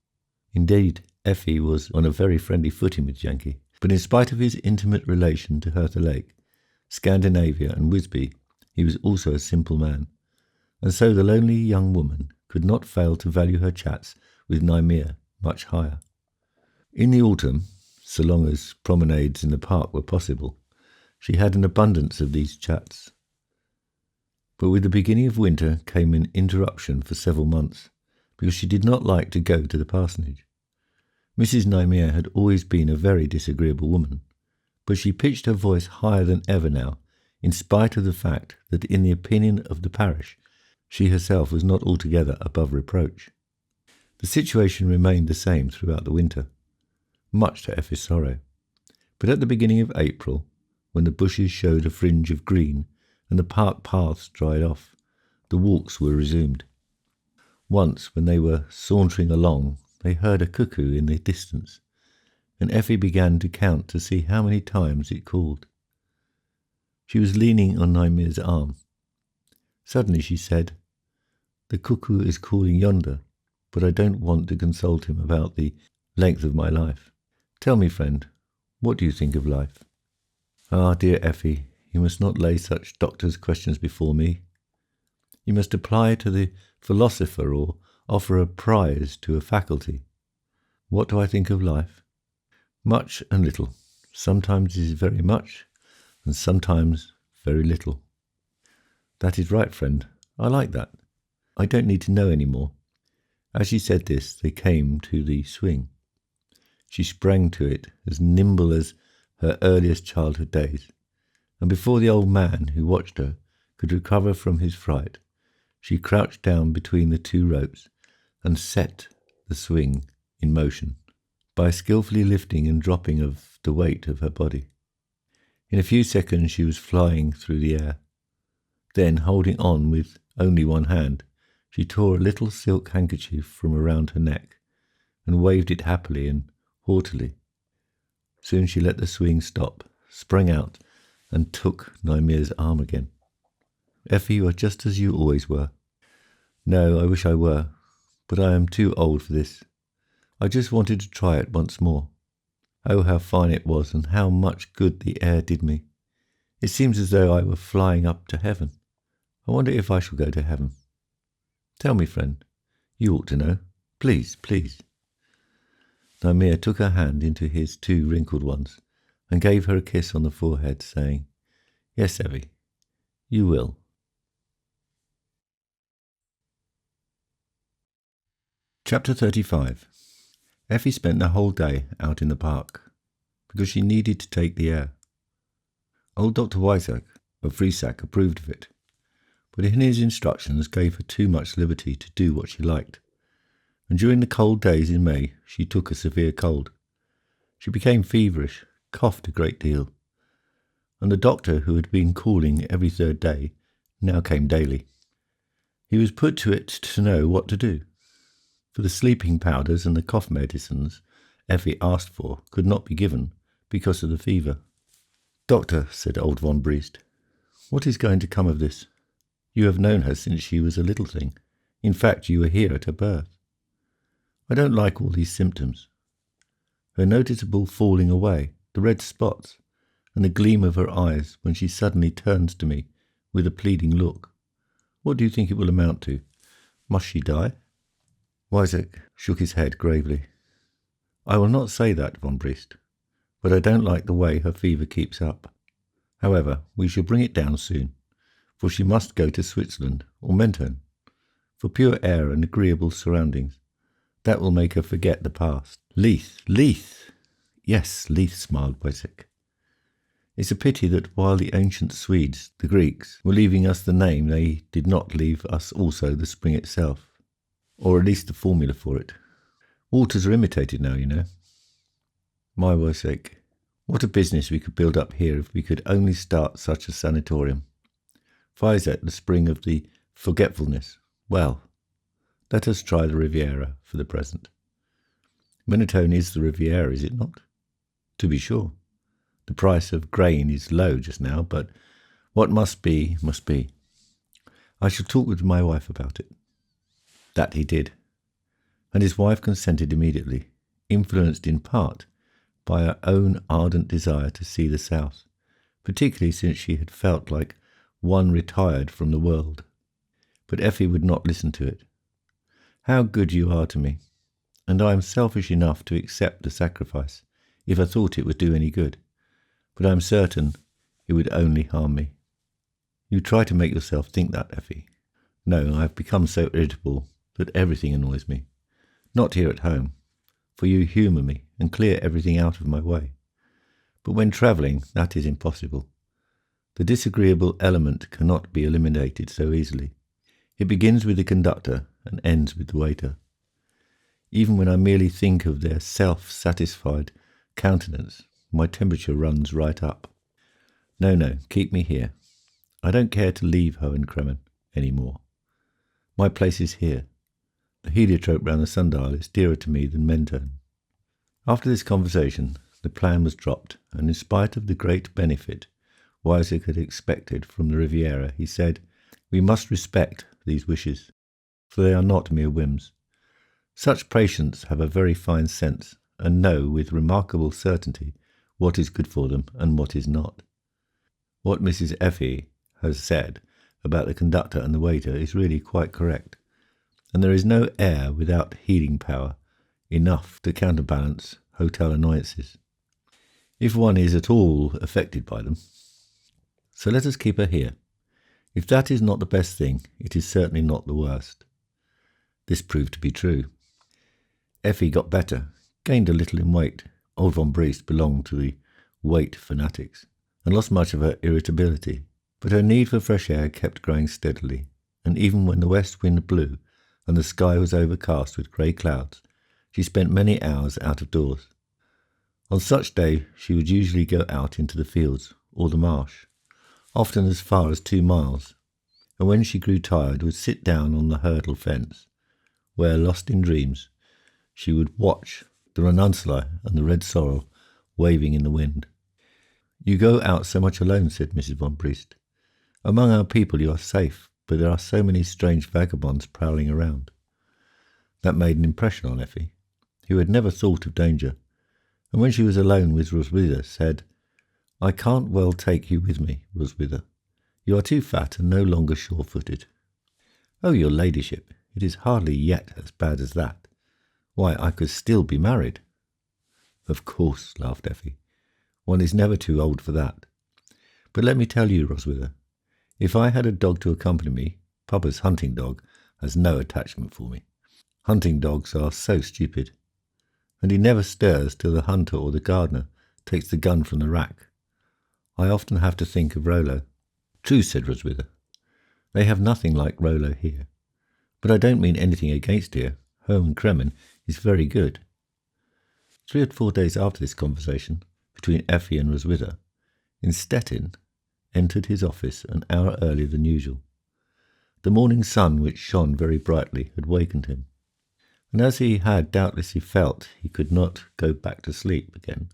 Indeed, Effi was on a very friendly footing with Janky, but in spite of his intimate relation to Hertha Lake, Scandinavia and Wisby, he was also a simple man, and so the lonely young woman could not fail to value her chats with Nymir much higher. In the autumn, so long as promenades in the park were possible, she had an abundance of these chats. But with the beginning of winter came an interruption for several months, because she did not like to go to the parsonage. Mrs. Nymir had always been a very disagreeable woman, but she pitched her voice higher than ever now, in spite of the fact that in the opinion of the parish, she herself was not altogether above reproach. The situation remained the same throughout the winter, much to Effi's sorrow. But at the beginning of April, when the bushes showed a fringe of green and the park paths dried off, the walks were resumed. Once, when they were sauntering along, they heard a cuckoo in the distance, and Effi began to count to see how many times it called. She was leaning on Nymir's arm. Suddenly she said, "The cuckoo is calling yonder, but I don't want to consult him about the length of my life. Tell me, friend, what do you think of life?" "Ah, dear Effi, you must not lay such doctor's questions before me. You must apply to the philosopher or offer a prize to a faculty. What do I think of life? Much and little. Sometimes it is very much, and sometimes very little." "That is right, friend. I like that. I don't need to know any more." As she said this, they came to the swing. She sprang to it, as nimble as her earliest childhood days, and before the old man who watched her could recover from his fright, she crouched down between the two ropes and set the swing in motion by skillfully lifting and dropping of the weight of her body. In a few seconds she was flying through the air. Then, holding on with only one hand, She tore a little silk handkerchief from around her neck and waved it happily and haughtily. Soon she let the swing stop, sprang out, and took Nymir's arm again. Effie, you are just as you always were. No, I wish I were, but I am too old for this. I just wanted to try it once more. Oh, how fine it was, and how much good the air did me. It seems as though I were flying up to heaven. I wonder if I shall go to heaven. Tell me, friend. You ought to know. Please, please. Nymir took her hand into his 2 wrinkled ones and gave her a kiss on the forehead, saying, Yes, Effie, you will. Chapter 35. Effie spent the whole day out in the park because she needed to take the air. Old Dr. Weizsäck of Friesack approved of it, but in his instructions gave her too much liberty to do what she liked, and during the cold days in May she took a severe cold. She became feverish, coughed a great deal, and the doctor, who had been calling every 3rd day, now came daily. He was put to it to know what to do, for the sleeping powders and the cough medicines Effie asked for could not be given because of the fever. Doctor, said old von Briest, what is going to come of this? You have known her since she was a little thing. In fact, you were here at her birth. I don't like all these symptoms. Her noticeable falling away, the red spots, and the gleam of her eyes when she suddenly turns to me with a pleading look. What do you think it will amount to? Must she die? Weizsäck shook his head gravely. I will not say that, von Briest, but I don't like the way her fever keeps up. However, we shall bring it down soon, for she must go to Switzerland or Mentone, for pure air and agreeable surroundings. That will make her forget the past. Leith! Yes, Leith, smiled Weizsäck. It's a pity that while the ancient Swedes, the Greeks, were leaving us the name, they did not leave us also the spring itself, or at least the formula for it. Waters are imitated now, you know. My Weizsäck, what a business we could build up here if we could only start such a sanatorium. Weizsäck, the spring of the forgetfulness. Well, let us try the Riviera for the present. Mentone is the Riviera, is it not? To be sure. The price of grain is low just now, but what must be, must be. I shall talk with my wife about it. That he did, and his wife consented immediately, influenced in part by her own ardent desire to see the South, particularly since she had felt like one retired from the world. But Effie would not listen to it. How good you are to me, and I am selfish enough to accept the sacrifice if I thought it would do any good, but I am certain it would only harm me. You try to make yourself think that, Effie. No, I have become so irritable that everything annoys me. Not here at home, for you humour me and clear everything out of my way. But when travelling, that is impossible. The disagreeable element cannot be eliminated so easily. It begins with the conductor and ends with the waiter. Even when I merely think of their self-satisfied countenance, my temperature runs right up. No, keep me here. I don't care to leave Hohenkremmen any more. My place is here. The heliotrope round the sundial is dearer to me than Mentone. After this conversation, the plan was dropped, and in spite of the great benefit Weizsäck had expected from the Riviera, he said, we must respect these wishes, for they are not mere whims. Such patients have a very fine sense, and know with remarkable certainty what is good for them and what is not. What Mrs. Effi has said about the conductor and the waiter is really quite correct, and there is no air without healing power enough to counterbalance hotel annoyances, if one is at all affected by them. So let us keep her here. If that is not the best thing, it is certainly not the worst. This proved to be true. Effie got better, gained a little in weight. Old von Briest belonged to the weight fanatics, and lost much of her irritability. But her need for fresh air kept growing steadily, and even when the west wind blew and the sky was overcast with grey clouds, she spent many hours out of doors. On such day she would usually go out into the fields or the marsh, often as far as 2 miles, and when she grew tired would sit down on the hurdle fence, where, lost in dreams, she would watch the ranunculi and the red sorrel waving in the wind. "You go out so much alone," said Mrs. von Briest. "Among our people you are safe, but there are so many strange vagabonds prowling around." That made an impression on Effie, who had never thought of danger, and when she was alone with Roswitha, said, "I can't well take you with me, Roswitha. You are too fat and no longer sure-footed." "Oh, your ladyship, it is hardly yet as bad as that. Why, I could still be married." "Of course," laughed Effie. "One is never too old for that. But let me tell you, Roswitha, if I had a dog to accompany me, Papa's hunting dog has no attachment for me. Hunting dogs are so stupid. And he never stirs till the hunter or the gardener takes the gun from the rack. I often have to think of Rollo." "True," said Roswitha. "They have nothing like Rollo here. But I don't mean anything against here. Hermann Kremen is very good." 3 or 4 days after this conversation between Effie and Roswitha, Innstetten entered his office an hour earlier than usual. The morning sun, which shone very brightly, had wakened him, and as he had doubtlessly felt he could not go back to sleep again,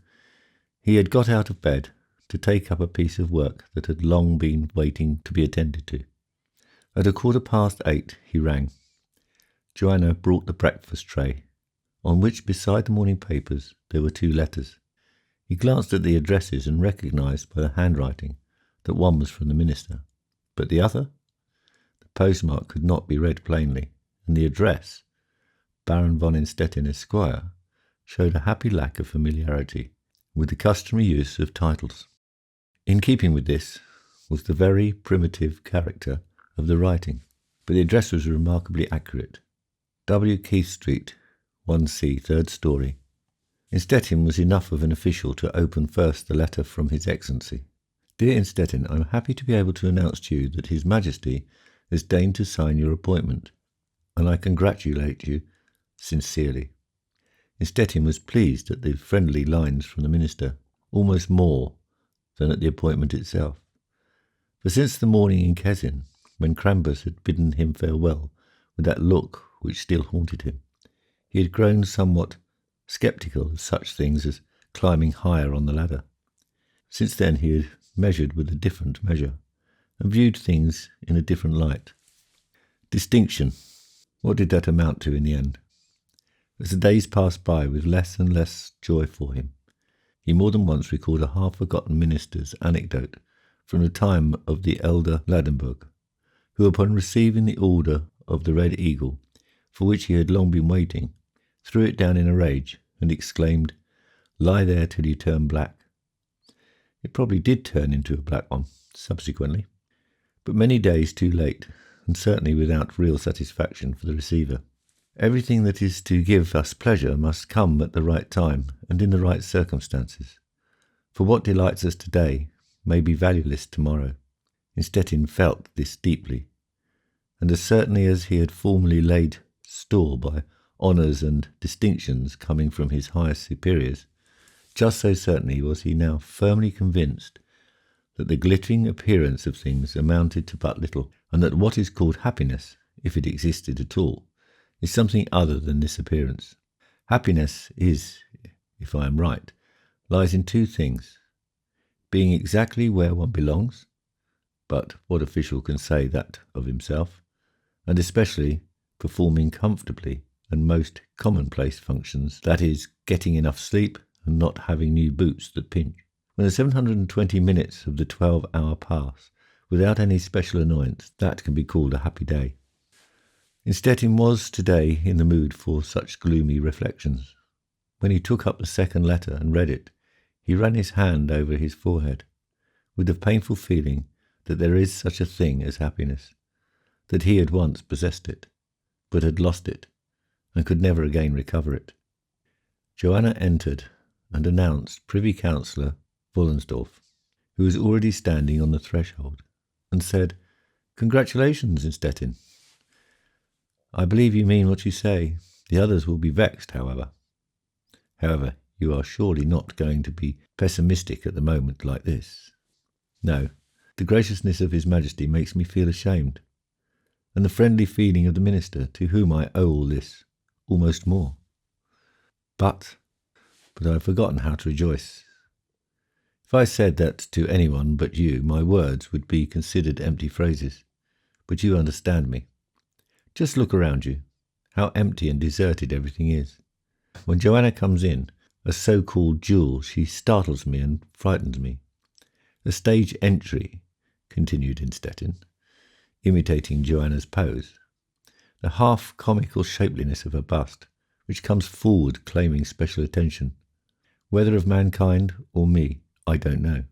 he had got out of bed to take up a piece of work that had long been waiting to be attended to. At 8:15 he rang. Joanna brought the breakfast tray, on which, beside the morning papers, there were 2 letters. He glanced at the addresses and recognised by the handwriting that one was from the minister, but the other? The postmark could not be read plainly, and the address, Baron von Innstetten, Esquire, showed a happy lack of familiarity with the customary use of titles. In keeping with this was the very primitive character of the writing, but the address was remarkably accurate. W. Keith Street, 1C, 3rd story. Innstetten was enough of an official to open first the letter from His Excellency. "Dear Innstetten, I am happy to be able to announce to you that His Majesty has deigned to sign your appointment, and I congratulate you sincerely." Innstetten was pleased at the friendly lines from the minister, almost more than at the appointment itself. For since the morning in Kesin, when Krampus had bidden him farewell with that look which still haunted him, he had grown somewhat sceptical of such things as climbing higher on the ladder. Since then he had measured with a different measure, and viewed things in a different light. Distinction, what did that amount to in the end? As the days passed by with less and less joy for him, he more than once recalled a half-forgotten minister's anecdote from the time of the elder Ladenburg, who, upon receiving the order of the Red Eagle, for which he had long been waiting, threw it down in a rage and exclaimed, "Lie there till you turn black." It probably did turn into a black one subsequently, but many days too late, and certainly without real satisfaction for the receiver. Everything that is to give us pleasure must come at the right time and in the right circumstances, for what delights us today may be valueless tomorrow. Innstetten felt this deeply, and as certainly as he had formerly laid store by honours and distinctions coming from his highest superiors, just so certainly was he now firmly convinced that the glittering appearance of things amounted to but little, and that what is called happiness, if it existed at all, is something other than this appearance. Happiness is, if I am right, lies in 2 things: being exactly where one belongs, but what official can say that of himself, and especially performing comfortably and most commonplace functions, that is, getting enough sleep and not having new boots that pinch. When the 720 minutes of the 12-hour pass without any special annoyance, that can be called a happy day. Innstetten was today in the mood for such gloomy reflections. When he took up the second letter and read it, he ran his hand over his forehead, with the painful feeling that there is such a thing as happiness, that he had once possessed it, but had lost it, and could never again recover it. Joanna entered and announced Privy Councillor Wollensdorf, who was already standing on the threshold, and said, "Congratulations, Innstetten. I believe you mean what you say. The others will be vexed, however. However, you are surely not going to be pessimistic at the moment like this." "No, the graciousness of His Majesty makes me feel ashamed. and the friendly feeling of the minister, to whom I owe all this, almost more. But I have forgotten how to rejoice. If I said that to anyone but you, my words would be considered empty phrases. But you understand me. Just look around you, how empty and deserted everything is. When Joanna comes in, a so-called jewel, she startles me and frightens me. The stage entry, continued Innstetten, imitating Joanna's pose, the half-comical shapeliness of her bust, which comes forward claiming special attention, whether of mankind or me, I don't know.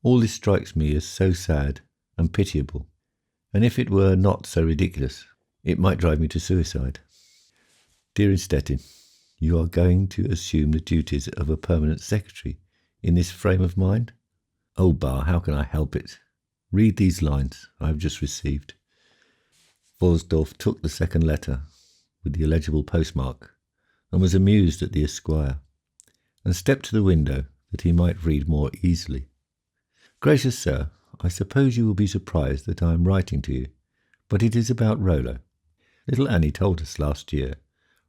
All this strikes me as so sad and pitiable, and if it were not so ridiculous, it might drive me to suicide. Dear Innstetten, you are going to assume the duties of a permanent secretary in this frame of mind? Oh, bah, how can I help it? Read these lines I have just received. Volsdorf took the second letter with the illegible postmark and was amused at the esquire, and stepped to the window that he might read more easily. Gracious sir, I suppose you will be surprised that I am writing to you, but it is about Rollo. Little Annie told us last year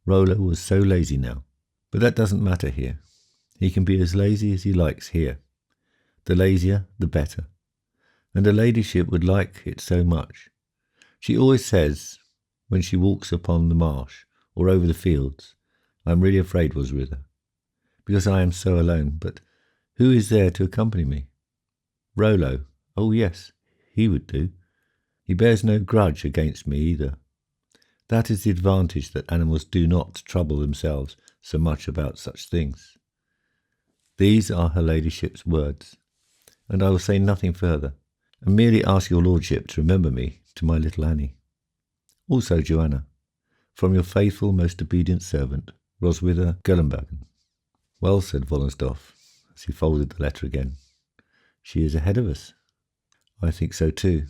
Rollo was so lazy now, but that doesn't matter here. He can be as lazy as he likes here. The lazier, the better. And her ladyship would like it so much. She always says, when she walks upon the marsh or over the fields, I am really afraid was with her, because I am so alone, but who is there to accompany me? Rollo, oh yes, he would do. He bears no grudge against me either. That is the advantage that animals do not trouble themselves so much about such things. These are her ladyship's words, and I will say nothing further, and merely ask your lordship to remember me to my little Annie. Also, Joanna, from your faithful, most obedient servant, Roswitha Gellenbergen. Well, said Wollensdorf, as he folded the letter again, she is ahead of us. I think so too.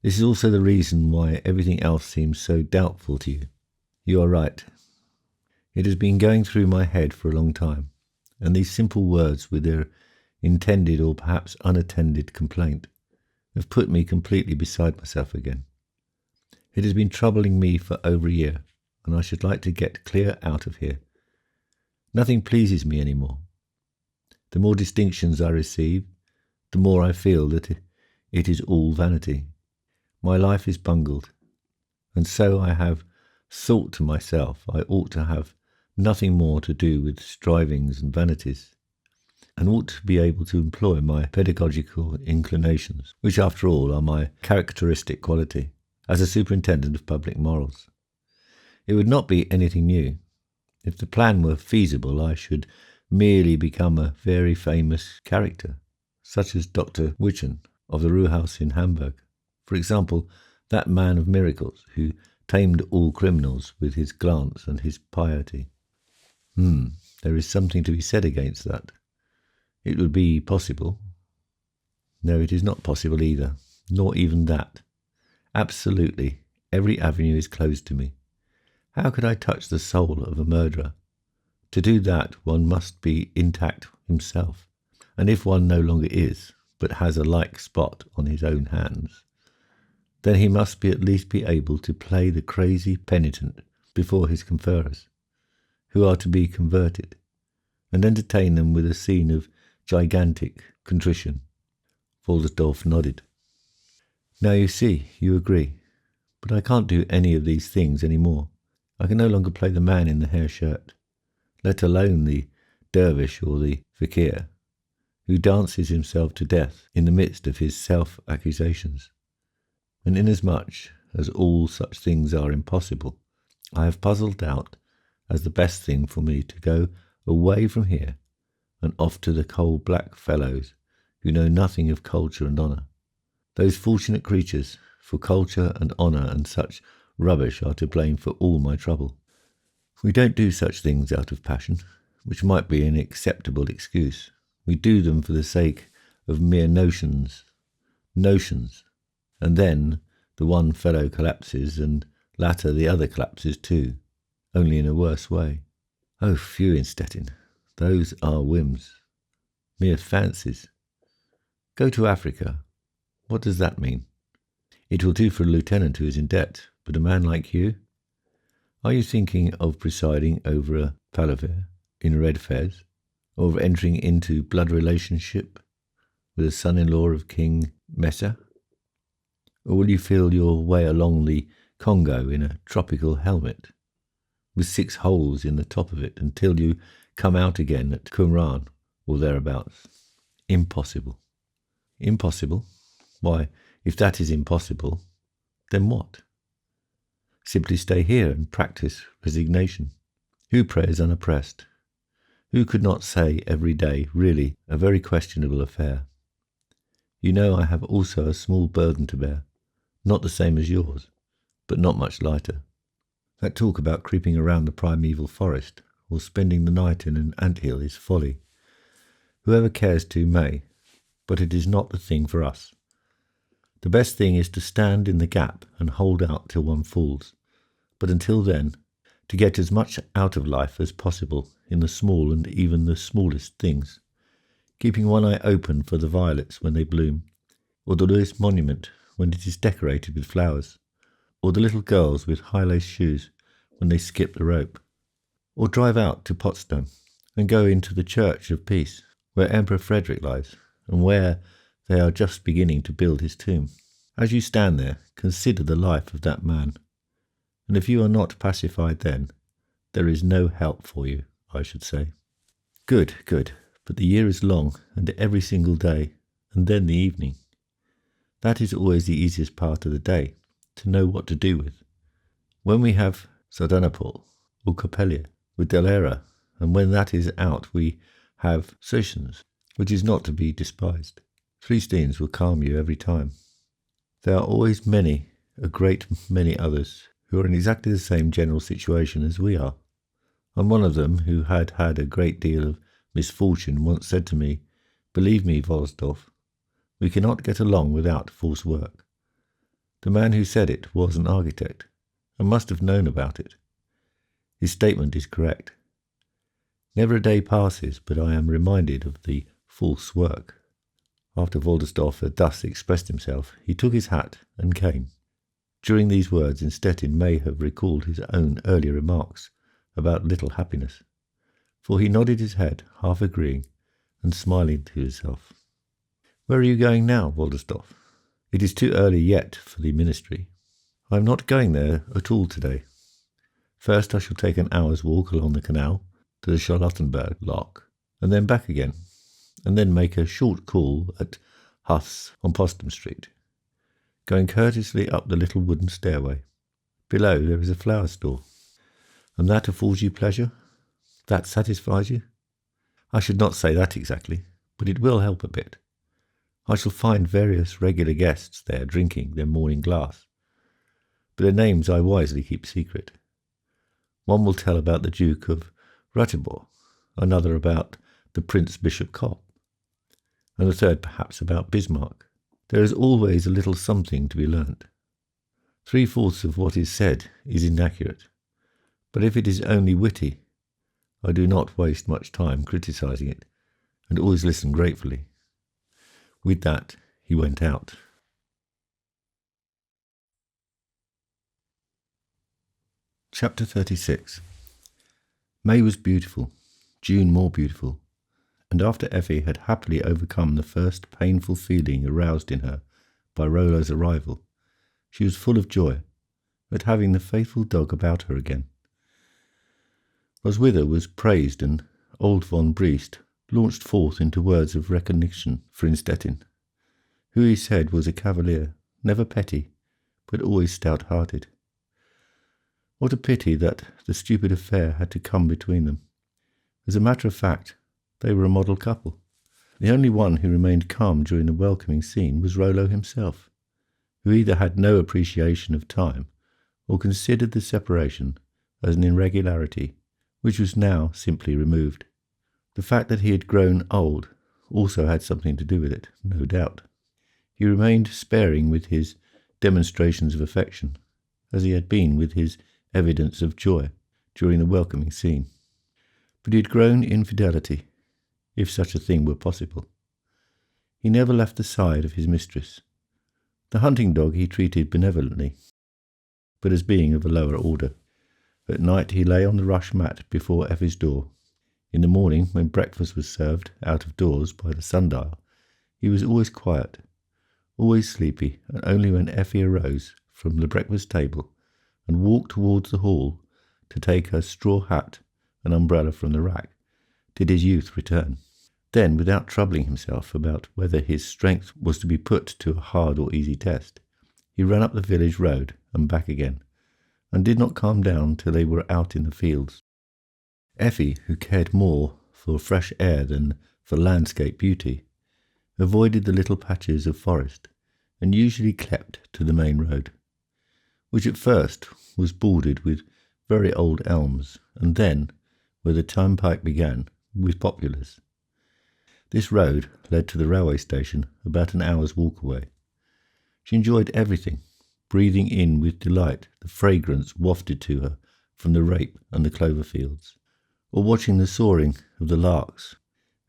This is also the reason why everything else seems so doubtful to you. You are right. It has been going through my head for a long time, and these simple words with their intended or perhaps unattended complaint have put me completely beside myself again. It has been troubling me for over a year, and I should like to get clear out of here. Nothing pleases me any more. The more distinctions I receive, the more I feel that it is all vanity. My life is bungled, and so I have thought to myself I ought to have nothing more to do with strivings and vanities, and ought to be able to employ my pedagogical inclinations, which after all are my characteristic quality, as a superintendent of public morals. It would not be anything new. If the plan were feasible, I should merely become a very famous character, such as Dr. Wichen of the Ruhrhaus in Hamburg. For example, that man of miracles who tamed all criminals with his glance and his piety. There is something to be said against that. It would be possible. No, it is not possible either, nor even that. Absolutely, every avenue is closed to me. How could I touch the soul of a murderer? To do that, one must be intact himself, and if one no longer is, but has a like spot on his own hands, then he must at least be able to play the crazy penitent before his conferrers, who are to be converted, and entertain them with a scene of gigantic contrition. Volsdorf nodded. Now you see, you agree, but I can't do any of these things any more. I can no longer play the man in the hair shirt, let alone the dervish or the fakir, who dances himself to death in the midst of his self-accusations. And inasmuch as all such things are impossible, I have puzzled out as the best thing for me to go away from here and off to the coal-black fellows who know nothing of culture and honour. Those fortunate creatures, for culture and honour and such rubbish are to blame for all my trouble. We don't do such things out of passion, which might be an acceptable excuse. We do them for the sake of mere notions, and then the one fellow collapses, and latter the other collapses too, only in a worse way. Oh, phew, Innstetten, those are whims, mere fancies. Go to Africa. What does that mean? It will do for a lieutenant who is in debt, but a man like you? Are you thinking of presiding over a palaver in a red fez, or of entering into blood relationship with a son-in-law of King Messa? Or will you feel your way along the Congo in a tropical helmet, with 6 holes in the top of it, until you come out again at Qumran or thereabouts? Impossible. Impossible? Why, if that is impossible, then what? Simply stay here and practice resignation. Who prays unoppressed? Who could not say every day, really, a very questionable affair? You know I have also a small burden to bear, not the same as yours, but not much lighter. That talk about creeping around the primeval forest, or spending the night in an ant-hill is folly. Whoever cares to may, but it is not the thing for us. The best thing is to stand in the gap and hold out till one falls, but until then, to get as much out of life as possible in the small and even the smallest things, keeping one eye open for the violets when they bloom, or the Lewis monument when it is decorated with flowers, or the little girls with high-laced shoes when they skip the rope, or drive out to Potsdam and go into the Church of Peace, where Emperor Frederick lies, and where they are just beginning to build his tomb. As you stand there, consider the life of that man, and if you are not pacified then, there is no help for you, I should say. Good, good, but the year is long, and every single day, and then the evening. That is always the easiest part of the day, to know what to do with. When we have Sardanapal, or Copelia, with Delera, and when that is out we have Sessions, which is not to be despised. 3 steams will calm you every time. There are always many, a great many others, who are in exactly the same general situation as we are. And one of them, who had had a great deal of misfortune, once said to me, "Believe me, Volsdorf, we cannot get along without forced work." The man who said it was an architect, and must have known about it. His statement is correct. Never a day passes but I am reminded of the false work. After Voldersdorf had thus expressed himself, he took his hat and came. During these words, Innstetten may have recalled his own earlier remarks about little happiness, for he nodded his head, half agreeing, and smiling to himself. "Where are you going now, Voldersdorf?" "It is too early yet for the ministry. I am not going there at all today. First I shall take an hour's walk along the canal to the Charlottenburg lock, and then back again, and then make a short call at Huss on Potsdam Street, going courteously up the little wooden stairway. Below there is a flower store. And that affords you pleasure? That satisfies you? I should not say that exactly, but it will help a bit. I shall find various regular guests there drinking their morning glass, but their names I wisely keep secret. One will tell about the Duke of Ratibor, another about the Prince Bishop Kopp, and the third perhaps about Bismarck. There is always a little something to be learnt. 3/4 of what is said is inaccurate, but if it is only witty, I do not waste much time criticising it, and always listen gratefully. With that, he went out. Chapter 36. May was beautiful, June more beautiful, and after Effi had happily overcome the first painful feeling aroused in her by Rollo's arrival, she was full of joy at having the faithful dog about her again. Roswitha was praised, and old von Briest launched forth into words of recognition for Innstetten, who he said was a cavalier, never petty, but always stout-hearted. What a pity that the stupid affair had to come between them. As a matter of fact, they were a model couple. The only one who remained calm during the welcoming scene was Rollo himself, who either had no appreciation of time or considered the separation as an irregularity which was now simply removed. The fact that he had grown old also had something to do with it, no doubt. He remained sparing with his demonstrations of affection, as he had been with his evidence of joy during the welcoming scene. But he had grown in fidelity, if such a thing were possible. He never left the side of his mistress, The hunting dog he treated benevolently, but as being of a lower order. At night he lay on the rush mat before Effi's door. In the morning, when breakfast was served out of doors by the sundial, he was always quiet, always sleepy, and only when Effi arose from the breakfast table and walked towards the hall to take her straw hat and umbrella from the rack, did his youth return. Then, without troubling himself about whether his strength was to be put to a hard or easy test, he ran up the village road and back again, and did not calm down till they were out in the fields. Effi, who cared more for fresh air than for landscape beauty, avoided the little patches of forest, and usually kept to the main road, which at first was bordered with very old elms, and then, where the turnpike began, with poplars. This road led to the railway station about an hour's walk away. She enjoyed everything, breathing in with delight the fragrance wafted to her from the rape and the clover fields, or watching the soaring of the larks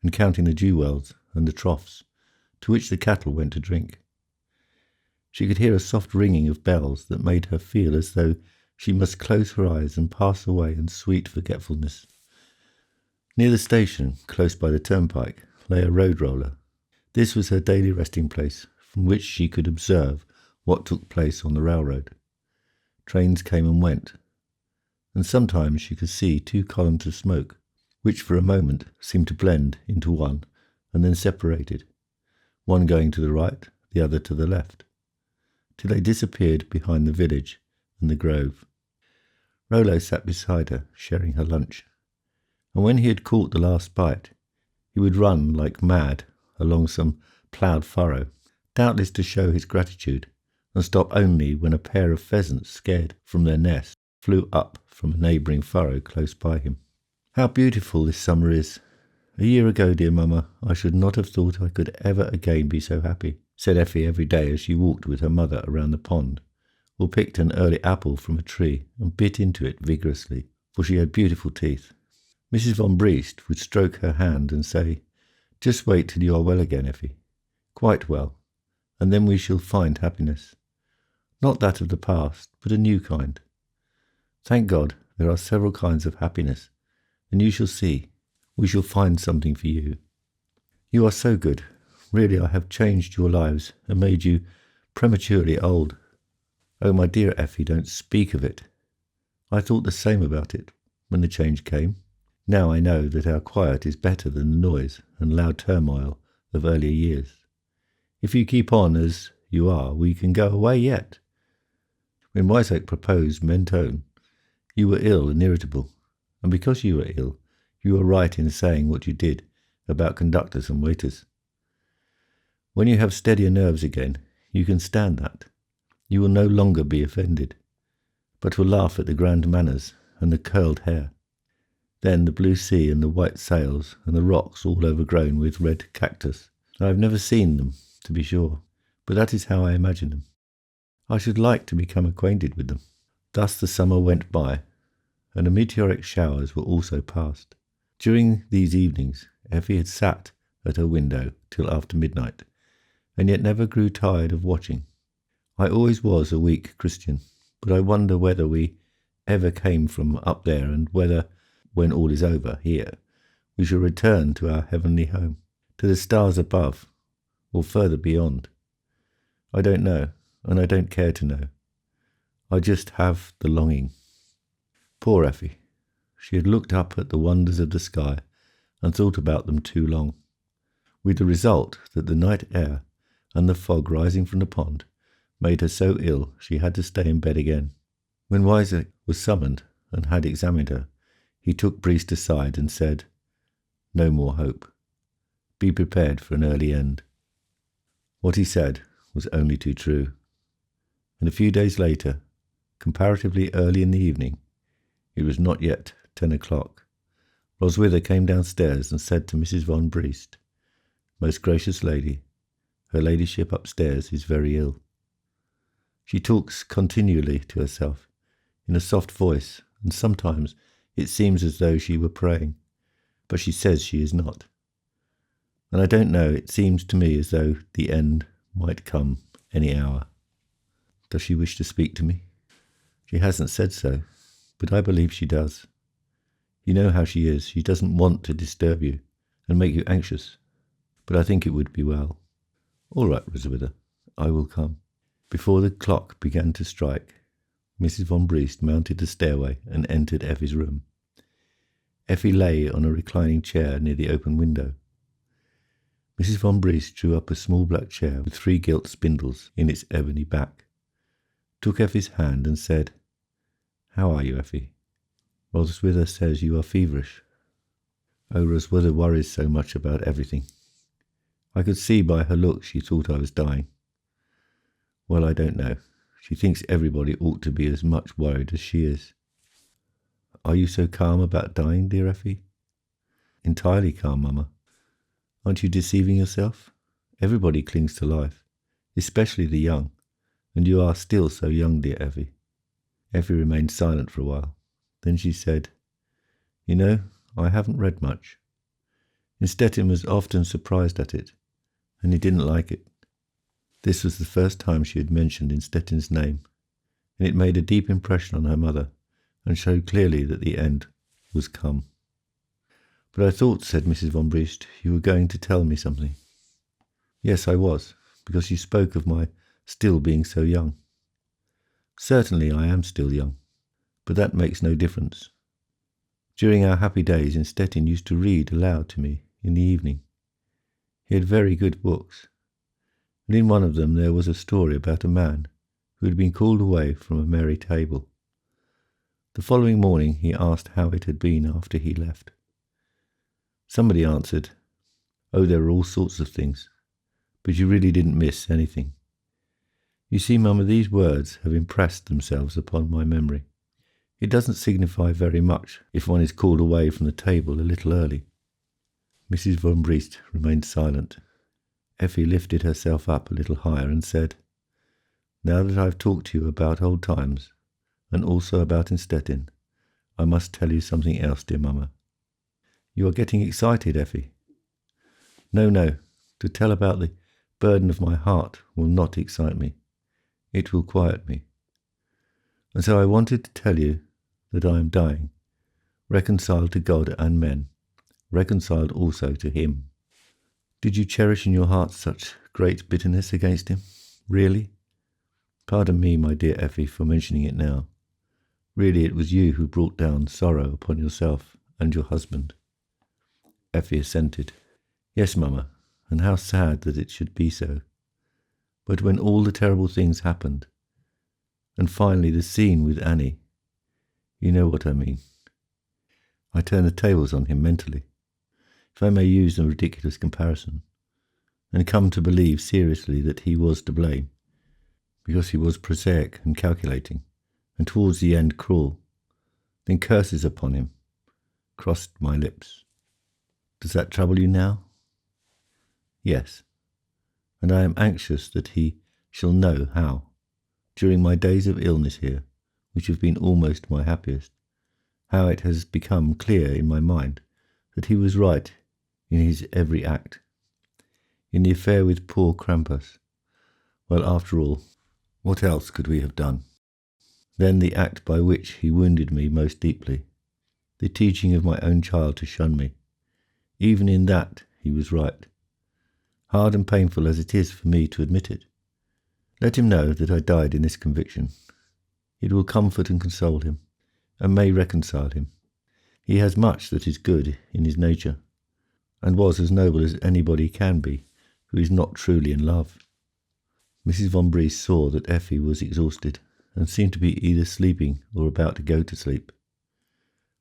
and counting the dew-wells and the troughs to which the cattle went to drink. She could hear a soft ringing of bells that made her feel as though she must close her eyes and pass away in sweet forgetfulness. Near the station, close by the turnpike, lay a road roller. This was her daily resting place, from which she could observe what took place on the railroad. Trains came and went, and sometimes she could see 2 columns of smoke, which for a moment seemed to blend into one and then separated, one going to the right, the other to the left, till they disappeared behind the village and the grove. Rollo sat beside her, sharing her lunch, and when he had caught the last bite, he would run like mad along some ploughed furrow, doubtless to show his gratitude, and stop only when a pair of pheasants, scared from their nest, flew up from a neighbouring furrow close by him. "How beautiful this summer is! A year ago, dear mamma, I should not have thought I could ever again be so happy," said Effi every day as she walked with her mother around the pond, or picked an early apple from a tree and bit into it vigorously, for she had beautiful teeth. Mrs. von Briest would stroke her hand and say, "Just wait till you are well again, Effi. Quite well, and then we shall find happiness. Not that of the past, but a new kind. Thank God, there are several kinds of happiness, and you shall see, we shall find something for you. You are so good. Really, I have changed your lives and made you prematurely old. Oh, my dear Effi, don't speak of it. I thought the same about it when the change came. Now I know that our quiet is better than the noise and loud turmoil of earlier years. If you keep on as you are, we can go away yet. When Wiseoak proposed Mentone, you were ill and irritable, and because you were ill, you were right in saying what you did about conductors and waiters. When you have steadier nerves again, you can stand that. You will no longer be offended, but will laugh at the grand manners and the curled hair. Then the blue sea and the white sails and the rocks all overgrown with red cactus. I have never seen them, to be sure, but that is how I imagine them. I should like to become acquainted with them." Thus the summer went by, and the meteoric showers were also past. During these evenings, Effi had sat at her window till after midnight, and yet never grew tired of watching. I always was a weak Christian, but I wonder whether we ever came from up there, and whether, when all is over here, we shall return to our heavenly home, to the stars above, or further beyond. I don't know, and I don't care to know. I just have the longing. Poor Effi. She had looked up at the wonders of the sky and thought about them too long, with the result that the night air and the fog rising from the pond made her so ill she had to stay in bed again. When Wiseoak was summoned and had examined her, he took Briest aside and said, "No more hope. Be prepared for an early end." What he said was only too true, and a few days later, comparatively early in the evening, it was not yet 10 o'clock, Roswitha came downstairs and said to Mrs. von Briest, "Most gracious lady, her ladyship upstairs is very ill. She talks continually to herself, in a soft voice, and sometimes it seems as though she were praying, but she says she is not. And I don't know, it seems to me as though the end might come any hour." Does she wish to speak to me? She hasn't said so, but I believe she does. You know how she is. She doesn't want to disturb you and make you anxious. But I think it would be well. All right, Roswitha, I will come. Before the clock began to strike, Mrs. von Briest mounted the stairway and entered Effi's room. Effi lay on a reclining chair near the open window. Mrs. von Briest drew up a small black chair with 3 gilt spindles in its ebony back, took Effi's hand and said, "How are you, Effi? Roswitha says you are feverish." Oh, Roswitha worries so much about everything. I could see by her look she thought I was dying. Well, I don't know. She thinks everybody ought to be as much worried as she is. Are you so calm about dying, dear Effi? Entirely calm, Mama. Aren't you deceiving yourself? Everybody clings to life, especially the young, and you are still so young, dear Effi. Effi remained silent for a while. Then she said, "You know, I haven't read much." Stettin was often surprised at it, and he didn't like it. This was the first time she had mentioned Stettin's name, and it made a deep impression on her mother, and showed clearly that the end was come. "But I thought," said Mrs. von Briest, "you were going to tell me something." "Yes, I was, because you spoke of my still being so young." "Certainly I am still young, but that makes no difference. During our happy days, Stettin used to read aloud to me in the evening. He had very good books, and in one of them there was a story about a man who had been called away from a merry table. The following morning he asked how it had been after he left. Somebody answered, 'Oh, there were all sorts of things, but you really didn't miss anything.' You see, Mama, these words have impressed themselves upon my memory. It doesn't signify very much if one is called away from the table a little early." Mrs. von Briest remained silent. Effi lifted herself up a little higher and said, "Now that I've talked to you about old times, and also about Stettin, I must tell you something else, dear Mama." "You are getting excited, Effi." No. To tell about the burden of my heart will not excite me. It will quiet me. And so I wanted to tell you that I am dying, reconciled to God and men, reconciled also to Him." "Did you cherish in your heart such great bitterness against Him? Really? Pardon me, my dear Effi, for mentioning it now. Really, it was you who brought down sorrow upon yourself and your husband." Effi assented. "Yes, Mama, and how sad that it should be so. But when all the terrible things happened, and finally the scene with Annie, you know what I mean. I turned the tables on him mentally, if I may use a ridiculous comparison, and come to believe seriously that he was to blame, because he was prosaic and calculating, and towards the end cruel. Then curses upon him crossed my lips. Does that trouble you now?" "Yes, and I am anxious that he shall know how, during my days of illness here, which have been almost my happiest, how it has become clear in my mind that he was right in his every act. In the affair with poor Krampus, well, after all, what else could we have done? Then the act by which he wounded me most deeply, the teaching of my own child to shun me. Even in that he was right, hard and painful as it is for me to admit it. Let him know that I died in this conviction. It will comfort and console him, and may reconcile him. He has much that is good in his nature, and was as noble as anybody can be who is not truly in love." Mrs. von Briest saw that Effi was exhausted, and seemed to be either sleeping or about to go to sleep.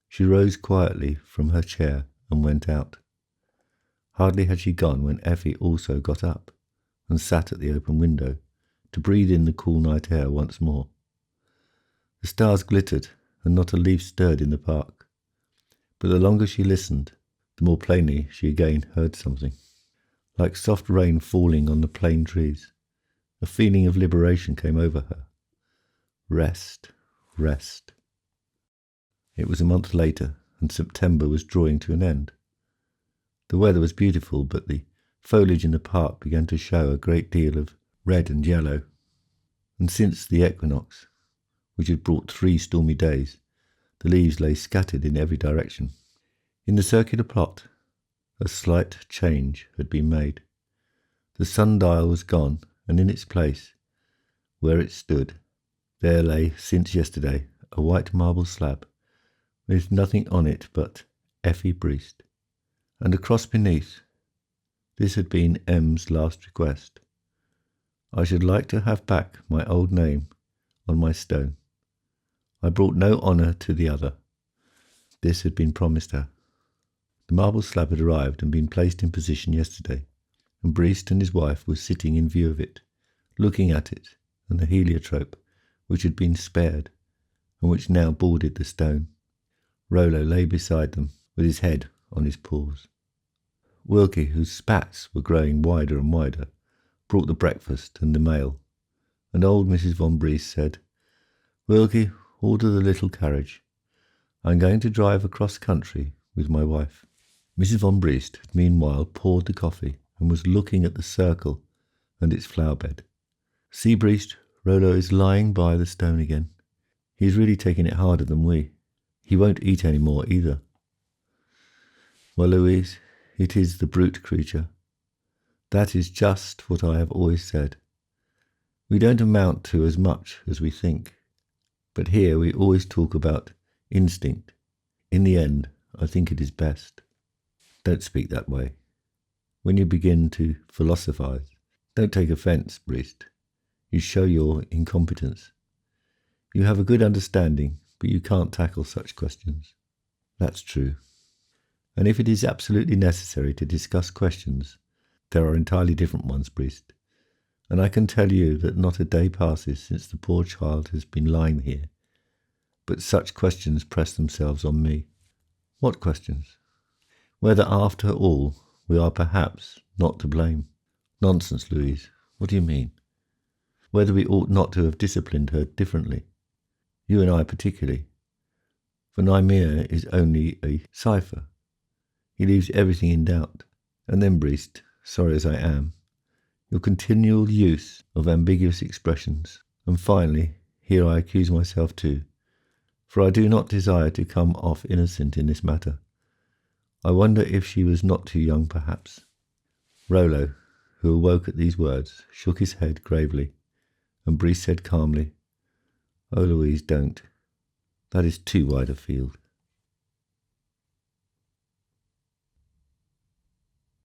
She rose quietly from her chair and went out. Hardly had she gone when Effi also got up, and sat at the open window, to breathe in the cool night air once more. The stars glittered, and not a leaf stirred in the park. But the longer she listened, the more plainly she again heard something. Like soft rain falling on the plane trees, a feeling of liberation came over her. Rest, rest. It was a month later, and September was drawing to an end. The weather was beautiful, but the foliage in the park began to show a great deal of red and yellow, and since the equinox, which had brought 3 stormy days, the leaves lay scattered in every direction. In the circular plot, a slight change had been made. The sundial was gone, and in its place, where it stood, there lay, since yesterday, a white marble slab, with nothing on it but Effi Briest. And across beneath, this had been M's last request. I should like to have back my old name on my stone. I brought no honour to the other. This had been promised her. The marble slab had arrived and been placed in position yesterday, and Briest and his wife were sitting in view of it, looking at it and the heliotrope, which had been spared, and which now bordered the stone. Rollo lay beside them, with his head on his paws. Wilkie, whose spats were growing wider and wider, brought the breakfast and the mail, and old Mrs. von Briest said, "Wilkie, order the little carriage. I'm going to drive across country with my wife." Mrs. von Briest had meanwhile poured the coffee and was looking at the circle and its flower bed. "See, Briest, Rollo is lying by the stone again. He's really taking it harder than we. He won't eat any more either." "Well, Louise, it is the brute creature. That is just what I have always said. We don't amount to as much as we think. But here we always talk about instinct. In the end, I think it is best." "Don't speak that way. When you begin to philosophize, don't take offence, Briest. You show your incompetence. You have a good understanding, but you can't tackle such questions." "That's true. And if it is absolutely necessary to discuss questions, there are entirely different ones, Briest. And I can tell you that not a day passes since the poor child has been lying here, but such questions press themselves on me." "What questions?" "Whether, after all, we are perhaps not to blame." "Nonsense, Louise. What do you mean?" "Whether we ought not to have disciplined her differently. You and I particularly. For Nymir is only a cipher. He leaves everything in doubt. And then, Briest, sorry as I am, your continual use of ambiguous expressions. And finally, here I accuse myself too, for I do not desire to come off innocent in this matter. I wonder if she was not too young, perhaps." Rollo, who awoke at these words, shook his head gravely, and Briest said calmly, "Oh, Louise, don't. That is too wide a field."